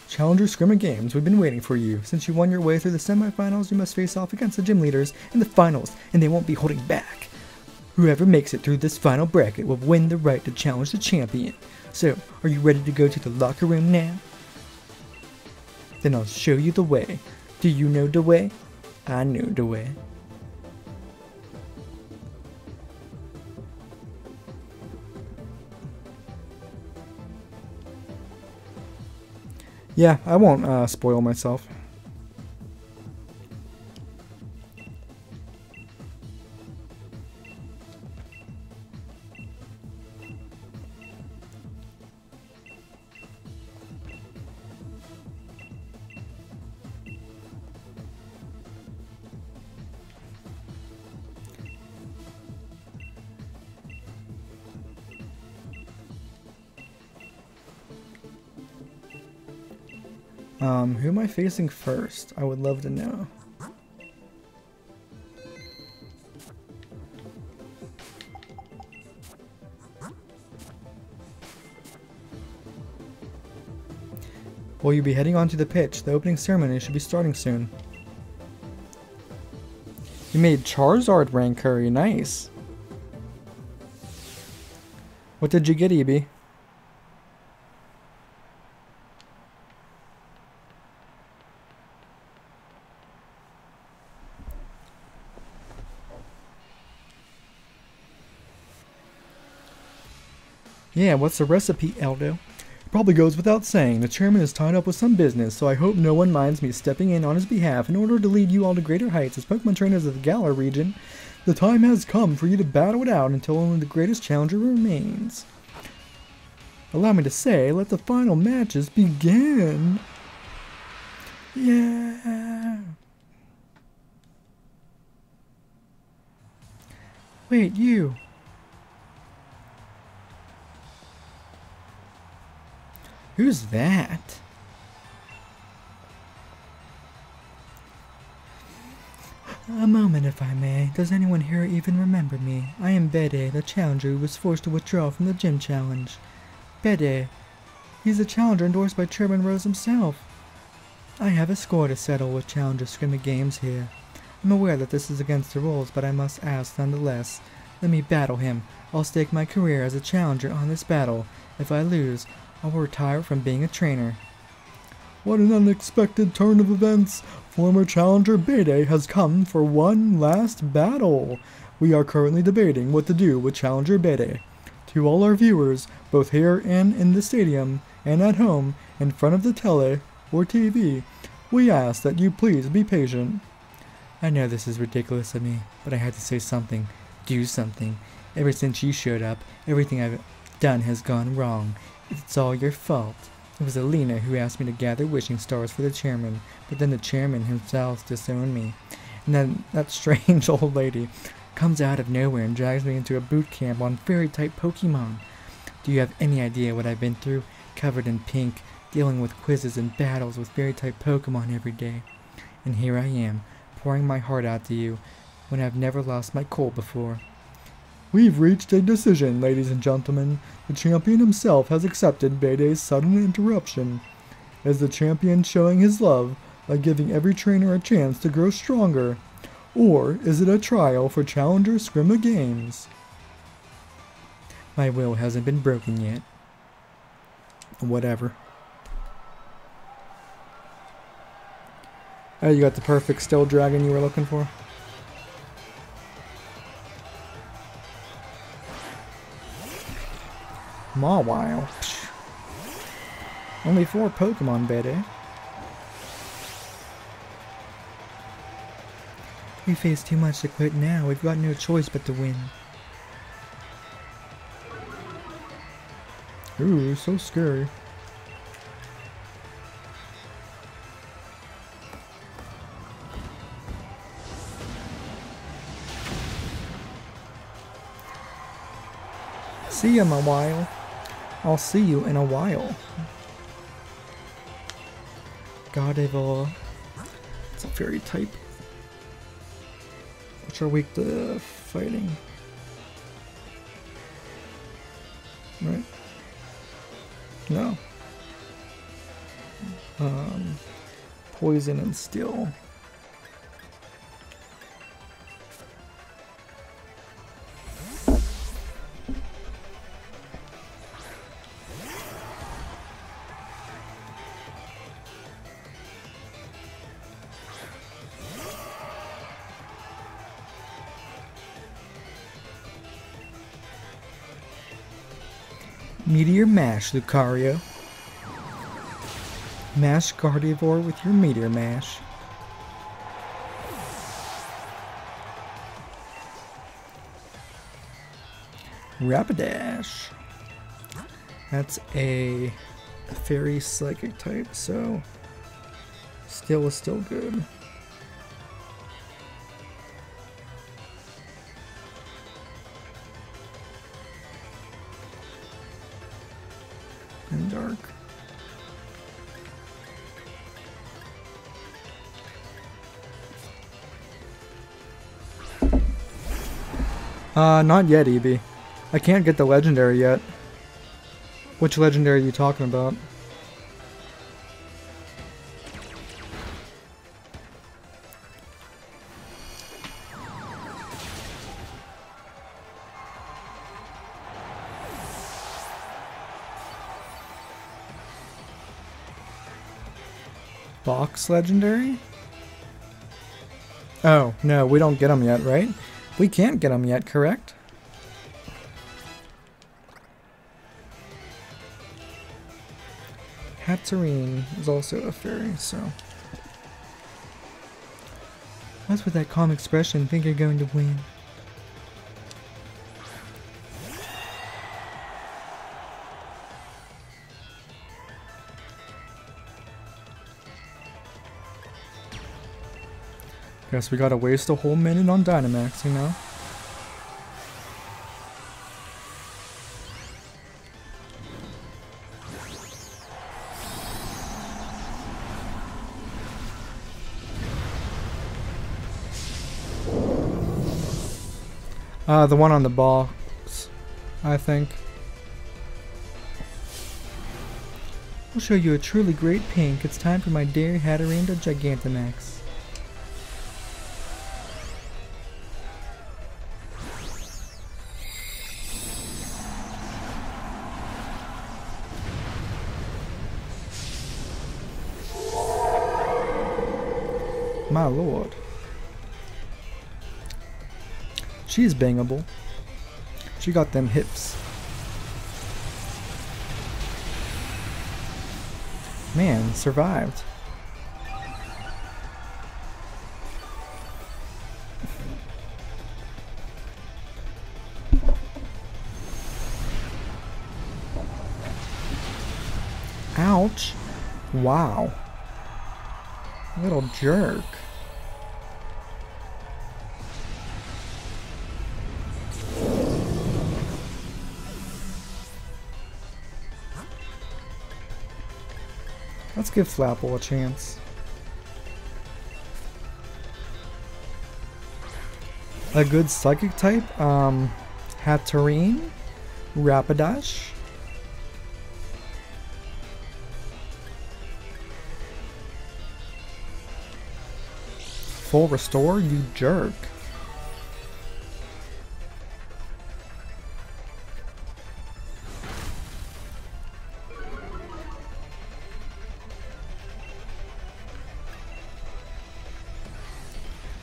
Challenger Scrimma Games, we've been waiting for you. Since you won your way through the semifinals, you must face off against the gym leaders in the finals, and they won't be holding back. Whoever makes it through this final bracket will win the right to challenge the champion. So, are you ready to go to the locker room now? Then I'll show you the way. Do you know the way? I know the way. Yeah, I won't spoil myself. Who am I facing first? I would love to know. Will you be heading onto the pitch? The opening ceremony should be starting soon. You made Charizard rank curry, nice. What did you get, EB? Yeah, what's the recipe, Eldo? Probably goes without saying, the chairman is tied up with some business, so I hope no one minds me stepping in on his behalf in order to lead you all to greater heights as Pokemon trainers of the Galar region. The time has come for you to battle it out until only the greatest challenger remains. Allow me to say, let the final matches begin. Yeah. Wait, you. Who's that? A moment, if I may. Does anyone here even remember me? I am Bede, the challenger who was forced to withdraw from the gym challenge. Bede. He's a challenger endorsed by Chairman Rose himself. I have a score to settle with Challenger Scrimma Games here. I'm aware that this is against the rules, but I must ask nonetheless. Let me battle him. I'll stake my career as a challenger on this battle. If I lose, I will retire from being a trainer. What an unexpected turn of events! Former challenger Bede has come for one last battle. We are currently debating what to do with Challenger Bede. To all our viewers, both here and in the stadium, and at home, in front of the tele or TV, we ask that you please be patient. I know this is ridiculous of me, but I had to say something. Do something. Ever since you showed up, everything I've done has gone wrong. It's all your fault. It was Alina who asked me to gather wishing stars for the chairman, but then the chairman himself disowned me. And then that strange old lady comes out of nowhere and drags me into a boot camp on fairy-type Pokemon. Do you have any idea what I've been through? Covered in pink, dealing with quizzes and battles with fairy-type Pokemon every day. And here I am, pouring my heart out to you, when I've never lost my cool before. We've reached a decision, ladies and gentlemen. The champion himself has accepted Beidei's sudden interruption. Is the champion showing his love by giving every trainer a chance to grow stronger? Or is it a trial for Challenger Scrimma Games? My will hasn't been broken yet. Whatever. Oh, you got the perfect still dragon you were looking for? Mawile. Only 4 Pokemon, Beidei. We face too much to quit now. We've got no choice but to win. Ooh, so scary. See ya, Mawile. I'll see you in a while. Gardevoir. It's a fairy type. Which are weak to fighting. Right? No. Poison and steel. Meteor Mash, Lucario. Mash Gardevoir with your Meteor Mash. Rapidash. That's a fairy psychic type, so still is still good. And dark. Not yet, Eevee. I can't get the legendary yet. Which legendary are you talking about? Box legendary? Oh, no, we don't get them yet, right? We can't get them yet, correct? Hatterene is also a fairy, so... What's with that calm expression? Think you're going to win? Guess we gotta waste a whole minute on Dynamax, you know? The one on the box, I think. I'll show you a truly great pink. It's time for my dear Hatterene to Gigantamax. My lord. She's bangable. She got them hips. Man, survived. Ouch. Wow. Little jerk. Let's give Flapple a chance. A good psychic type, Hatterene, Rapidash. Full restore, you jerk.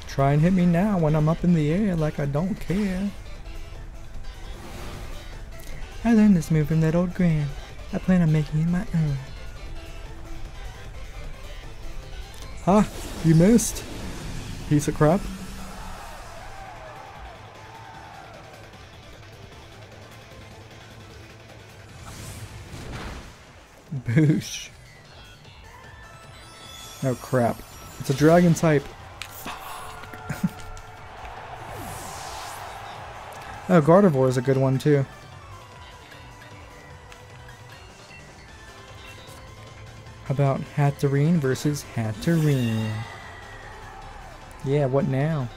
Try and hit me now when I'm up in the air like I don't care. I learned this move from that old Gran. I plan on making it my own. Ha! You missed! Piece of crap. Boosh. Oh crap. It's a dragon type. Oh, Gardevoir is a good one too. How about Hatterene versus Hatterene? Yeah, what now?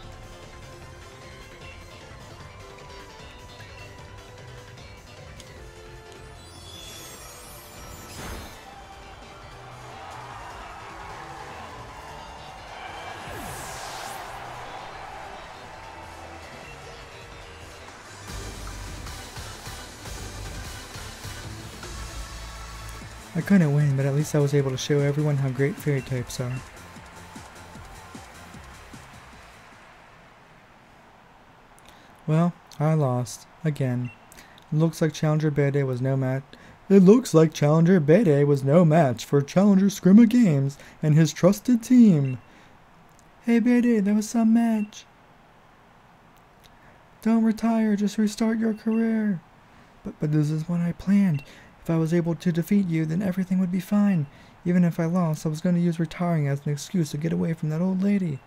I couldn't win, but at least I was able to show everyone how great fairy types are. Well, I lost. Again. It looks like Challenger Bede was no match. It looks like Challenger Bede was no match for Challenger Scrimma Games and his trusted team. Hey Bede, there was some match. Don't retire, just restart your career. But this is what I planned. If I was able to defeat you, then everything would be fine. Even if I lost, I was going to use retiring as an excuse to get away from that old lady.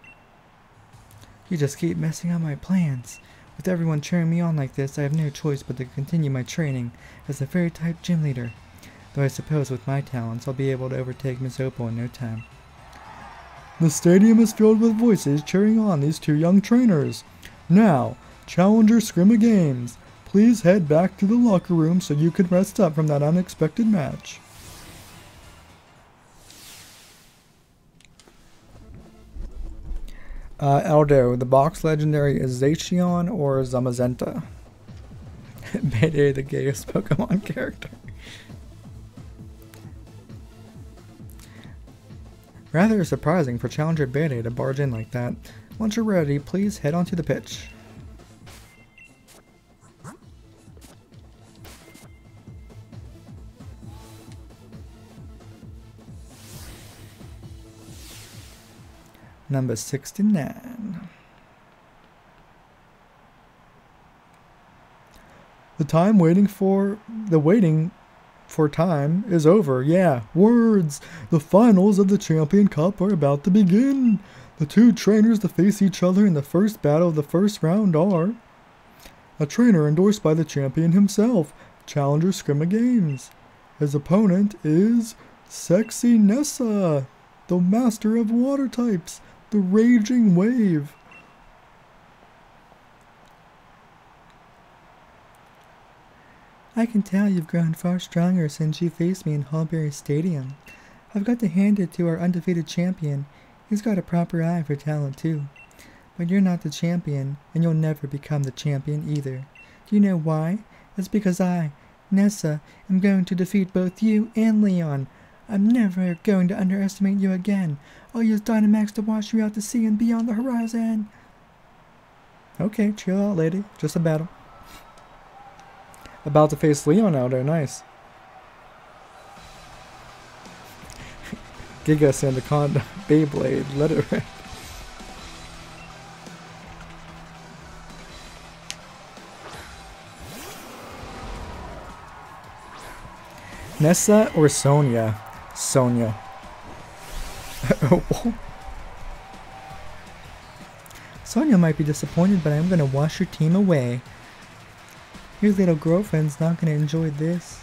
You just keep messing up my plans. With everyone cheering me on like this, I have no choice but to continue my training as a fairy-type gym leader. Though I suppose with my talents, I'll be able to overtake Miss Opal in no time. The stadium is filled with voices cheering on these two young trainers. Now, Challenger Scrimma Games. Please head back to the locker room so you can rest up from that unexpected match. Aldo, the box legendary is Zacian or Zamazenta? Bede, the gayest Pokemon character. Rather surprising for Challenger Bede to barge in like that. Once you're ready, please head onto the pitch. Number 69. The waiting for time is over. Yeah, words. The finals of the Champion Cup are about to begin. The two trainers to face each other in the first battle of the first round are a trainer endorsed by the champion himself, Challenger Scrimma Games. His opponent is Sexy Nessa, the master of water types. The Raging Wave. I can tell you've grown far stronger since you faced me in Hallberry Stadium. I've got to hand it to our undefeated champion. He's got a proper eye for talent too. But you're not the champion, and you'll never become the champion either. Do you know why? It's because I, Nessa, am going to defeat both you and Leon. I'm never going to underestimate you again. I'll use Dynamax to wash you out to sea and beyond the horizon. Okay, chill out, lady. Just a battle. About to face Leon, Aldo. Nice. Giga Sandaconda Beyblade. Let it rip. Nessa or Sonia? Sonia. Sonia might be disappointed, but I'm gonna wash your team away. Your little girlfriend's not gonna enjoy this.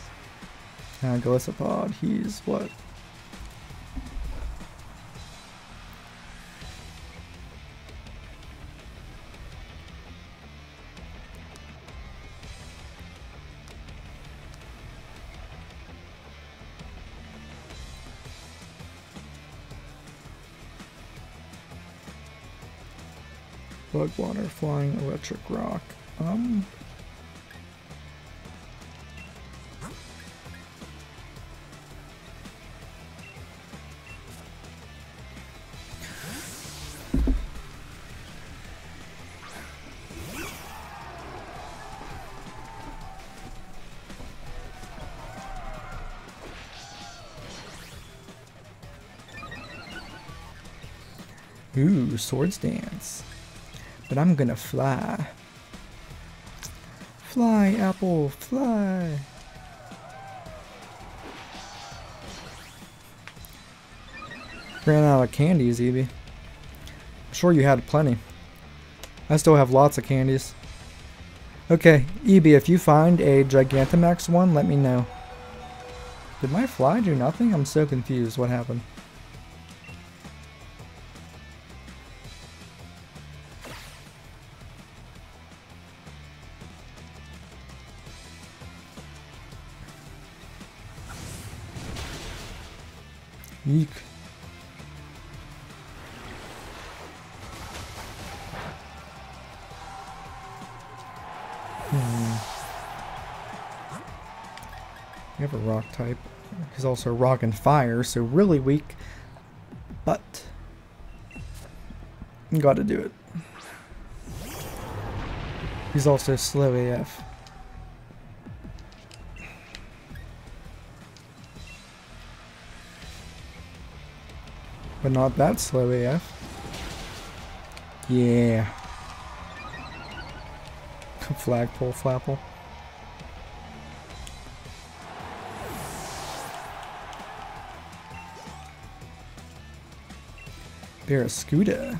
Glisopod, he's what? Bug water, flying, electric rock. Ooh, swords dance. But I'm gonna fly. Fly, apple, fly. Ran out of candies, Evie. I'm sure you had plenty. I still have lots of candies. Okay, Evie, if you find a Gigantamax one, let me know. Did my fly do nothing? I'm so confused. What happened? Eek. You have a rock type. He's also rock and fire, so really weak. But you gotta do it. He's also slow AF. But not that slow AF. Yeah. Flagpole, flapple. Barracuda.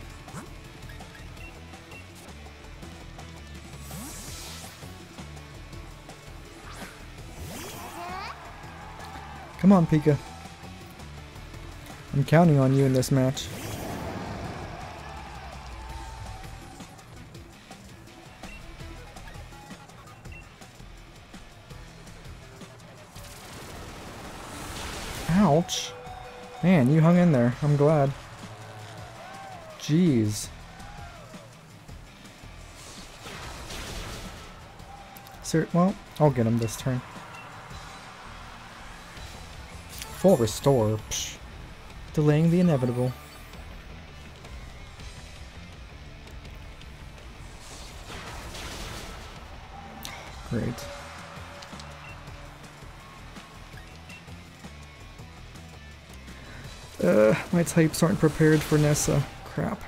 Come on, Pika. I'm counting on you in this match. Ouch. Man, you hung in there. I'm glad. Jeez. Sir, well, I'll get him this turn. Full restore. Psh. Delaying the inevitable. Great. My types aren't prepared for Nessa. Crap.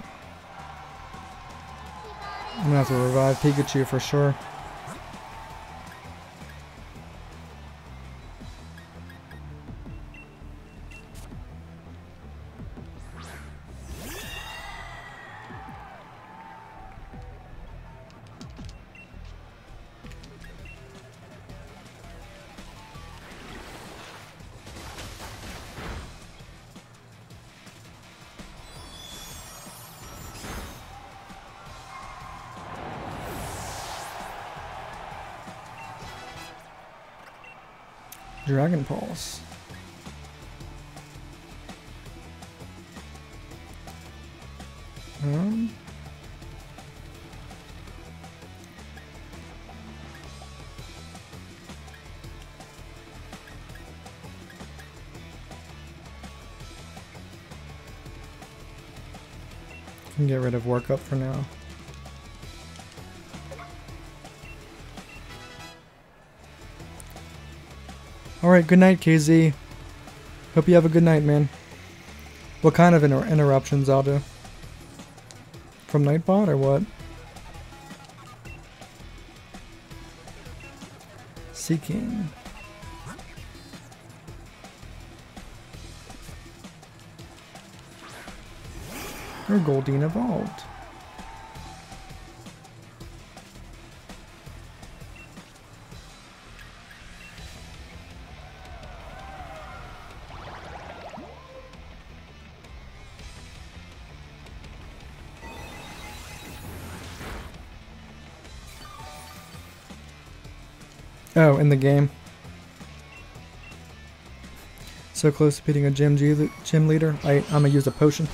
I'm gonna have to revive Pikachu for sure. Dragon Pulse. Can get rid of workup for now. Alright, good night, KZ. Hope you have a good night, man. What kind of interruptions, Aldo? From Nightbot or what? Seeking. Or Goldeen evolved. Oh, in the game. So close to beating a gym leader. I'm gonna use a potion.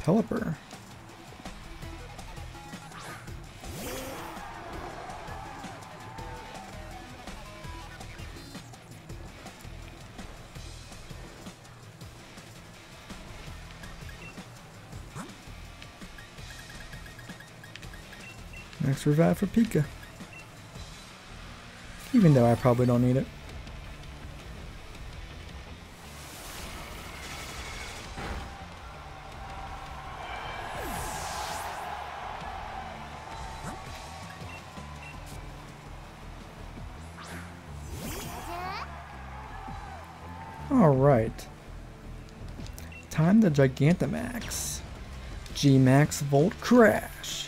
Pelipper. Next revive for Pika. Even though I probably don't need it. Alright. Time to Gigantamax. G-Max Volt Crash.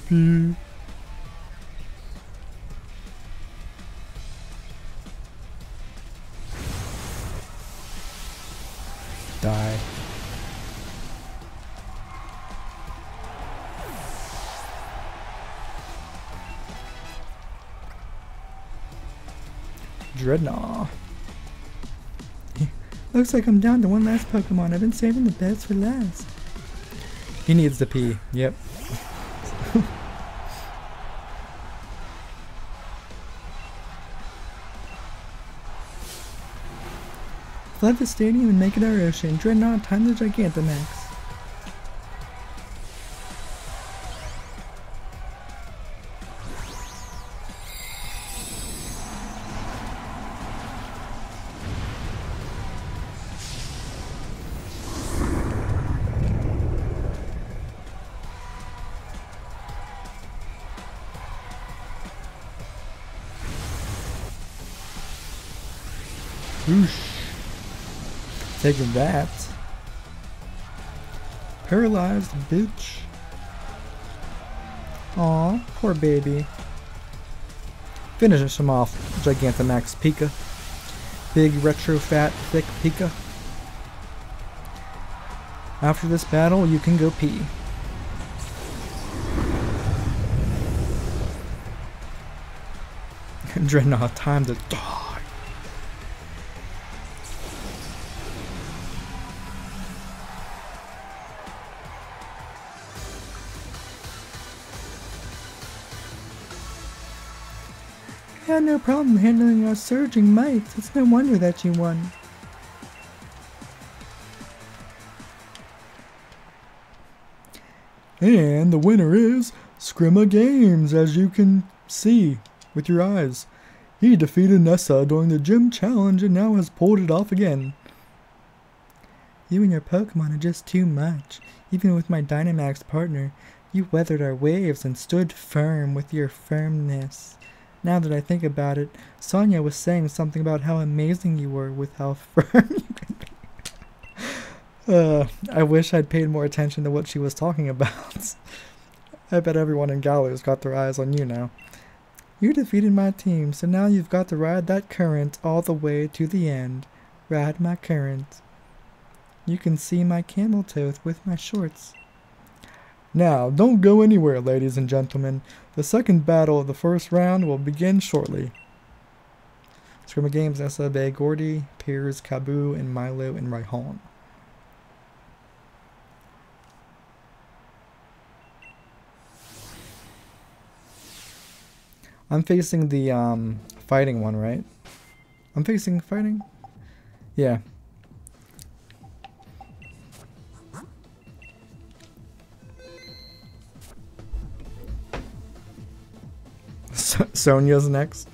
P. Die. Dreadnought. Looks like I'm down to one last Pokemon. I've been saving the best for last. He needs the pee. Yep. Flood the stadium and make it our ocean. Dreadnought, time to Gigantamax. Whoosh. Taking that. Paralyzed bitch. Aw, poor baby. Finish him off, Gigantamax Pika. Big retro fat thick Pika. After this battle, you can go pee. Dreadnought, time to die. I had no problem handling our surging might. It's no wonder that you won. And the winner is Scrimma Games, as you can see with your eyes. He defeated Nessa during the gym challenge and now has pulled it off again. You and your Pokemon are just too much. Even with my Dynamax partner, you weathered our waves and stood firm with your firmness. Now that I think about it, Sonia was saying something about how amazing you were with how firm you can be. I wish I'd paid more attention to what she was talking about. I bet everyone in Galar's got their eyes on you now. You defeated my team, so now you've got to ride that current all the way to the end. Ride my current. You can see my camel toe with my shorts. Now, don't go anywhere, ladies and gentlemen. The second battle of the first round will begin shortly. Scrimma Games, Nessa, Bay, Gordy, Piers, Kabu, and Milo, and Raihan. I'm facing the fighting one, right? I'm facing fighting? Yeah. Sonia's next.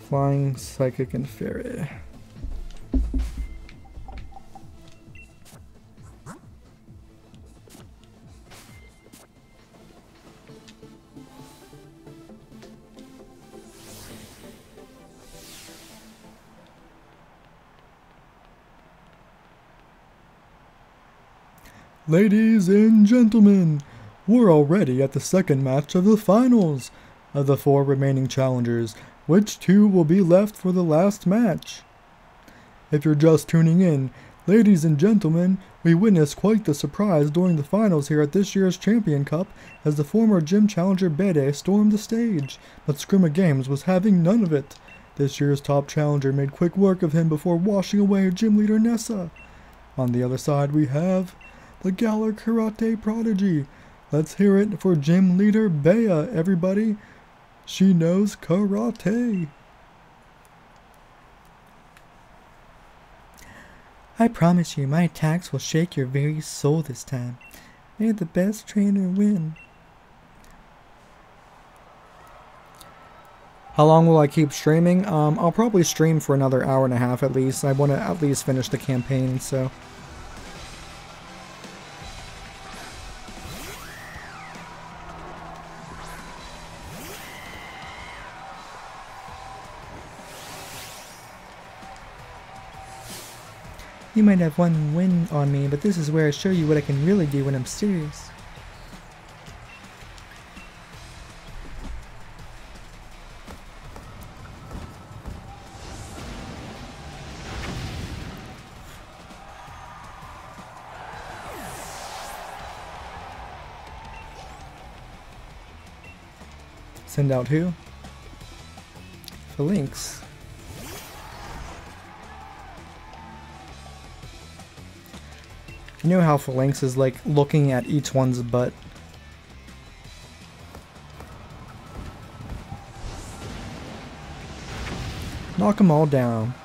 Flying, Psychic, and Fairy. Ladies and gentlemen, we're already at the second match of the finals. Of the 4 remaining challengers, which 2 will be left for the last match? If you're just tuning in, ladies and gentlemen, we witnessed quite the surprise during the finals here at this year's Champion Cup as the former gym challenger Bede stormed the stage, but Scrimma Games was having none of it. This year's top challenger made quick work of him before washing away gym leader Nessa. On the other side we have the Galar Karate Prodigy. Let's hear it for gym leader Bea, everybody. She knows karate. I promise you, my attacks will shake your very soul this time. May the best trainer win. How long will I keep streaming? I'll probably stream for another hour and a half at least. I want to at least finish the campaign, so... You might have one win on me, but this is where I show you what I can really do when I'm serious. Send out who? Phalanx. You know how Phalanx is like looking at each one's butt? Knock them all down.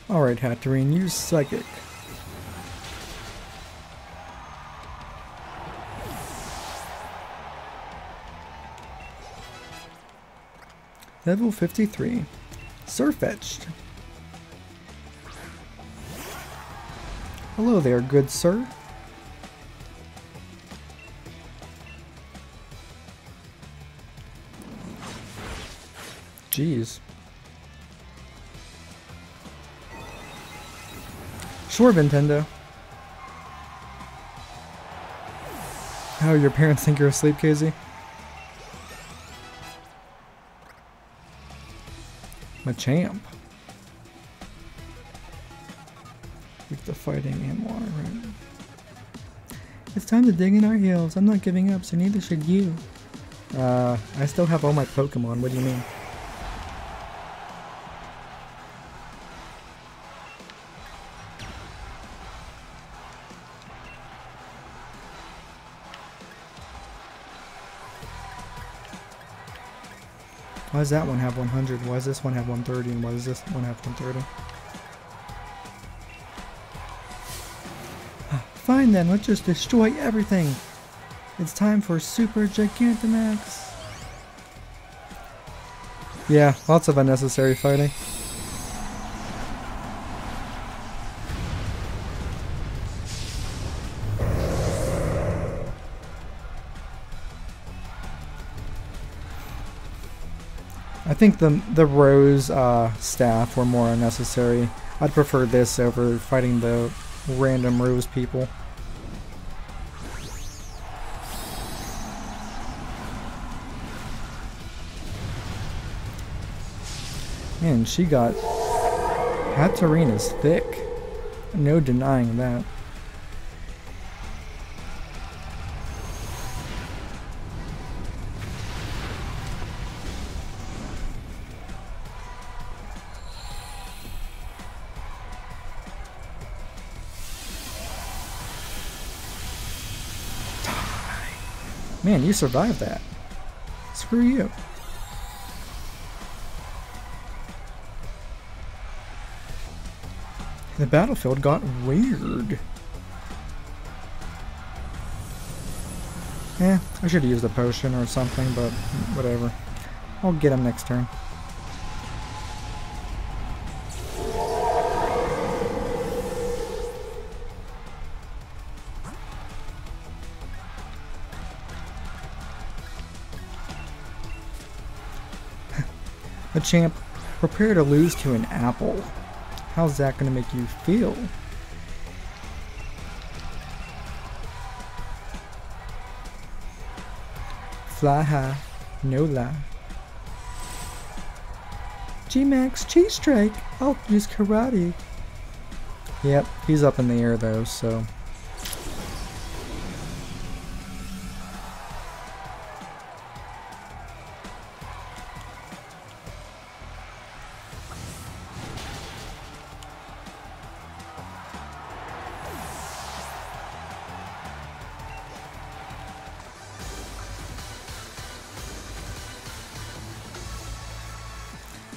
Alright, Hatterene, use Psychic. Level 53. Sirfetched. Hello there, good sir. Jeez. Sure, Nintendo. Oh, your parents think you're asleep, Casey? Machamp. Keep the fighting and water, right? It's time to dig in our heels. I'm not giving up, so neither should you. I still have all my Pokemon. What do you mean? Why does that one have 100? Why does this one have 130? And why does this one have 130? Fine then, let's just destroy everything. It's time for Super Gigantamax. Yeah, lots of unnecessary fighting. I think the Rose staff were more unnecessary. I'd prefer this over fighting the random Rose people. Man, she got... Hatterina's thick. No denying that. Man, you survived that. Screw you. The battlefield got weird. I should have used a potion or something, but whatever. I'll get him next turn. A champ, prepare to lose to an apple. How's that gonna make you feel? Fly high, no lie. G-Max, cheese strike. I'll use karate. Yep, he's up in the air though, so.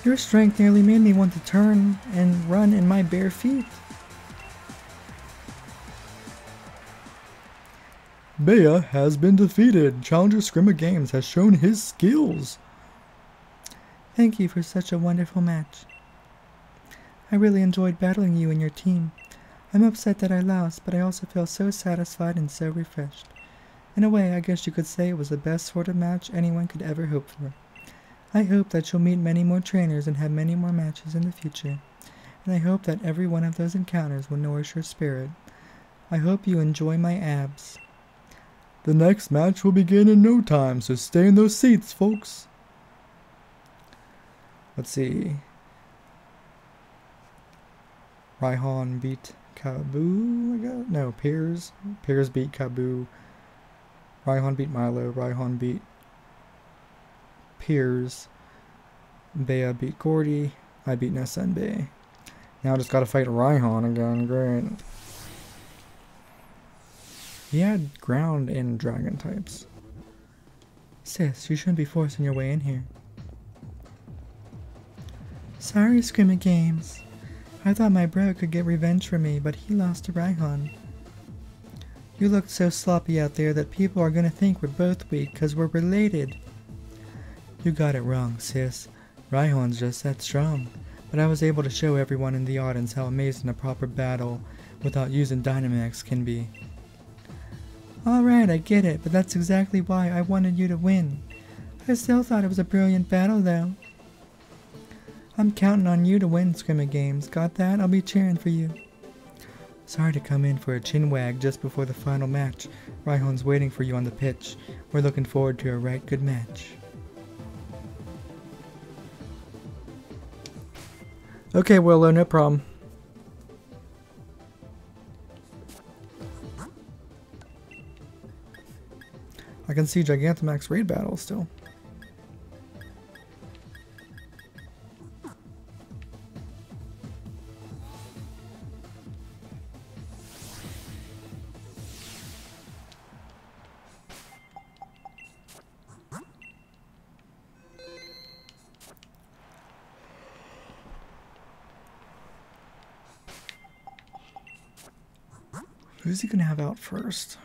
Your strength nearly made me want to turn and run in my bare feet. Bea has been defeated. Challenger Scrimma Games has shown his skills. Thank you for such a wonderful match. I really enjoyed battling you and your team. I'm upset that I lost, but I also feel so satisfied and so refreshed. In a way, I guess you could say it was the best sort of match anyone could ever hope for. I hope that you'll meet many more trainers and have many more matches in the future, and I hope that every one of those encounters will nourish your spirit. I hope you enjoy my abs. The next match will begin in no time, so stay in those seats, folks. Let's see. Raihan beat Kabu, I guess? No, Piers. Piers beat Kabu. Raihan beat Milo. Raihan beat Piers. Bea beat Gordy. I beat Nessa and Bea. Now I just gotta fight Raihan again. Great. He had ground and dragon types. Sis, you shouldn't be forcing your way in here. Sorry, Scrimma Games. I thought my bro could get revenge for me, but he lost to Raihan. You looked so sloppy out there that people are gonna think we're both weak because we're related. You got it wrong, sis. Raihan's just that strong. But I was able to show everyone in the audience how amazing a proper battle without using Dynamax can be. Alright, I get it, but that's exactly why I wanted you to win. I still thought it was a brilliant battle, though. I'm counting on you to win, Scrimma Games. Got that? I'll be cheering for you. Sorry to come in for a chin wag just before the final match. Raihan's waiting for you on the pitch. We're looking forward to a right good match. Okay, Willow, no problem. I can see Gigantamax raid battle still. Who's he gonna have out first?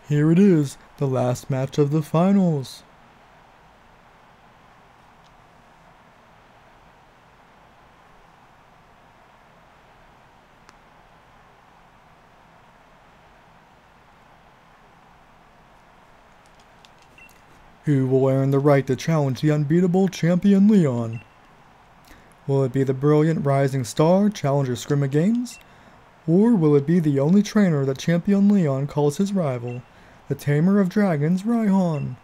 Here it is, the last match of the finals. Who will earn the right to challenge the unbeatable champion Leon? Will it be the brilliant rising star challenger Scrimma Games? Or will it be the only trainer that champion Leon calls his rival, the tamer of dragons Raihan?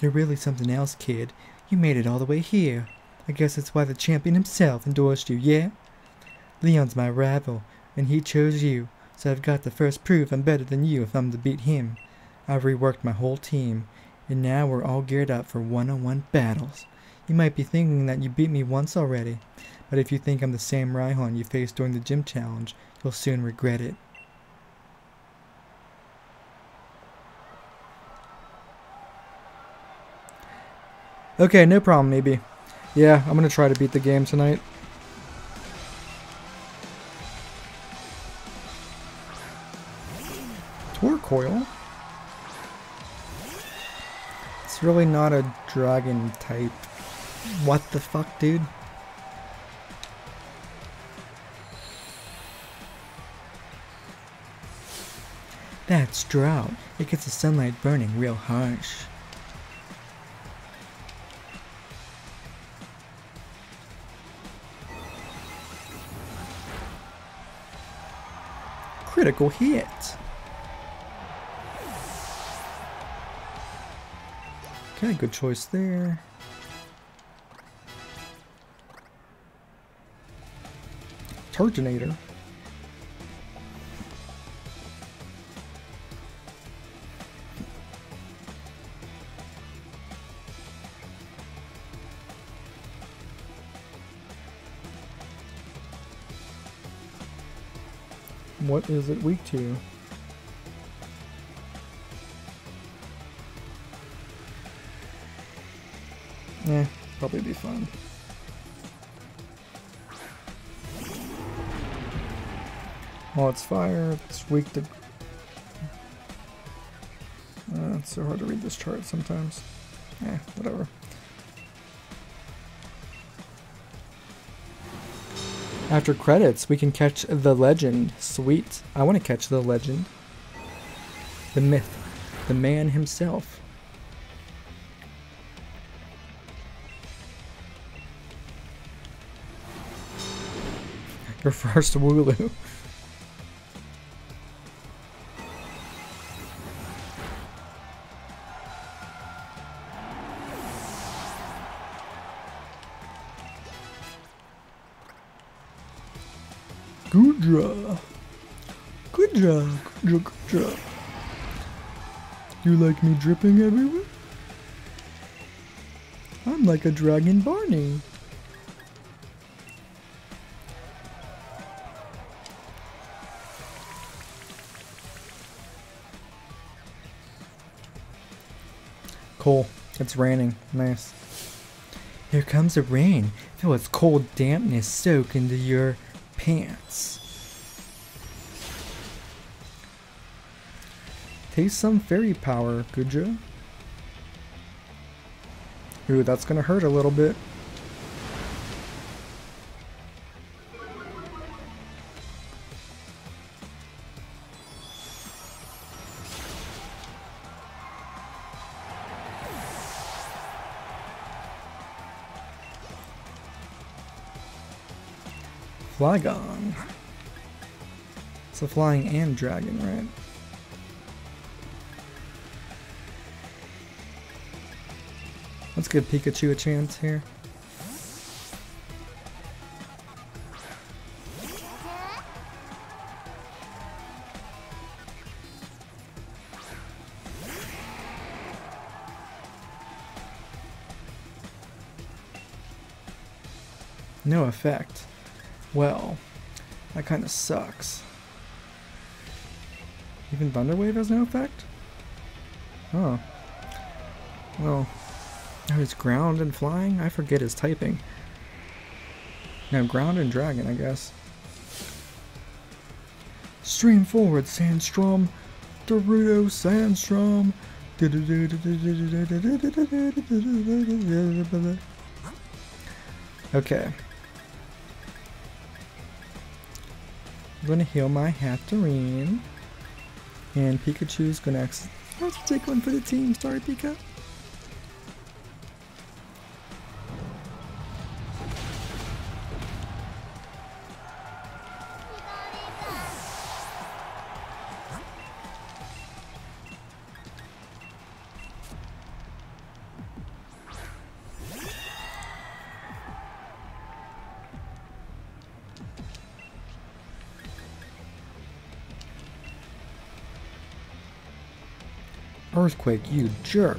You're really something else, kid. You made it all the way here. I guess that's why the champion himself endorsed you, yeah? Leon's my rival, and he chose you, so I've got the first proof I'm better than you if I'm to beat him. I've reworked my whole team, and now we're all geared up for one-on-one battles. You might be thinking that you beat me once already, but if you think I'm the same Raihan you faced during the gym challenge, you'll soon regret it. Okay, no problem, maybe. Yeah, I'm gonna try to beat the game tonight. Torcoil? It's really not a dragon type. What the fuck, dude? That's drought. It gets the sunlight burning real harsh. Critical hit. Okay, good choice there. Turtonator. What is it weak to? Probably be fine. Well, it's fire, it's weak to... it's so hard to read this chart sometimes. Whatever. After credits, we can catch the legend. Sweet. I want to catch the legend. The myth. The man himself. Your first Wooloo. Goodra. Goodra. Goodra. Goodra. You like me dripping everywhere? I'm like a dragon Barney. Cool. It's raining. Nice. Here comes the rain. Feel its cold dampness soak into your pants. Taste some fairy power, Goodra. Ooh, that's gonna hurt a little bit. Flygon. It's a flying and dragon, right? Let's give Pikachu a chance here. No effect. Well, that kind of sucks. Even Thunder Wave has no effect? Oh. Well, now he's ground and flying? I forget his typing. No, ground and dragon, I guess. Stream forward, Sandstrom. Naruto Sandstrom. Okay. I'm gonna heal my Hatterene. And Pikachu's gonna have to take one for the team. Sorry, Pika. Earthquake, you jerk.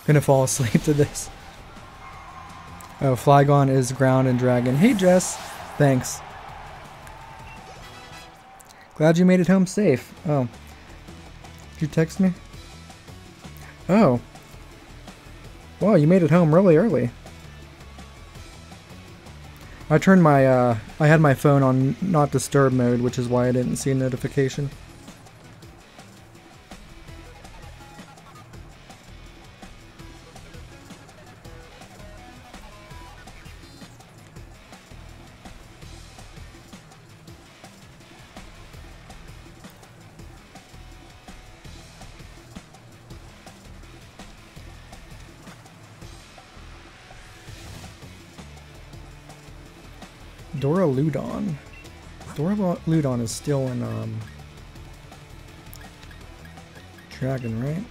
Gonna fall asleep to this. Oh, Flygon is ground and dragon. Hey, Jess. Thanks. Glad you made it home safe. Oh. Did you text me? Oh. Well, you made it home really early. I turned my, I had my phone on not disturb mode, which is why I didn't see a notification. Duraludon. Duraludon is still in, Dragon, right?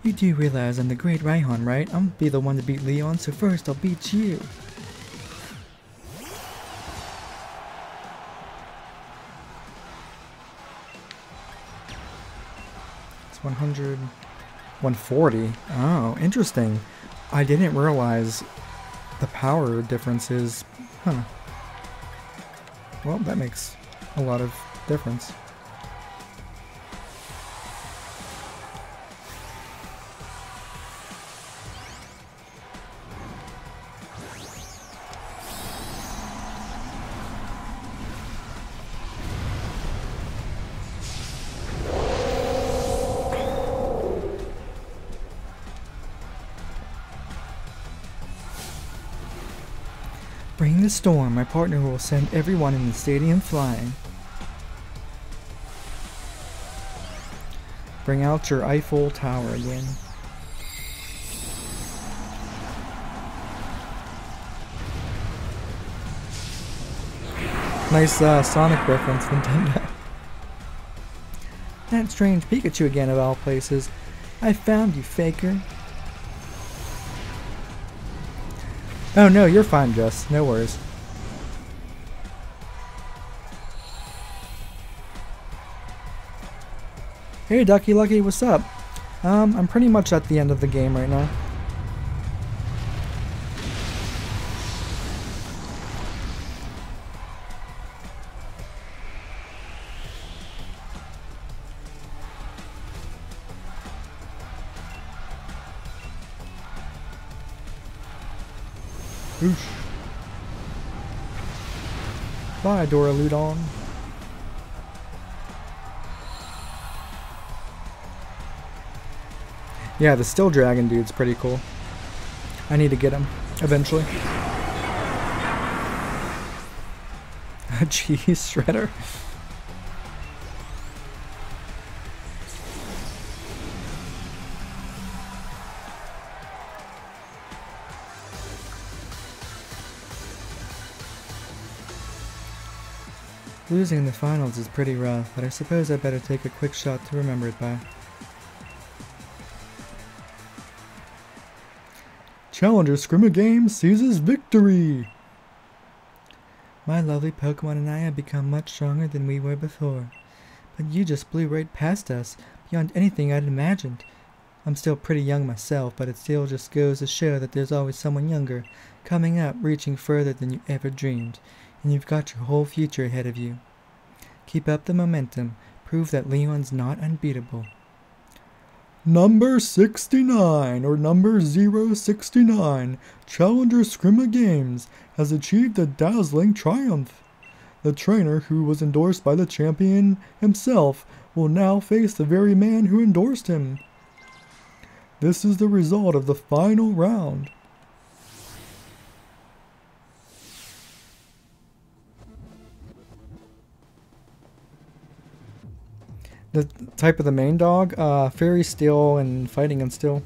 You do realize I'm the great Raihan, right? I'm gonna be the one to beat Leon, so first I'll beat you. It's 100... 140. Oh, interesting. I didn't realize the power differences. Huh. Well, that makes a lot of difference. Bring the storm. My partner will send everyone in the stadium flying. Bring out your Eiffel Tower again. Nice Sonic reference, Nintendo. That strange Pikachu again, of all places. I found you, faker. Oh no, you're fine, Jess. No worries. Hey, Ducky Lucky, what's up? I'm pretty much at the end of the game right now. Oosh. Bye, Duraludon. Yeah, the Still Dragon dude's pretty cool. I need to get him eventually. A cheese shredder. Losing in the finals is pretty rough, but I suppose I better take a quick shot to remember it by. Challenger Scrimma Game seizes victory! My lovely Pokemon and I have become much stronger than we were before. But you just blew right past us, beyond anything I'd imagined. I'm still pretty young myself, but it still just goes to show that there's always someone younger, coming up, reaching further than you ever dreamed. And you've got your whole future ahead of you. Keep up the momentum. Prove that Leon's not unbeatable. Number 69, or number 069, Challenger Scrimma Games, has achieved a dazzling triumph. The trainer who was endorsed by the champion himself will now face the very man who endorsed him. This is the result of the final round. The type of the main dog, Fairy Steel and Fighting and Steel.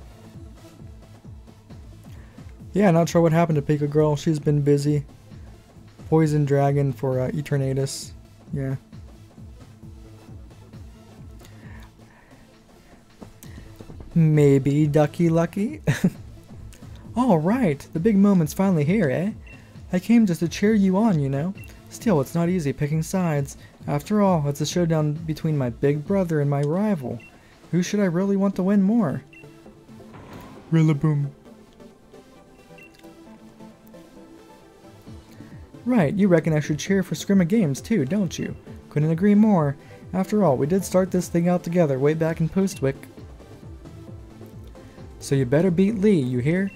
Yeah, not sure what happened to Pika Girl. She's been busy. Poison Dragon for Eternatus. Yeah. Maybe Ducky Lucky? Alright, the big moment's finally here, eh? I came just to cheer you on, you know. Still, it's not easy picking sides. After all, it's a showdown between my big brother and my rival. Who should I really want to win more? Rillaboom. Right, you reckon I should cheer for Scrimma Games too, don't you? Couldn't agree more. After all, we did start this thing out together way back in Postwick. So you better beat Lee, you hear?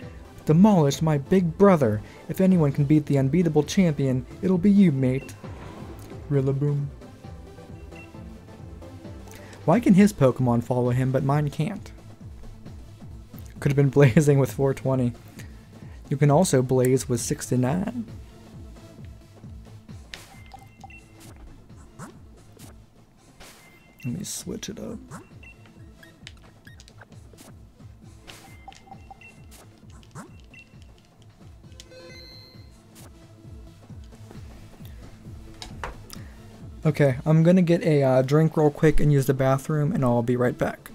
Demolish my big brother. If anyone can beat the unbeatable champion, it'll be you, mate. Rillaboom. Why can his Pokemon follow him, but mine can't? Could have been blazing with 420. You can also blaze with 69. Let me switch it up. Okay, I'm gonna get a drink real quick and use the bathroom, and I'll be right back.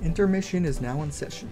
Intermission is now in session.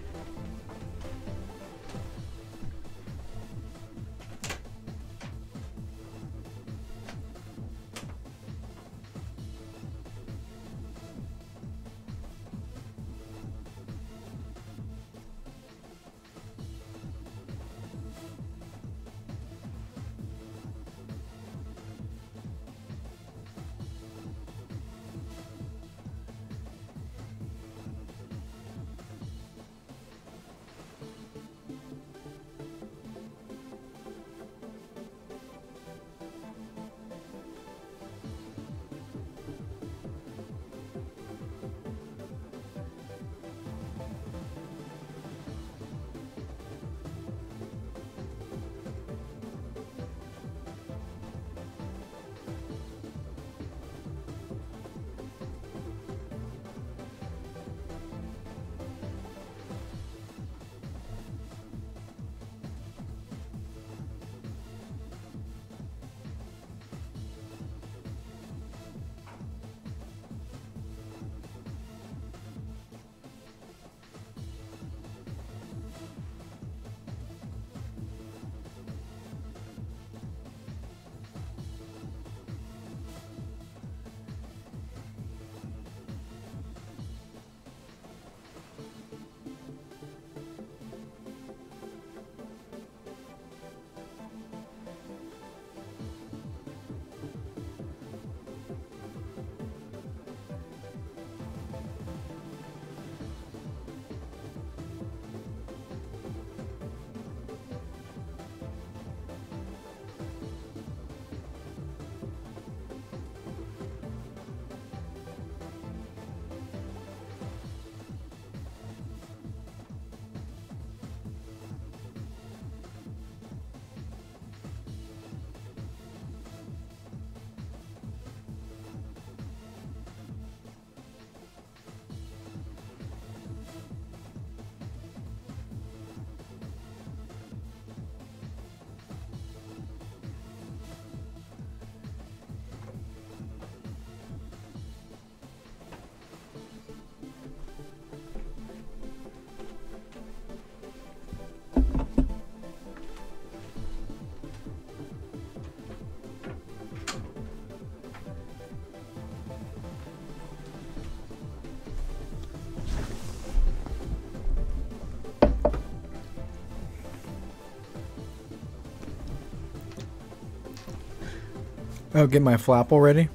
Oh, get my flap already?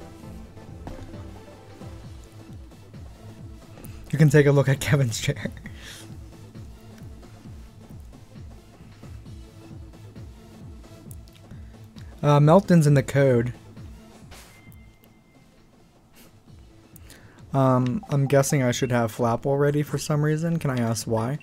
You can take a look at Kevin's chair. Melton's in the code. I'm guessing I should have flap already for some reason. Can I ask why?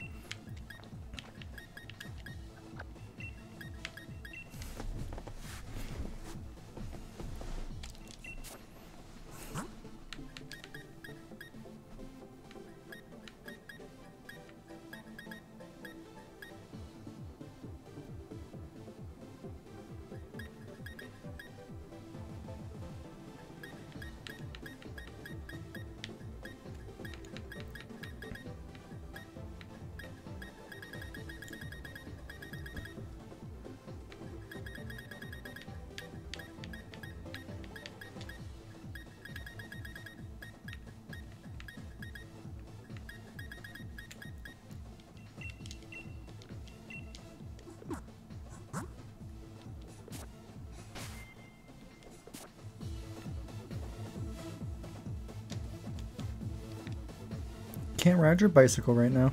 Can't ride your bicycle right now.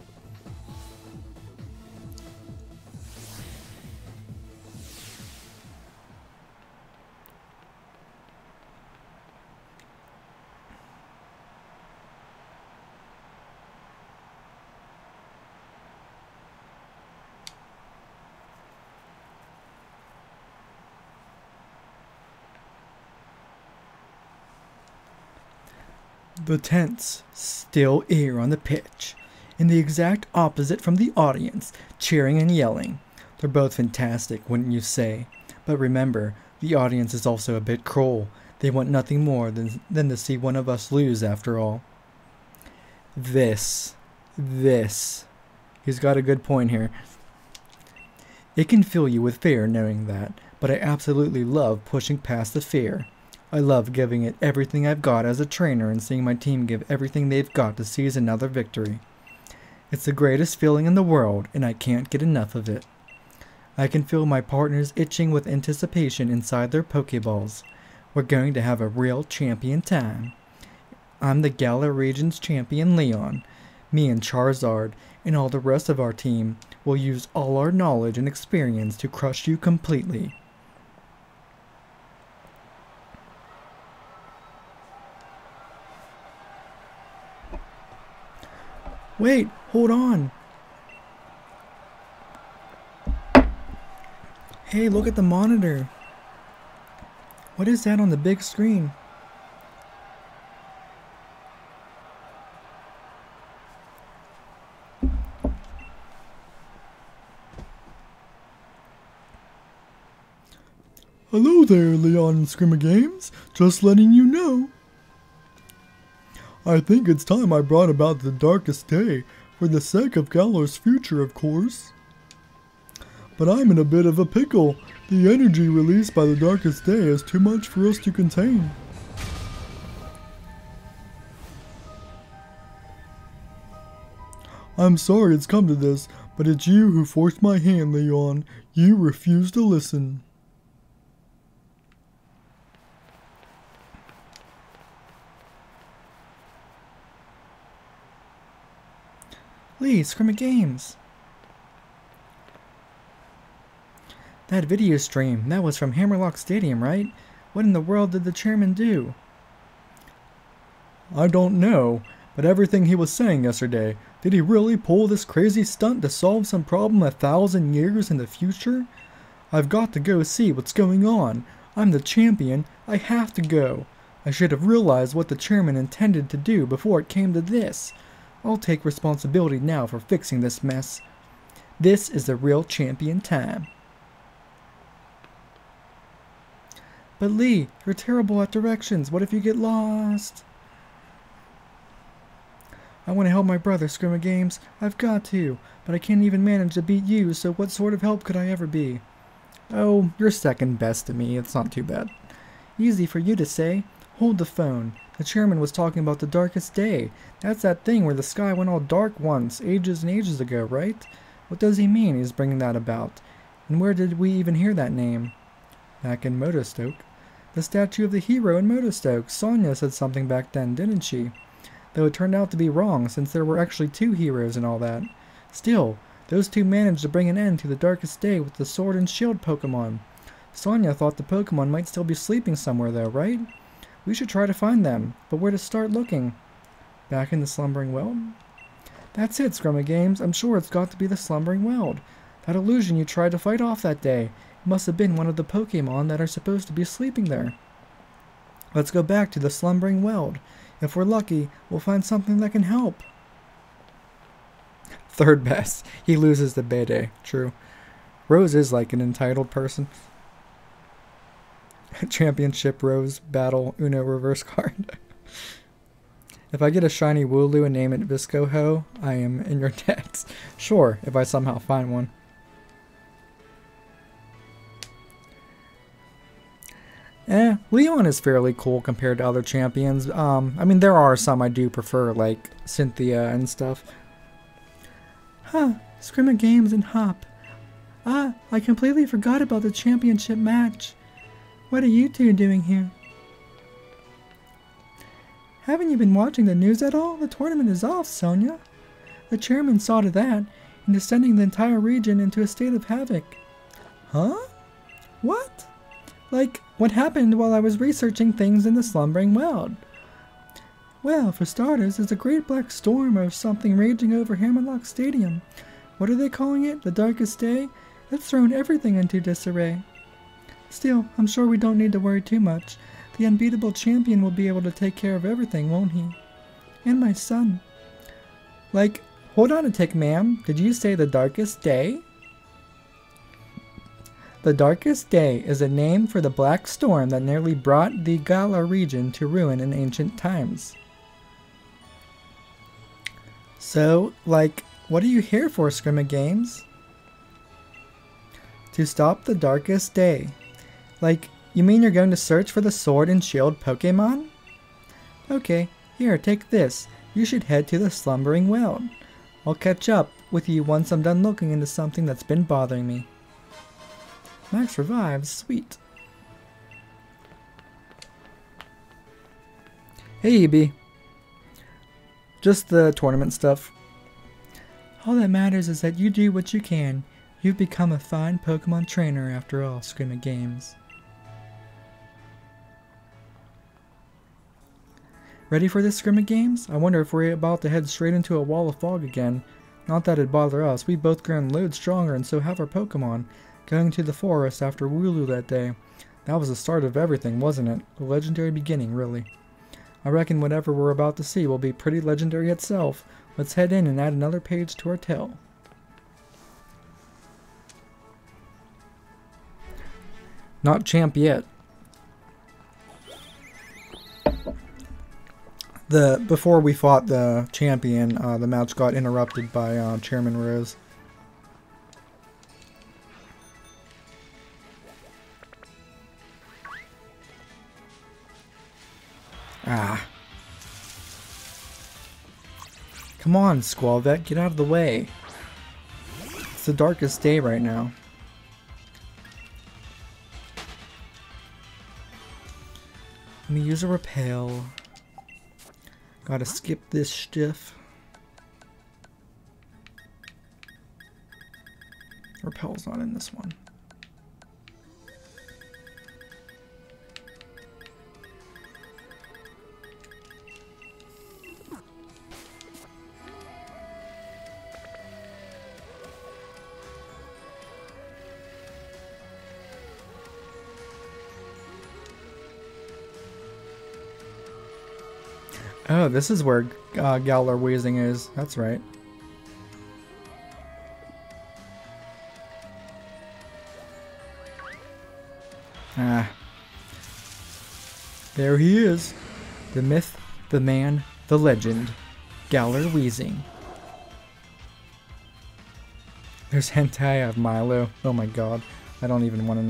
The tense, still air on the pitch, and the exact opposite from the audience, cheering and yelling. They're both fantastic, wouldn't you say? But remember, the audience is also a bit cruel. They want nothing more than to see one of us lose after all. This. He's got a good point here. It can fill you with fear knowing that, but I absolutely love pushing past the fear. I love giving it everything I've got as a trainer and seeing my team give everything they've got to seize another victory. It's the greatest feeling in the world, and I can't get enough of it. I can feel my partners itching with anticipation inside their Pokeballs. We're going to have a real champion time. I'm the Galar Region's champion Leon. Me and Charizard and all the rest of our team will use all our knowledge and experience to crush you completely. Wait, hold on. Hey, look at the monitor. What is that on the big screen? Hello there, Leon and Scrimma Games. Just letting you know. I think it's time I brought about the darkest day, for the sake of Galar's future, of course. But I'm in a bit of a pickle. The energy released by the darkest day is too much for us to contain. I'm sorry it's come to this, but it's you who forced my hand, Leon. You refused to listen. Lee, Scrimma Games. That video stream, that was from Hammerlock Stadium, right? What in the world did the chairman do? I don't know, but everything he was saying yesterday, did he really pull this crazy stunt to solve some problem 1,000 years in the future? I've got to go see what's going on. I'm the champion. I have to go. I should have realized what the chairman intended to do before it came to this. I'll take responsibility now for fixing this mess. This is the real champion time. But Lee, you're terrible at directions. What if you get lost? I want to help my brother, Scrimma Games. I've got to, but I can't even manage to beat you, so what sort of help could I ever be? Oh, you're second best to me. It's not too bad. Easy for you to say. Hold the phone. The chairman was talking about the darkest day. That's that thing where the sky went all dark once, ages and ages ago, right? What does he mean he's bringing that about? And where did we even hear that name? Back in Motostoke. The statue of the hero in Motostoke. Sonia said something back then, didn't she? Though it turned out to be wrong, since there were actually 2 heroes and all that. Still, those 2 managed to bring an end to the darkest day with the sword and shield Pokemon. Sonia thought the Pokemon might still be sleeping somewhere though, right? We should try to find them, but where to start looking? Back in the Slumbering World? That's it, Scrummy Games. I'm sure it's got to be the Slumbering World. That illusion you tried to fight off that day. It must have been one of the Pokemon that are supposed to be sleeping there. Let's go back to the Slumbering World. If we're lucky, we'll find something that can help. Third best. He loses the Bede. True. Rose is like an entitled person. Championship Rose Battle Uno reverse card. If I get a shiny Wooloo and name it Visco-Ho, I am in your debt. Sure, if I somehow find one. Leon is fairly cool compared to other champions. I mean, there are some I do prefer, like Cynthia and stuff. Huh, Scrimma Games and Hop. Ah, I completely forgot about the championship match. What are you 2 doing here? Haven't you been watching the news at all? The tournament is off, Sonia. The chairman saw to that, and is sending the entire region into a state of havoc. Huh? What? Like, what happened while I was researching things in the Slumbering World? Well, for starters, there's a great black storm or something raging over Hammerlock Stadium. What are they calling it? The darkest day? It's thrown everything into disarray. Still, I'm sure we don't need to worry too much. The unbeatable champion will be able to take care of everything, won't he? And my son. Like, hold on a tick, ma'am. Did you say the darkest day? The darkest day is a name for the black storm that nearly brought the Galar region to ruin in ancient times. So, like, what are you here for, Scrimma Games? To stop the darkest day. Like, you mean you're going to search for the Sword and Shield Pokemon? Okay, here, take this. You should head to the Slumbering World. I'll catch up with you once I'm done looking into something that's been bothering me. Max revives, sweet. Hey, EB. Just the tournament stuff. All that matters is that you do what you can. You've become a fine Pokemon trainer after all, Scrimma Games. Ready for this, Scrimma Games? I wonder if we're about to head straight into a wall of fog again. Not that it'd bother us. We both grown loads stronger and so have our Pokemon. Going to the forest after Wooloo that day. That was the start of everything, wasn't it? The legendary beginning, really. I reckon whatever we're about to see will be pretty legendary itself. Let's head in and add another page to our tale. Not champ yet. Before we fought the champion, the match got interrupted by Chairman Rose. Ah. Come on, Squallvet, get out of the way. It's the darkest day right now. Let me use a repel. Gotta skip this stiff. Repel's not in this one. Oh, this is where Galar Weezing is. That's right. Ah. There he is. The myth, the man, the legend. Galar Weezing. There's hentai of Milo. Oh my god. I don't even want to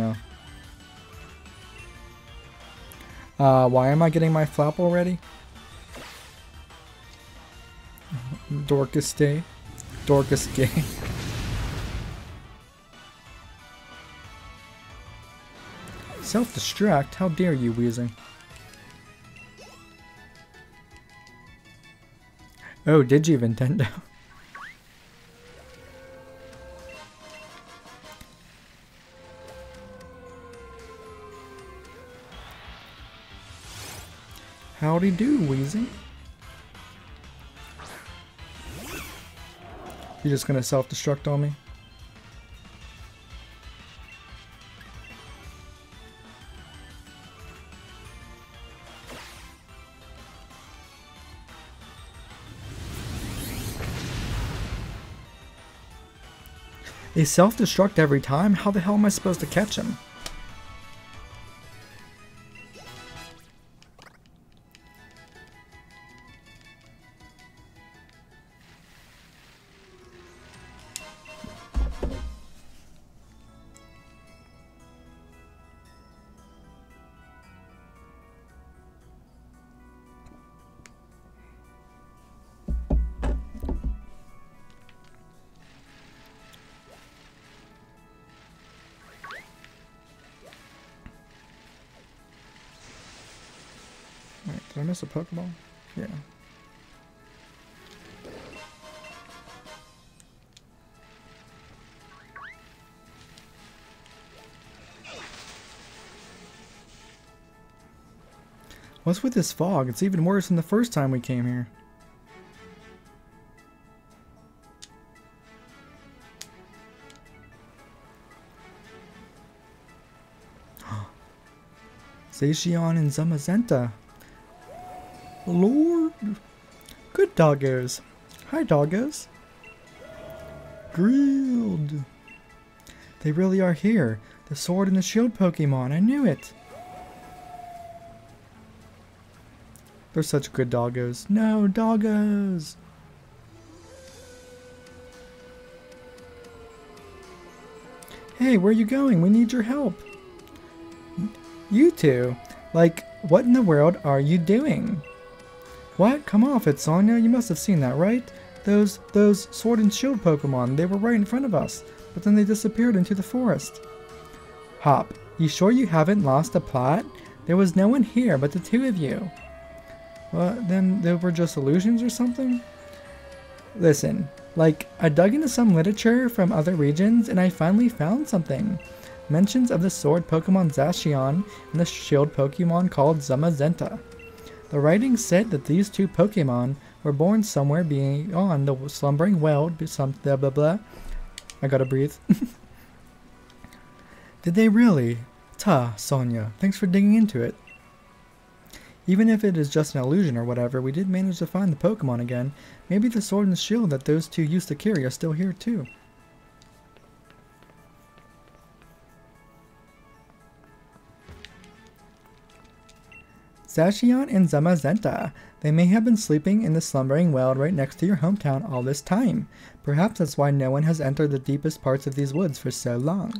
know. Why am I getting my flap already? Dorcas Day. Dorcas Gay. Self-destruct? How dare you, Weezing? Oh, did you, Nintendo? Howdy do, Weezing. You just gonna self-destruct on me? They self-destruct every time? How the hell am I supposed to catch him? Wait, did I miss a Pokeball? Yeah. What's with this fog? It's even worse than the first time we came here. Zacian and Zamazenta. Lord. Good doggos. Hi, doggos. Grilled. They really are here. The sword and the shield Pokemon. I knew it. They're such good doggos. No, doggos. Hey, where are you going? We need your help. You two? Like, what in the world are you doing? What? Come off it, Sonia. You must have seen that, right? Those sword and shield Pokemon, they were right in front of us, but then they disappeared into the forest. Hop, you sure you haven't lost a plot? There was no one here but the two of you. Well, then they were just illusions or something? Listen, like, I dug into some literature from other regions and I finally found something. Mentions of the sword Pokemon Zacian and the shield Pokemon called Zamazenta. The writings said that these two Pokemon were born somewhere beyond the slumbering world, some blah blah blah. I gotta breathe. Did they really? Ta, Sonia, thanks for digging into it. Even if it is just an illusion or whatever, we did manage to find the Pokemon again. Maybe the sword and the shield that those two used to carry are still here too. Zacian and Zamazenta. They may have been sleeping in the slumbering world right next to your hometown all this time. Perhaps that's why no one has entered the deepest parts of these woods for so long.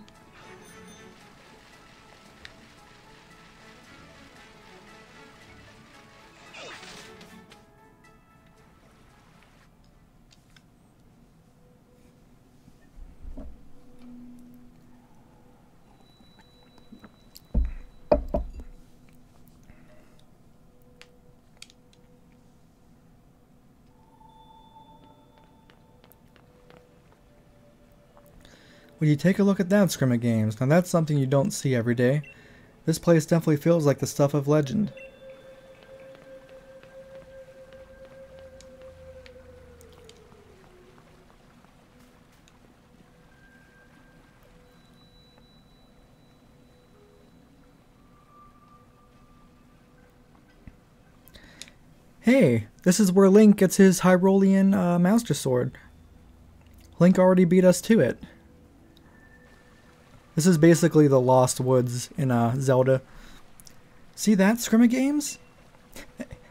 Will you take a look at that, Scrimma Games? Now that's something you don't see every day. This place definitely feels like the stuff of legend. Hey, this is where Link gets his Hyrulean Master Sword. Link already beat us to it. This is basically the Lost Woods in Zelda. See that, Scrimma Games?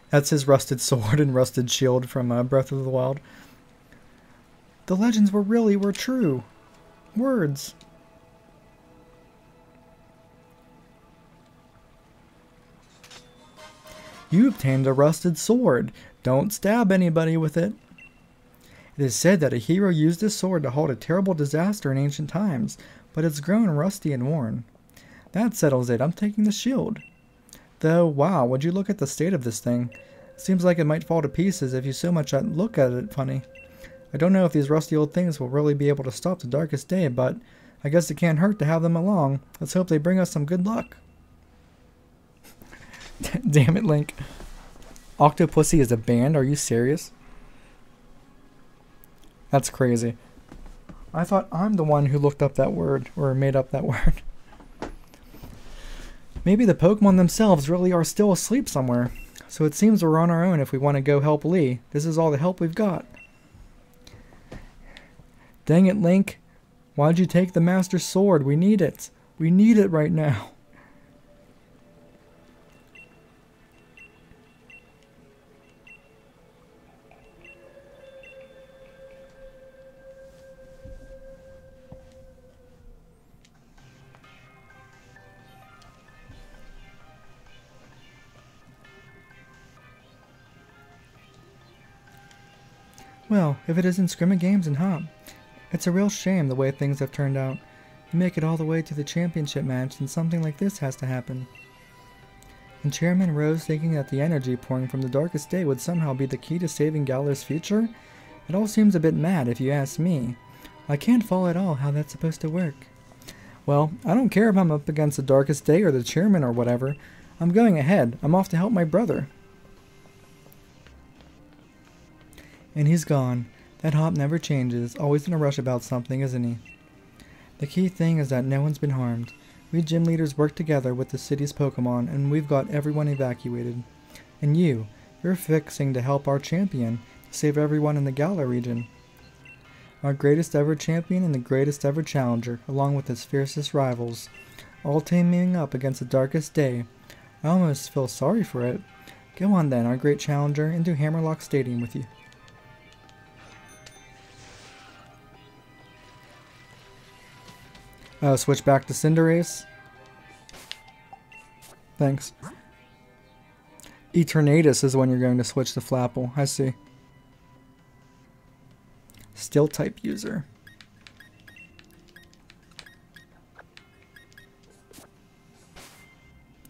That's his rusted sword and rusted shield from Breath of the Wild. The legends were true. Words. You obtained a rusted sword. Don't stab anybody with it. It is said that a hero used this sword to halt a terrible disaster in ancient times, but it's grown rusty and worn. That settles it. I'm taking the shield. Though, wow, would you look at the state of this thing? Seems like it might fall to pieces if you so much look at it funny. I don't know if these rusty old things will really be able to stop the darkest day, but I guess it can't hurt to have them along. Let's hope they bring us some good luck. Damn it, Link. Octopussy is a band? Are you serious? That's crazy. I thought I'm the one who looked up that word, or made up that word. Maybe the Pokemon themselves really are still asleep somewhere. So it seems we're on our own if we want to go help Lee. This is all the help we've got. Dang it, Link. Why'd you take the Master Sword? We need it. We need it right now. Well, if it isn't Scrimmy Games and Hop. It's a real shame the way things have turned out. You make it all the way to the championship match and something like this has to happen. And Chairman Rose thinking that the energy pouring from the darkest day would somehow be the key to saving Galar's future? It all seems a bit mad if you ask me. I can't follow at all how that's supposed to work. Well, I don't care if I'm up against the darkest day or the chairman or whatever. I'm going ahead. I'm off to help my brother. And he's gone. That Hop never changes, always in a rush about something, isn't he? The key thing is that no one's been harmed. We gym leaders work together with the city's Pokemon, and we've got everyone evacuated. And you're fixing to help our champion, to save everyone in the Galar region. Our greatest ever champion and the greatest ever challenger, along with his fiercest rivals, all teaming up against the darkest day. I almost feel sorry for it. Go on then, our great challenger, into Hammerlock Stadium with you. Switch back to Cinderace. Thanks. Eternatus is when you're going to switch to Flapple. I see. Steel type user.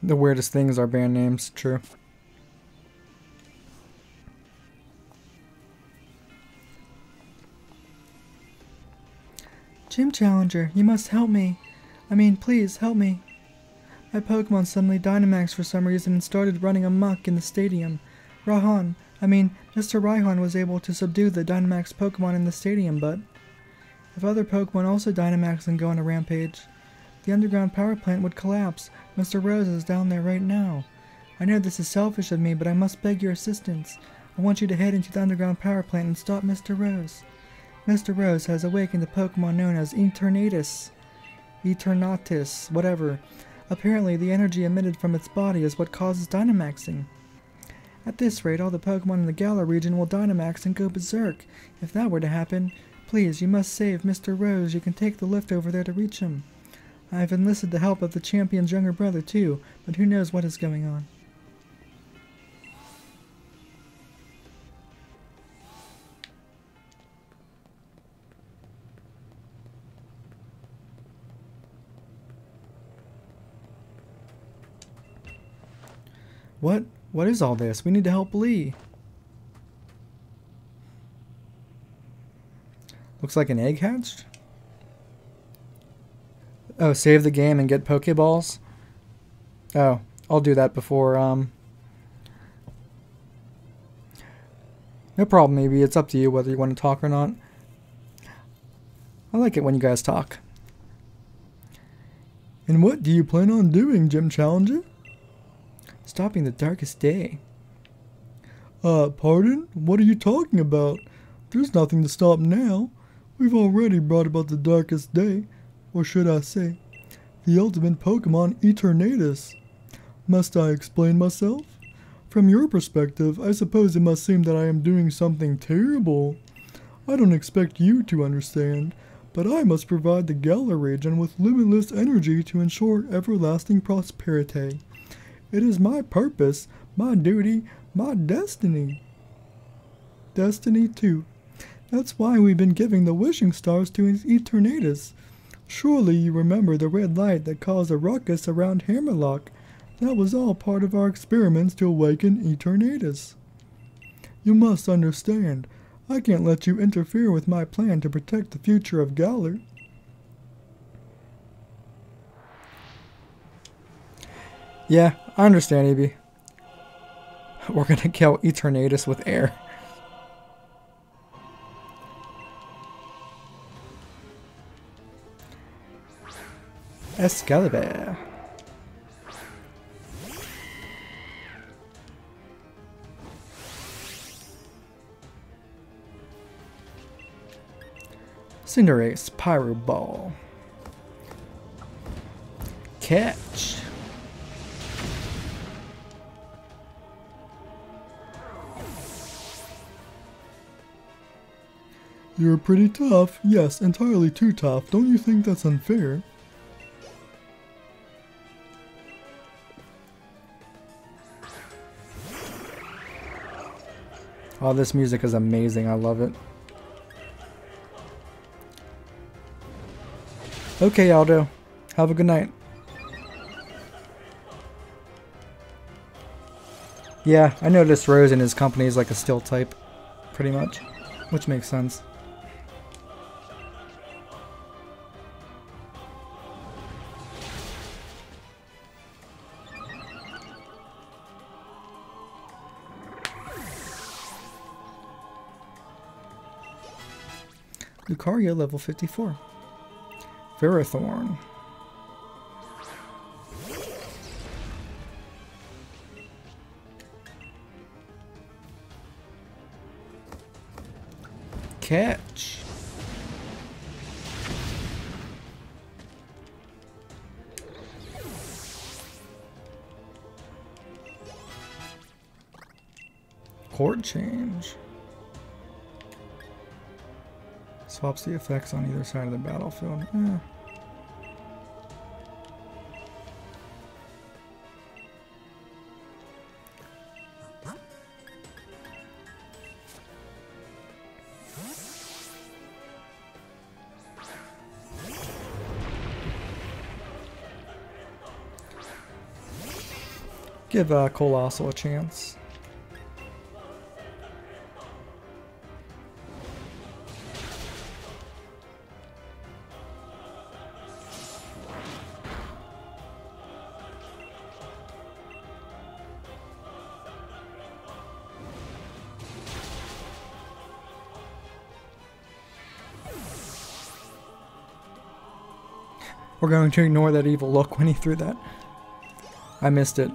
The weirdest things are band names, true. Gym Challenger, you must help me. I mean, please, help me. My Pokemon suddenly Dynamaxed for some reason and started running amok in the stadium. Mr. Raihan was able to subdue the Dynamax Pokemon in the stadium, but if other Pokemon also Dynamax and go on a rampage, the underground power plant would collapse. Mr. Rose is down there right now. I know this is selfish of me, but I must beg your assistance. I want you to head into the underground power plant and stop Mr. Rose. Mr. Rose has awakened the Pokemon known as Eternatus, whatever. Apparently, the energy emitted from its body is what causes Dynamaxing. At this rate, all the Pokemon in the Galar region will Dynamax and go berserk. If that were to happen, please, you must save Mr. Rose. You can take the lift over there to reach him. I've enlisted the help of the champion's younger brother, too, but who knows what is going on. What is all this? We need to help Lee. Looks like an egg hatched. Oh, save the game and get Pokeballs? Oh, I'll do that before, no problem, maybe. It's up to you whether you want to talk or not. I like it when you guys talk. And what do you plan on doing, Gym Challenger? Stopping the darkest day. Pardon? What are you talking about? There's nothing to stop now. We've already brought about the darkest day. Or should I say, the ultimate Pokemon, Eternatus. Must I explain myself? From your perspective, I suppose it must seem that I am doing something terrible. I don't expect you to understand, but I must provide the Galar region with limitless energy to ensure everlasting prosperity. It is my purpose, my duty, my destiny. Destiny too. That's why we've been giving the wishing stars to Eternatus. Surely you remember the red light that caused a ruckus around Hammerlock. That was all part of our experiments to awaken Eternatus. You must understand, I can't let you interfere with my plan to protect the future of Galar. Yeah, I understand, Evie. We're gonna kill Eternatus with air. Excalibur. Cinderace, Pyro Ball. Catch. You're pretty tough. Yes, entirely too tough. Don't you think that's unfair? Oh, this music is amazing. I love it. Okay, Aldo. Have a good night. Yeah, I noticed Rose in his company is like a steel type, pretty much, which makes sense. Lucario level 54. Ferrothorn. Catch. Court change. Swaps the effects on either side of the battlefield. Give Colossal a chance. We're going to ignore that evil look when he threw that. I missed it.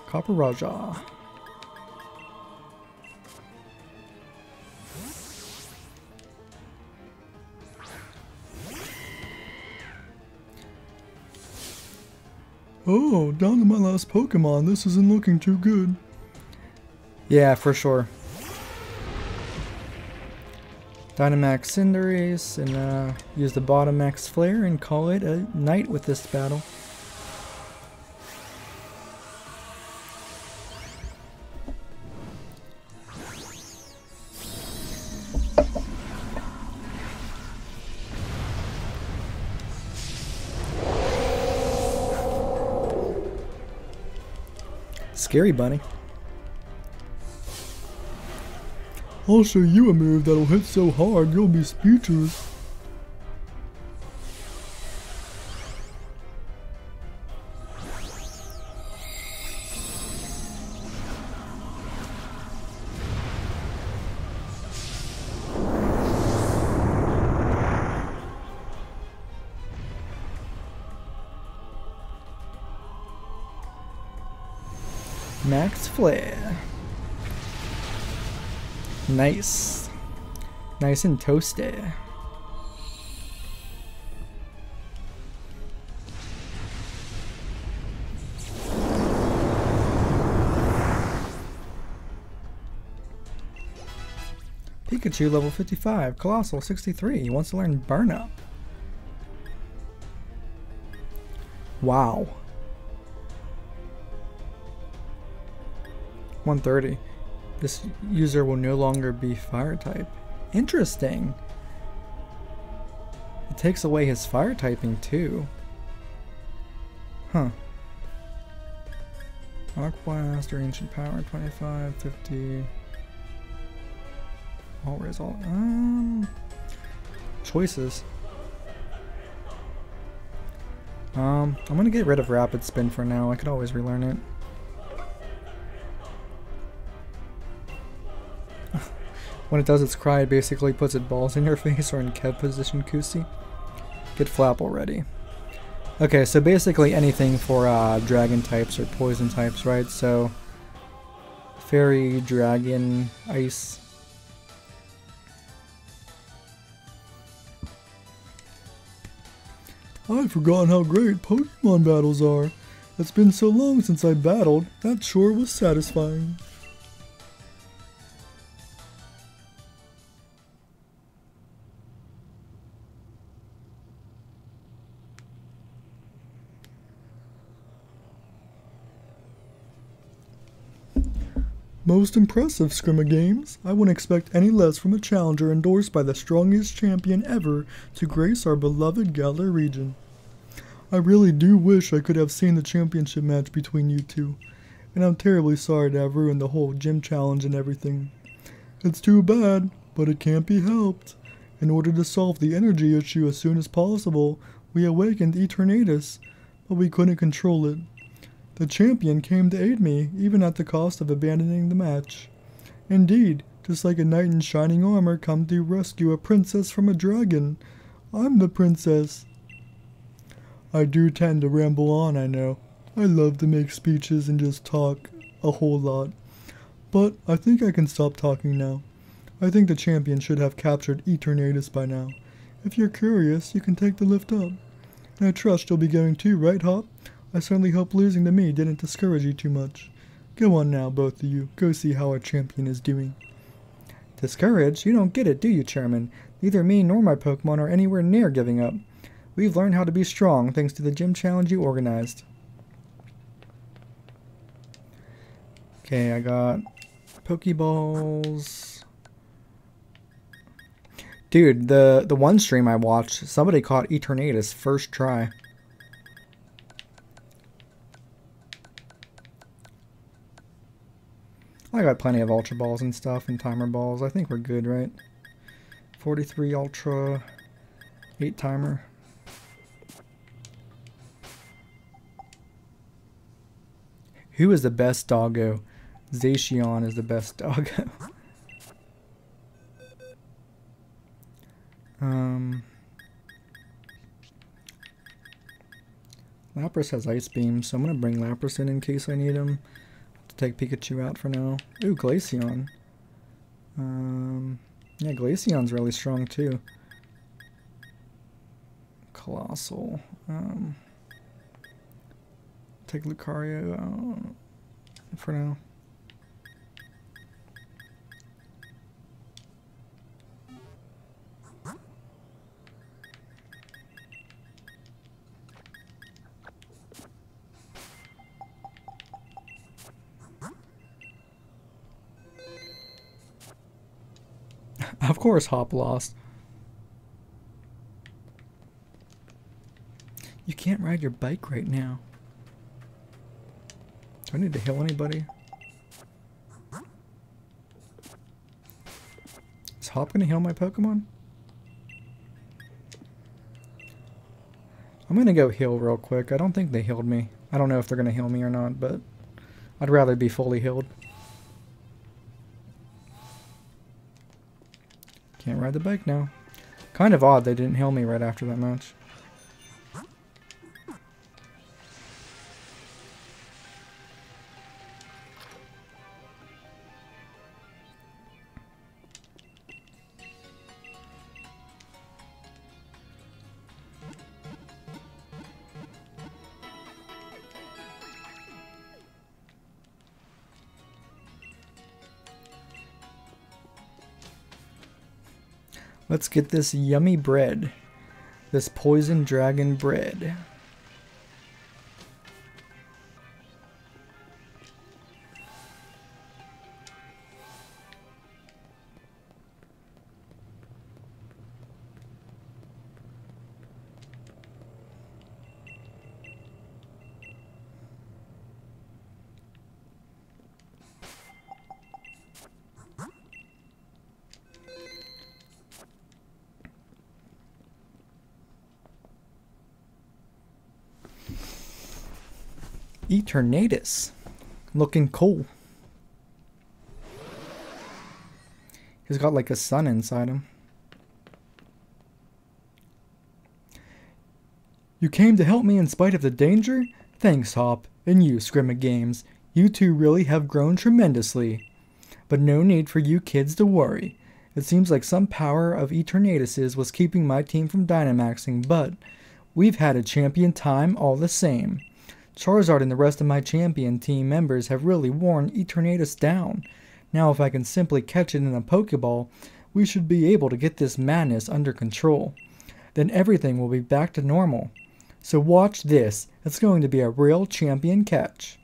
Copper Raja. Oh, down to my last Pokemon. This isn't looking too good. Yeah, for sure. Dynamax Cinderace and use the Bottomax Flare and call it a night with this battle. Scary Bunny. I'll show you a move that'll hit so hard you'll be speechless. Max Flare. Nice. Nice and toasty. Pikachu level 55. Colossal 63. He wants to learn Burn Up. Wow. 130. This user will no longer be fire type. Interesting. takes away his fire typing too. Huh. Rock Blast or Ancient Power, 25, 50. All raise all. Choices. I'm gonna get rid of Rapid Spin for now. I could always relearn it. When it does its cry, it basically puts its balls in your face or in Kev position, Kusi. Get Flap already. Okay, so basically anything for dragon types or poison types, right? So Fairy, Dragon, Ice. I've forgotten how great Pokemon battles are. It's been so long since I battled, that sure was satisfying. Most impressive, Scrimmagames. I wouldn't expect any less from a challenger endorsed by the strongest champion ever to grace our beloved Galar region. I really do wish I could have seen the championship match between you two, and I'm terribly sorry to have ruined the whole gym challenge and everything. It's too bad, but it can't be helped. In order to solve the energy issue as soon as possible, we awakened Eternatus, but we couldn't control it. The champion came to aid me, even at the cost of abandoning the match. Indeed, just like a knight in shining armor come to rescue a princess from a dragon. I'm the princess. I do tend to ramble on, I know. I love to make speeches and just talk a whole lot. But I think I can stop talking now. I think the champion should have captured Eternatus by now. If you're curious, you can take the lift up. And I trust you'll be going too, right, Hop? I certainly hope losing to me didn't discourage you too much. Go on now, both of you. Go see how our champion is doing. Discouraged? You don't get it, do you, Chairman? Neither me nor my Pokemon are anywhere near giving up. We've learned how to be strong thanks to the gym challenge you organized. Okay, I got Pokeballs. Dude, the one stream I watched, somebody caught Eternatus first try. I got plenty of Ultra Balls and stuff and Timer Balls. I think we're good, right? 43 Ultra, 8 Timer. Who is the best doggo? Zacian is the best doggo. Lapras has Ice Beam, so I'm going to bring Lapras in case I need him. To take Pikachu out for now. Ooh, Glaceon. Yeah, Glaceon's really strong too. Colossal. Take Lucario for now. Of course Hop lost. You can't ride your bike right now. Do I need to heal anybody? Is Hop gonna heal my Pokemon? I'm gonna go heal real quick. I don't think they healed me. I don't know if they're gonna heal me or not, but I'd rather be fully healed. Can't ride the bike now. Kind of odd they didn't heal me right after that match. Let's get this yummy bread. This poison dragon bread. Eternatus. Looking cool. He's got like a sun inside him. You came to help me in spite of the danger? Thanks, Hop. And you, Scrimma Games. You two really have grown tremendously. But no need for you kids to worry. It seems like some power of Eternatus's was keeping my team from Dynamaxing, but we've had a champion time all the same. Charizard and the rest of my champion team members have really worn Eternatus down. Now if I can simply catch it in a Pokeball, we should be able to get this madness under control. Then everything will be back to normal. So watch this. It's going to be a real champion catch.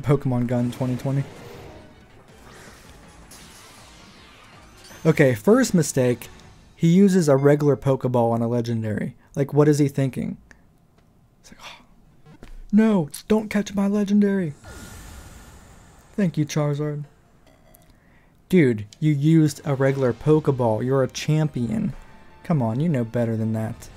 Pokemon Gun 2020. Okay, first mistake. He uses a regular Pokeball on a legendary. Like, what is he thinking? It's like, oh, no, don't catch my legendary. Thank you, Charizard. Dude, you used a regular Pokeball. You're a champion. Come on, you know better than that.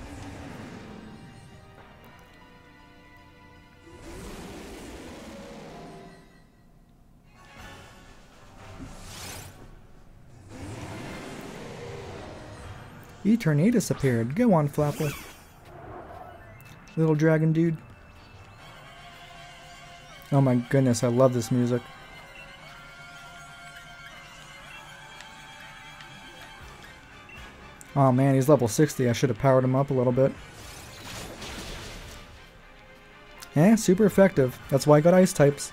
Eternatus appeared. Go on, Flapple. Little dragon dude. Oh my goodness, I love this music. Oh man, he's level 60. I should have powered him up a little bit. Eh, super effective. That's why I got ice types.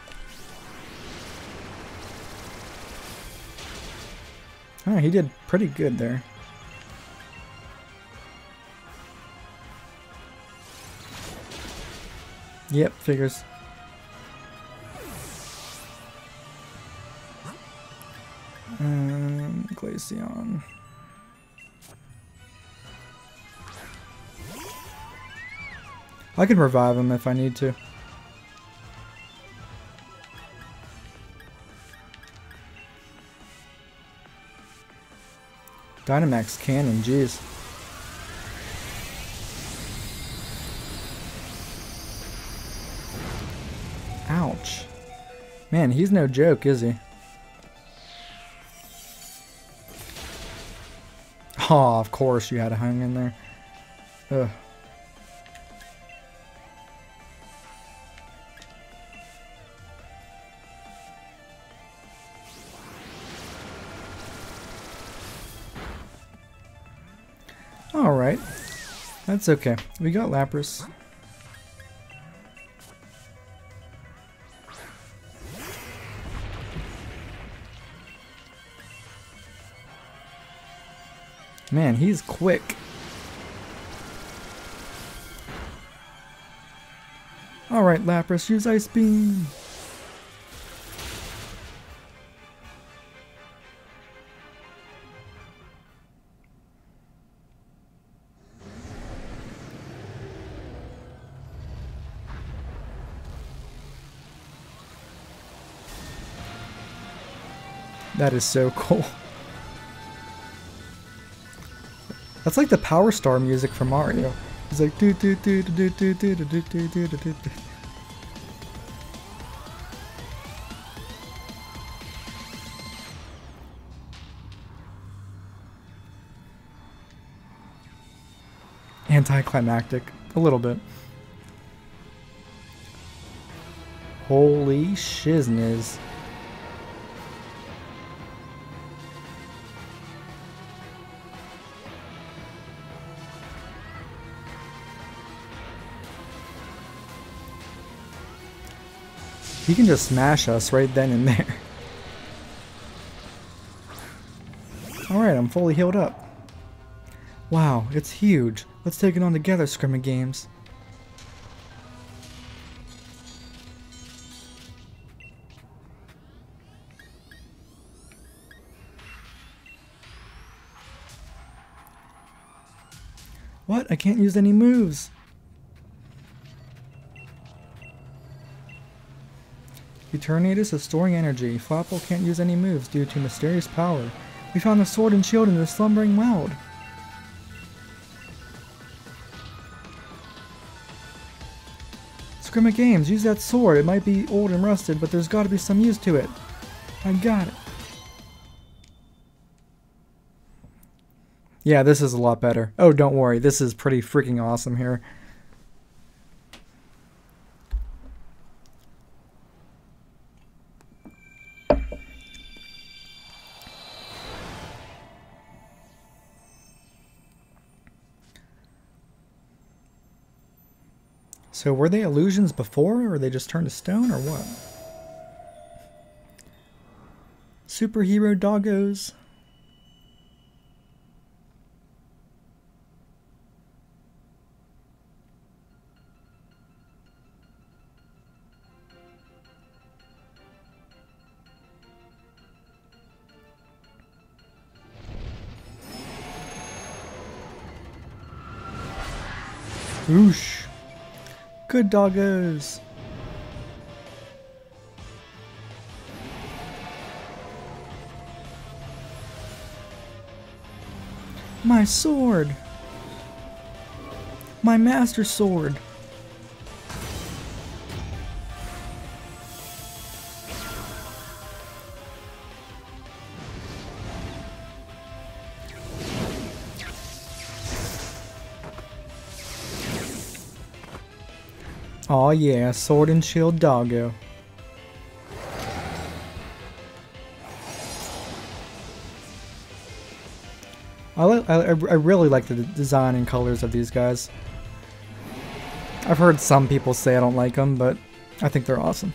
Oh, he did pretty good there. Yep, figures. Glaceon. I can revive him if I need to. Dynamax Cannon, jeez. Ouch. Man, he's no joke, is he? Oh, of course you had to hang in there. Ugh. Alright. That's okay. We got Lapras. Man, he's quick. Alright, Lapras, use Ice Beam. That is so cool. That's like the Power Star music from Mario. He's like do do do do do do do do do do do do. Anticlimactic, a little bit. Holy shizness. He can just smash us right then and there. Alright, I'm fully healed up. Wow, it's huge. Let's take it on together, Scrimma Games. What? I can't use any moves. Eternatus is storing energy. Flapple can't use any moves due to mysterious power. We found a sword and shield in the slumbering mound. Scrimmick Games, use that sword. It might be old and rusted, but there's gotta be some use to it. I got it. Yeah, this is a lot better. Oh, don't worry. This is pretty freaking awesome here. So were they illusions before, or they just turned to stone, or what? Superhero doggos. Whoosh. Good doggos. My sword. My master sword. Aw yeah, sword and shield doggo. I really like the design and colors of these guys. I've heard some people say I don't like them, but I think they're awesome.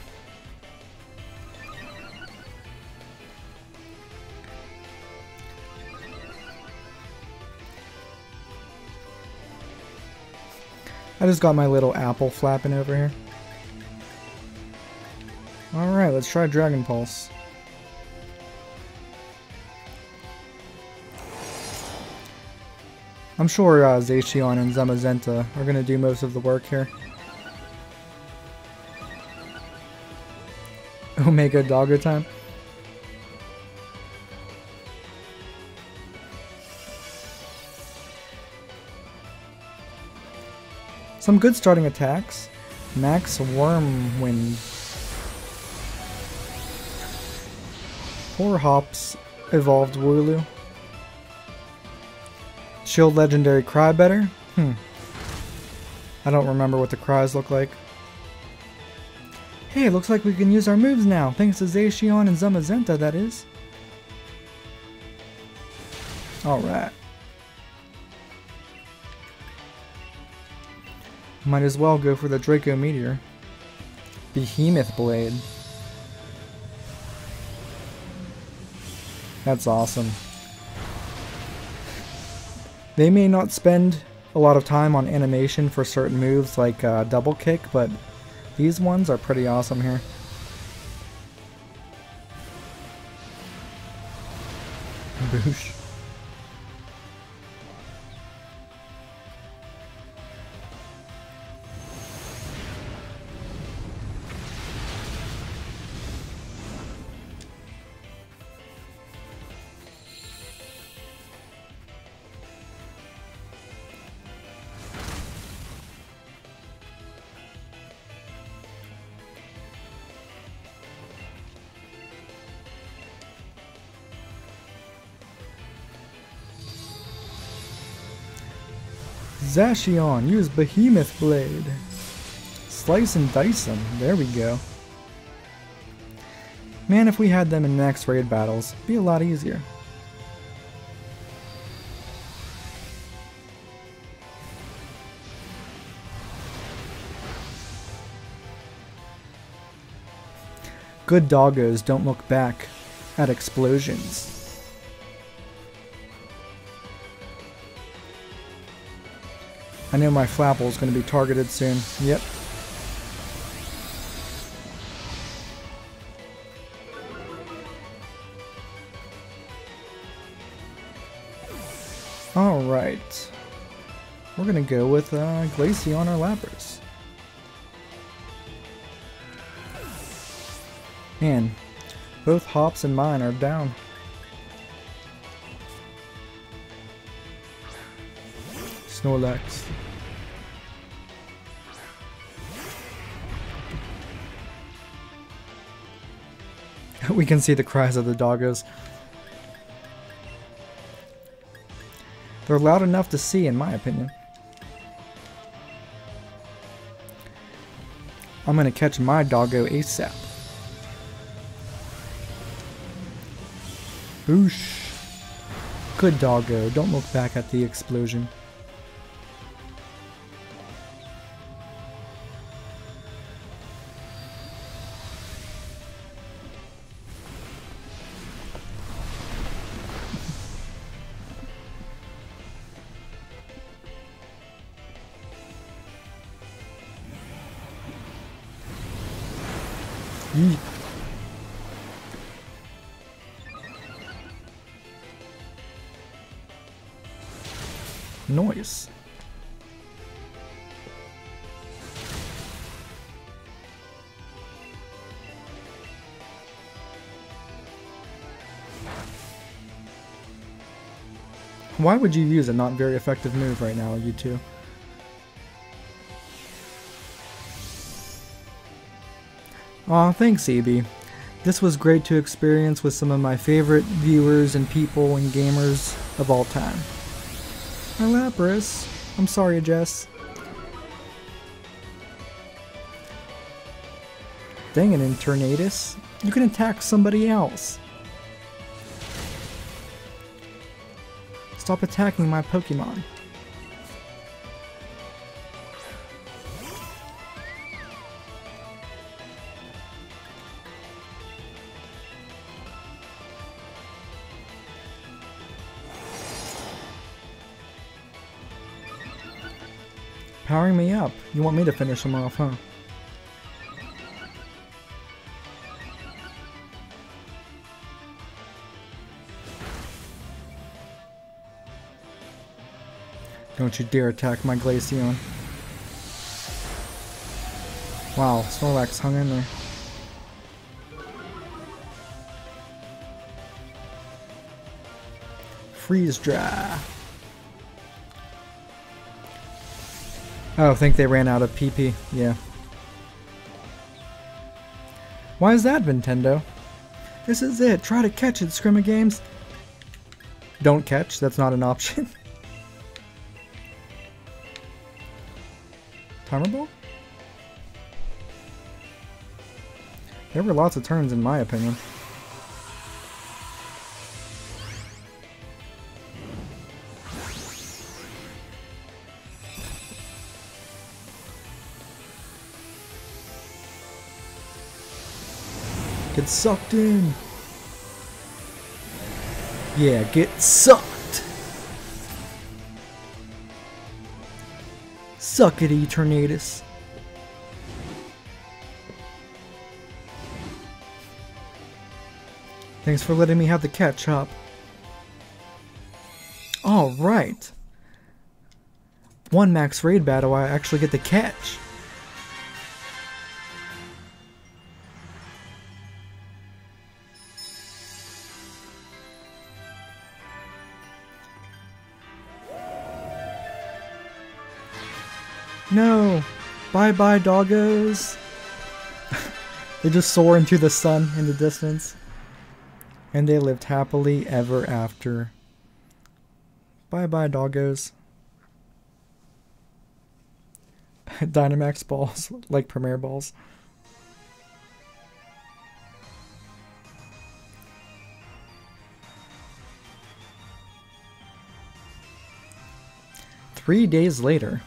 I just got my little apple flapping over here. Alright, let's try Dragon Pulse. I'm sure Zacian and Zamazenta are going to do most of the work here. Omega Doggo time. Some good starting attacks. Max Wormwind. 4 hops. Evolved Wooloo. Shield Legendary Cry better? I don't remember what the cries look like. Hey, it looks like we can use our moves now, thanks to Zacian and Zamazenta, that is. Alright. Might as well go for the Draco Meteor. Behemoth Blade. That's awesome. They may not spend a lot of time on animation for certain moves like double kick, but these ones are pretty awesome here. Boosh. Zacian, use Behemoth Blade. Slice and dice them. There we go. Man, if we had them in next raid battles, it'd be a lot easier. Good doggos don't look back at explosions. I know my Flapple is going to be targeted soon. Yep. Alright. We're going to go with Glaceon or Lapras. Man, both hops and mine are down. Snorlax. We can see the cries of the doggos. They're loud enough to see, in my opinion. I'm gonna catch my doggo ASAP. Boosh. Good doggo. Don't look back at the explosion. Yeet. Noise. Why would you use a not very effective move right now, you two? Aw, thanks, EB. This was great to experience with some of my favorite viewers and people and gamers of all time. My Lapras. I'm sorry, Jess. Dang it, Eternatus. You can attack somebody else. Stop attacking my Pokemon. Powering me up. You want me to finish him off, huh? Don't you dare attack my Glaceon. Wow, Snorlax hung in there. Freeze dry. Oh, I think they ran out of PP. Yeah. Why is that, Nintendo? This is it. Try to catch it, Scrimmy-Games. Don't catch. That's not an option. Timer ball? There were lots of turns in my opinion. Get sucked in. Yeah, get sucked. Suck it, Eternatus. Thanks for letting me have the catch up. Alright. One max raid battle, I actually get the catch. No! Bye-bye, doggos! They just soar into the sun in the distance. And they lived happily ever after. Bye-bye, doggos. Dynamax balls, like Premier balls. Three days later.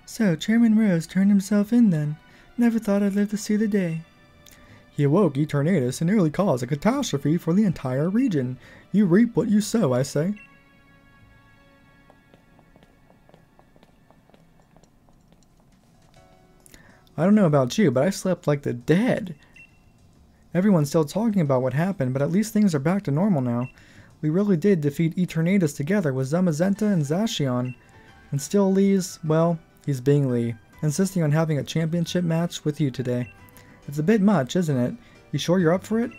So, Chairman Rose turned himself in then. Never thought I'd live to see the day. He awoke Eternatus and nearly caused a catastrophe for the entire region. You reap what you sow, I say. I don't know about you, but I slept like the dead. Everyone's still talking about what happened, but at least things are back to normal now. We really did defeat Eternatus together with Zamazenta and Zacian, and still leaves, well, He's Bingley, insisting on having a championship match with you today. It's a bit much, isn't it? You sure you're up for it?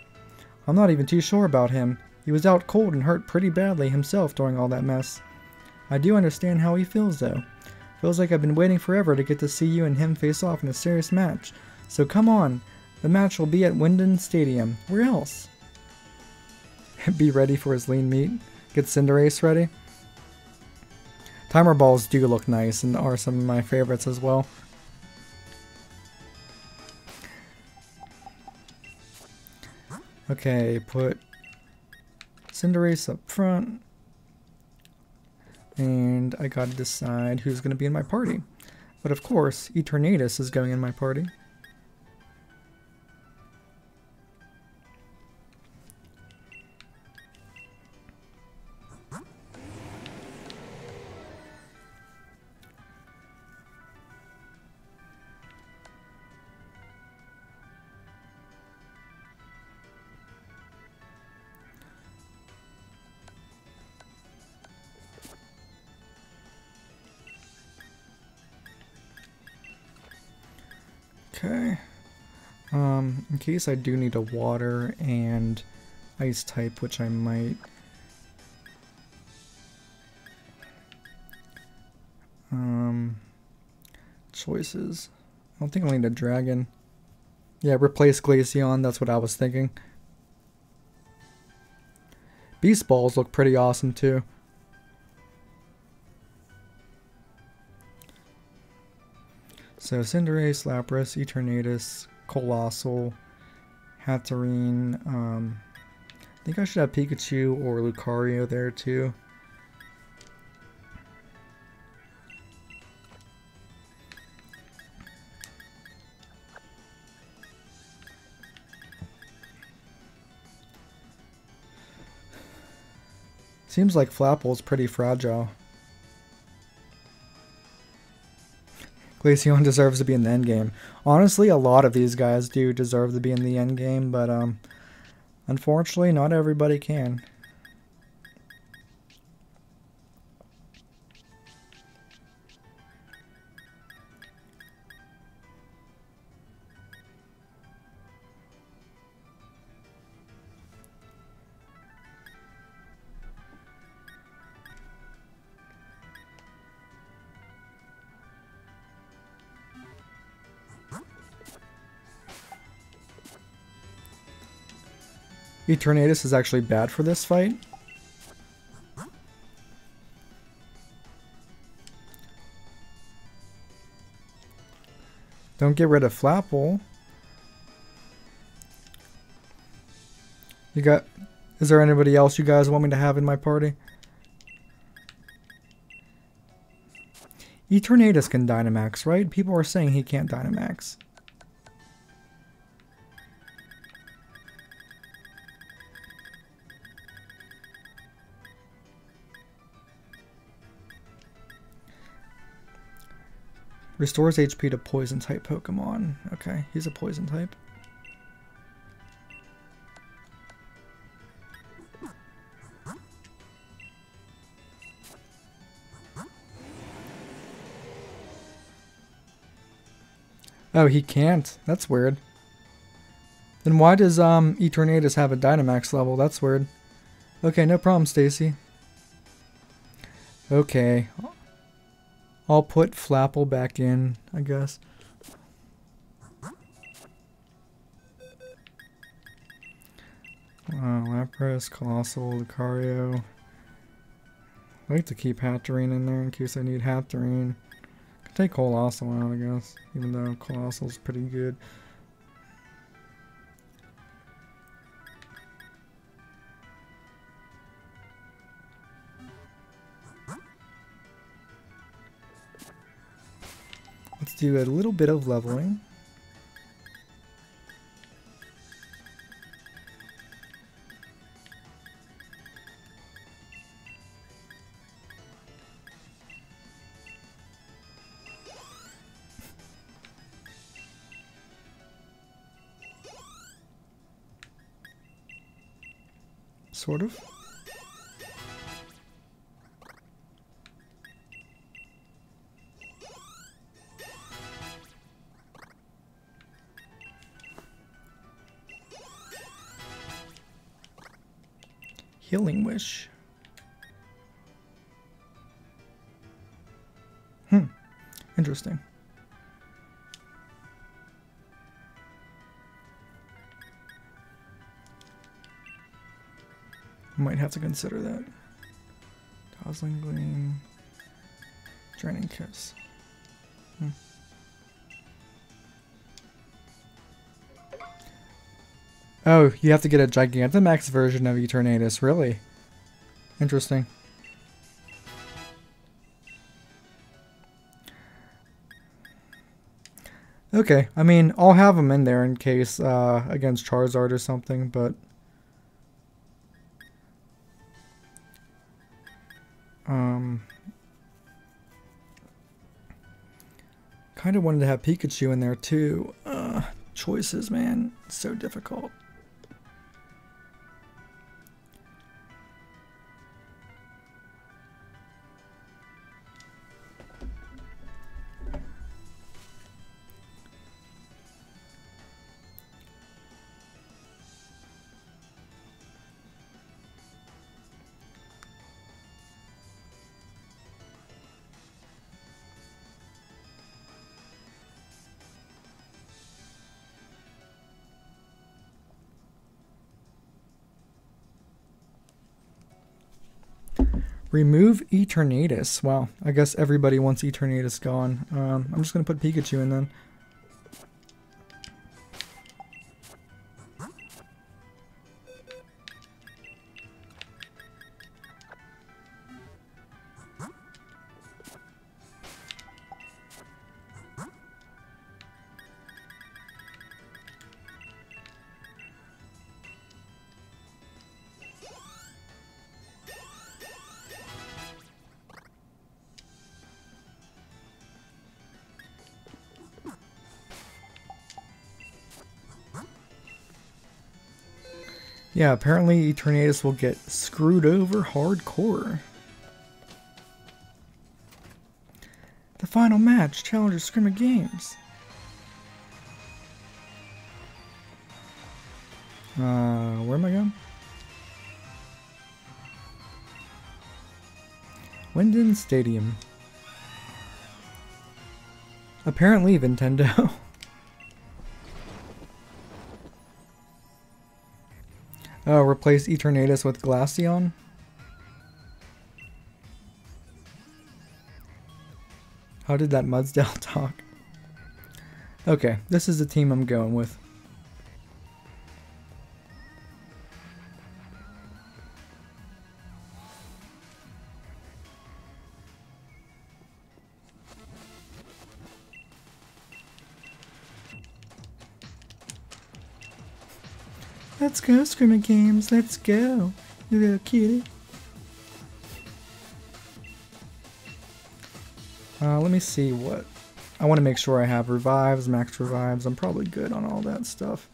I'm not even too sure about him. He was out cold and hurt pretty badly himself during all that mess. I do understand how he feels, though. Feels like I've been waiting forever to get to see you and him face off in a serious match. So come on. The match will be at Wyndham Stadium. Where else? Be ready for his lean meat. Get Cinderace ready. Timer balls do look nice and are some of my favorites as well. Okay, put Cinderace up front. And I gotta decide who's gonna be in my party. But of course, Eternatus is going in my party. Okay. In case I do need a water and ice type, which I might. Choices. I don't think I'll need a dragon. Yeah, replace Glaceon, that's what I was thinking. Beast Balls look pretty awesome too. So Cinderace, Lapras, Eternatus, Colossal, Hatterene. I think I should have Pikachu or Lucario there too. Seems like Flapple's pretty fragile. Glaceon deserves to be in the endgame. Honestly, a lot of these guys do deserve to be in the endgame, but unfortunately, not everybody can. Eternatus is actually bad for this fight. Don't get rid of Flapple. Is there anybody else you guys want me to have in my party? Eternatus can Dynamax, right? People are saying he can't Dynamax. Restores HP to poison type Pokemon. Okay, he's a poison type. Oh, he can't. That's weird. Then why does Eternatus have a Dynamax level? That's weird. Okay, no problem, Stacy. Okay. I'll put Flapple back in, I guess. Lapras, Colossal, Lucario. I like to keep Hatterene in there in case I need Hatterene. Could take Colossal out, I guess, even though Colossal's pretty good. Let's do a little bit of leveling. Sort of. Healing Wish. Interesting. Might have to consider that. Dazzling Gleam. Draining Kiss. Oh, you have to get a Gigantamax version of Eternatus, really? Interesting. Okay, I mean, I'll have them in there in case against Charizard or something, but... kind of wanted to have Pikachu in there too. Choices, man. It's so difficult. Remove Eternatus. Wow, I guess everybody wants Eternatus gone. I'm just going to put Pikachu in then. Yeah, apparently Eternatus will get screwed over hardcore. The final match, Challenger Scrimmage Games. Where am I going? Winden Stadium. Apparently Nintendo. Oh, replace Eternatus with Glaceon? How did that Mudsdale talk? Okay, this is the team I'm going with. Let's go, Scrimmage Games. Let's go, you little cutie. Let me see what... I want to make sure I have revives, max revives. I'm probably good on all that stuff.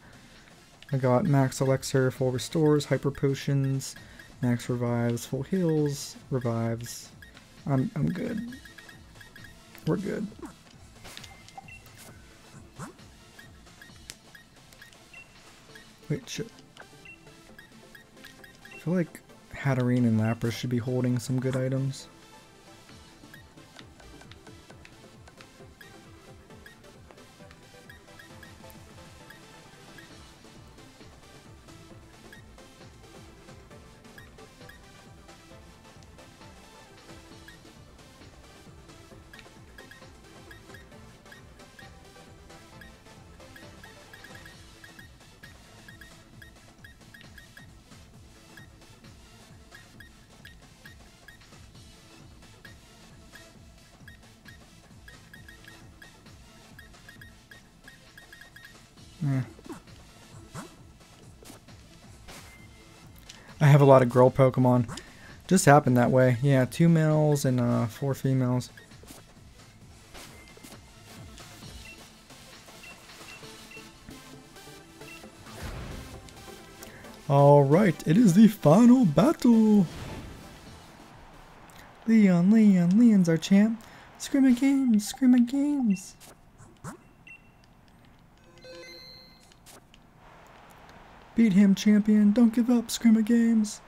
I got max elixir, full restores, hyper potions, max revives, full heals, revives. I'm good. We're good. Wait, shit. I feel like Hatterene and Lapras should be holding some good items. I have a lot of girl Pokemon. Just happened that way. Yeah, 2 males and 4 females. Alright, it is the final battle! Leon's our champ. Scrimmage Games, Scrimmage Games! Beat him, champion. Don't give up, Scrimmage Games.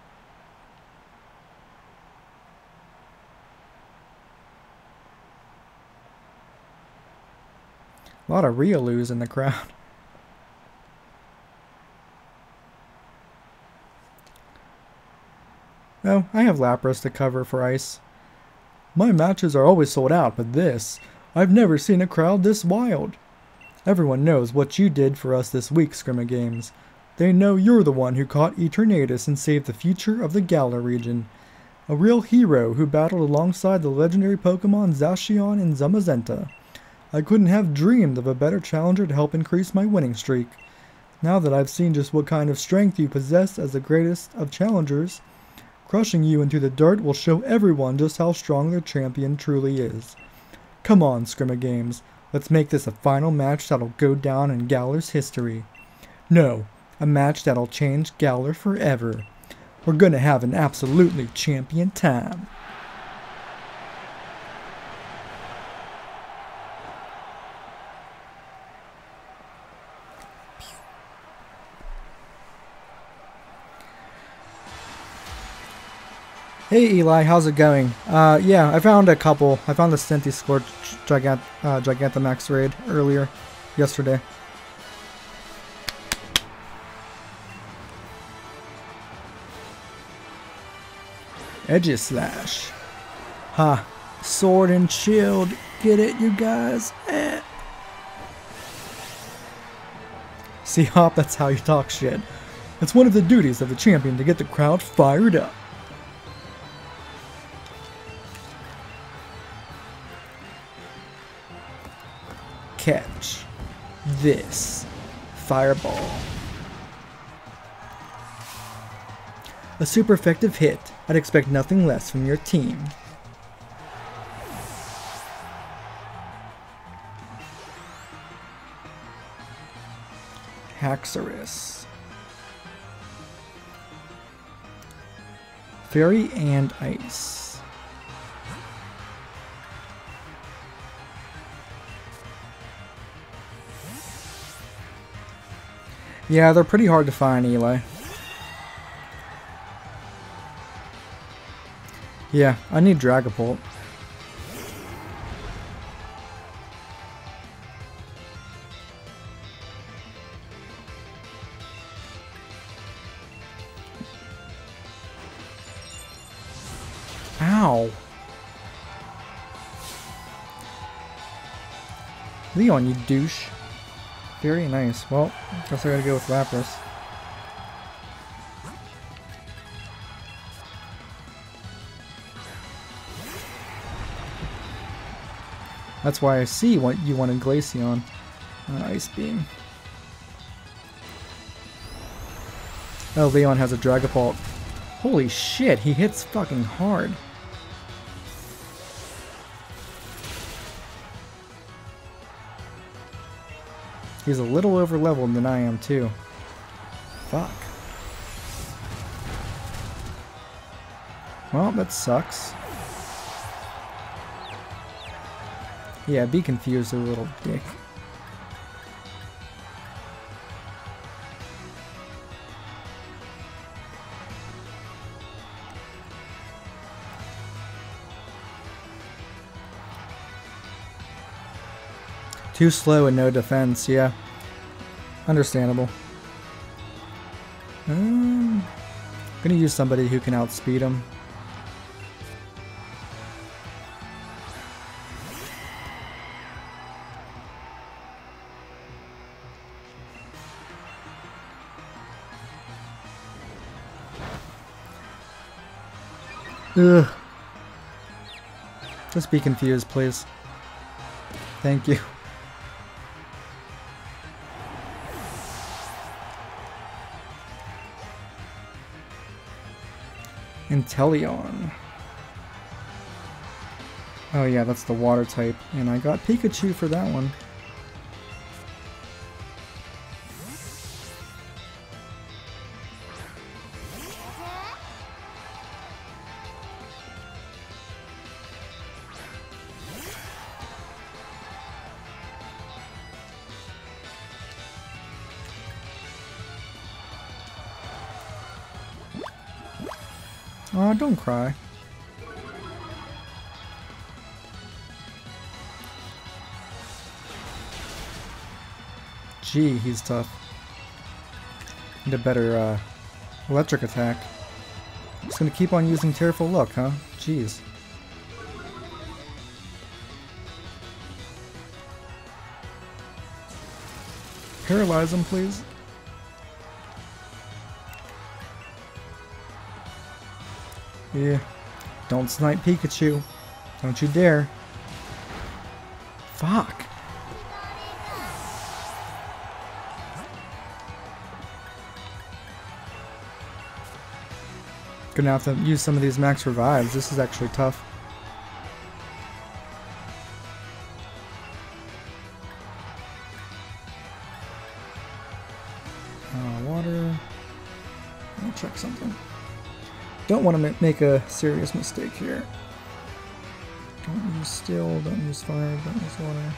A lot of Riolus in the crowd. Oh, I have Lapras to cover for ice. My matches are always sold out, but this, I've never seen a crowd this wild. Everyone knows what you did for us this week, Games. They know you're the one who caught Eternatus and saved the future of the Galar region. A real hero who battled alongside the legendary Pokemon Zacian and Zamazenta. I couldn't have dreamed of a better challenger to help increase my winning streak. Now that I've seen just what kind of strength you possess as the greatest of challengers, crushing you into the dirt will show everyone just how strong their champion truly is. Come on, Games. Let's make this a final match that'll go down in Galar's history. No, a match that'll change Galar forever. We're gonna have an absolutely champion time. Hey Eli, how's it going? Yeah, I found a couple. I found the Stinty Scorch Gigantamax raid earlier, yesterday. Edgeslash. Ha. Sword and shield. Get it, you guys? Eh. See, Hop, that's how you talk shit. It's one of the duties of the champion to get the crowd fired up. Catch this fireball. A super effective hit. I'd expect nothing less from your team. Haxorus. Fairy and Ice. Yeah, they're pretty hard to find, Eli. Yeah, I need Dragapult. Ow! Leon, you douche. Very nice. Well, guess I gotta go with Lapras. That's why I see what you wanted Glaceon. Ice Beam. Oh, Leon has a Dragapult. Holy shit, he hits fucking hard. He's a little over leveled than I am too. Fuck. Well, that sucks. Yeah, be confused, a little dick. Too slow and no defense, yeah. Understandable. I'm gonna use somebody who can outspeed him. Ugh. Just be confused, please. Thank you. Inteleon. Oh yeah, that's the water type, and I got Pikachu for that one. Aw, don't cry. Gee, he's tough. Need a better electric attack. Just gonna keep on using Tearful Luck, huh? Jeez. Paralyze him, please. Yeah. Don't snipe Pikachu. Don't you dare. Fuck. Gonna have to use some of these max revives. This is actually tough. Water. Let me check something. Don't want to make a serious mistake here. Don't use steel, don't use fire, don't use water.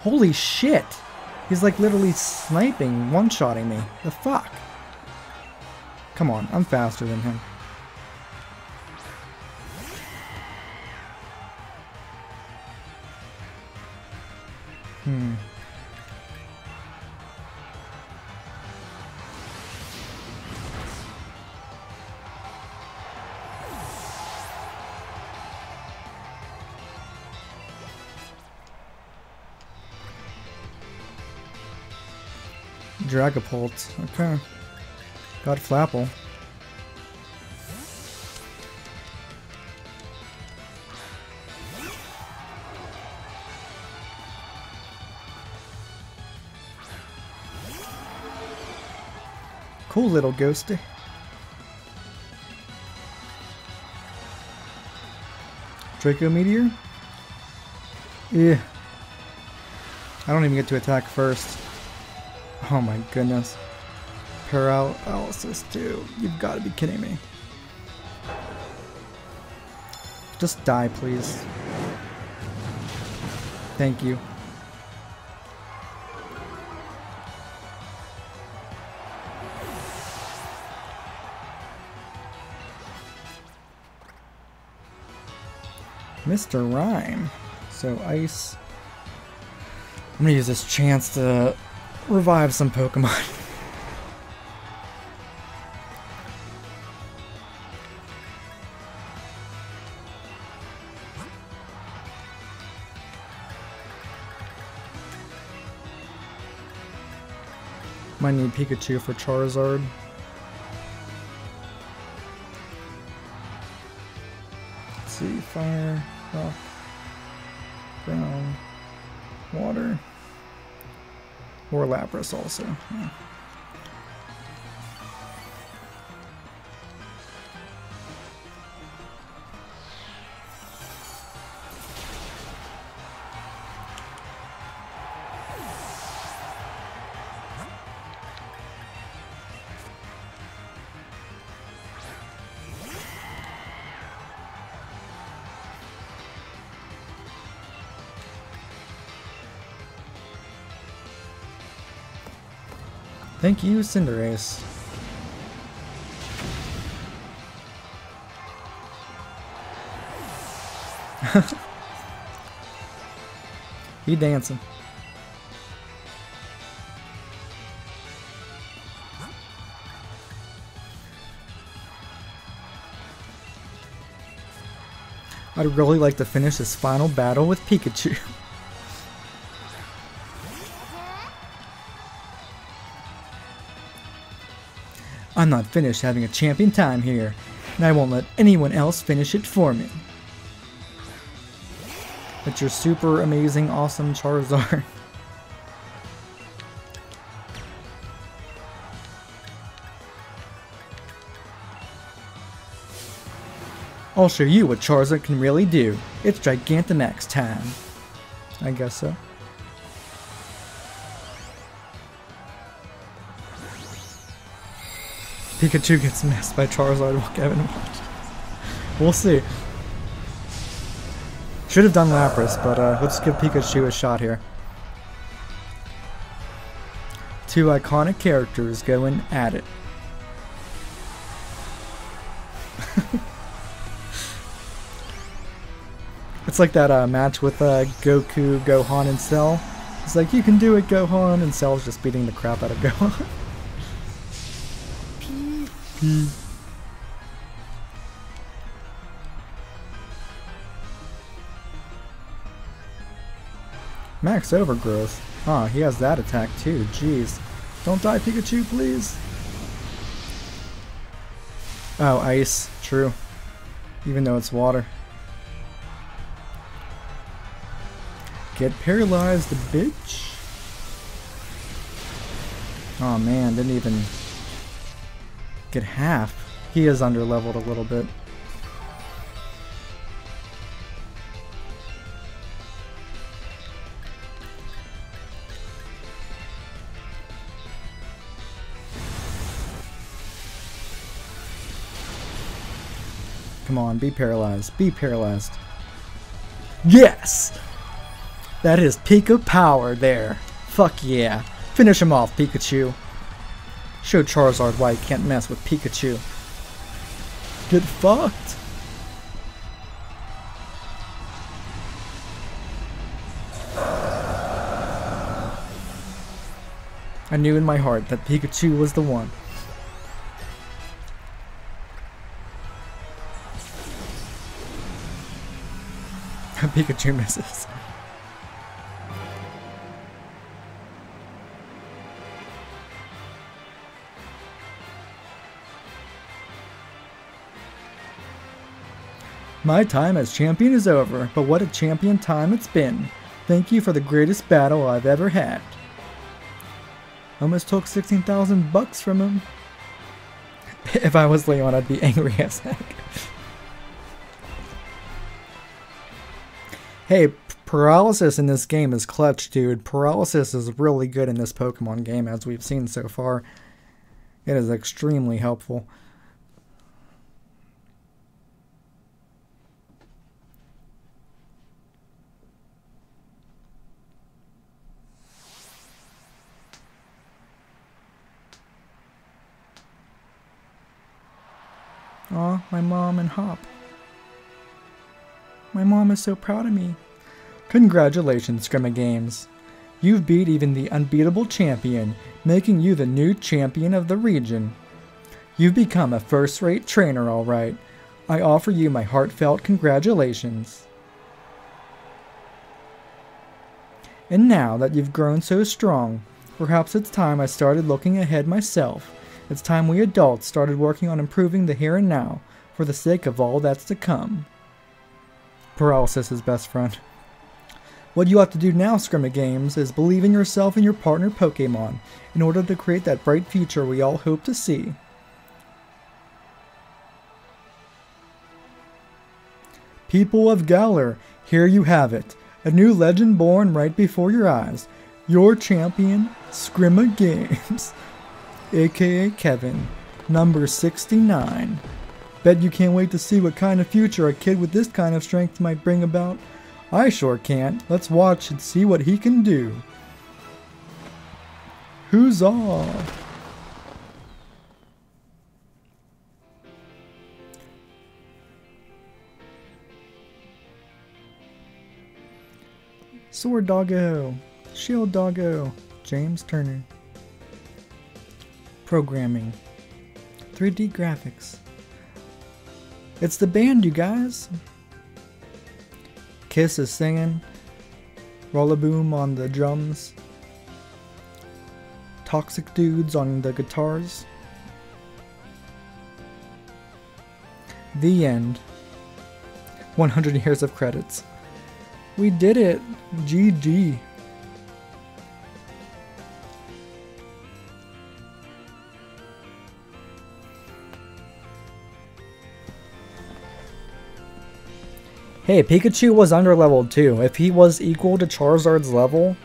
Holy shit! He's like literally sniping, one-shotting me. The fuck? Come on, I'm faster than him. Dragapult. Okay. Got Flapple. Cool little ghosty. Draco Meteor? Yeah. I don't even get to attack first. Oh my goodness. Paralysis too. You've got to be kidding me. Just die, please. Thank you. Mr. Rhyme. So ice. I'm gonna use this chance to revive some Pokemon. Might need Pikachu for Charizard. Let's see, fire, rock, ground, water. Or Lapras also. Yeah. Thank you, Cinderace. He dancing. I'd really like to finish this final battle with Pikachu. I'm not finished having a champion time here, and I won't let anyone else finish it for me. That's your super amazing, awesome Charizard. I'll show you what Charizard can really do. It's Gigantamax time. I guess so. Pikachu gets messed by Charizard while Kevin watched. We'll see. Should have done Lapras, but let's give Pikachu a shot here. Two iconic characters going at it. It's like that match with Goku, Gohan, and Cell. It's like, you can do it, Gohan, and Cell's just beating the crap out of Gohan. Max Overgrowth. Ah, he has that attack too. Jeez. Don't die, Pikachu, please. Oh, ice. True. Even though it's water. Get paralyzed, bitch. Oh man, didn't even get half. He is under-leveled a little bit. Come on, be paralyzed. Be paralyzed. Yes! That is Pika power there. Fuck yeah. Finish him off, Pikachu. Show Charizard why you can't mess with Pikachu. Get fucked. I knew in my heart that Pikachu was the one. Pikachu misses. My time as champion is over, but what a champion time it's been. Thank you for the greatest battle I've ever had. Almost took 16,000 bucks from him. If I was Leon, I'd be angry as heck. Hey, paralysis in this game is clutch, dude. Paralysis is really good in this Pokemon game, as we've seen so far. It is extremely helpful. Aw, my mom and Hop. My mom is so proud of me. Congratulations, Scrimma Games. You've beat even the unbeatable champion, making you the new champion of the region. You've become a first-rate trainer, all right. I offer you my heartfelt congratulations. And now that you've grown so strong, perhaps it's time I started looking ahead myself. It's time we adults started working on improving the here and now, for the sake of all that's to come. Paralysis is best friend. What you have to do now, Scrimma Games, is believe in yourself and your partner Pokemon in order to create that bright future we all hope to see. People of Galar, here you have it. A new legend born right before your eyes. Your champion, Scrimma Games. AKA Kevin, number 69. Bet you can't wait to see what kind of future a kid with this kind of strength might bring about. I sure can't. Let's watch and see what he can do. Huzzah! Sword Doggo, Shield Doggo, James Turner. Programming, 3D graphics. It's the band, you guys. Kiss is singing. Rollaboom on the drums. Toxic Dudes on the guitars. The end. 100 years of credits. We did it. GG. Hey, Pikachu was underleveled too. If he was equal to Charizard's level,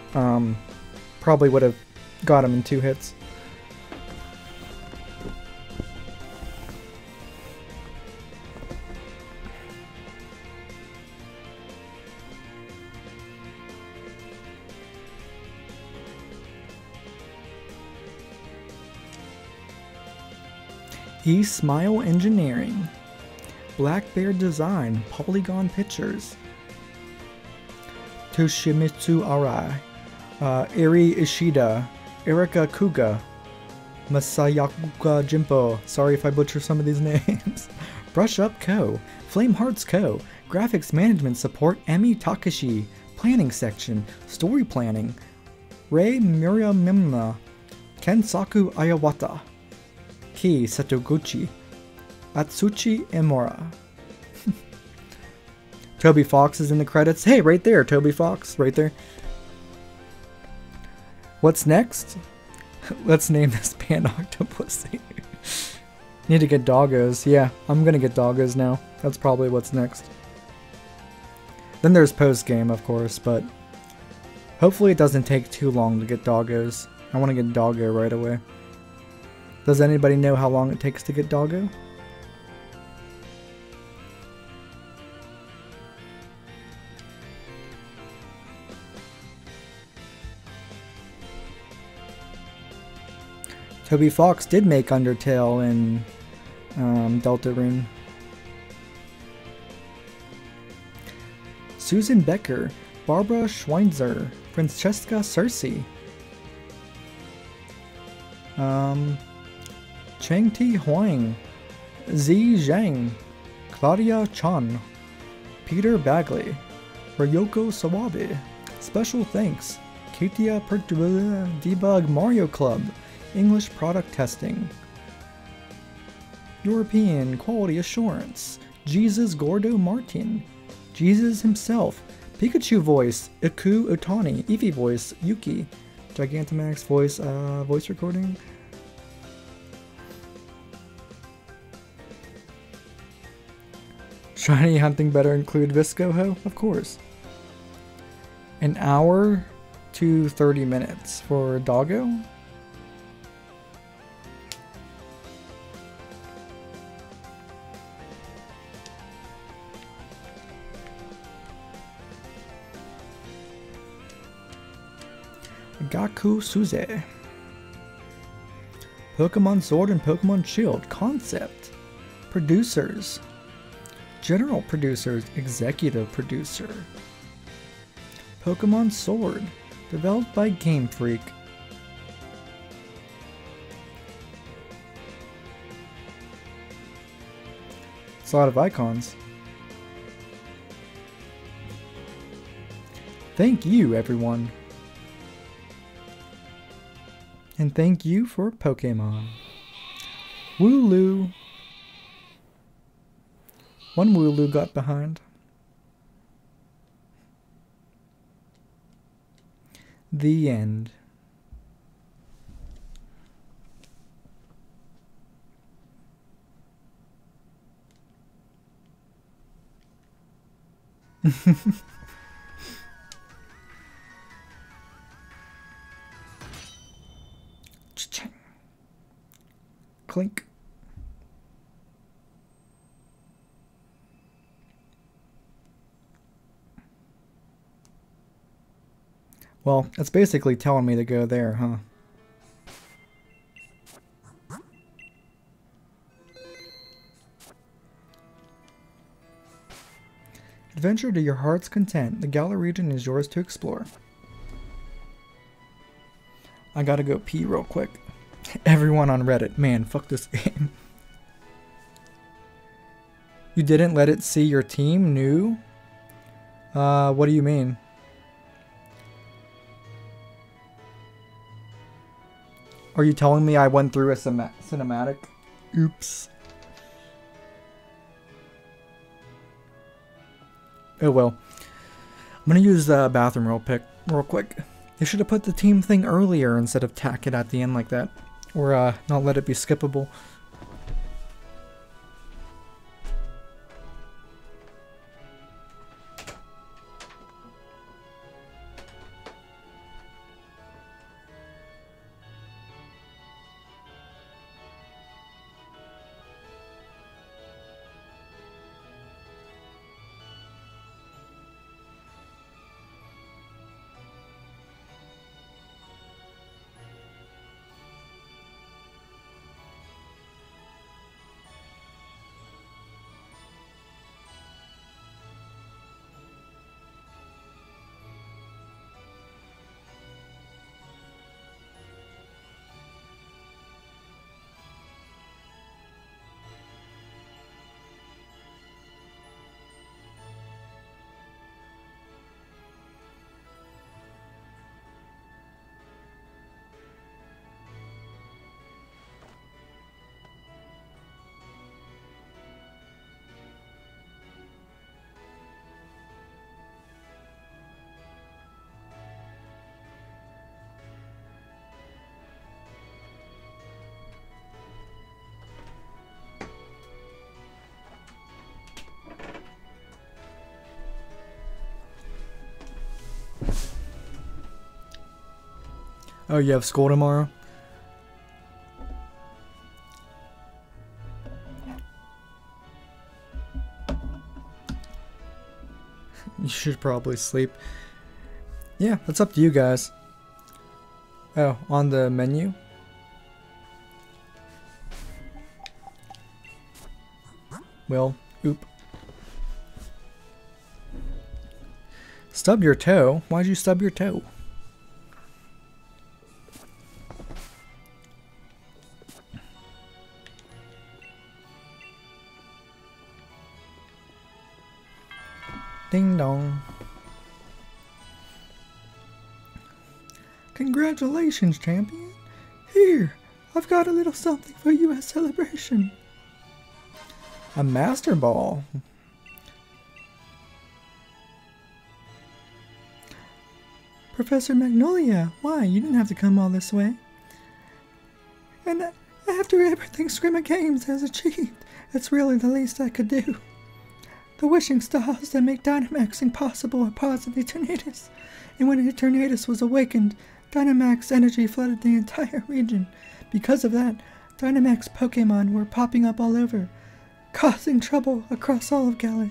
probably would have got him in 2 hits. E-Smile Engineering. Black Bear Design, Polygon Pictures. Toshimitsu Arai, Eri Ishida, Erika Kuga, Masayakuka Jimpo. Sorry if I butcher some of these names. Brush Up Co., Flame Hearts Co., Graphics Management Support Emi Takashi, Planning Section, Story Planning, Rei Murayamima, Kensaku Ayawata, Ki Setoguchi, Atsuchi Emura. Toby Fox is in the credits. Hey, right there, Toby Fox, right there. What's next? Let's name this band Octopussy. Need to get doggos. Yeah, I'm gonna get doggos now. That's probably what's next. Then there's post-game, of course, but hopefully it doesn't take too long to get doggos. I want to get doggo right away. Does anybody know how long it takes to get doggo? Toby Fox did make Undertale in Deltarune. Susan Becker, Barbara Schweitzer, Francesca Cersei, Cheng Ti Huang, Zi Zhang, Claudia Chan, Peter Bagley, Ryoko Sawabe. Special thanks, Katia Debug Mario Club, English Product Testing, European Quality Assurance, Jesus Gordo Martin, Jesus himself, Pikachu voice, Iku Utani, Eevee voice, Yuki, Gigantamax voice, voice recording. Shiny hunting better include Viscoho? Of course. An hour to 30 minutes for Doggo? Gaku Suze. Pokemon Sword and Pokemon Shield concept. Producers. General producers. Executive producer. Pokemon Sword. Developed by Game Freak. It's a lot of icons. Thank you, everyone. And thank you for Pokemon. Wooloo. One Wooloo got behind. The end. Cha-ching. Clink. Well, it's basically telling me to go there, huh? Adventure to your heart's content. The Galar region is yours to explore. I gotta go pee real quick. Everyone on Reddit, man, fuck this game. You didn't let it see your team? New? What do you mean? Are you telling me I went through a cinematic? Oops. Oh well. I'm gonna use the bathroom real quick. They should have put the team thing earlier instead of tack it at the end like that. Or not let it be skippable. Oh, you have school tomorrow? You should probably sleep. Yeah, that's up to you guys. Oh, on the menu? Well, oop. Stub your toe? Why'd you stub your toe? Ding dong. Congratulations, champion. Here, I've got a little something for you as celebration. A master ball. Professor Magnolia, why? You didn't have to come all this way. And after everything Scrimma Games has achieved, it's really the least I could do. The wishing stars that make Dynamaxing possible are positively tornadoes, and when a tornado was awakened, Dynamax energy flooded the entire region. Because of that, Dynamax Pokemon were popping up all over, causing trouble across all of Galar.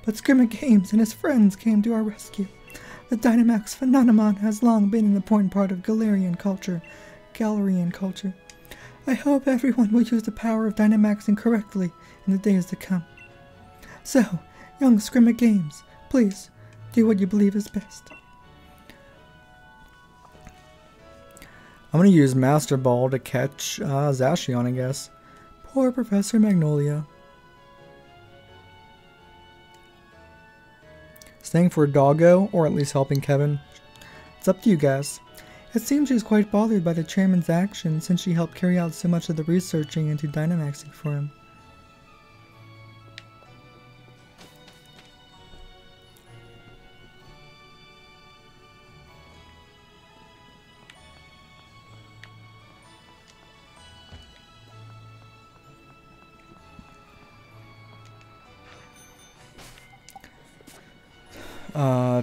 But Scrimma Games and his friends came to our rescue. The Dynamax phenomenon has long been an important part of Galarian culture. I hope everyone will use the power of Dynamaxing correctly in the days to come. So, young Scrimma Games, please, do what you believe is best. I'm gonna use Master Ball to catch Zacian, I guess. Poor Professor Magnolia. Staying for Doggo, or at least helping Kevin. It's up to you guys. It seems she's quite bothered by the chairman's actions since she helped carry out so much of the researching into Dynamaxing for him.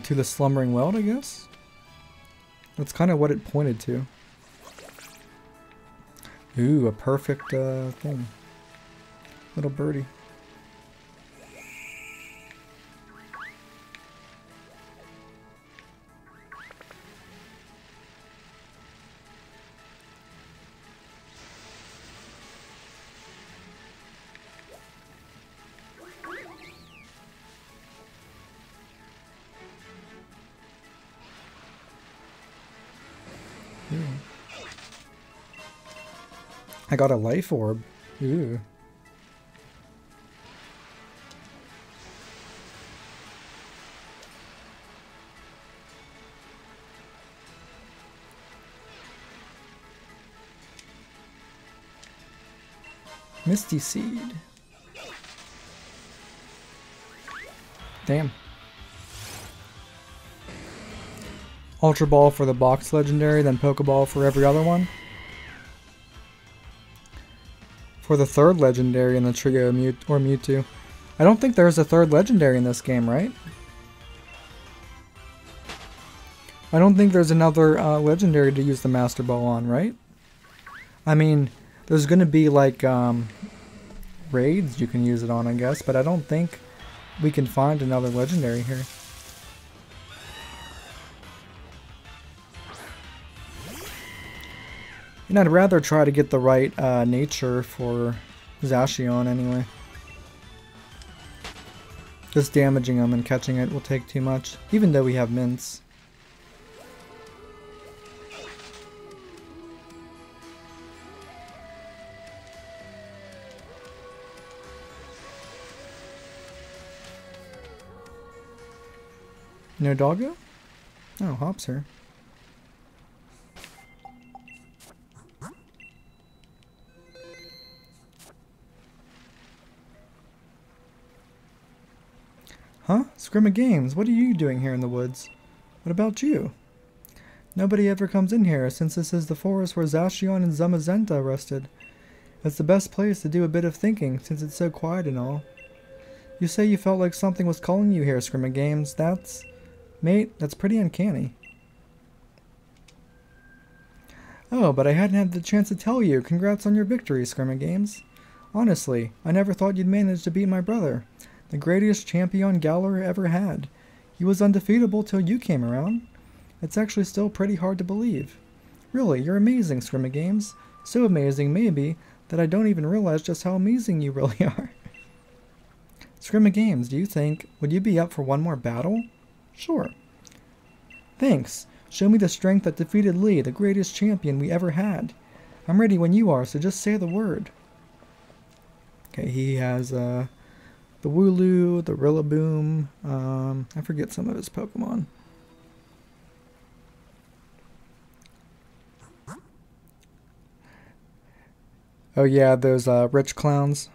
To the slumbering weld, I guess? That's kind of what it pointed to. Ooh, a perfect thing. Little birdie. I got a life orb. Ooh. Misty Seed. Damn. Ultra Ball for the box legendary, then Pokeball for every other one. For the third legendary in the trio, Mewtwo. I don't think there's a third legendary in this game, right? I don't think there's another legendary to use the Master Ball on, right? I mean, there's gonna be like raids you can use it on, I guess, but I don't think we can find another legendary here. And I'd rather try to get the right nature for Zacian anyway. Just damaging him and catching it will take too much, even though we have mints. No doggo? Oh, Hop's here. Huh? Scrimma Games, what are you doing here in the woods? What about you? Nobody ever comes in here, since this is the forest where Zacian and Zamazenta rested. It's the best place to do a bit of thinking, since it's so quiet and all. You say you felt like something was calling you here, Scrimma Games. Mate, that's pretty uncanny. Oh, but I hadn't had the chance to tell you. Congrats on your victory, Scrimma Games. Honestly, I never thought you'd manage to beat my brother. The greatest champion Galar ever had. He was undefeatable till you came around. It's actually still pretty hard to believe. Really, you're amazing, Scrimma Games. So amazing, maybe, that I don't even realize just how amazing you really are. Scrimma Games, do you think, would you be up for one more battle? Sure. Thanks. Show me the strength that defeated Lee, the greatest champion we ever had. I'm ready when you are, so just say the word. Okay, he has the Wooloo, the Rillaboom, I forget some of his Pokemon. Oh yeah, those rich clowns.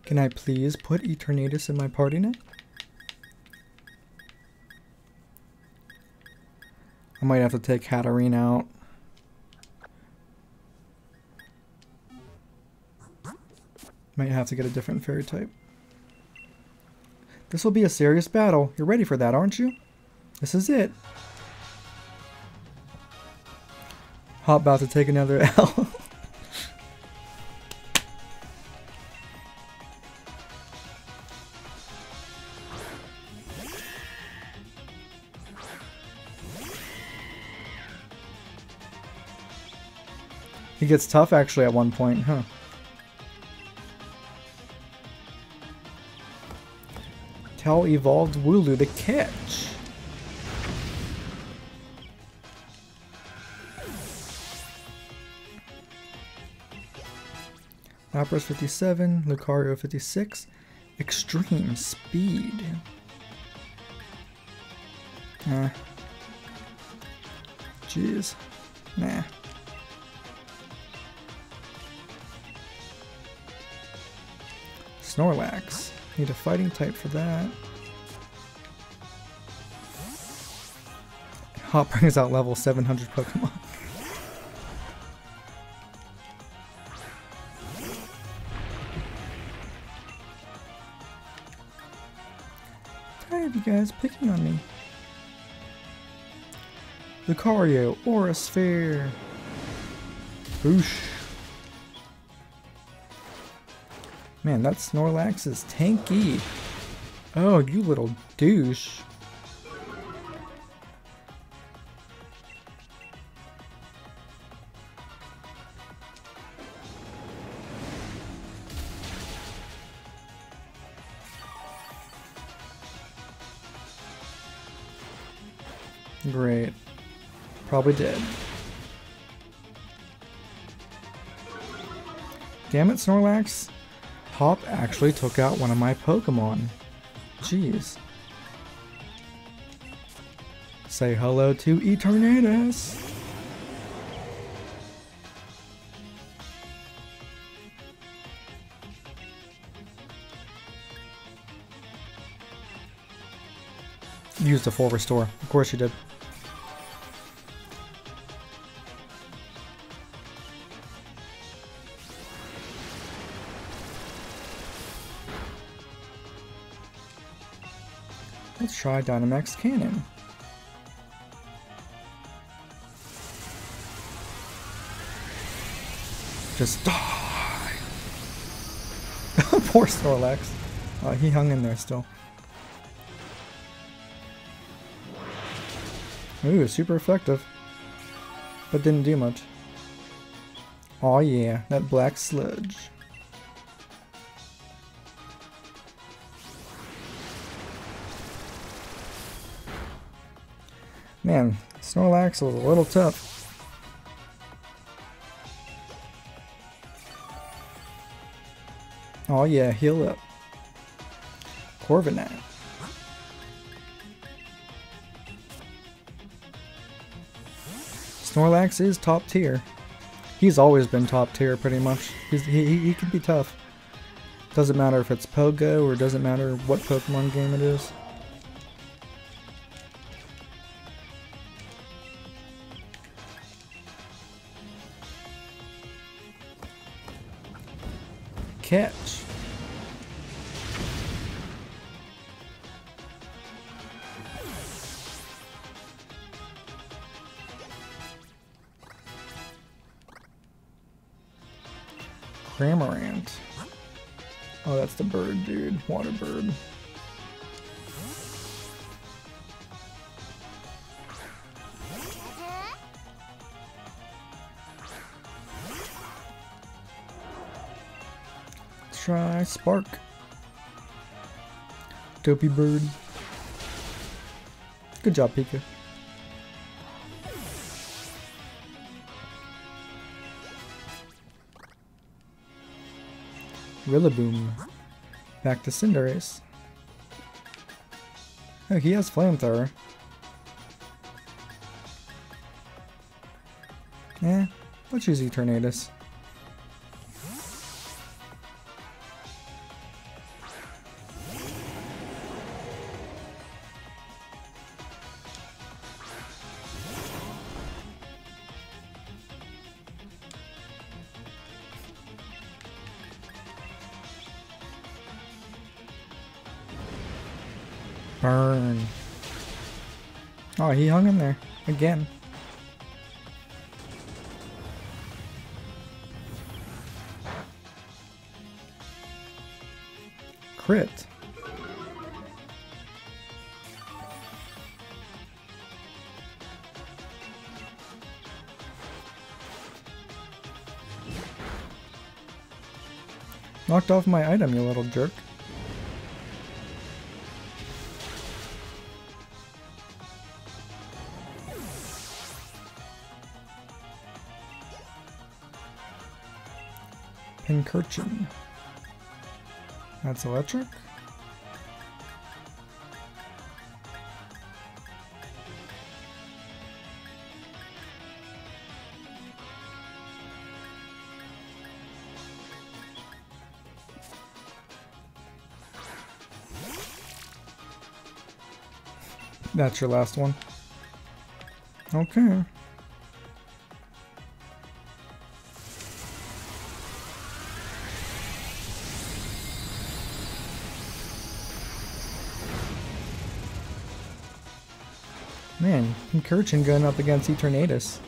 Can I please put Eternatus in my party now? I might have to take Hatterene out. Might have to get a different fairy type. This will be a serious battle. You're ready for that, aren't you? This is it. Hop about to take another L. He gets tough actually at one point, huh? Tell evolved Wooloo to catch. Lapras 57, Lucario 56, extreme speed. Jeez. Nah. Snorlax. Need a fighting type for that. Hop brings out level 700 Pokemon. Tired of you guys picking on me. Lucario, Aura Sphere. Boosh. Man, that Snorlax is tanky. Oh, you little douche. Great. Probably did. Damn it, Snorlax. Hop actually took out one of my Pokemon. Jeez. Say hello to Eternatus. Used a full restore. Of course you did. Let's try Dynamax Cannon. Just die! Poor Snorlax. He hung in there still. Ooh, super effective. But didn't do much. Aw yeah, that black sludge. Man, Snorlax was a little tough. Oh yeah, heal up. Corviknight. Snorlax is top tier. He's always been top tier pretty much. He can be tough. Doesn't matter if it's Pogo or doesn't matter what Pokemon game it is. Catch. Cramorant. Oh, that's the bird, dude. Water bird. Let's try Spark. Dopey bird. Good job, Pika. Rillaboom. Back to Cinderace. Oh, he has Flamethrower. Eh, let's use Eternatus. Burn. Oh, he hung in there again. Crit. Knocked off my item, you little jerk. Pincurchin. That's electric. That's your last one. Okay. Man, Pincurchin going up against Eternatus.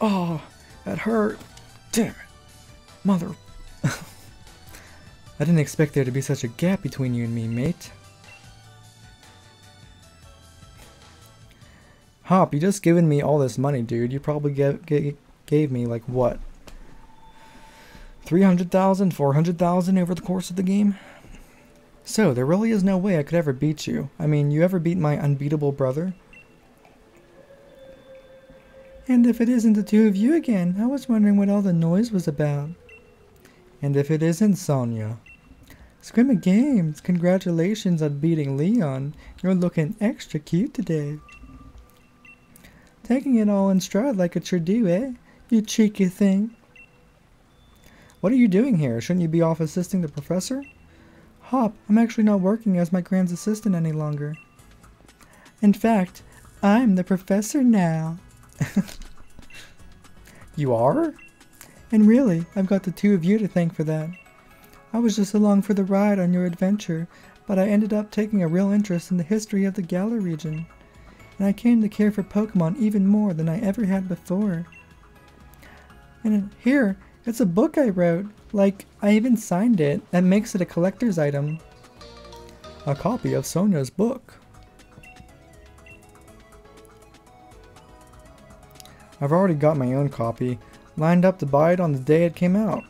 Oh, that hurt. Damn it. Mother. I didn't expect there to be such a gap between you and me, mate. Hop, you just given me all this money, dude. You probably gave me, like, what? 300,000, 400,000 over the course of the game? So, there really is no way I could ever beat you. I mean, you ever beat my unbeatable brother? And if it isn't the two of you again, I was wondering what all the noise was about. And if it isn't Sonia. Scrimmy Games, congratulations on beating Leon. You're looking extra cute today. Taking it all in stride like it should do, eh? You cheeky thing. What are you doing here? Shouldn't you be off assisting the professor? Hop, I'm actually not working as my grand's assistant any longer. In fact, I'm the professor now. You are? And really, I've got the two of you to thank for that. I was just along for the ride on your adventure, but I ended up taking a real interest in the history of the Galar region. And I came to care for Pokemon even more than I ever had before. And here, it's a book I wrote. Like, I even signed it. That makes it a collector's item. A copy of Sonia's book. I've already got my own copy, lined up to buy it on the day it came out.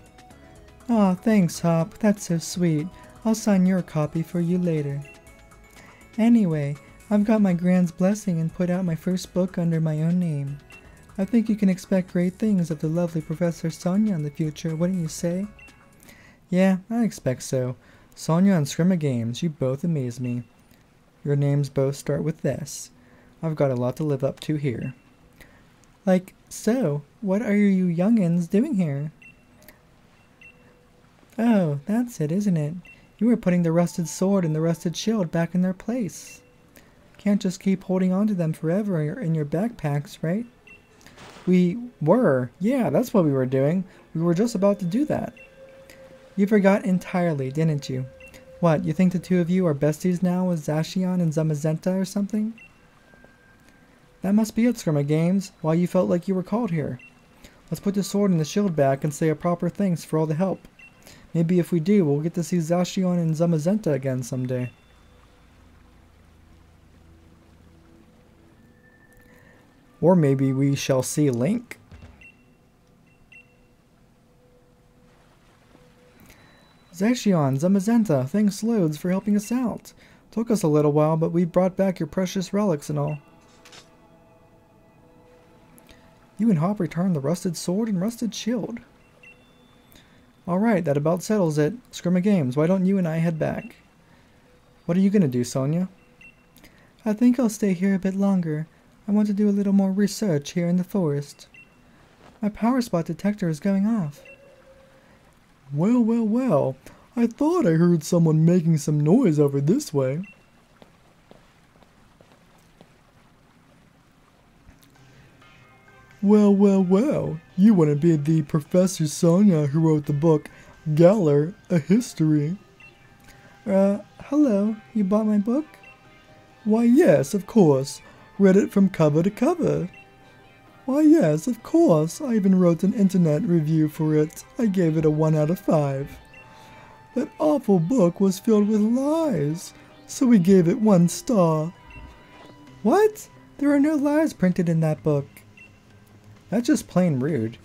Aw, thanks, Hop. That's so sweet. I'll sign your copy for you later. Anyway, I've got my grand's blessing and put out my first book under my own name. I think you can expect great things of the lovely Professor Sonia in the future, wouldn't you say? Yeah, I expect so. Sonia and Scrimmy Games, you both amaze me. Your names both start with S. I've got a lot to live up to here. Like, so, what are you youngins doing here? Oh, that's it, isn't it? You were putting the rusted sword and the rusted shield back in their place. Can't just keep holding on to them forever in your backpacks, right? We were. Yeah, that's what we were doing. We were just about to do that. You forgot entirely, didn't you? What, you think the two of you are besties now with Zacian and Zamazenta or something? That must be it, Skrima Games, why you felt like you were called here. Let's put the sword and the shield back and say a proper thanks for all the help. Maybe if we do, we'll get to see Zacian and Zamazenta again someday. Or maybe we shall see Link. Zacian, Zamazenta, thanks loads for helping us out. Took us a little while, but we brought back your precious relics and all. You and Hop returned the rusted sword and rusted shield. Alright, that about settles it. Skrima Games, why don't you and I head back? What are you gonna do, Sonia? I think I'll stay here a bit longer. I want to do a little more research here in the forest. My power spot detector is going off. Well, well, well. I thought I heard someone making some noise over this way. Well, well, well. You want to be the Professor Sonia who wrote the book Galar, A History. Hello. You bought my book? Why, yes, of course. Read it from cover to cover. Why, yes, of course. I even wrote an internet review for it. I gave it a 1 out of 5. That awful book was filled with lies, so we gave it 1 star. What? There are no lies printed in that book. That's just plain rude.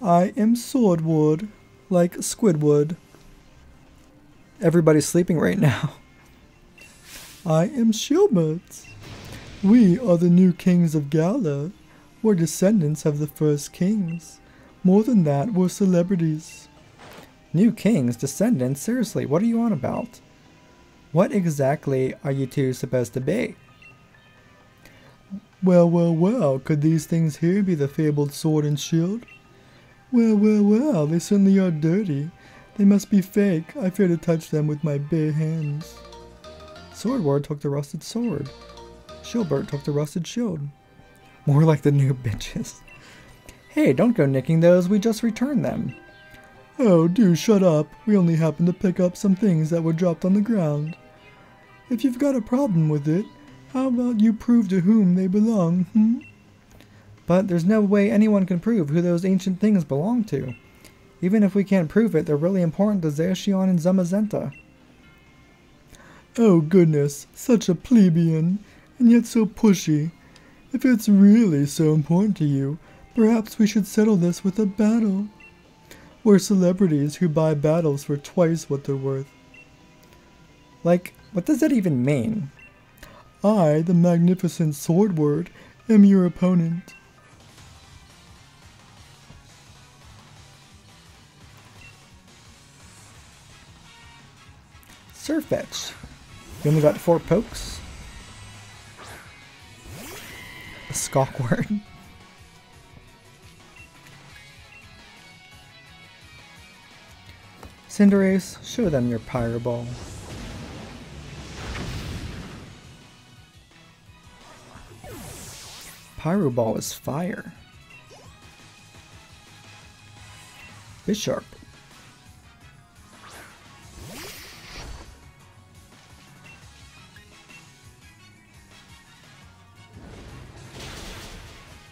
I am Swordwood, like Squidward. Everybody's sleeping right now. I am Shilbert. We are the new kings of Galar. We're descendants of the first kings. More than that, we're celebrities. New kings? Descendants? Seriously, what are you on about? What exactly are you two supposed to be? Well, well, well, could these things here be the fabled sword and shield? Well, well, well, they certainly are dirty. They must be fake. I fear to touch them with my bare hands. Swordward took the rusted sword. Shilbert took the rusted shield. More like the new bitches. Hey, don't go nicking those, we just returned them. Oh, do shut up. We only happened to pick up some things that were dropped on the ground. If you've got a problem with it, how about you prove to whom they belong, hmm? But there's no way anyone can prove who those ancient things belong to. Even if we can't prove it, they're really important to Zacian and Zamazenta. Oh goodness, such a plebeian, and yet so pushy. If it's really so important to you, perhaps we should settle this with a battle. We're celebrities who buy battles for twice what they're worth. Like, what does that even mean? I, the magnificent Swordward, am your opponent. Surfetch. You only got 4 pokes? A Skawkward. Cinderace, show them your Pyro Ball. Pyro Ball is fire. Bisharp.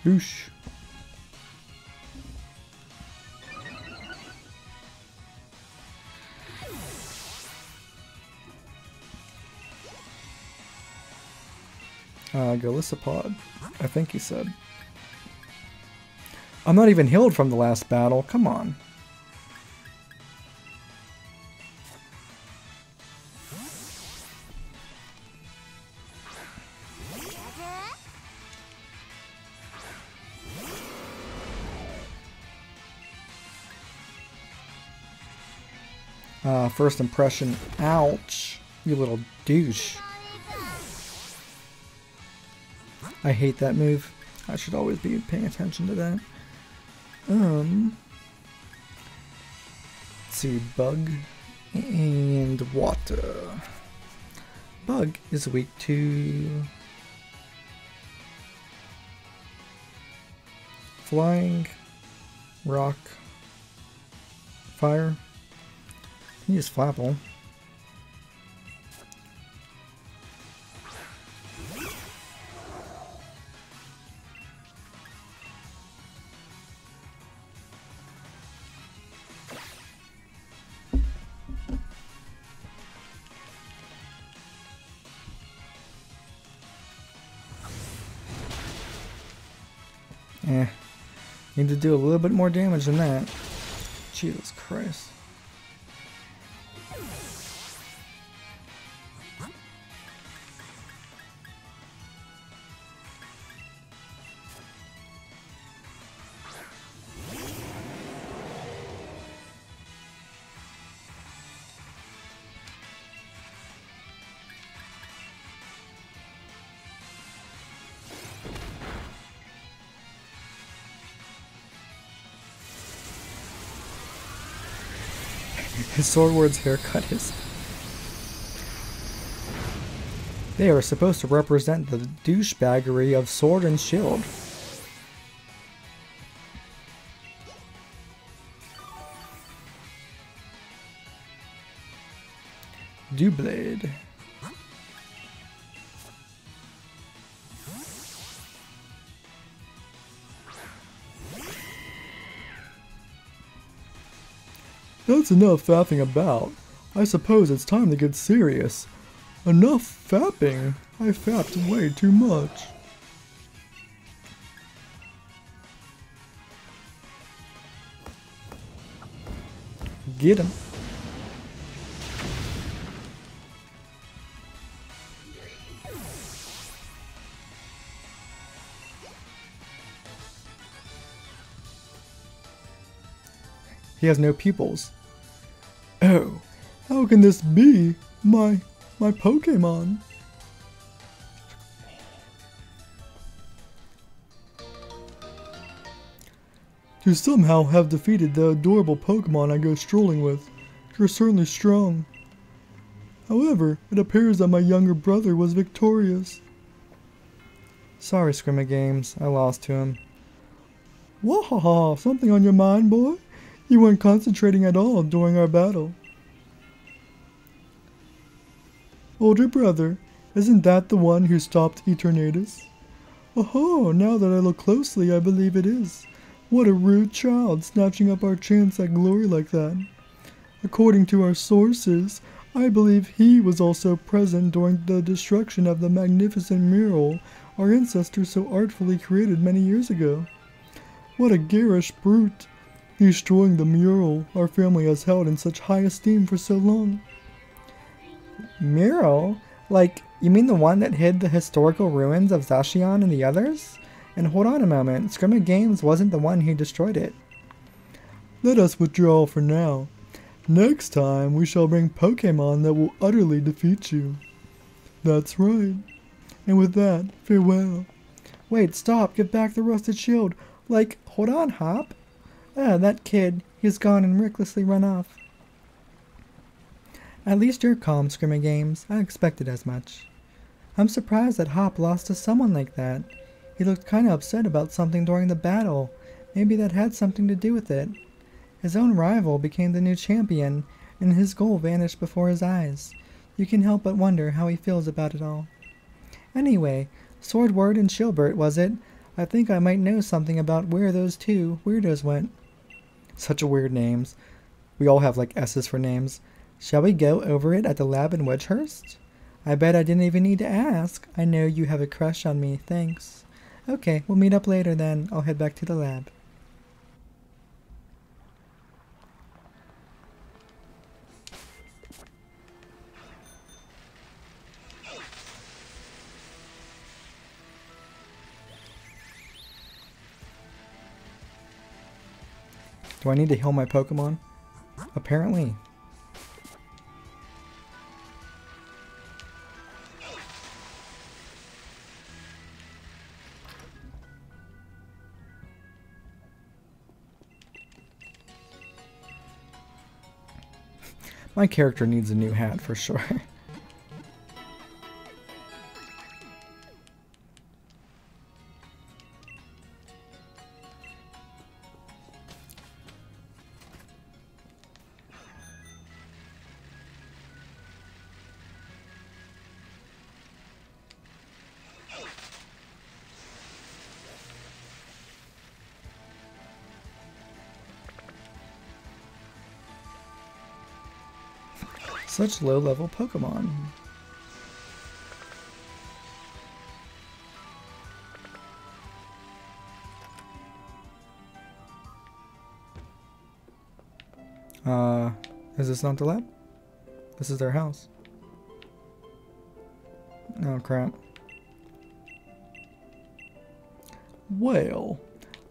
Boosh. Golisopod, I think he said. I'm not even healed from the last battle, come on. First impression, ouch, you little douche. I hate that move. I should always be paying attention to that. Let's see, Bug and Water. Bug is weak to Flying, rock, fire. Can use Flapple. Need to do a little bit more damage than that. Jesus Christ. His Swordward's haircut is... They are supposed to represent the douchebaggery of Sword and Shield. Dewblade. That's enough fapping about. I suppose it's time to get serious. Enough fapping. I fapped way too much. Get him. He has no pupils. Oh, how can this be? My Pokemon. To somehow have defeated the adorable Pokemon I go strolling with, you're certainly strong. However, it appears that my younger brother was victorious. Sorry, Scrimmagames, I lost to him. Wahaha, something on your mind, boy? You weren't concentrating at all during our battle. Older brother, isn't that the one who stopped Eternatus? Oh, now that I look closely, I believe it is. What a rude child, snatching up our chance at glory like that. According to our sources, I believe he was also present during the destruction of the magnificent mural our ancestors so artfully created many years ago. What a garish brute, destroying the mural our family has held in such high esteem for so long. Mural? Like, you mean the one that hid the historical ruins of Zacian and the others? And hold on a moment, Scrimmagames wasn't the one who destroyed it. Let us withdraw for now. Next time we shall bring Pokemon that will utterly defeat you. That's right. And with that, farewell. Wait, stop, give back the rusted shield. Like, hold on, Hop. Ah, that kid, he's gone and recklessly run off. At least you're calm, Scrimmagames. I expected as much. I'm surprised that Hop lost to someone like that. He looked kinda upset about something during the battle. Maybe that had something to do with it. His own rival became the new champion, and his goal vanished before his eyes. You can help but wonder how he feels about it all. Anyway, Swordward and Shilbert, was it? I think I might know something about where those two weirdos went. Such weird names. We all have like S's for names. Shall we go over it at the lab in Wedgehurst? I bet I didn't even need to ask. I know you have a crush on me, thanks. Okay, we'll meet up later then. I'll head back to the lab. Do I need to heal my Pokemon? Apparently. My character needs a new hat for sure. Such low-level Pokemon. Is this not the lab? This is their house. Oh, crap. Well,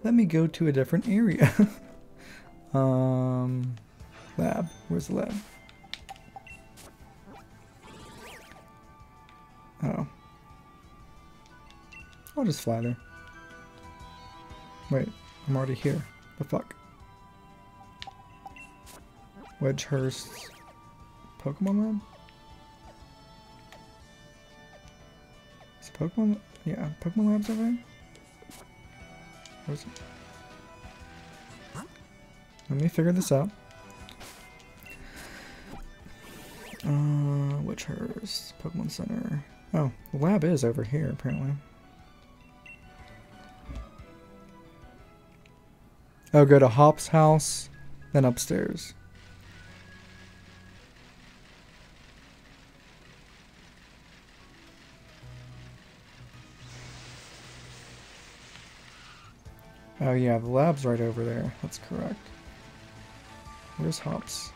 let me go to a different area. Lab. Where's the lab? Oh. I'll just fly there. Wait, I'm already here. The fuck? Wedgehurst's Pokemon Lab? Is Pokemon? Yeah, Pokemon Lab's over there? Where's it? Let me figure this out. Wedgehurst Pokemon Center. Oh, the lab is over here apparently. Oh, go to Hop's house, then upstairs. Oh yeah, the lab's right over there. That's correct. Where's Hops?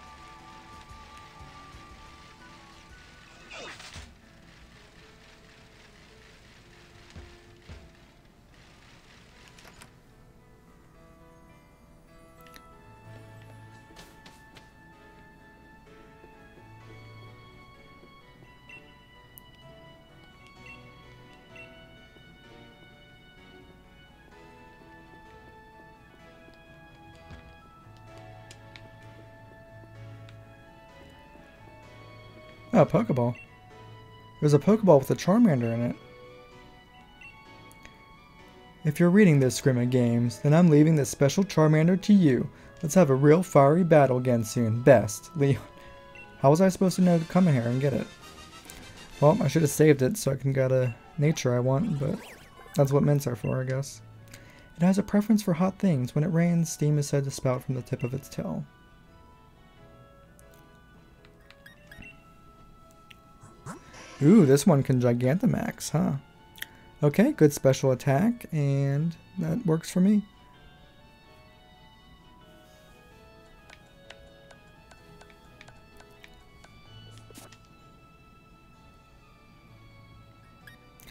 Oh, a Pokeball. There's a Pokeball with a Charmander in it. If you're reading this, Scrim Games, then I'm leaving this special Charmander to you. Let's have a real fiery battle again soon. Best, Leon. How was I supposed to know to come in here and get it? Well, I should have saved it so I can get a nature I want, but that's what mints are for, I guess. It has a preference for hot things. When it rains, steam is said to spout from the tip of its tail. Ooh, this one can Gigantamax, huh? Okay, good special attack, and that works for me.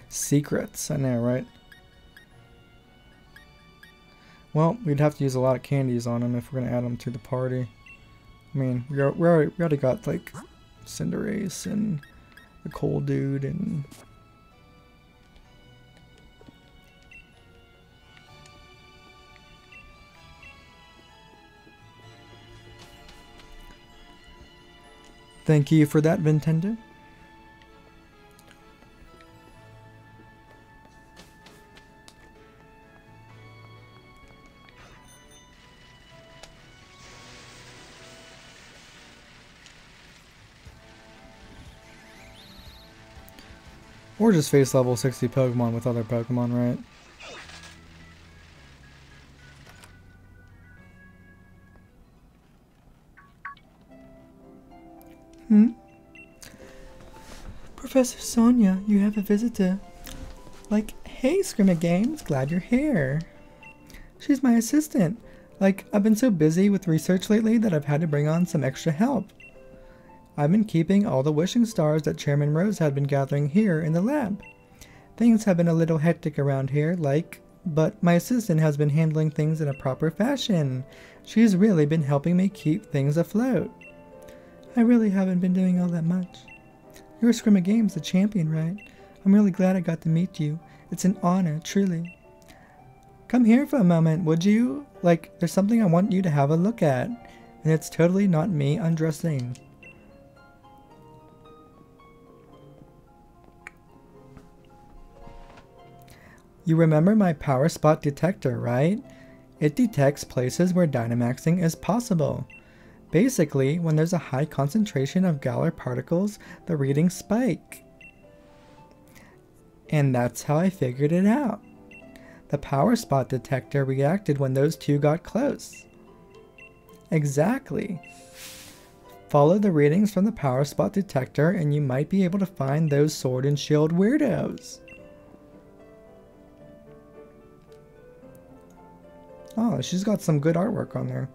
Secrets, I know, right? Well, we'd have to use a lot of candies on them if we're going to add them to the party. I mean, we already got, like, Cinderace and the Cold Dude and... Thank you for that, Nintendo. Or just face level 60 Pokemon with other Pokemon, right? Professor Sonia, you have a visitor. Like, hey, Scrimmy Games, glad you're here. She's my assistant. Like, I've been so busy with research lately that I've had to bring on some extra help. I've been keeping all the wishing stars that Chairman Rose had been gathering here in the lab. Things have been a little hectic around here, but my assistant has been handling things in a proper fashion. She's really been helping me keep things afloat. I really haven't been doing all that much. You're Scrimmy Games, the champion, right? I'm really glad I got to meet you. It's an honor, truly. Come here for a moment, would you? Like, there's something I want you to have a look at. And it's totally not me undressing. You remember my power spot detector, right? It detects places where Dynamaxing is possible. Basically, when there's a high concentration of Galar particles, the readings spike. And that's how I figured it out. The power spot detector reacted when those two got close. Exactly. Follow the readings from the power spot detector and you might be able to find those sword and shield weirdos. Oh, she's got some good artwork on there.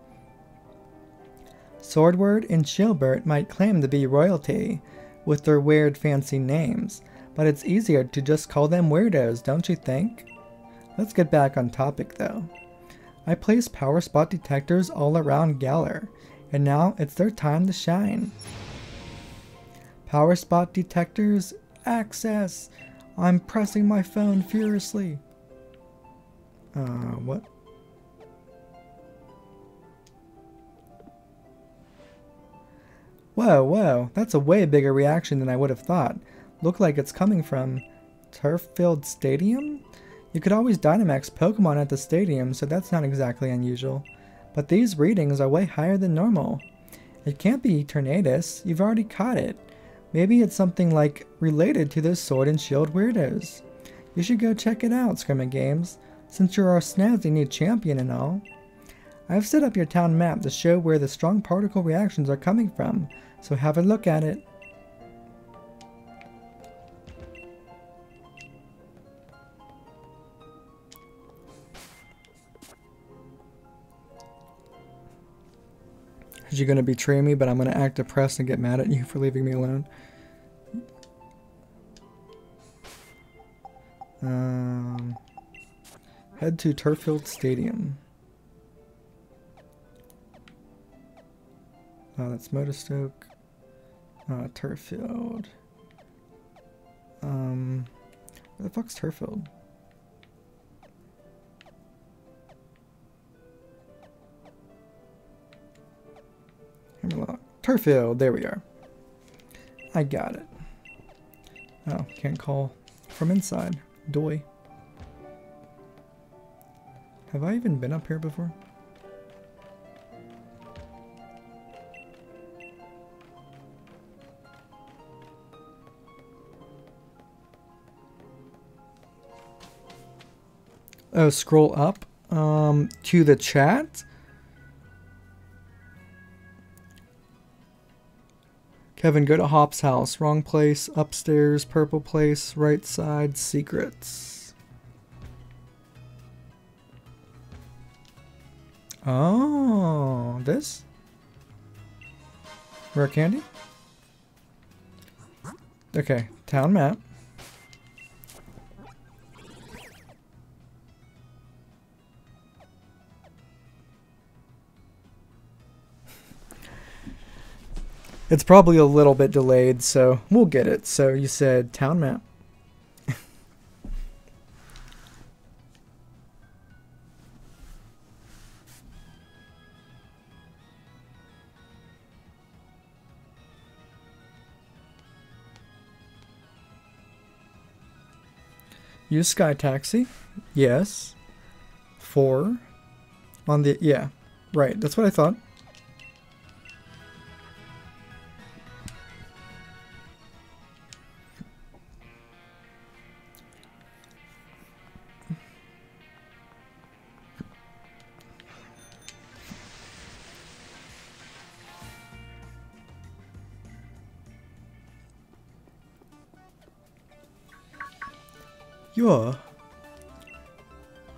Swordward and Shieldbert might claim to be royalty with their weird fancy names, but it's easier to just call them weirdos, don't you think? Let's get back on topic though. I placed power spot detectors all around Galar, and now it's their time to shine. Power spot detectors, access! I'm pressing my phone furiously. What? Whoa, that's a way bigger reaction than I would have thought. Look like it's coming from turf-filled stadium? You could always Dynamax Pokemon at the stadium, so that's not exactly unusual. But these readings are way higher than normal. It can't be Tornadus, you've already caught it. Maybe it's something like related to those Sword and Shield weirdos. You should go check it out, Scrimmage Games, since you're our snazzy new champion and all. I've set up your town map to show where the strong particle reactions are coming from, so have a look at it. You're going to betray me, but I'm going to act depressed and get mad at you for leaving me alone. Head to Turffield Stadium. Oh, that's Motostoke. Turffield. Where the fuck's Turffield? Hammerlock. Turffield, there we are. I got it. Oh, can't call from inside. Doy. Have I even been up here before? Oh, scroll up to the chat. Kevin, go to Hop's house. Wrong place. Upstairs. Purple place. Right side. Secrets. Oh, this? Rare candy? Okay, town map. It's probably a little bit delayed, so we'll get it. So you said town map. Use Sky Taxi. Yes. 4. On the... Yeah. Right. That's what I thought.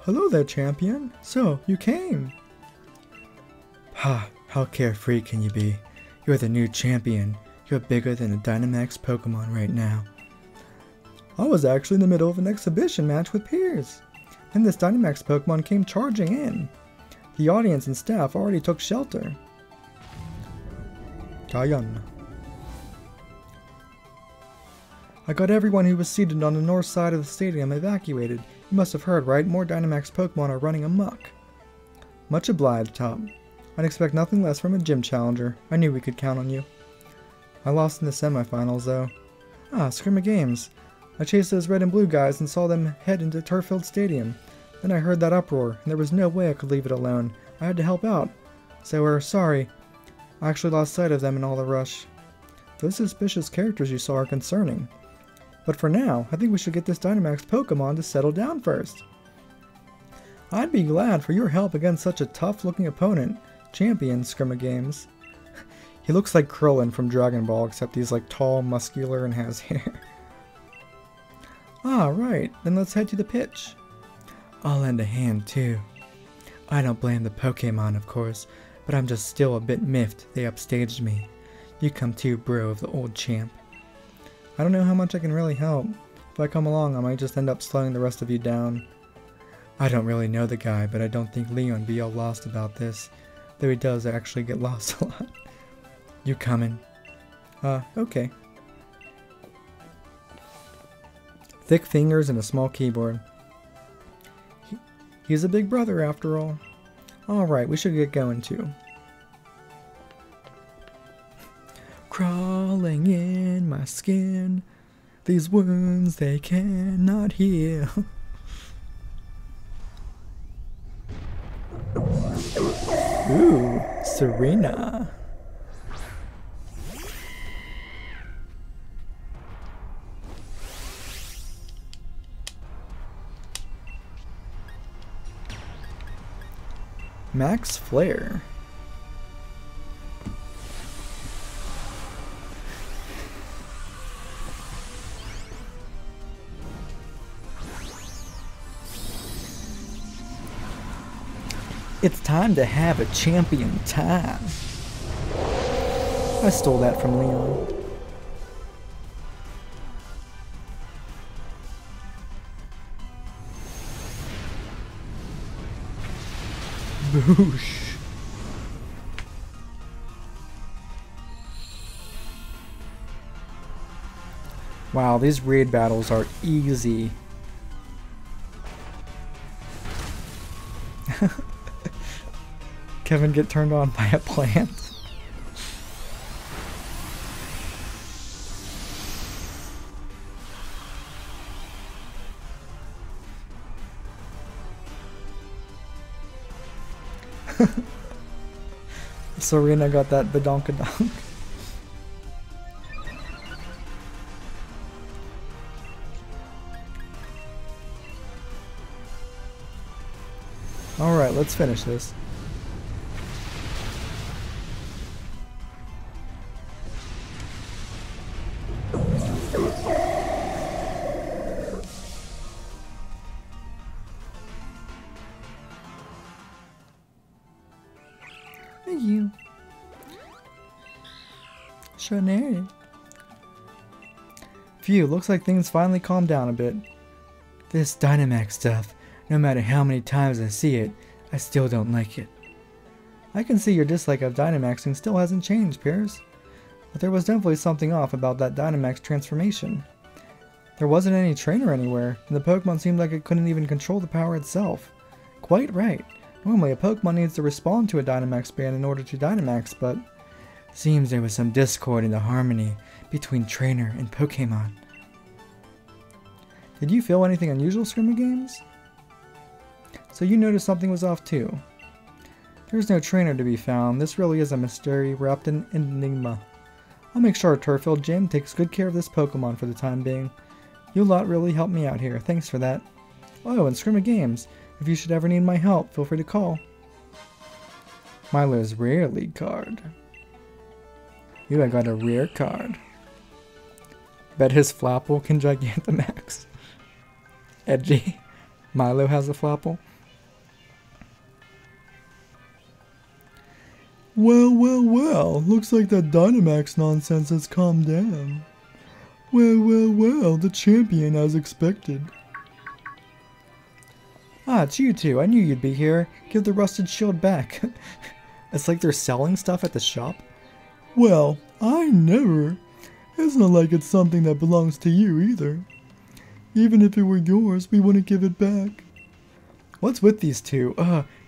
Hello there, champion. So, you came. Ha, how carefree can you be? You're the new champion. You're bigger than a Dynamax Pokemon right now. I was actually in the middle of an exhibition match with peers. Then this Dynamax Pokemon came charging in. The audience and staff already took shelter. Kayan. I got everyone who was seated on the north side of the stadium evacuated. You must have heard, right? More Dynamax Pokemon are running amok. Much obliged, Top. I'd expect nothing less from a gym challenger. I knew we could count on you. I lost in the semifinals, though. Ah, Scrimmage Games. I chased those red and blue guys and saw them head into Turffield Stadium. Then I heard that uproar, and there was no way I could leave it alone. I had to help out. So we're sorry. I actually lost sight of them in all the rush. Those suspicious characters you saw are concerning. But for now, I think we should get this Dynamax Pokemon to settle down first. I'd be glad for your help against such a tough-looking opponent, Champion Scrimmage Games. He looks like Krillin from Dragon Ball, except he's like tall, muscular, and has hair. Alright, then let's head to the pitch. I'll lend a hand too. I don't blame the Pokemon, of course, but I'm just still a bit miffed they upstaged me. You come too, bro of the old champ. I don't know how much I can really help. If I come along, I might just end up slowing the rest of you down. I don't really know the guy, but I don't think Leon be all lost about this, though he does actually get lost a lot. You coming? Okay. Thick fingers and a small keyboard. He's a big brother after all. Alright, we should get going too. Crawling in my skin, these wounds they cannot heal. Ooh, Serena. Max Flare. It's time to have a champion time. I stole that from Leon. Boosh. Wow, these raid battles are easy. Kevin get turned on by a plant. Serena got that badonkadonk. Alright, let's finish this. Thank you. Chanel. Phew, looks like things finally calmed down a bit. This Dynamax stuff, no matter how many times I see it, I still don't like it. I can see your dislike of Dynamaxing still hasn't changed, Piers. But there was definitely something off about that Dynamax transformation. There wasn't any trainer anywhere, and the Pokemon seemed like it couldn't even control the power itself. Quite right. Normally a Pokemon needs to respond to a Dynamax band in order to Dynamax, but seems there was some discord in the harmony between trainer and Pokemon. Did you feel anything unusual, Scrimmy Games? So you noticed something was off too. There's no trainer to be found. This really is a mystery wrapped in enigma. I'll make sure Turffield Gym takes good care of this Pokemon for the time being. You lot really helped me out here. Thanks for that. Oh, and Scrimmy Games, if you should ever need my help, feel free to call. Milo's rare league card. Ooh, I got a rare card. Bet his Flapple can Gigantamax. Edgy. Milo has a Flapple. Well, well, well. Looks like that Dynamax nonsense has calmed down. Well, well, well. The champion as expected. Ah, it's you two. I knew you'd be here. Give the rusted shield back. It's like they're selling stuff at the shop. Well, I never. It's not like it's something that belongs to you either. Even if it were yours, we wouldn't give it back. What's with these two?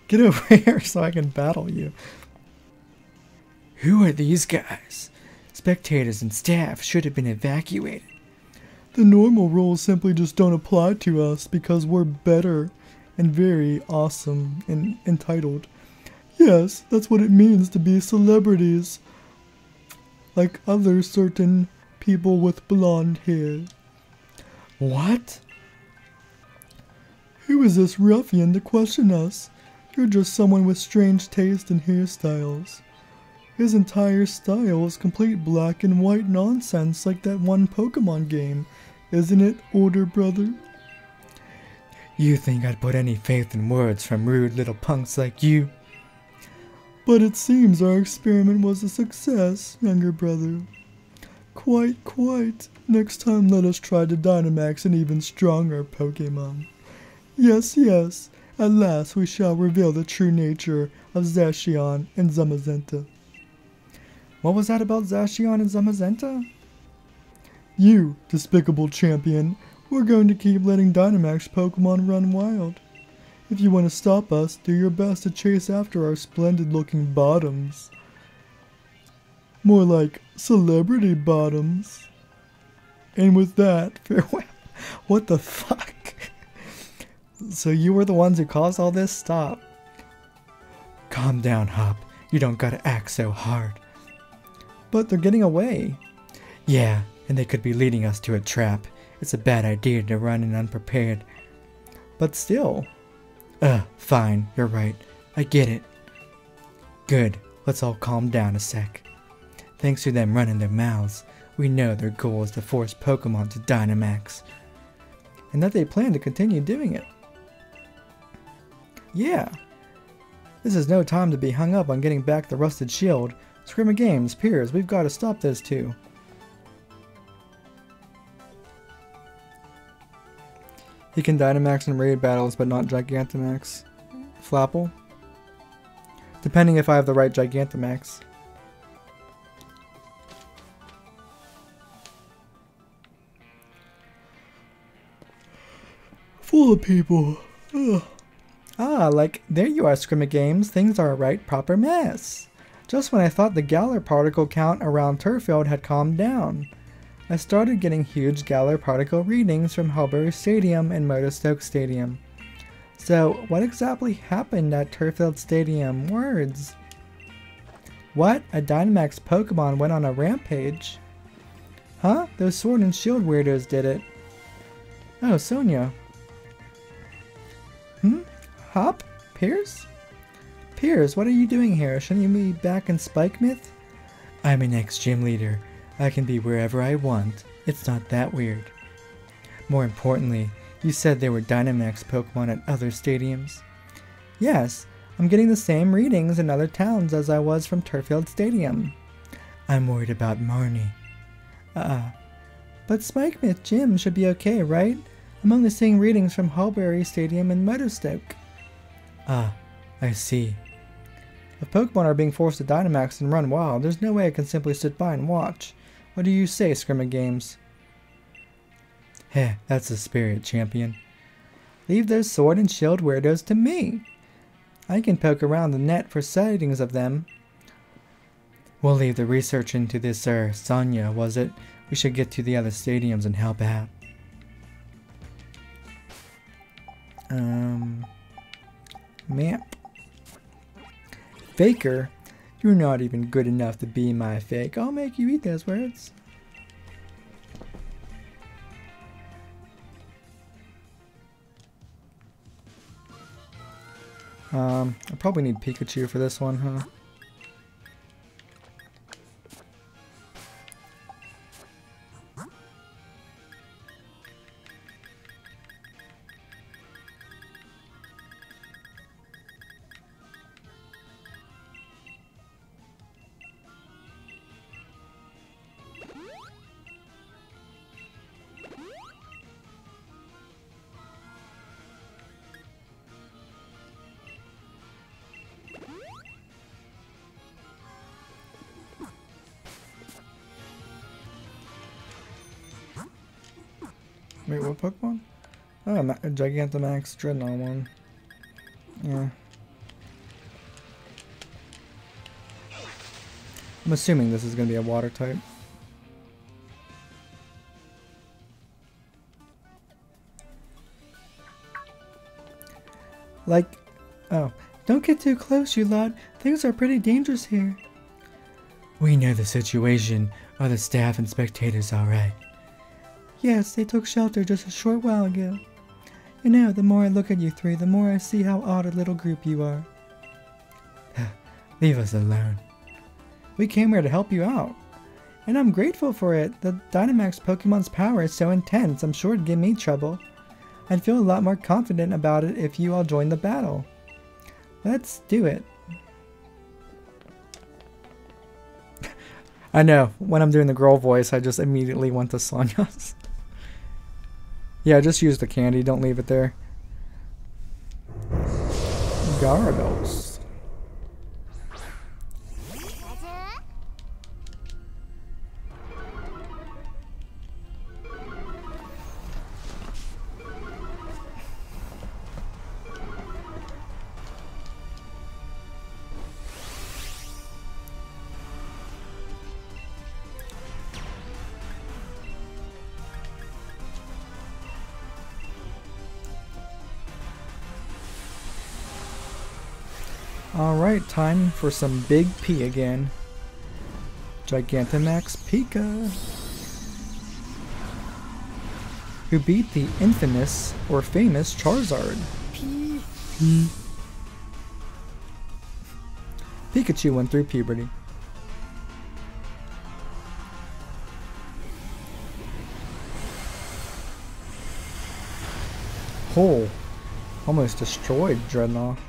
Get over here so I can battle you. Who are these guys? Spectators and staff should have been evacuated. The normal rules simply just don't apply to us because we're better and very awesome and entitled. Yes, that's what it means to be celebrities. Like other certain people with blonde hair. What? Who is this ruffian to question us? You're just someone with strange taste in hairstyles. His entire style is complete black and white nonsense like that one Pokemon game, isn't it, older brother? You think I'd put any faith in words from rude little punks like you? But it seems our experiment was a success, younger brother. Quite. Next time let us try to Dynamax an even stronger Pokemon. Yes. At last we shall reveal the true nature of Zacian and Zamazenta. What was that about Zacian and Zamazenta? You, despicable champion, we're going to keep letting Dynamax Pokemon run wild. If you want to stop us, do your best to chase after our splendid-looking bottoms. More like celebrity bottoms. And with that, farewell. What the fuck? So you were the ones who caused all this? Stop. Calm down, Hop. You don't gotta act so hard. But they're getting away. Yeah, and they could be leading us to a trap. It's a bad idea to run in unprepared. But still. Fine, you're right. I get it. Good, let's all calm down a sec. Thanks to them running their mouths, we know their goal is to force Pokemon to Dynamax. And that they plan to continue doing it. Yeah. This is no time to be hung up on getting back the rusted shield. Scrimma Games, Piers, we've got to stop this too. He can Dynamax in raid battles, but not Gigantamax. Flapple? Depending if I have the right Gigantamax. Full of people. Ugh. Ah, like, there you are, Scrimma Games. Things are a right proper mess. Just when I thought the Galar particle count around Turffield had calmed down. I started getting huge Galar particle readings from Hullbury Stadium and Motorstoke Stadium. So, what exactly happened at Turffield Stadium? Words. What? A Dynamax Pokemon went on a rampage? Huh? Those Sword and Shield weirdos did it. Oh, Sonia. Hop? Piers? Piers, what are you doing here? Shouldn't you be back in Spike Myth? I'm an ex-gym leader. I can be wherever I want. It's not that weird. More importantly, you said there were Dynamax Pokemon at other stadiums? Yes, I'm getting the same readings in other towns as I was from Turffield Stadium. I'm worried about Marnie. But Spike Myth Gym should be okay, right? I'm only seeing readings from Hullbury Stadium and Motorstoke. Ah, I see. If Pokemon are being forced to Dynamax and run wild, there's no way I can simply sit by and watch. What do you say, Scrimma Games? Heh, that's the spirit, champion. Leave those Sword and Shield weirdos to me. I can poke around the net for sightings of them. We'll leave the research into this, Sonia, was it? We should get to the other stadiums and help out. Map. Faker? You're not even good enough to be my fake. I'll make you eat those words. I probably need Pikachu for this one, huh? Wait, what Pokemon? Oh, Gigantamax Dreadnought one. Yeah. I'm assuming this is going to be a water type. Like, oh, don't get too close, you lot. Things are pretty dangerous here. We know the situation. Are the staff and spectators alright? Yes, they took shelter just a short while ago. You know, the more I look at you three, the more I see how odd a little group you are. Leave us alone. We came here to help you out. And I'm grateful for it. The Dynamax Pokemon's power is so intense, I'm sure it'd give me trouble. I'd feel a lot more confident about it if you all joined the battle. Let's do it. I know, when I'm doing the girl voice, I just immediately went to Sonya's. Yeah, just use the candy, don't leave it there. Gyarados. Alright, time for some big P again. Gigantamax Pika, who beat the infamous or famous Charizard. Pikachu went through puberty. Oh, almost destroyed Dreadnought.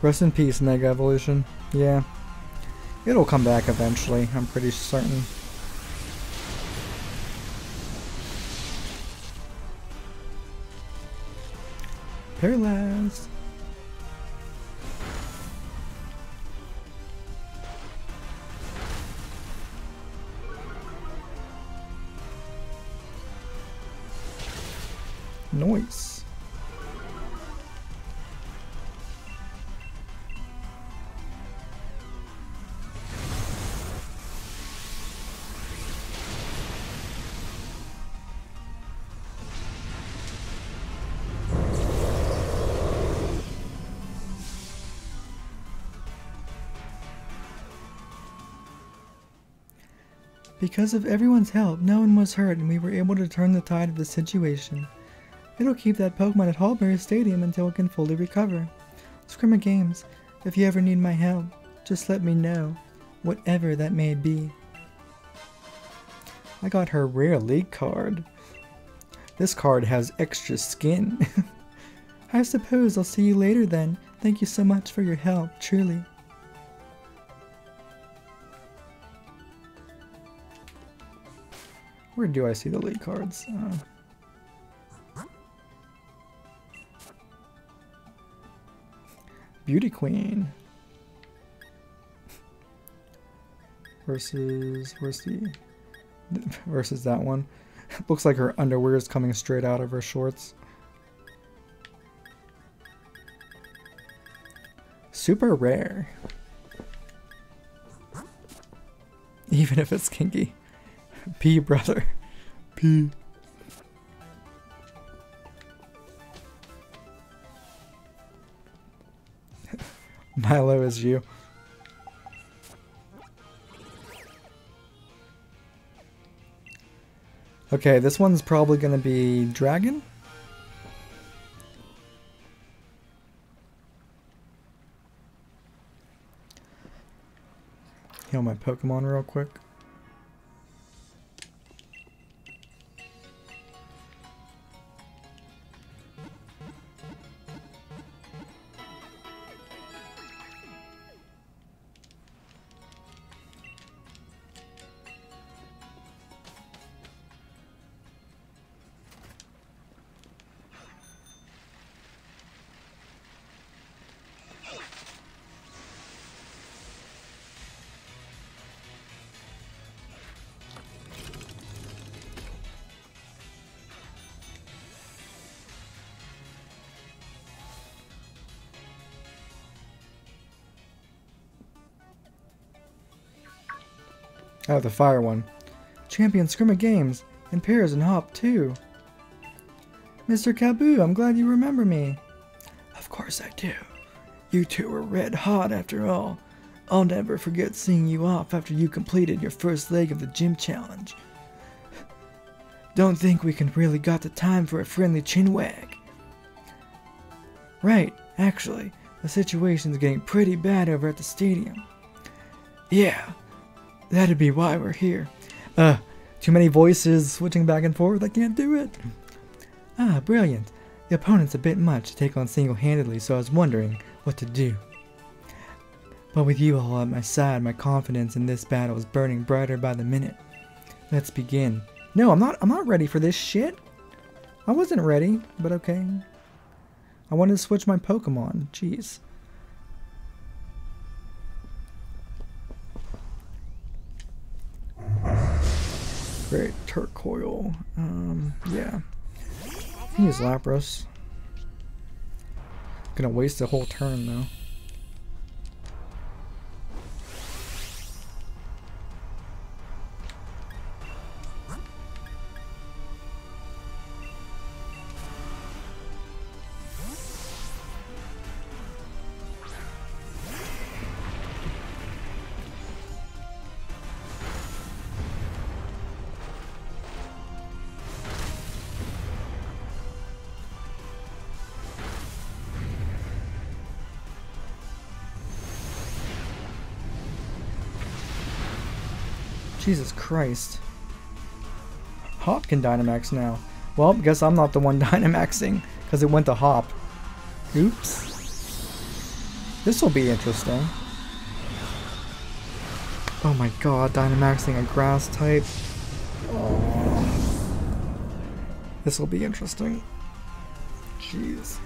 Rest in peace, Mega Evolution. Yeah. It'll come back eventually, I'm pretty certain. Paralyzed. Noise. Because of everyone's help, no one was hurt and we were able to turn the tide of the situation. It'll keep that Pokemon at Hallberry Stadium until it can fully recover. Scrimma Games, if you ever need my help, just let me know, whatever that may be. I got her rare league card. This card has extra skin. I suppose I'll see you later then. Thank you so much for your help, truly. Where do I see the league cards? Beauty Queen versus versus that one. Looks like her underwear is coming straight out of her shorts. Super rare. Even if it's kinky. P, brother. P. Milo is you. Okay, this one's probably gonna be Dragon. Heal my Pokemon real quick. Oh, the fire one. Champion Scrimma Games, and Pears and Hop too. Mr. Kaboo, I'm glad you remember me. Of course I do. You two were red hot after all. I'll never forget seeing you off after you completed your first leg of the gym challenge. Don't think we can really got the time for a friendly chinwag. Right, actually, the situation's getting pretty bad over at the stadium. Yeah, that'd be why we're here. Too many voices switching back and forth. I can't do it. Ah, brilliant. The opponent's a bit much to take on single-handedly, so I was wondering what to do. But with you all at my side, my confidence in this battle is burning brighter by the minute. Let's begin. No, I'm not ready for this shit. I wasn't ready, but okay. I wanted to switch my Pokemon. Jeez. Great, Turcoil. Yeah. I can use Lapras. Gonna waste a whole turn though. Jesus Christ. Hop can Dynamax now. Well, guess I'm not the one Dynamaxing, because it went to Hop. Oops. This will be interesting. Oh my god, Dynamaxing a Grass type. Oh. This will be interesting. Jeez.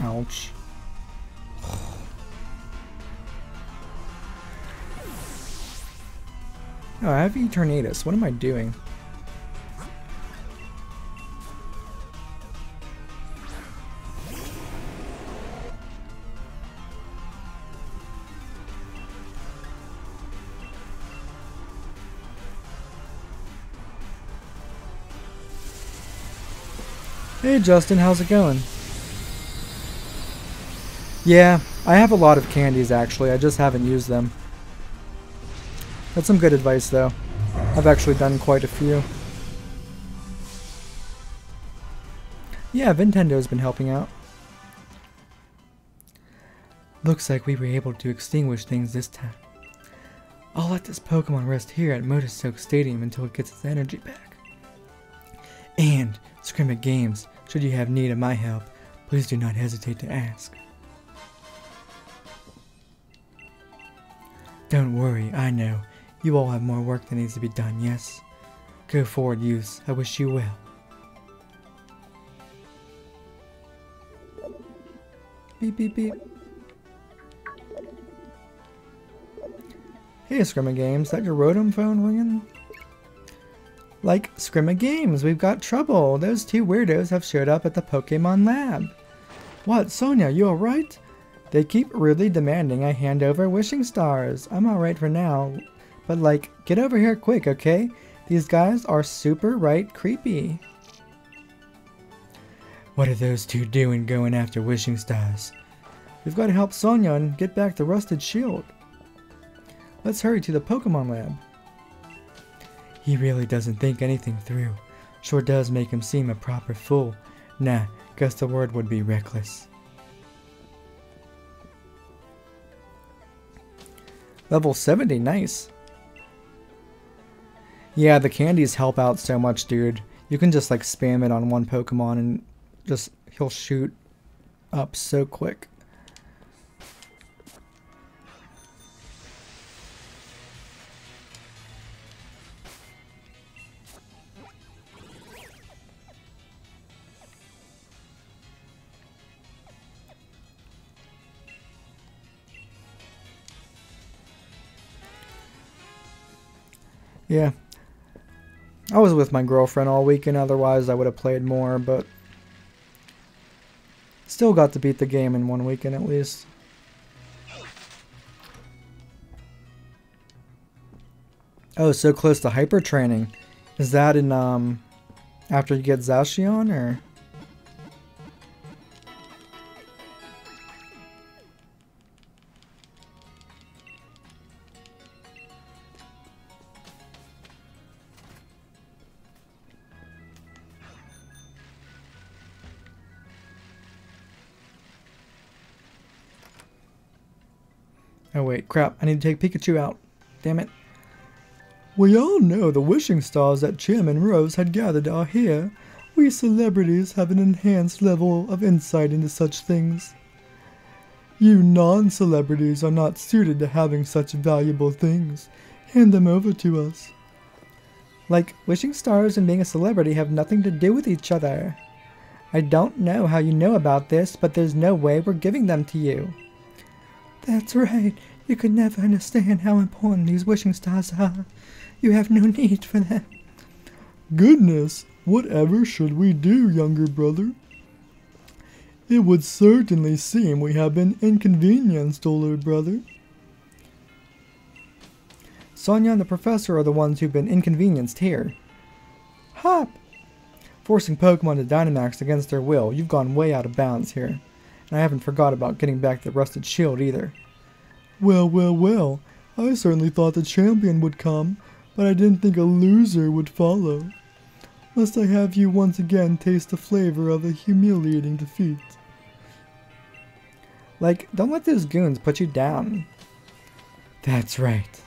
Ouch. Oh, I have Eternatus. What am I doing? Hey Justin, how's it going? Yeah, I have a lot of candies actually, I just haven't used them. That's some good advice though. I've actually done quite a few. Yeah, Nintendo's been helping out. Looks like we were able to extinguish things this time. I'll let this Pokemon rest here at Motorstoke Stadium until it gets its energy back. And, Scrimmage Games, should you have need of my help, please do not hesitate to ask. Don't worry, I know. You all have more work that needs to be done, yes? Go forward, youths. I wish you well. Beep, beep, beep. Hey, Scrimmage Games, that your Rotom phone ringing? Like, Scrimmage Games, we've got trouble. Those two weirdos have showed up at the Pokemon Lab. What, Sonia, you alright? They keep rudely demanding I hand over wishing stars. I'm alright for now, but like, get over here quick, okay? These guys are super right creepy. What are those two doing going after wishing stars? We've got to help Sonia and get back the rusted shield. Let's hurry to the Pokemon Lab. He really doesn't think anything through. Sure does make him seem a proper fool. Nah, guess the word would be reckless. Level 70, nice. Yeah, the candies help out so much, dude. You can just like spam it on one Pokemon and just he'll shoot up so quick. Yeah. I was with my girlfriend all weekend, otherwise I would have played more, but still got to beat the game in one weekend at least. Oh, so close to hyper training. Is that in after you get Zacian, or? Oh wait, crap, I need to take Pikachu out. Damn it. We all know the wishing stars that Chairman Rose had gathered are here. We celebrities have an enhanced level of insight into such things. You non-celebrities are not suited to having such valuable things. Hand them over to us. Like, wishing stars and being a celebrity have nothing to do with each other. I don't know how you know about this, but there's no way we're giving them to you. That's right. You could never understand how important these wishing stars are. You have no need for them. Goodness, whatever should we do, younger brother? It would certainly seem we have been inconvenienced, older brother. Sonia and the professor are the ones who've been inconvenienced here. Hop! Forcing Pokemon to Dynamax against their will, you've gone way out of bounds here. And I haven't forgot about getting back the rusted shield either. Well, well, well. I certainly thought the champion would come, but I didn't think a loser would follow. Must I have you once again taste the flavor of a humiliating defeat? Like, don't let those goons put you down. That's right.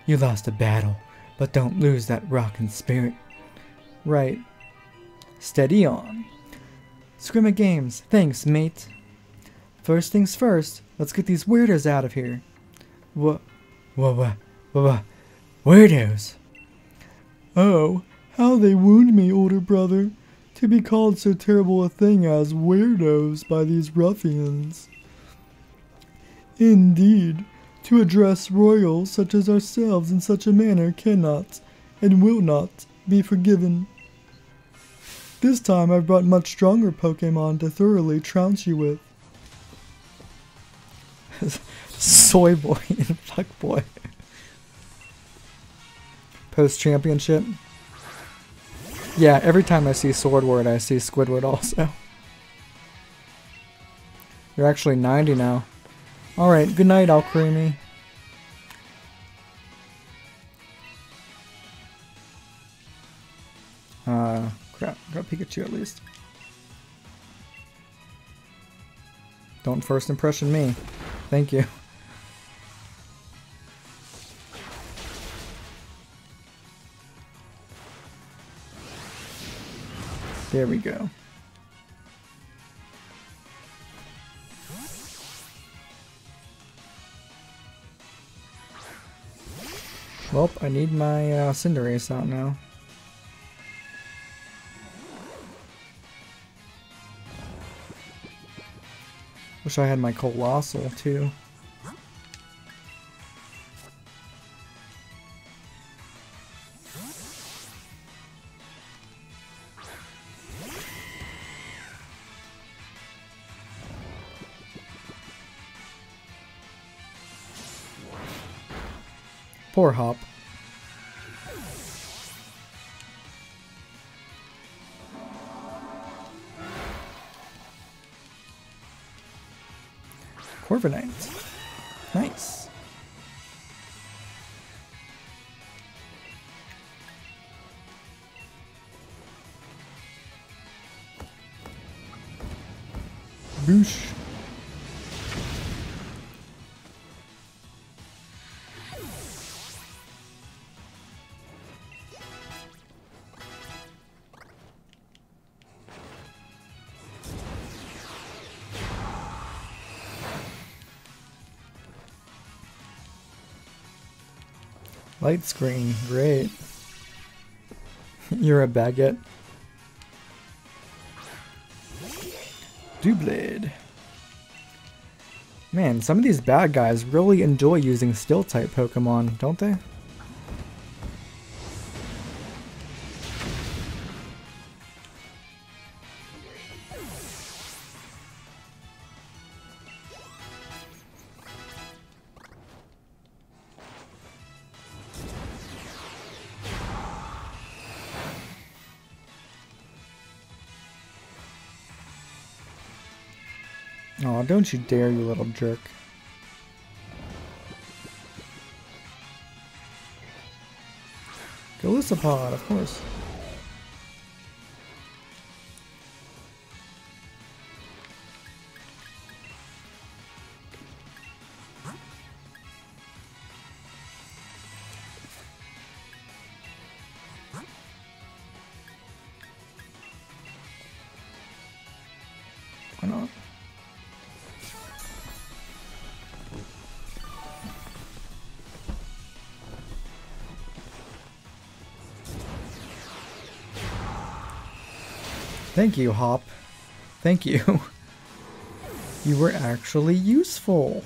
You lost a battle, but don't lose that rockin' spirit. Right. Steady on. Scrimma Games, thanks, mate. First things first, let's get these weirdos out of here. Weirdos? Oh, how they wound me, older brother. To be called so terrible a thing as weirdos by these ruffians. Indeed, to address royals such as ourselves in such a manner cannot, and will not, be forgiven. This time I've brought much stronger Pokemon to thoroughly trounce you with. Soy boy and fuck boy. Post-championship. Yeah, every time I see Swordward, I see Squidward also. You're actually 90 now. Alright, good night, Alcremie. Crap, got Pikachu at least. Don't first impression me. Thank you. There we go. Well, I need my Cinderace out now. Wish I had my Colossal too. Poor Hop. Corviknight. Nice. Boosh. Light screen, great. You're a baguette. Doublade. Man, some of these bad guys really enjoy using Steel-type Pokemon, don't they? Oh, don't you dare, you little jerk. Golisopod, of course. Why not? Thank you, Hop. Thank you. You were actually useful.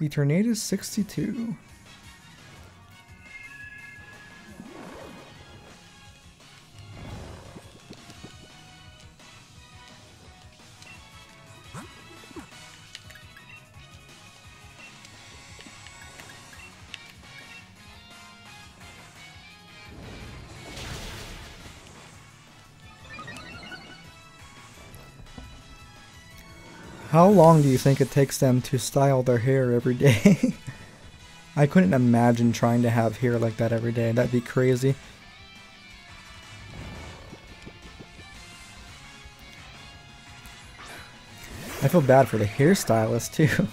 Eternatus 62. How long do you think it takes them to style their hair every day? I couldn't imagine trying to have hair like that every day. That'd be crazy. I feel bad for the hairstylist too.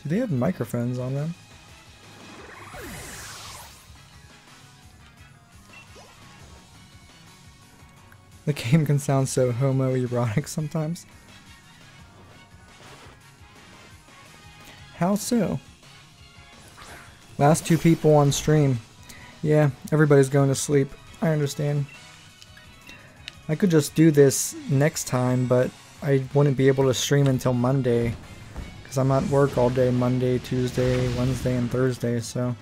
Do they have microphones on them? The game can sound so homoerotic sometimes. How so? Last 2 people on stream. Yeah, everybody's going to sleep. I understand. I could just do this next time, but I wouldn't be able to stream until Monday. Because I'm at work all day Monday, Tuesday, Wednesday, and Thursday, so...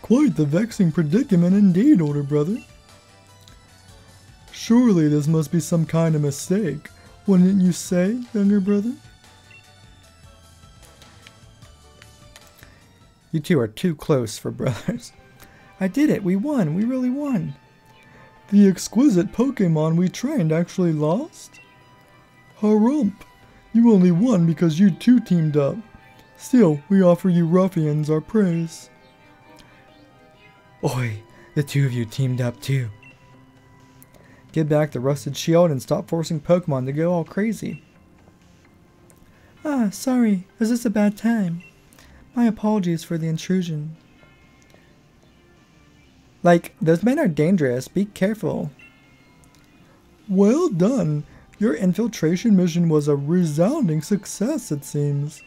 Quite the vexing predicament indeed, older brother. Surely this must be some kind of mistake, wouldn't you say, younger brother? You two are too close for brothers. I did it, we won, we really won. The exquisite Pokemon we trained actually lost? Harump, you only won because you two teamed up. Still, we offer you ruffians our praise. Oi, the 2 of you teamed up too. Get back the rusted shield and stop forcing Pokemon to go all crazy. Ah, sorry, is this a bad time? My apologies for the intrusion. Like, those men are dangerous, be careful. Well done. Your infiltration mission was a resounding success, it seems.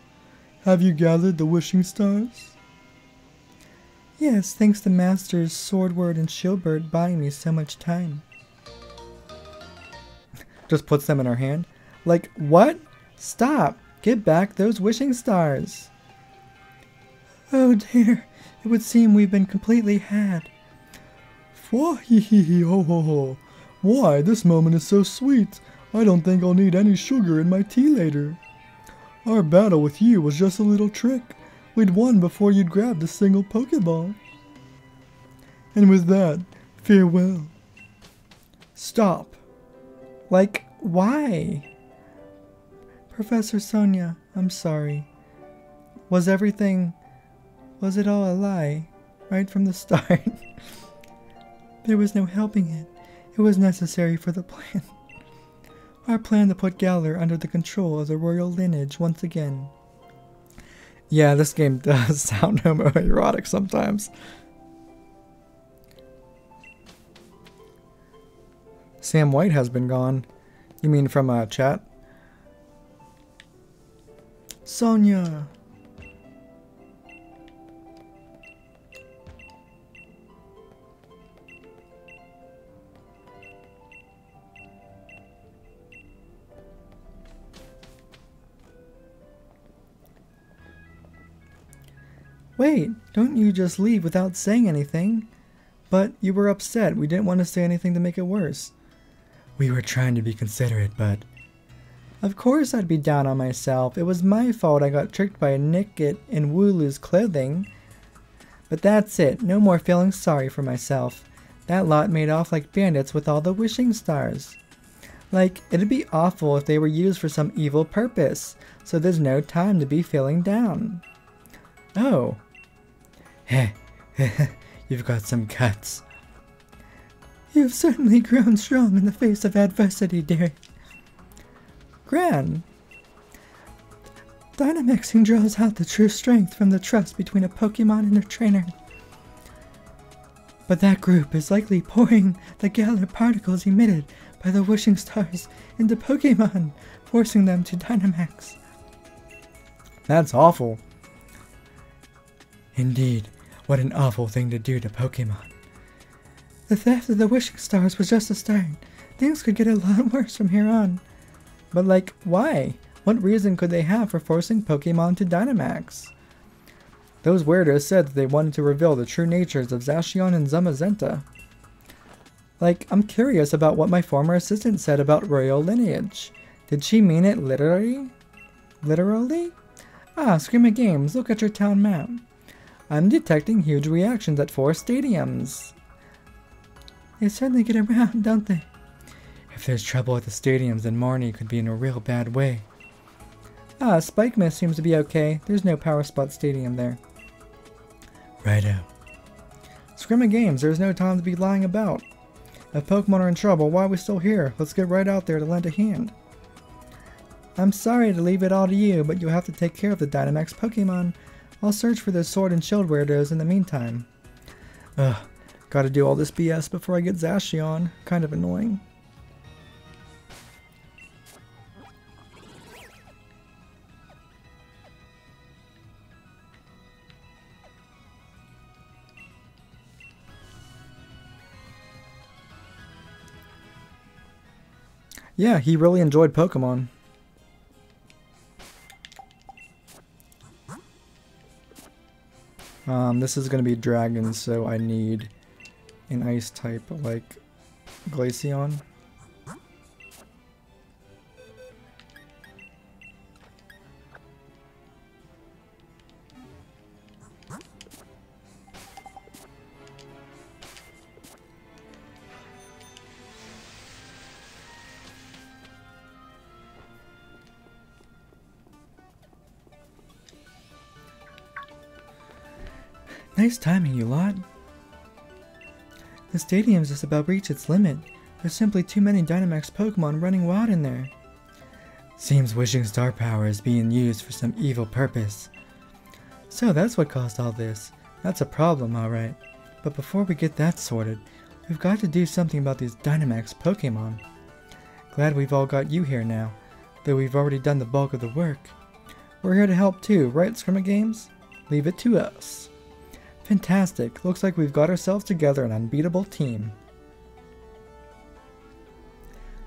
Have you gathered the wishing stars? Yes, thanks to Masters Swordward and Shieldbird buying me so much time. Just puts them in her hand. Like, what? Stop! Get back those wishing stars! Oh dear, it would seem we've been completely had. Fwa-hee-hee-hee-ho-ho-ho. Why, this moment is so sweet. I don't think I'll need any sugar in my tea later. Our battle with you was just a little trick. We'd won before you'd grabbed a single Pokeball. And with that, farewell. Stop. Like, why? Professor Sonia, I'm sorry. Was it all a lie? Right from the start? There was no helping it. It was necessary for the plan. Our plan to put Galar under the control of the royal lineage once again. Yeah, this game does sound homoerotic sometimes. Sam White has been gone. You mean from chat? Sonia! Wait, don't you just leave without saying anything? But you were upset. We didn't want to say anything to make it worse. We were trying to be considerate, but... Of course I'd be down on myself. It was my fault I got tricked by a Nicket in Wooloo's clothing. But that's it. No more feeling sorry for myself. That lot made off like bandits with all the wishing stars. Like, it'd be awful if they were used for some evil purpose, so there's no time to be feeling down. Oh. Heh, you've got some guts. You've certainly grown strong in the face of adversity, dearie. Gran. Dynamaxing draws out the true strength from the trust between a Pokemon and their trainer. But that group is likely pouring the Galar particles emitted by the wishing stars into Pokemon, forcing them to Dynamax. That's awful. Indeed, what an awful thing to do to Pokemon. The theft of the wishing stars was just a start. Things could get a lot worse from here on. But like, why? What reason could they have for forcing Pokemon to Dynamax? Those weirdos said that they wanted to reveal the true natures of Zacian and Zamazenta. Like, I'm curious about what my former assistant said about royal lineage. Did she mean it literally? Literally? Ah, Screaming Games, look at your town map. I'm detecting huge reactions at 4 stadiums. They certainly get around, don't they? If there's trouble at the stadiums, then Marnie could be in a real bad way. Ah, Spike Mist seems to be okay. There's no Power Spot Stadium there. Righto. Screaming Games, there's no time to be lying about. If Pokemon are in trouble, why are we still here? Let's get right out there to lend a hand. I'm sorry to leave it all to you, but you'll have to take care of the Dynamax Pokemon. I'll search for those Sword and Shield weirdos in the meantime. Ugh, gotta do all this BS before I get Zacian. Kind of annoying. Yeah, he really enjoyed Pokemon. This is going to be Dragon, so I need an Ice type like Glaceon. Nice timing, you lot. The stadium's just about reached its limit. There's simply too many Dynamax Pokemon running wild in there. Seems wishing star power is being used for some evil purpose. So that's what caused all this. That's a problem, alright. But before we get that sorted, we've got to do something about these Dynamax Pokemon. Glad we've all got you here now, though we've already done the bulk of the work. We're here to help too, right, Scrimma Games? Leave it to us. Fantastic. Looks like we've got ourselves together an unbeatable team.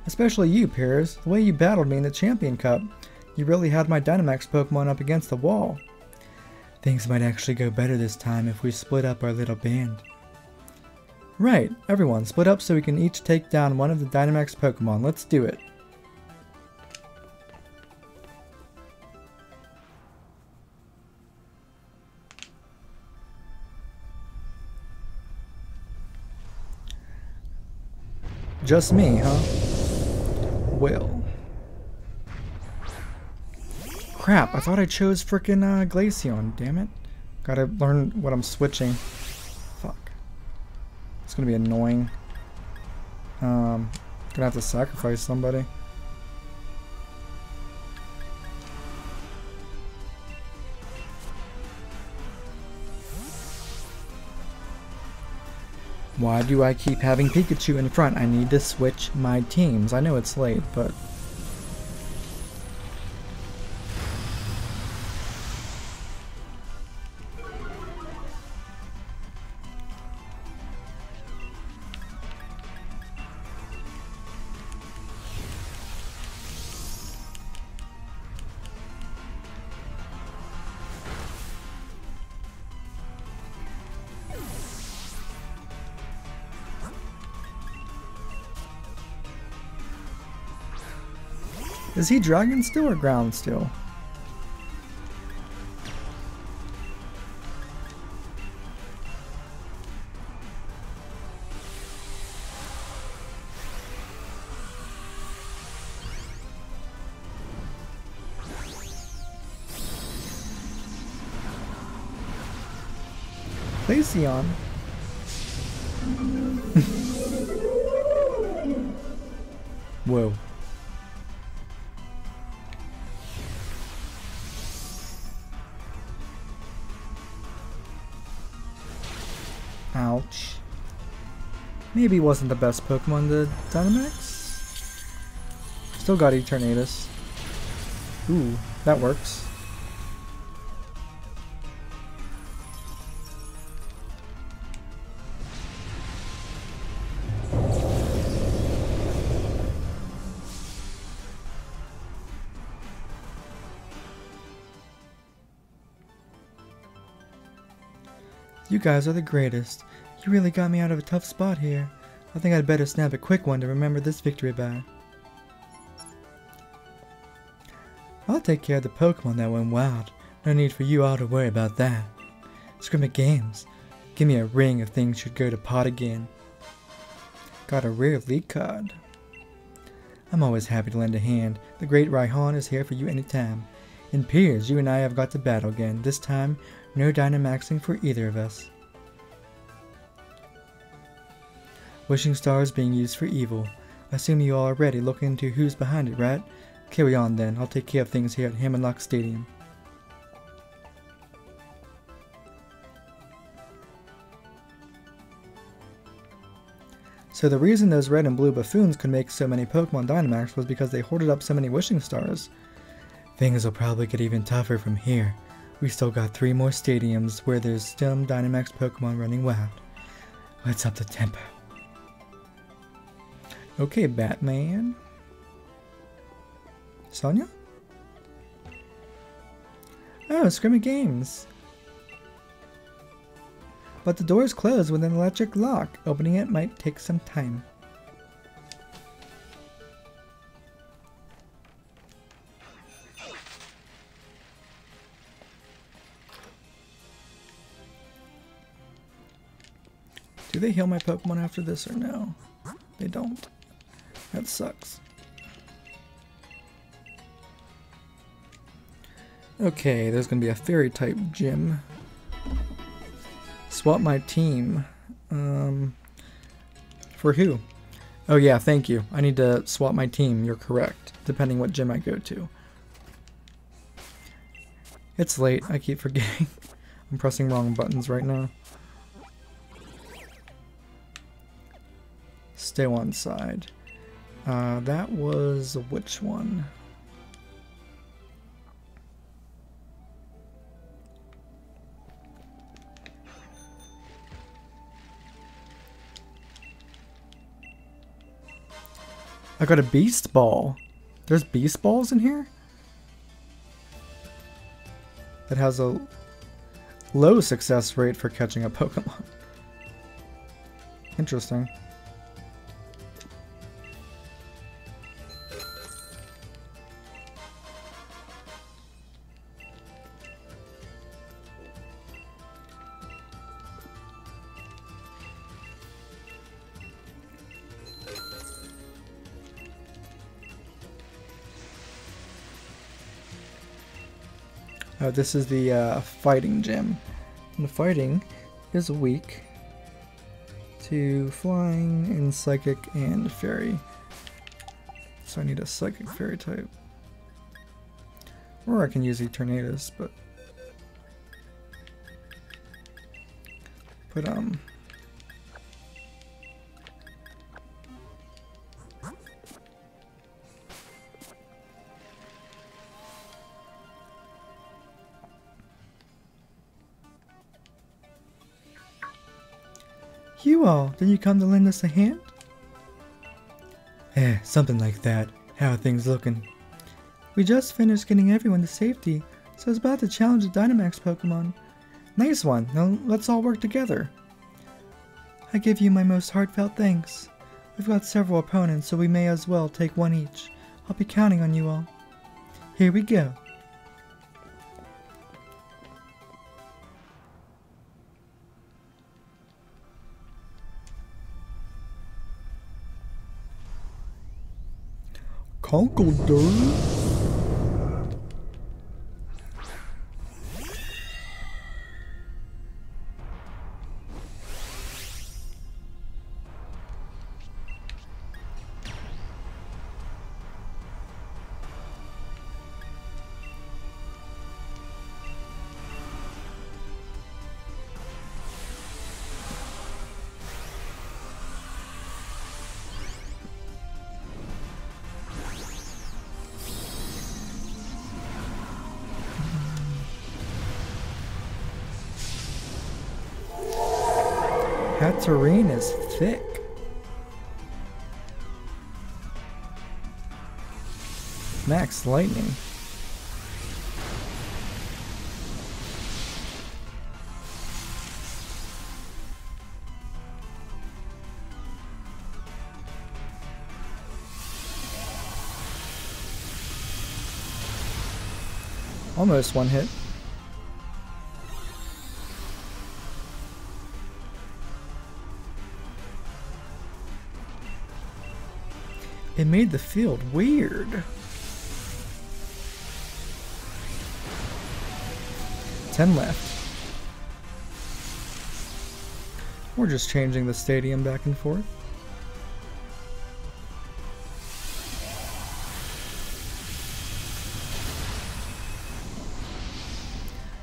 Especially you, Piers. The way you battled me in the Champion Cup. You really had my Dynamax Pokemon up against the wall. Things might actually go better this time if we split up our little band. Right, everyone, split up so we can each take down one of the Dynamax Pokemon. Let's do it. Just me, huh? Well. Crap, I thought I chose frickin' Glaceon, damn it. Gotta learn what I'm switching. Fuck. It's gonna be annoying. Gonna have to sacrifice somebody. Why do I keep having Pikachu in front? I need to switch my teams. I know it's late, but... Is he dragon still or ground still? Glaceon. Whoa. Ouch. Maybe it wasn't the best Pokemon to Dynamax. Still got Eternatus. Ooh, that works. You guys are the greatest. You really got me out of a tough spot here. I think I'd better snap a quick one to remember this victory by. I'll take care of the Pokemon that went wild. No need for you all to worry about that. Scrimmage games. Give me a ring if things should go to pot again. Got a rare league card. I'm always happy to lend a hand. The great Raihan is here for you anytime. In Piers, you and I have got to battle again. This time, no Dynamaxing for either of us. Wishing stars being used for evil. I assume you all are already looking into who's behind it, right? Carry on then. I'll take care of things here at Hammerlock Stadium. So the reason those red and blue buffoons could make so many Pokemon Dynamax was because they hoarded up so many wishing stars. Things will probably get even tougher from here. We still got 3 more stadiums where there's still Dynamax Pokemon running wild. Let's up the tempo. Okay, Batman. Sonia? Oh, Scrimmage Games. But the door is closed with an electric lock. Opening it might take some time. Do they heal my Pokemon after this or no? They don't. That sucks. Okay, there's gonna be a fairy type gym. Swap my team. For who? Oh yeah, thank you. I need to swap my team, you're correct. Depending what gym I go to. It's late, I keep forgetting. I'm pressing wrong buttons right now. Stay one side. That was which one? I got a beast ball. There's beast balls in here? That has a low success rate for catching a Pokemon. Interesting. This is the fighting gym. And the fighting is weak to flying and psychic and fairy. So I need a psychic fairy type. Or I can use Eternatus, but you all, did you come to lend us a hand? Something like that. How are things looking? We just finished getting everyone to safety, so I was about to challenge the Dynamax Pokemon. Nice one. Now let's all work together. I give you my most heartfelt thanks. We've got several opponents, so we may as well take one each. I'll be counting on you all. Here we go. Conkeldurr. That terrain is thick. Max lightning. Almost one hit. It made the field weird. Ten left. We're just changing the stadium back and forth.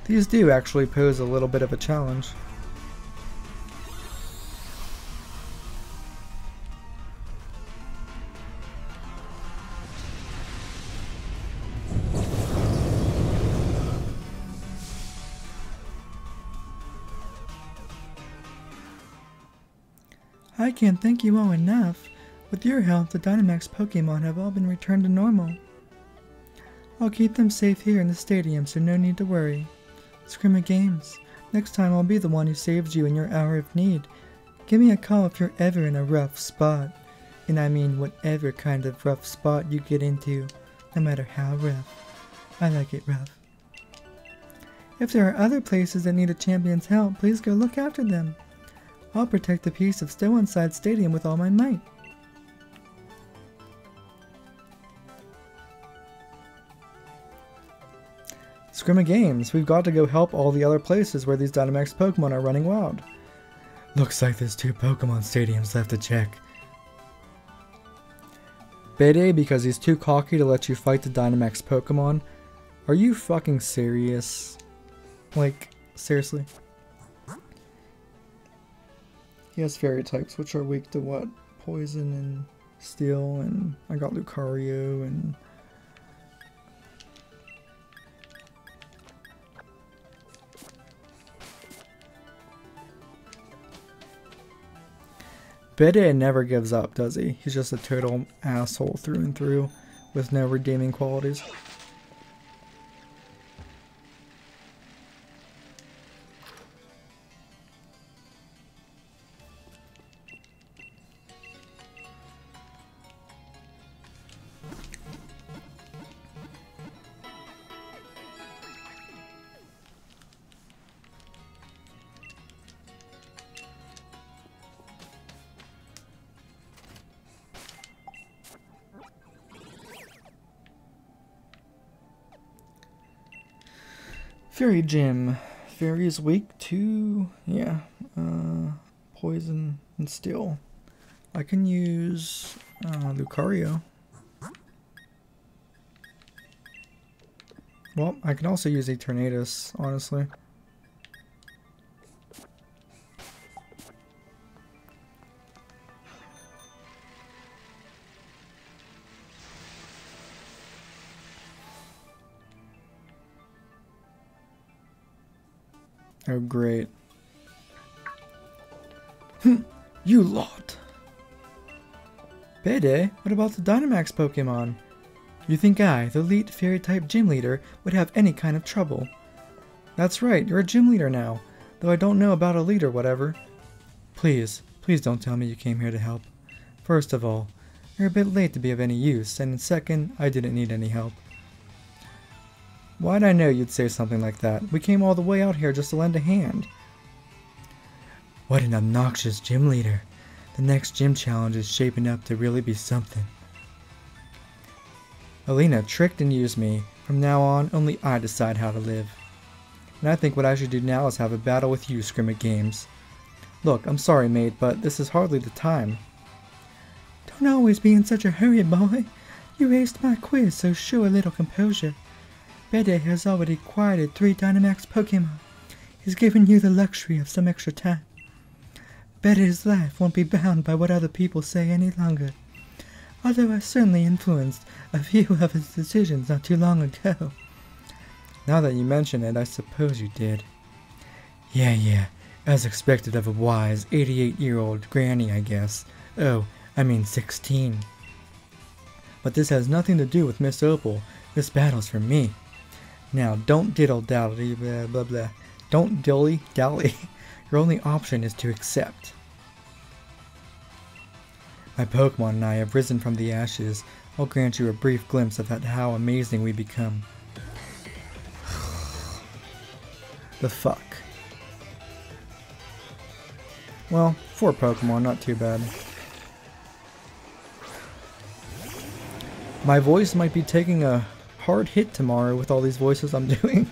These do actually pose a little bit of a challenge. I can't thank you all enough. With your help, the Dynamax Pokemon have all been returned to normal. I'll keep them safe here in the stadium, so no need to worry. Scrimma Games, next time I'll be the one who saves you in your hour of need. Give me a call if you're ever in a rough spot. And I mean whatever kind of rough spot you get into, no matter how rough. I like it rough. If there are other places that need a champion's help, please go look after them. I'll protect the peace of Still Inside Stadium with all my might. Scrimma Games, we've got to go help all the other places where these Dynamax Pokemon are running wild. Looks like there's 2 Pokemon stadiums left to check. Bede, because he's too cocky to let you fight the Dynamax Pokemon. Are you fucking serious? Like, seriously? He has fairy types, which are weak to what? Poison and steel, and I got Lucario, and... Bede never gives up, does he? He's just a total asshole through and through, with no redeeming qualities. Fairy Gym. Fairy is weak to, poison and steel. I can use Lucario. Well, I can also use Eternatus, honestly. Oh, great. You lot! Bede, what about the Dynamax Pokemon? You think I, the elite Fairy-type gym leader, would have any kind of trouble? That's right, you're a gym leader now, though I don't know about elite or whatever. Please don't tell me you came here to help. First of all, You're a bit late to be of any use, and second, I didn't need any help. Why'd I know you'd say something like that? We came all the way out here just to lend a hand. What an obnoxious gym leader. The next gym challenge is shaping up to really be something. Alina tricked and used me. From now on, only I decide how to live. And I think what I should do now is have a battle with you, Scrim at Games. Look, I'm sorry, mate, but this is hardly the time. Don't always be in such a hurry, boy. You aced my quiz, so show a little composure. Bede has already quieted 3 Dynamax Pokemon. He's given you the luxury of some extra time. Bede's life won't be bound by what other people say any longer. Although I certainly influenced a few of his decisions not too long ago. Now that you mention it, I suppose you did. Yeah, as expected of a wise 88-year-old granny, I guess. Oh, I mean 16. But this has nothing to do with Miss Opal. This battle's for me. Now, don't diddle-dally, blah blah blah. Don't dilly-dally. Your only option is to accept. My Pokemon and I have risen from the ashes. I'll grant you a brief glimpse of how amazing we become. The fuck. Well, 4 Pokemon, not too bad. My voice might be taking a hard hit tomorrow with all these voices I'm doing.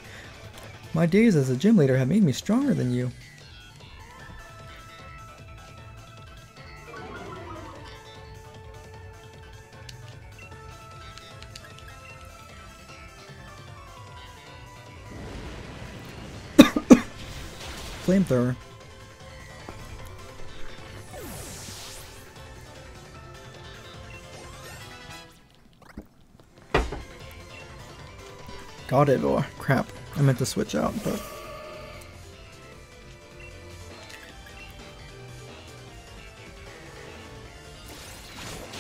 My days as a gym leader have made me stronger than you. Flamethrower. Got it, or crap. I meant to switch out, but...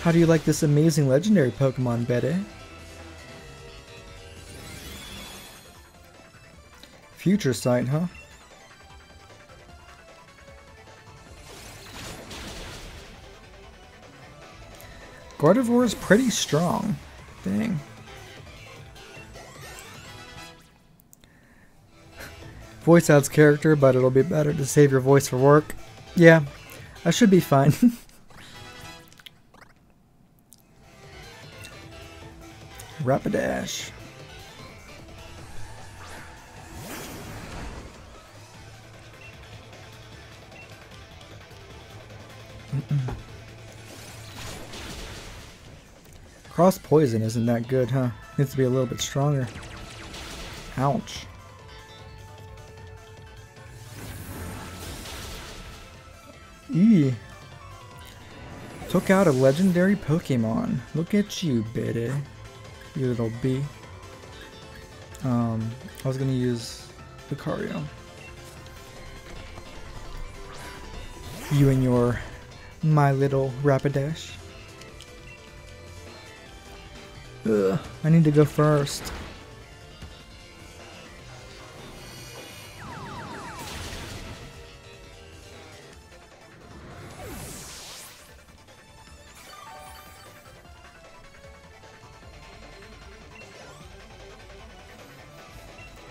How do you like this amazing legendary Pokemon, Bede? Future Sight, huh? Gardevoir is pretty strong. Dang. Voice adds character, but it'll be better to save your voice for work. Yeah, I should be fine. Rapidash. Cross poison isn't that good, huh? Needs to be a little bit stronger. Ouch. Eee. Took out a legendary Pokemon. Look at you, Bede. You little bee. I was gonna use Lucario. You and your my little Rapidash. Ugh, I need to go first.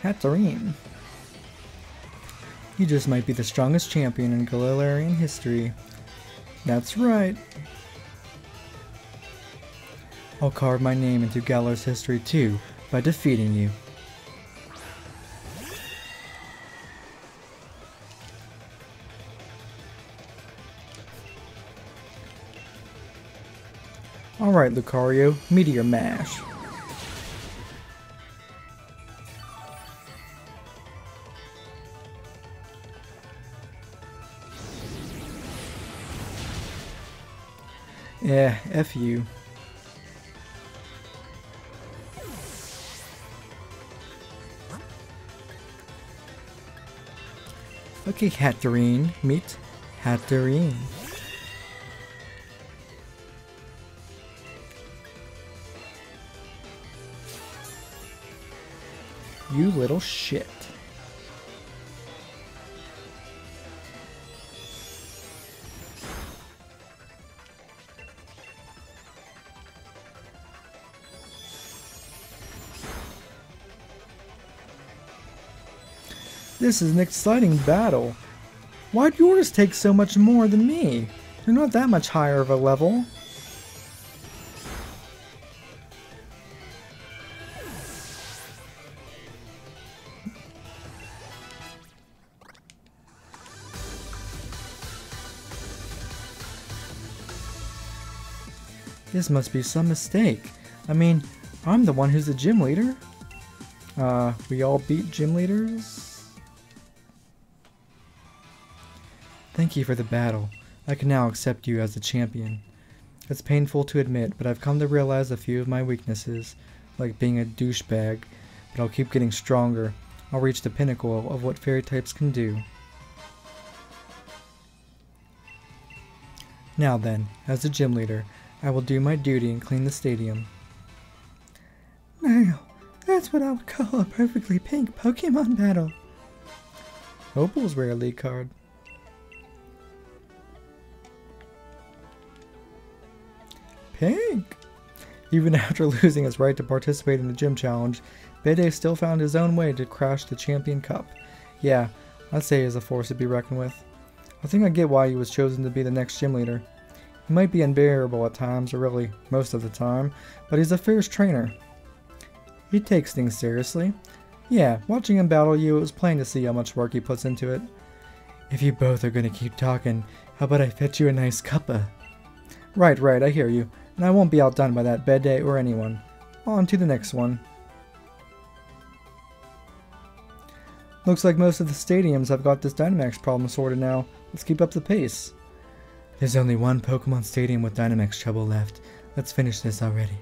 Hatterene. You just might be the strongest champion in Galilarian history. That's right. I'll carve my name into Galar's history too, by defeating you. Alright, Lucario, Meteor Mash. Yeah, F you. Okay, Hatterene, meet Hatterene. You little shit. This is an exciting battle. Why'd yours take so much more than me? You're not that much higher of a level. This must be some mistake. I mean, I'm the one who's the gym leader. We all beat gym leaders? Thank you for the battle. I can now accept you as the champion. It's painful to admit, but I've come to realize a few of my weaknesses, like being a douchebag, but I'll keep getting stronger. I'll reach the pinnacle of what fairy types can do. Now then, as the gym leader, I will do my duty and clean the stadium. Now, that's what I would call a perfectly pink Pokemon battle. Opal's rare league card. Pink! Even after losing his right to participate in the gym challenge, Bede still found his own way to crash the Champion Cup. Yeah, I'd say he's a force to be reckoned with. I think I get why he was chosen to be the next gym leader. He might be unbearable at times, or really most of the time, but he's a fierce trainer. He takes things seriously. Yeah, watching him battle you, it was plain to see how much work he puts into it. If you both are gonna keep talking, how about I fetch you a nice cuppa? Right, I hear you, and I won't be outdone by that Bede or anyone. On to the next one. Looks like most of the stadiums have got this Dynamax problem sorted now. Let's keep up the pace. There's only one Pokemon Stadium with Dynamax trouble left. Let's finish this already.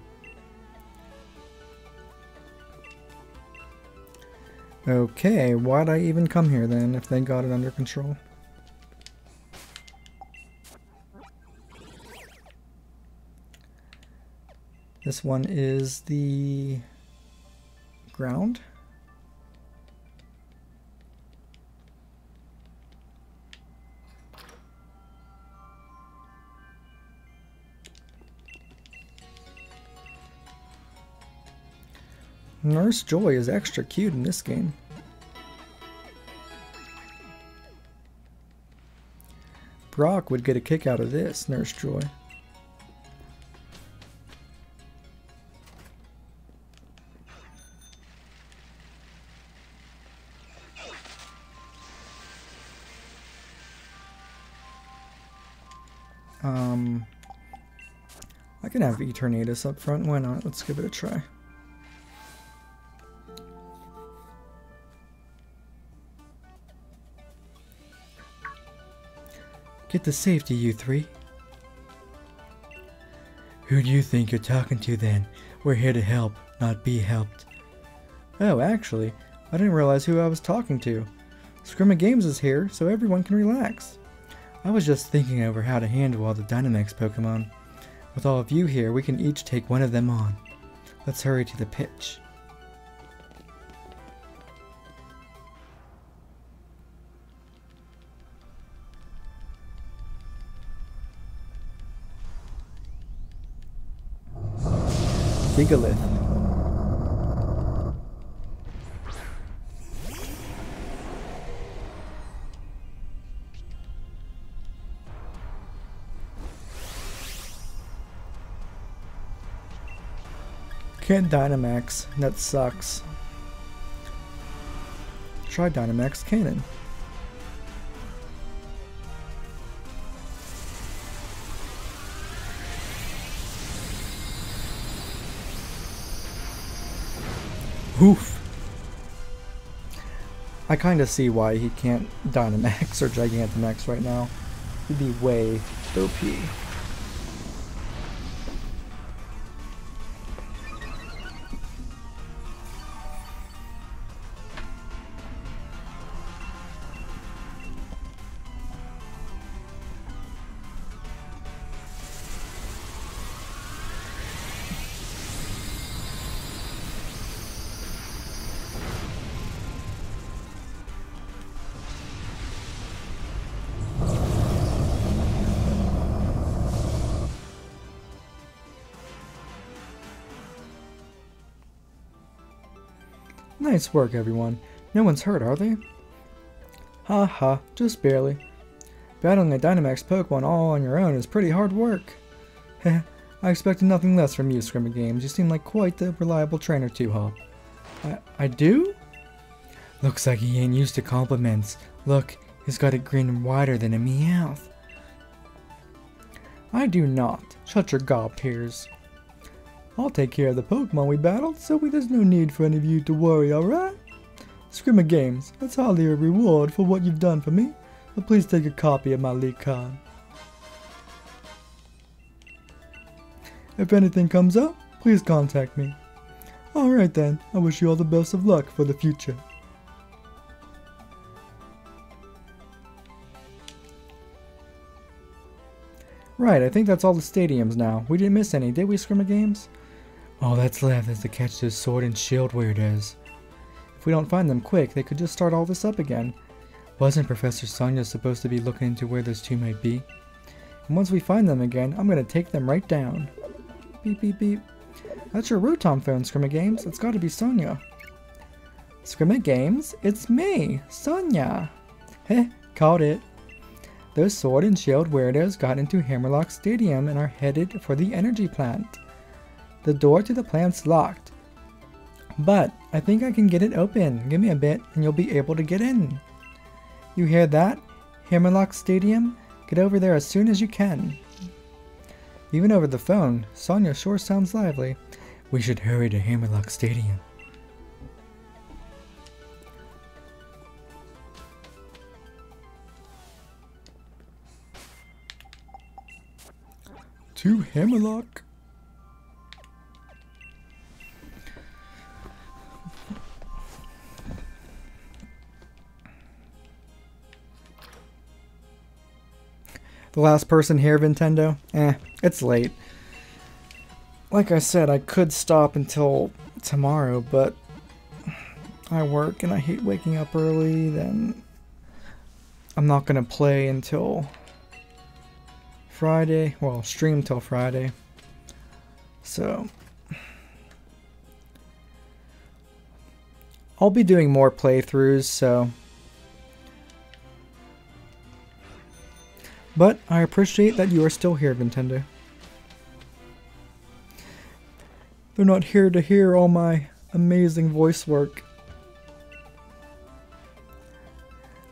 Okay, why'd I even come here then if they got it under control? This one is the ground. Nurse Joy is extra cute in this game. Brock would get a kick out of this, Nurse Joy. I can have Eternatus up front, why not? Let's give it a try. Get to safety, you three. Who do you think you're talking to then? We're here to help, not be helped. Oh, actually, I didn't realize who I was talking to. Scrimma Games is here, so everyone can relax. I was just thinking over how to handle all the Dynamax Pokemon. With all of you here, we can each take one of them on. Let's hurry to the pitch. Gigalith. Can't Dynamax. That sucks. Try Dynamax Cannon. Oof. I kind of see why he can't Dynamax or Gigantamax right now. He'd be way OP. Nice work, everyone. No one's hurt, are they? Ha ha, just barely. Battling a Dynamax Pokemon all on your own is pretty hard work. Heh, I expected nothing less from you, Scrimmy Games. You seem like quite the reliable trainer too, Hop. I do? Looks like he ain't used to compliments. Look, he's got it grin wider than a Meowth. I do not. Shut your gob pears. I'll take care of the Pokemon we battled, so there's no need for any of you to worry, alright? Scrimmy Games, that's hardly a reward for what you've done for me, but please take a copy of my league card. If anything comes up, please contact me. Alright then, I wish you all the best of luck for the future. Right, I think that's all the stadiums now. We didn't miss any, did we, Scrimmy Games? All that's left is to catch those sword and shield weirdos. If we don't find them quick, they could just start all this up again. Wasn't Professor Sonia supposed to be looking into where those two might be? And once we find them again, I'm gonna take them right down. Beep beep beep. That's your Rotom phone, Scrimmy Games. It's gotta be Sonia. Scrimmy Games, it's me, Sonia. Heh, caught it. Those sword and shield weirdos got into Hammerlock Stadium and are headed for the energy plant. The door to the plant's locked. But I think I can get it open. Give me a bit and you'll be able to get in. You hear that? Hammerlock Stadium? Get over there as soon as you can. Even over the phone, Sonia sure sounds lively. We should hurry to Hammerlock Stadium. To Hammerlock. The last person here, Nintendo? It's late. Like I said, I could stop until tomorrow, but I work and I hate waking up early, then I'm not gonna play until Friday. Well, stream till Friday. So I'll be doing more playthroughs, so. But I appreciate that you are still here, Nintendo. They're not here to hear all my amazing voice work.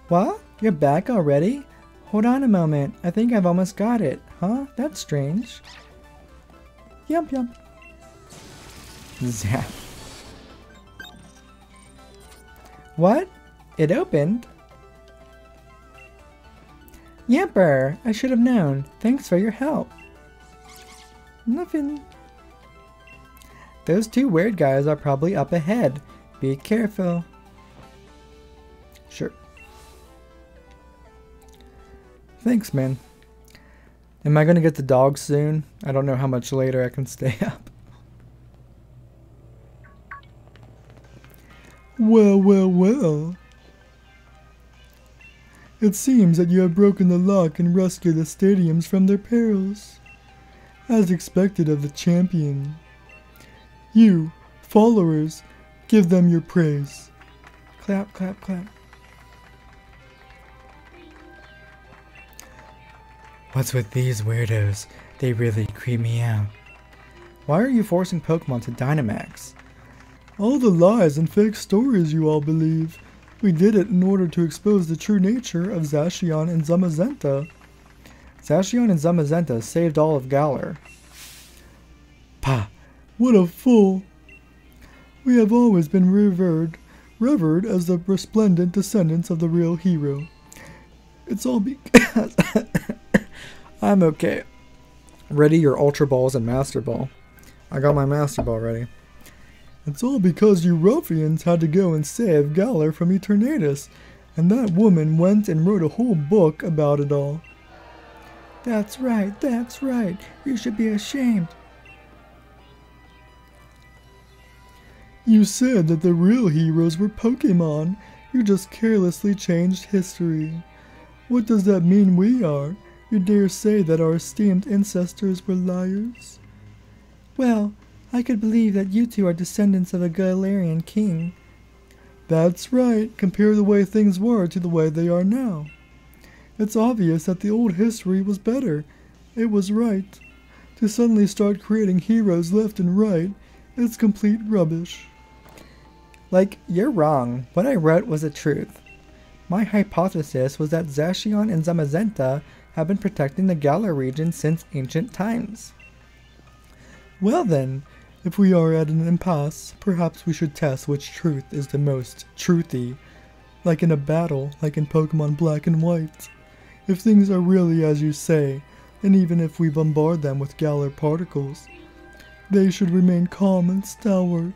What? You're back already? Hold on a moment. I think I've almost got it. Huh? That's strange. Yump yump. Zap. What? It opened? Yamper! I should have known. Thanks for your help. Nothing. Those two weird guys are probably up ahead. Be careful. Sure. Thanks, man. Am I gonna get the dog soon? I don't know how much later I can stay up. Well, well, well. It seems that you have broken the lock and rescued the stadiums from their perils. As expected of the champion. You, followers, give them your praise. Clap, clap, clap. What's with these weirdos? They really creep me out. Why are you forcing Pokemon to Dynamax? All the lies and fake stories you all believe. We did it in order to expose the true nature of Zacian and Zamazenta. Zacian and Zamazenta saved all of Galar. Pah! What a fool! We have always been revered as the resplendent descendants of the real hero. It's all because... I'm okay. Ready your Ultra Balls and Master Ball. I got my Master Ball ready. It's all because you ruffians had to go and save Galar from Eternatus, and that woman went and wrote a whole book about it all. That's right, that's right. You should be ashamed. You said that the real heroes were Pokemon. You just carelessly changed history. What does that mean we are? You dare say that our esteemed ancestors were liars? Well, I could believe that you two are descendants of a Galarian king. That's right. Compare the way things were to the way they are now. It's obvious that the old history was better. It was right. To suddenly start creating heroes left and right, it's complete rubbish. Like, you're wrong. What I wrote was the truth. My hypothesis was that Zacian and Zamazenta have been protecting the Galar region since ancient times. Well then, if we are at an impasse, perhaps we should test which truth is the most truthy. Like in a battle, like in Pokemon Black and White. If things are really as you say, and even if we bombard them with Galar particles, they should remain calm and stalwart.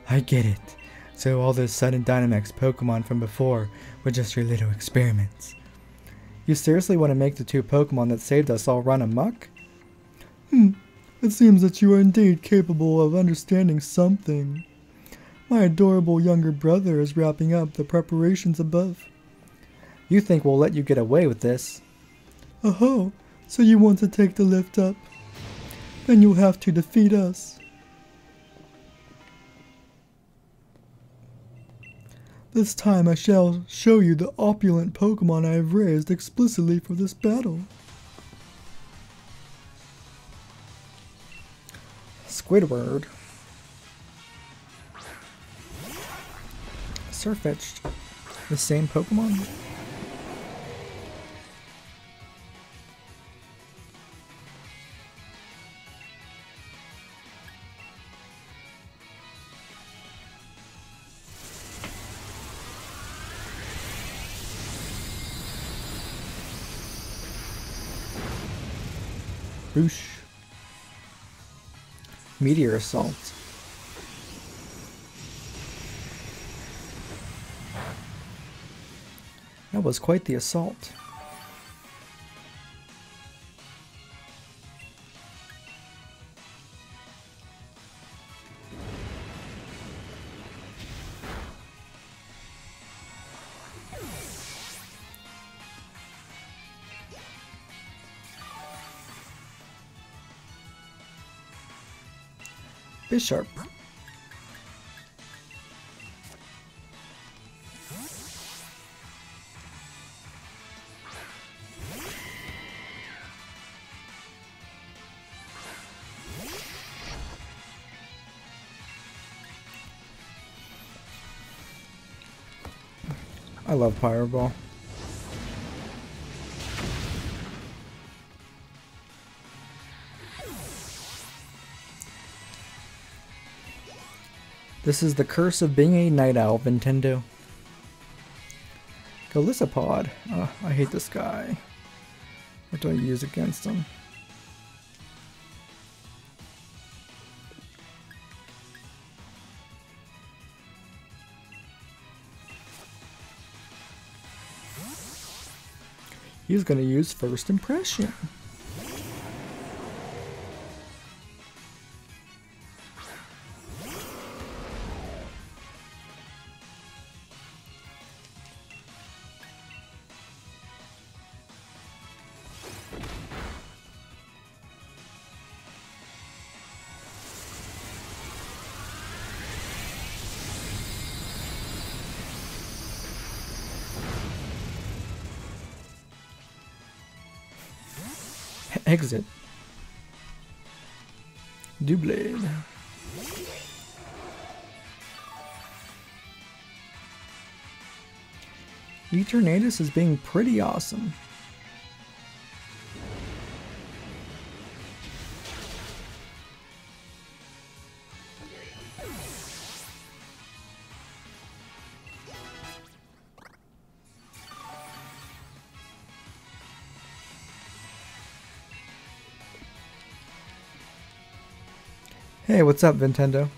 I get it. So all those sudden Dynamax Pokemon from before were just your little experiments. You seriously want to make the two Pokemon that saved us all run amok? It seems that you are indeed capable of understanding something. My adorable younger brother is wrapping up the preparations above. You think we'll let you get away with this? Oh, so you want to take the lift up? Then you'll have to defeat us. This time I shall show you the opulent Pokemon I have raised explicitly for this battle. Squidward. Sirfetch'd. The same Pokemon? Boosh. Meteor Assault. That was quite the assault. Bisharp. I love Fireball. This is the curse of being a night owl, Nintendo. Golisopod. Oh, I hate this guy. What do I use against him? He's gonna use First Impression. Exit. Doublade. Eternatus is being pretty awesome. Hey, what's up, Nintendo?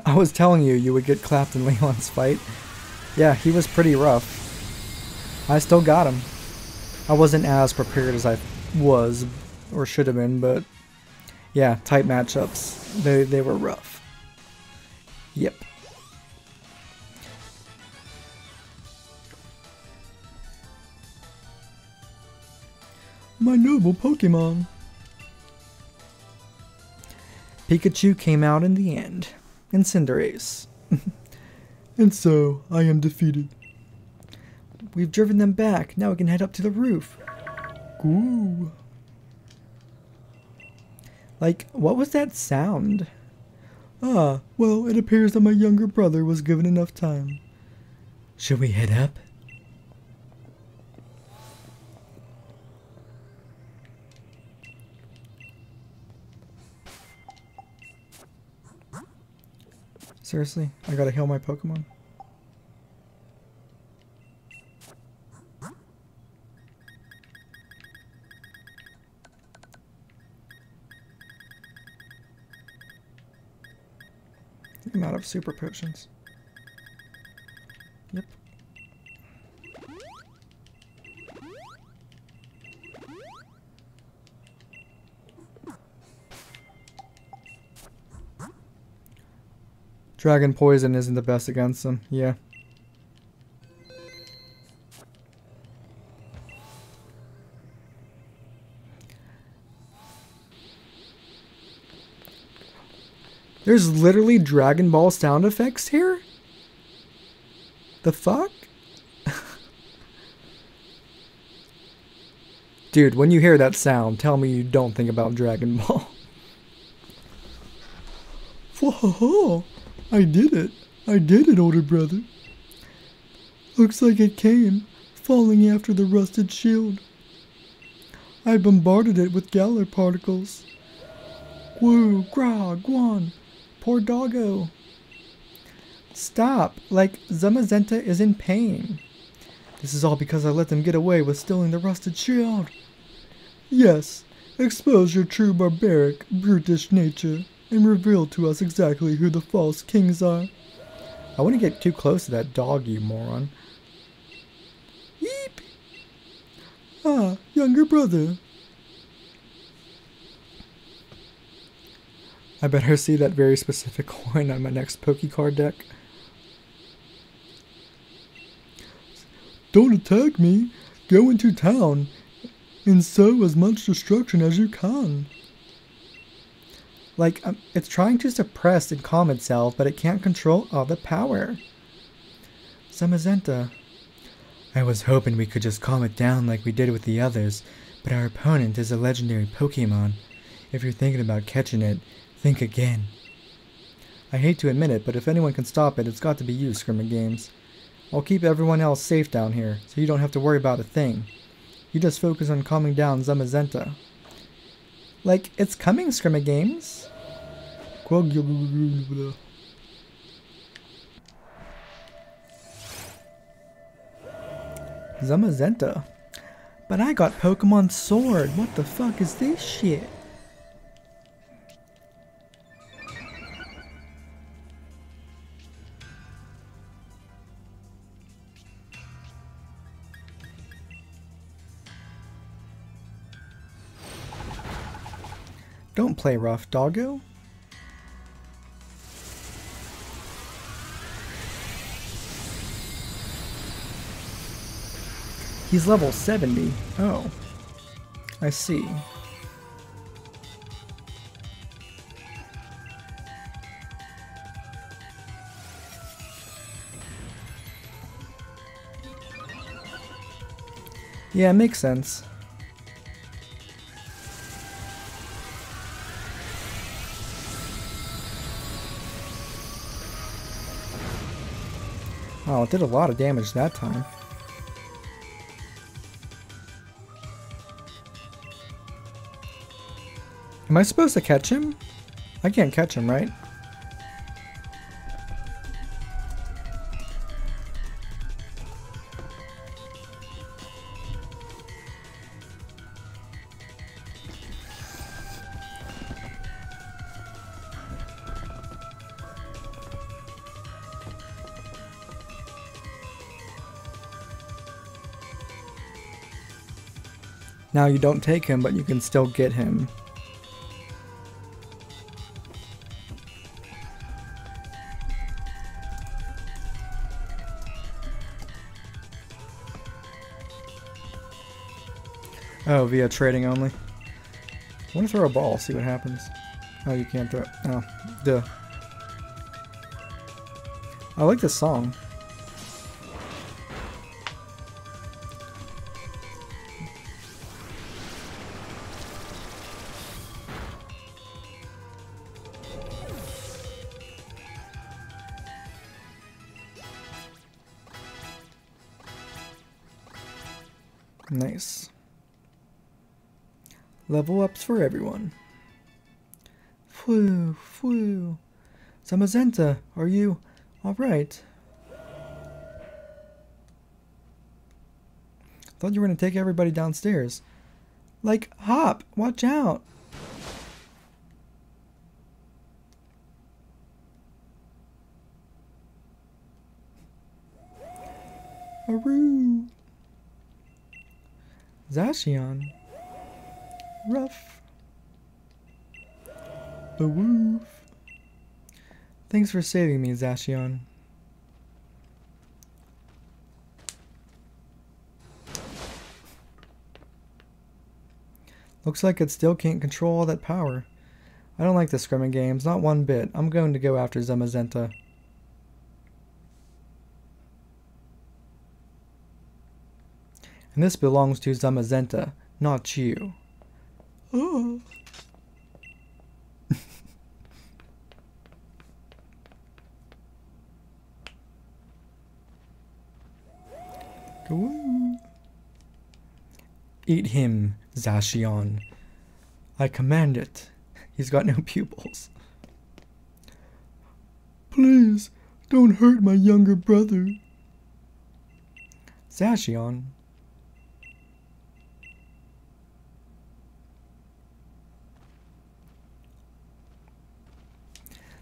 I was telling you you would get clapped in Leon's fight. Yeah, he was pretty rough. I still got him. I wasn't as prepared as I was, or should have been, but yeah, tight matchups. They were rough. Yep. My noble Pokemon. Pikachu came out in the end. And Cinderace. And so, I am defeated. We've driven them back. Now we can head up to the roof. Ooh. Like, what was that sound? Ah, well, it appears that my younger brother was given enough time. Should we head up? Seriously? I gotta heal my Pokemon? I'm out of super potions. Yep. Dragon Poison isn't the best against them, yeah. There's literally Dragon Ball sound effects here? The fuck? Dude, when you hear that sound, tell me you don't think about Dragon Ball. Whoa, I did it. I did it, older brother. Looks like it came, falling after the rusted shield. I bombarded it with Galar particles. Woo, gra, guan. Poor doggo. Stop. Like, Zamazenta is in pain. This is all because I let them get away with stealing the rusted shield. Yes, expose your true barbaric, brutish nature, and reveal to us exactly who the false kings are. I wouldn't get too close to that dog, you moron. Yeep. Ah, younger brother. I better see that very specific coin on my next Pokecard deck. Don't attack me. Go into town and sow as much destruction as you can. Like, it's trying to suppress and calm itself, but it can't control all the power. Zamazenta. I was hoping we could just calm it down like we did with the others, but our opponent is a legendary Pokemon. If you're thinking about catching it, think again. I hate to admit it, but if anyone can stop it, it's got to be you, Scrimmagames. I'll keep everyone else safe down here, so you don't have to worry about a thing. You just focus on calming down Zamazenta. Like, it's coming, Scrimmagames. Zamazenta? But I got Pokemon Sword. What the fuck is this shit? Don't play rough, doggo. He's level 70. Oh. I see. Yeah, it makes sense. Oh, it did a lot of damage that time. Am I supposed to catch him? I can't catch him, right? Now you don't take him, but you can still get him. Oh, via trading only. I want to throw a ball, see what happens. Oh, you can't throw it. Oh, duh. I like this song. Nice. Level ups for everyone. Phew, phew. Zamazenta, are you alright? Thought you were gonna take everybody downstairs. Like, Hop, watch out! Aroo! Zacian. Rough. The woof. Thanks for saving me, Zacian. Looks like it still can't control all that power. I don't like the scrimming games, not one bit. I'm going to go after Zamazenta. And this belongs to Zamazenta, not you. Oh. Go on. Eat him, Zacian. I command it. He's got no pupils. Please, don't hurt my younger brother. Zacian.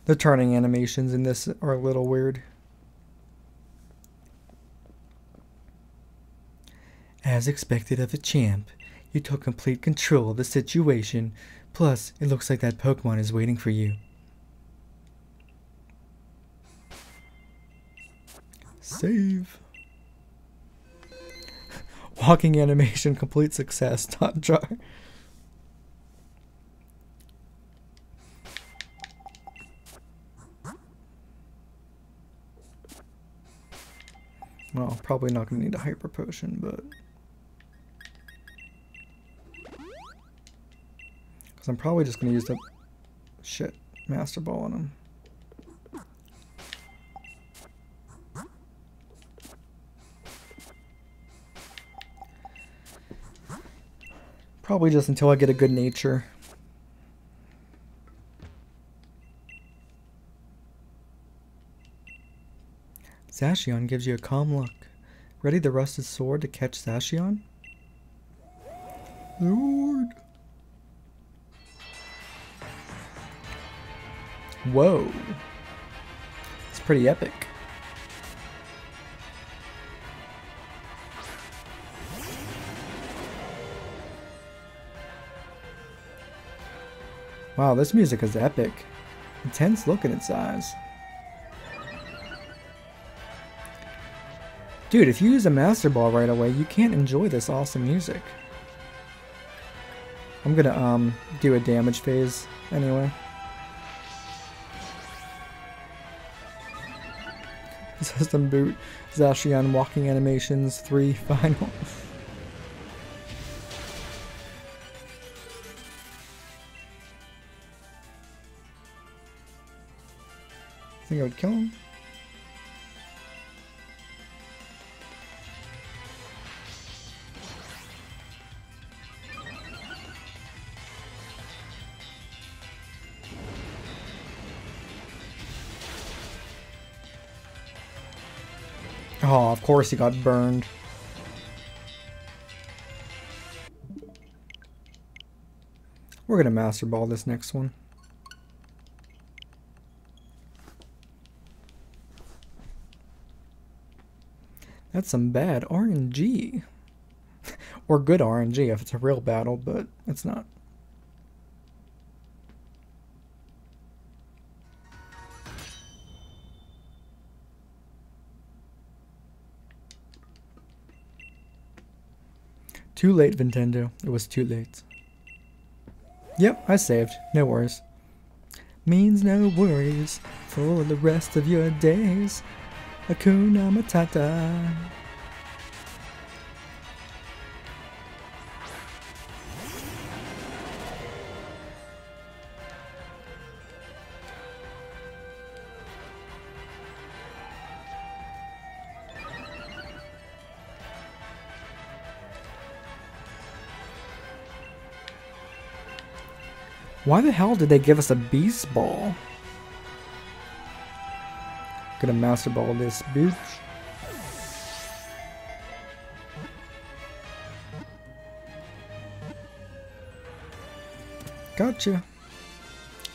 The turning animations in this are a little weird. As expected of a champ, you took complete control of the situation. Plus, it looks like that Pokemon is waiting for you. Save. Walking animation, complete success. Top jar. Well, probably not going to need a hyper potion, but... Because I'm probably just going to use the... Shit. Master Ball on him. Probably just until I get a good nature. Zacian gives you a calm look. Ready the rusted sword to catch Zacian? Lord. Whoa. It's pretty epic. Wow, this music is epic. Intense look at its eyes. Dude, if you use a Master Ball right away, you can't enjoy this awesome music. I'm gonna, do a damage phase anyway. System boot, Zacian walking animations, 3 final. Think I would kill him? Oh, of course he got burned. We're gonna Master Ball this next one. That's some bad RNG. Or good RNG if it's a real battle, but it's not. Too late, Nintendo. It was too late. Yep, I saved. No worries. Means no worries for the rest of your days. Hakuna Matata. Why the hell did they give us a beast ball? Gonna master ball this bitch. Gotcha.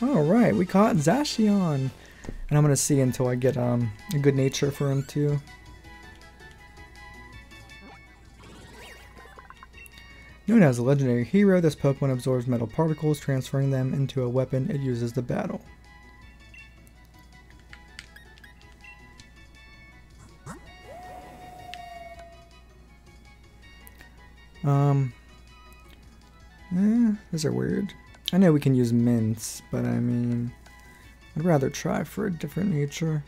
Alright, we caught Zacian. And I'm gonna see until I get a good nature for him too. Known as a legendary hero, this Pokemon absorbs metal particles, transferring them into a weapon it uses to battle. These are weird. I know we can use mints, but I mean, I'd rather try for a different nature.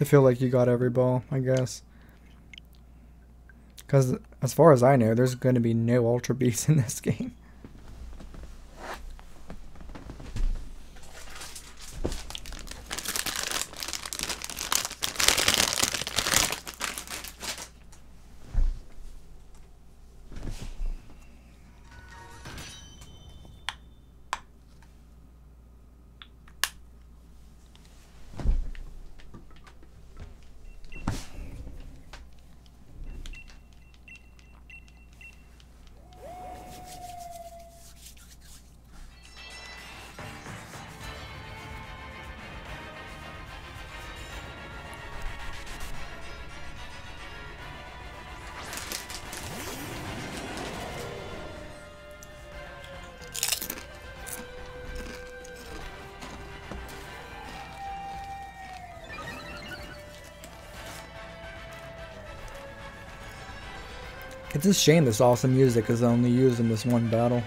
I feel like you got every ball, I guess. Because as far as I know, there's going to be no Ultra Beasts in this game. It's a shame this awesome music is only used in this one battle.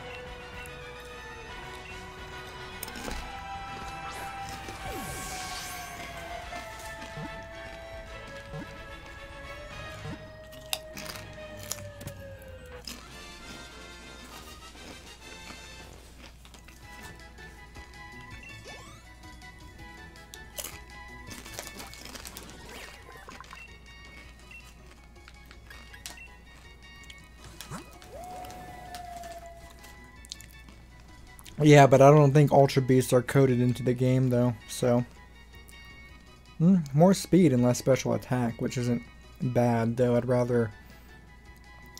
Yeah, but I don't think Ultra Beasts are coded into the game though, so. More speed and less special attack, which isn't bad, though I'd rather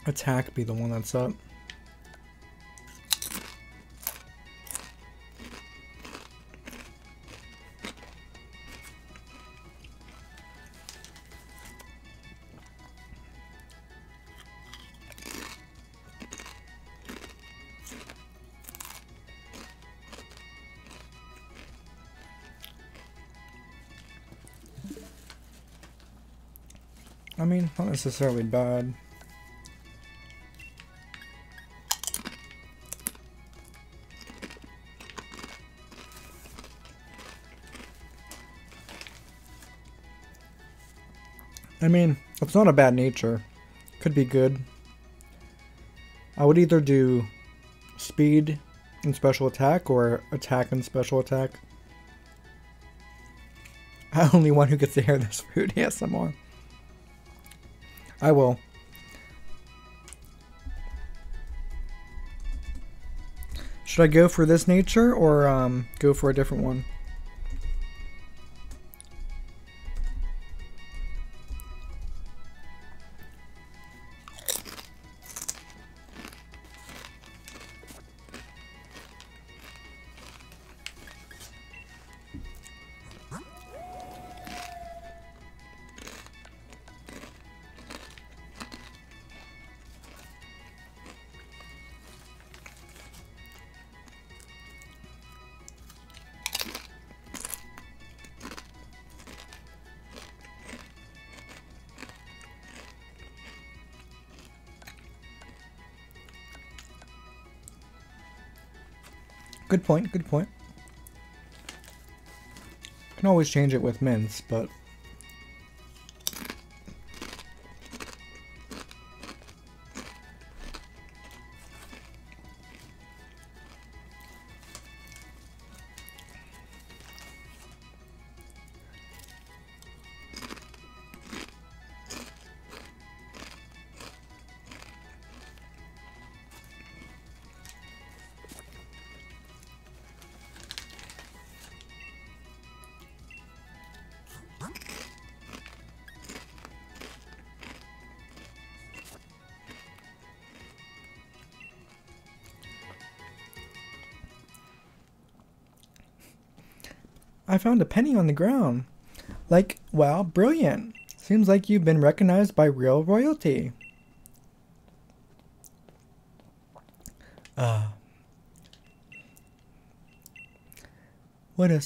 attack be the one that's up. I mean, not necessarily bad. I mean, it's not a bad nature. Could be good. I would either do speed and special attack or attack and special attack. I'm the only one who gets to hear this fruit ASMR. I will. Should I go for this nature or go for a different one? Good point, good point. Can always change it with mints, but... I found a penny on the ground. Like, wow, brilliant. Seems like you've been recognized by real royalty. What a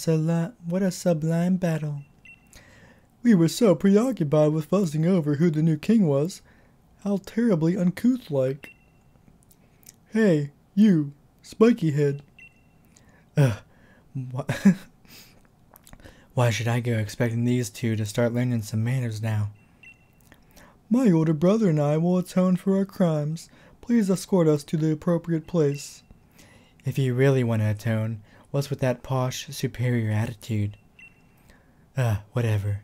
sublime battle. We were so preoccupied with fussing over who the new king was. How terribly uncouth-like. Hey, you, spiky head. Why should I go expecting these two to start learning some manners now? My older brother and I will atone for our crimes. Please escort us to the appropriate place. If you really want to atone, what's with that posh, superior attitude? Whatever.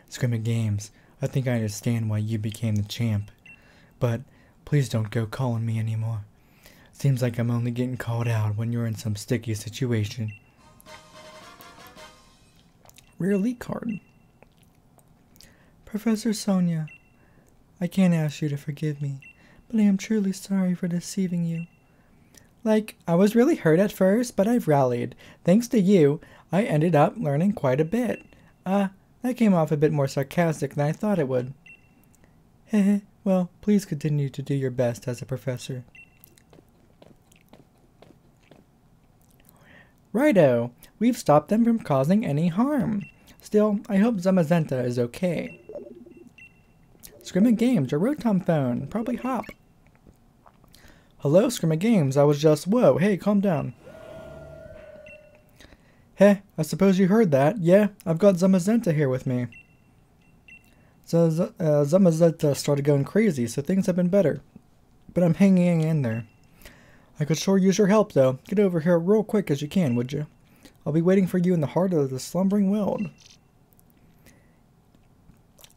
Scrimmage Games, I think I understand why you became the champ. But please don't go calling me anymore. Seems like I'm only getting called out when you're in some sticky situation. Rare elite card. Professor Sonia, I can't ask you to forgive me, but I am truly sorry for deceiving you. Like, I was really hurt at first, but I've rallied. Thanks to you, I ended up learning quite a bit. That came off a bit more sarcastic than I thought it would. Heh, well, please continue to do your best as a professor. Righto, we've stopped them from causing any harm. Still, I hope Zamazenta is okay. Scrimmage Games, your Rotom phone, probably Hop. Hello, Scrimmage Games, I was just... Whoa, hey, calm down. Heh, I suppose you heard that. Yeah, I've got Zamazenta here with me. Zamazenta started going crazy, so things have been better. But I'm hanging in there. I could sure use your help, though. Get over here real quick as you can, would you? I'll be waiting for you in the heart of the slumbering world.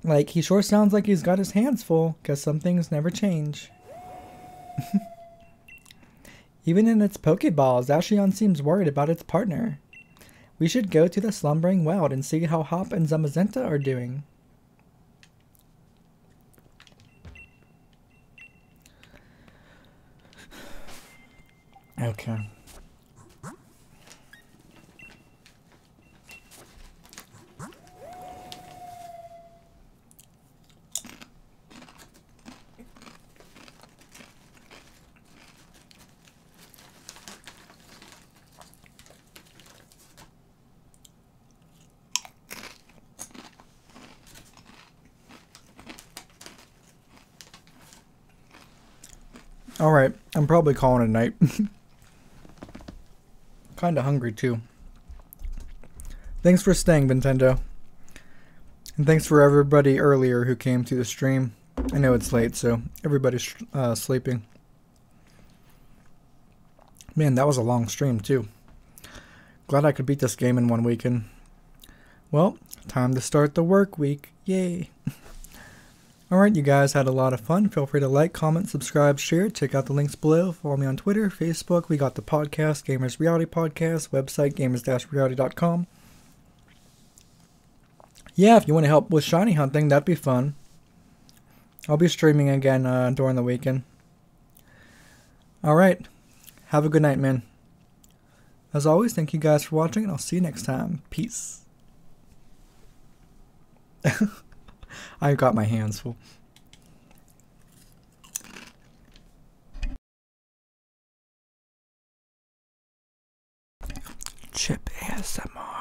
Like, he sure sounds like he's got his hands full, 'cause some things never change. Even in its Pokeballs, Ashion seems worried about its partner. We should go to the slumbering world and see how Hop and Zamazenta are doing. Okay. Alright, I'm probably calling it a night. Kinda hungry too. Thanks for staying, Nintendo. And thanks for everybody earlier who came to the stream. I know it's late, so everybody's sleeping. Man, that was a long stream too. Glad I could beat this game in one weekend. Well, time to start the work week. Yay! Alright, you guys had a lot of fun. Feel free to like, comment, subscribe, share. Check out the links below. Follow me on Twitter, Facebook. We got the podcast, Gamers Reality Podcast. Website, gamers-reality.com. Yeah, if you want to help with shiny hunting, that'd be fun. I'll be streaming again during the weekend. Alright. Have a good night, man. As always, thank you guys for watching, and I'll see you next time. Peace. I got my hands full. Chip ASMR.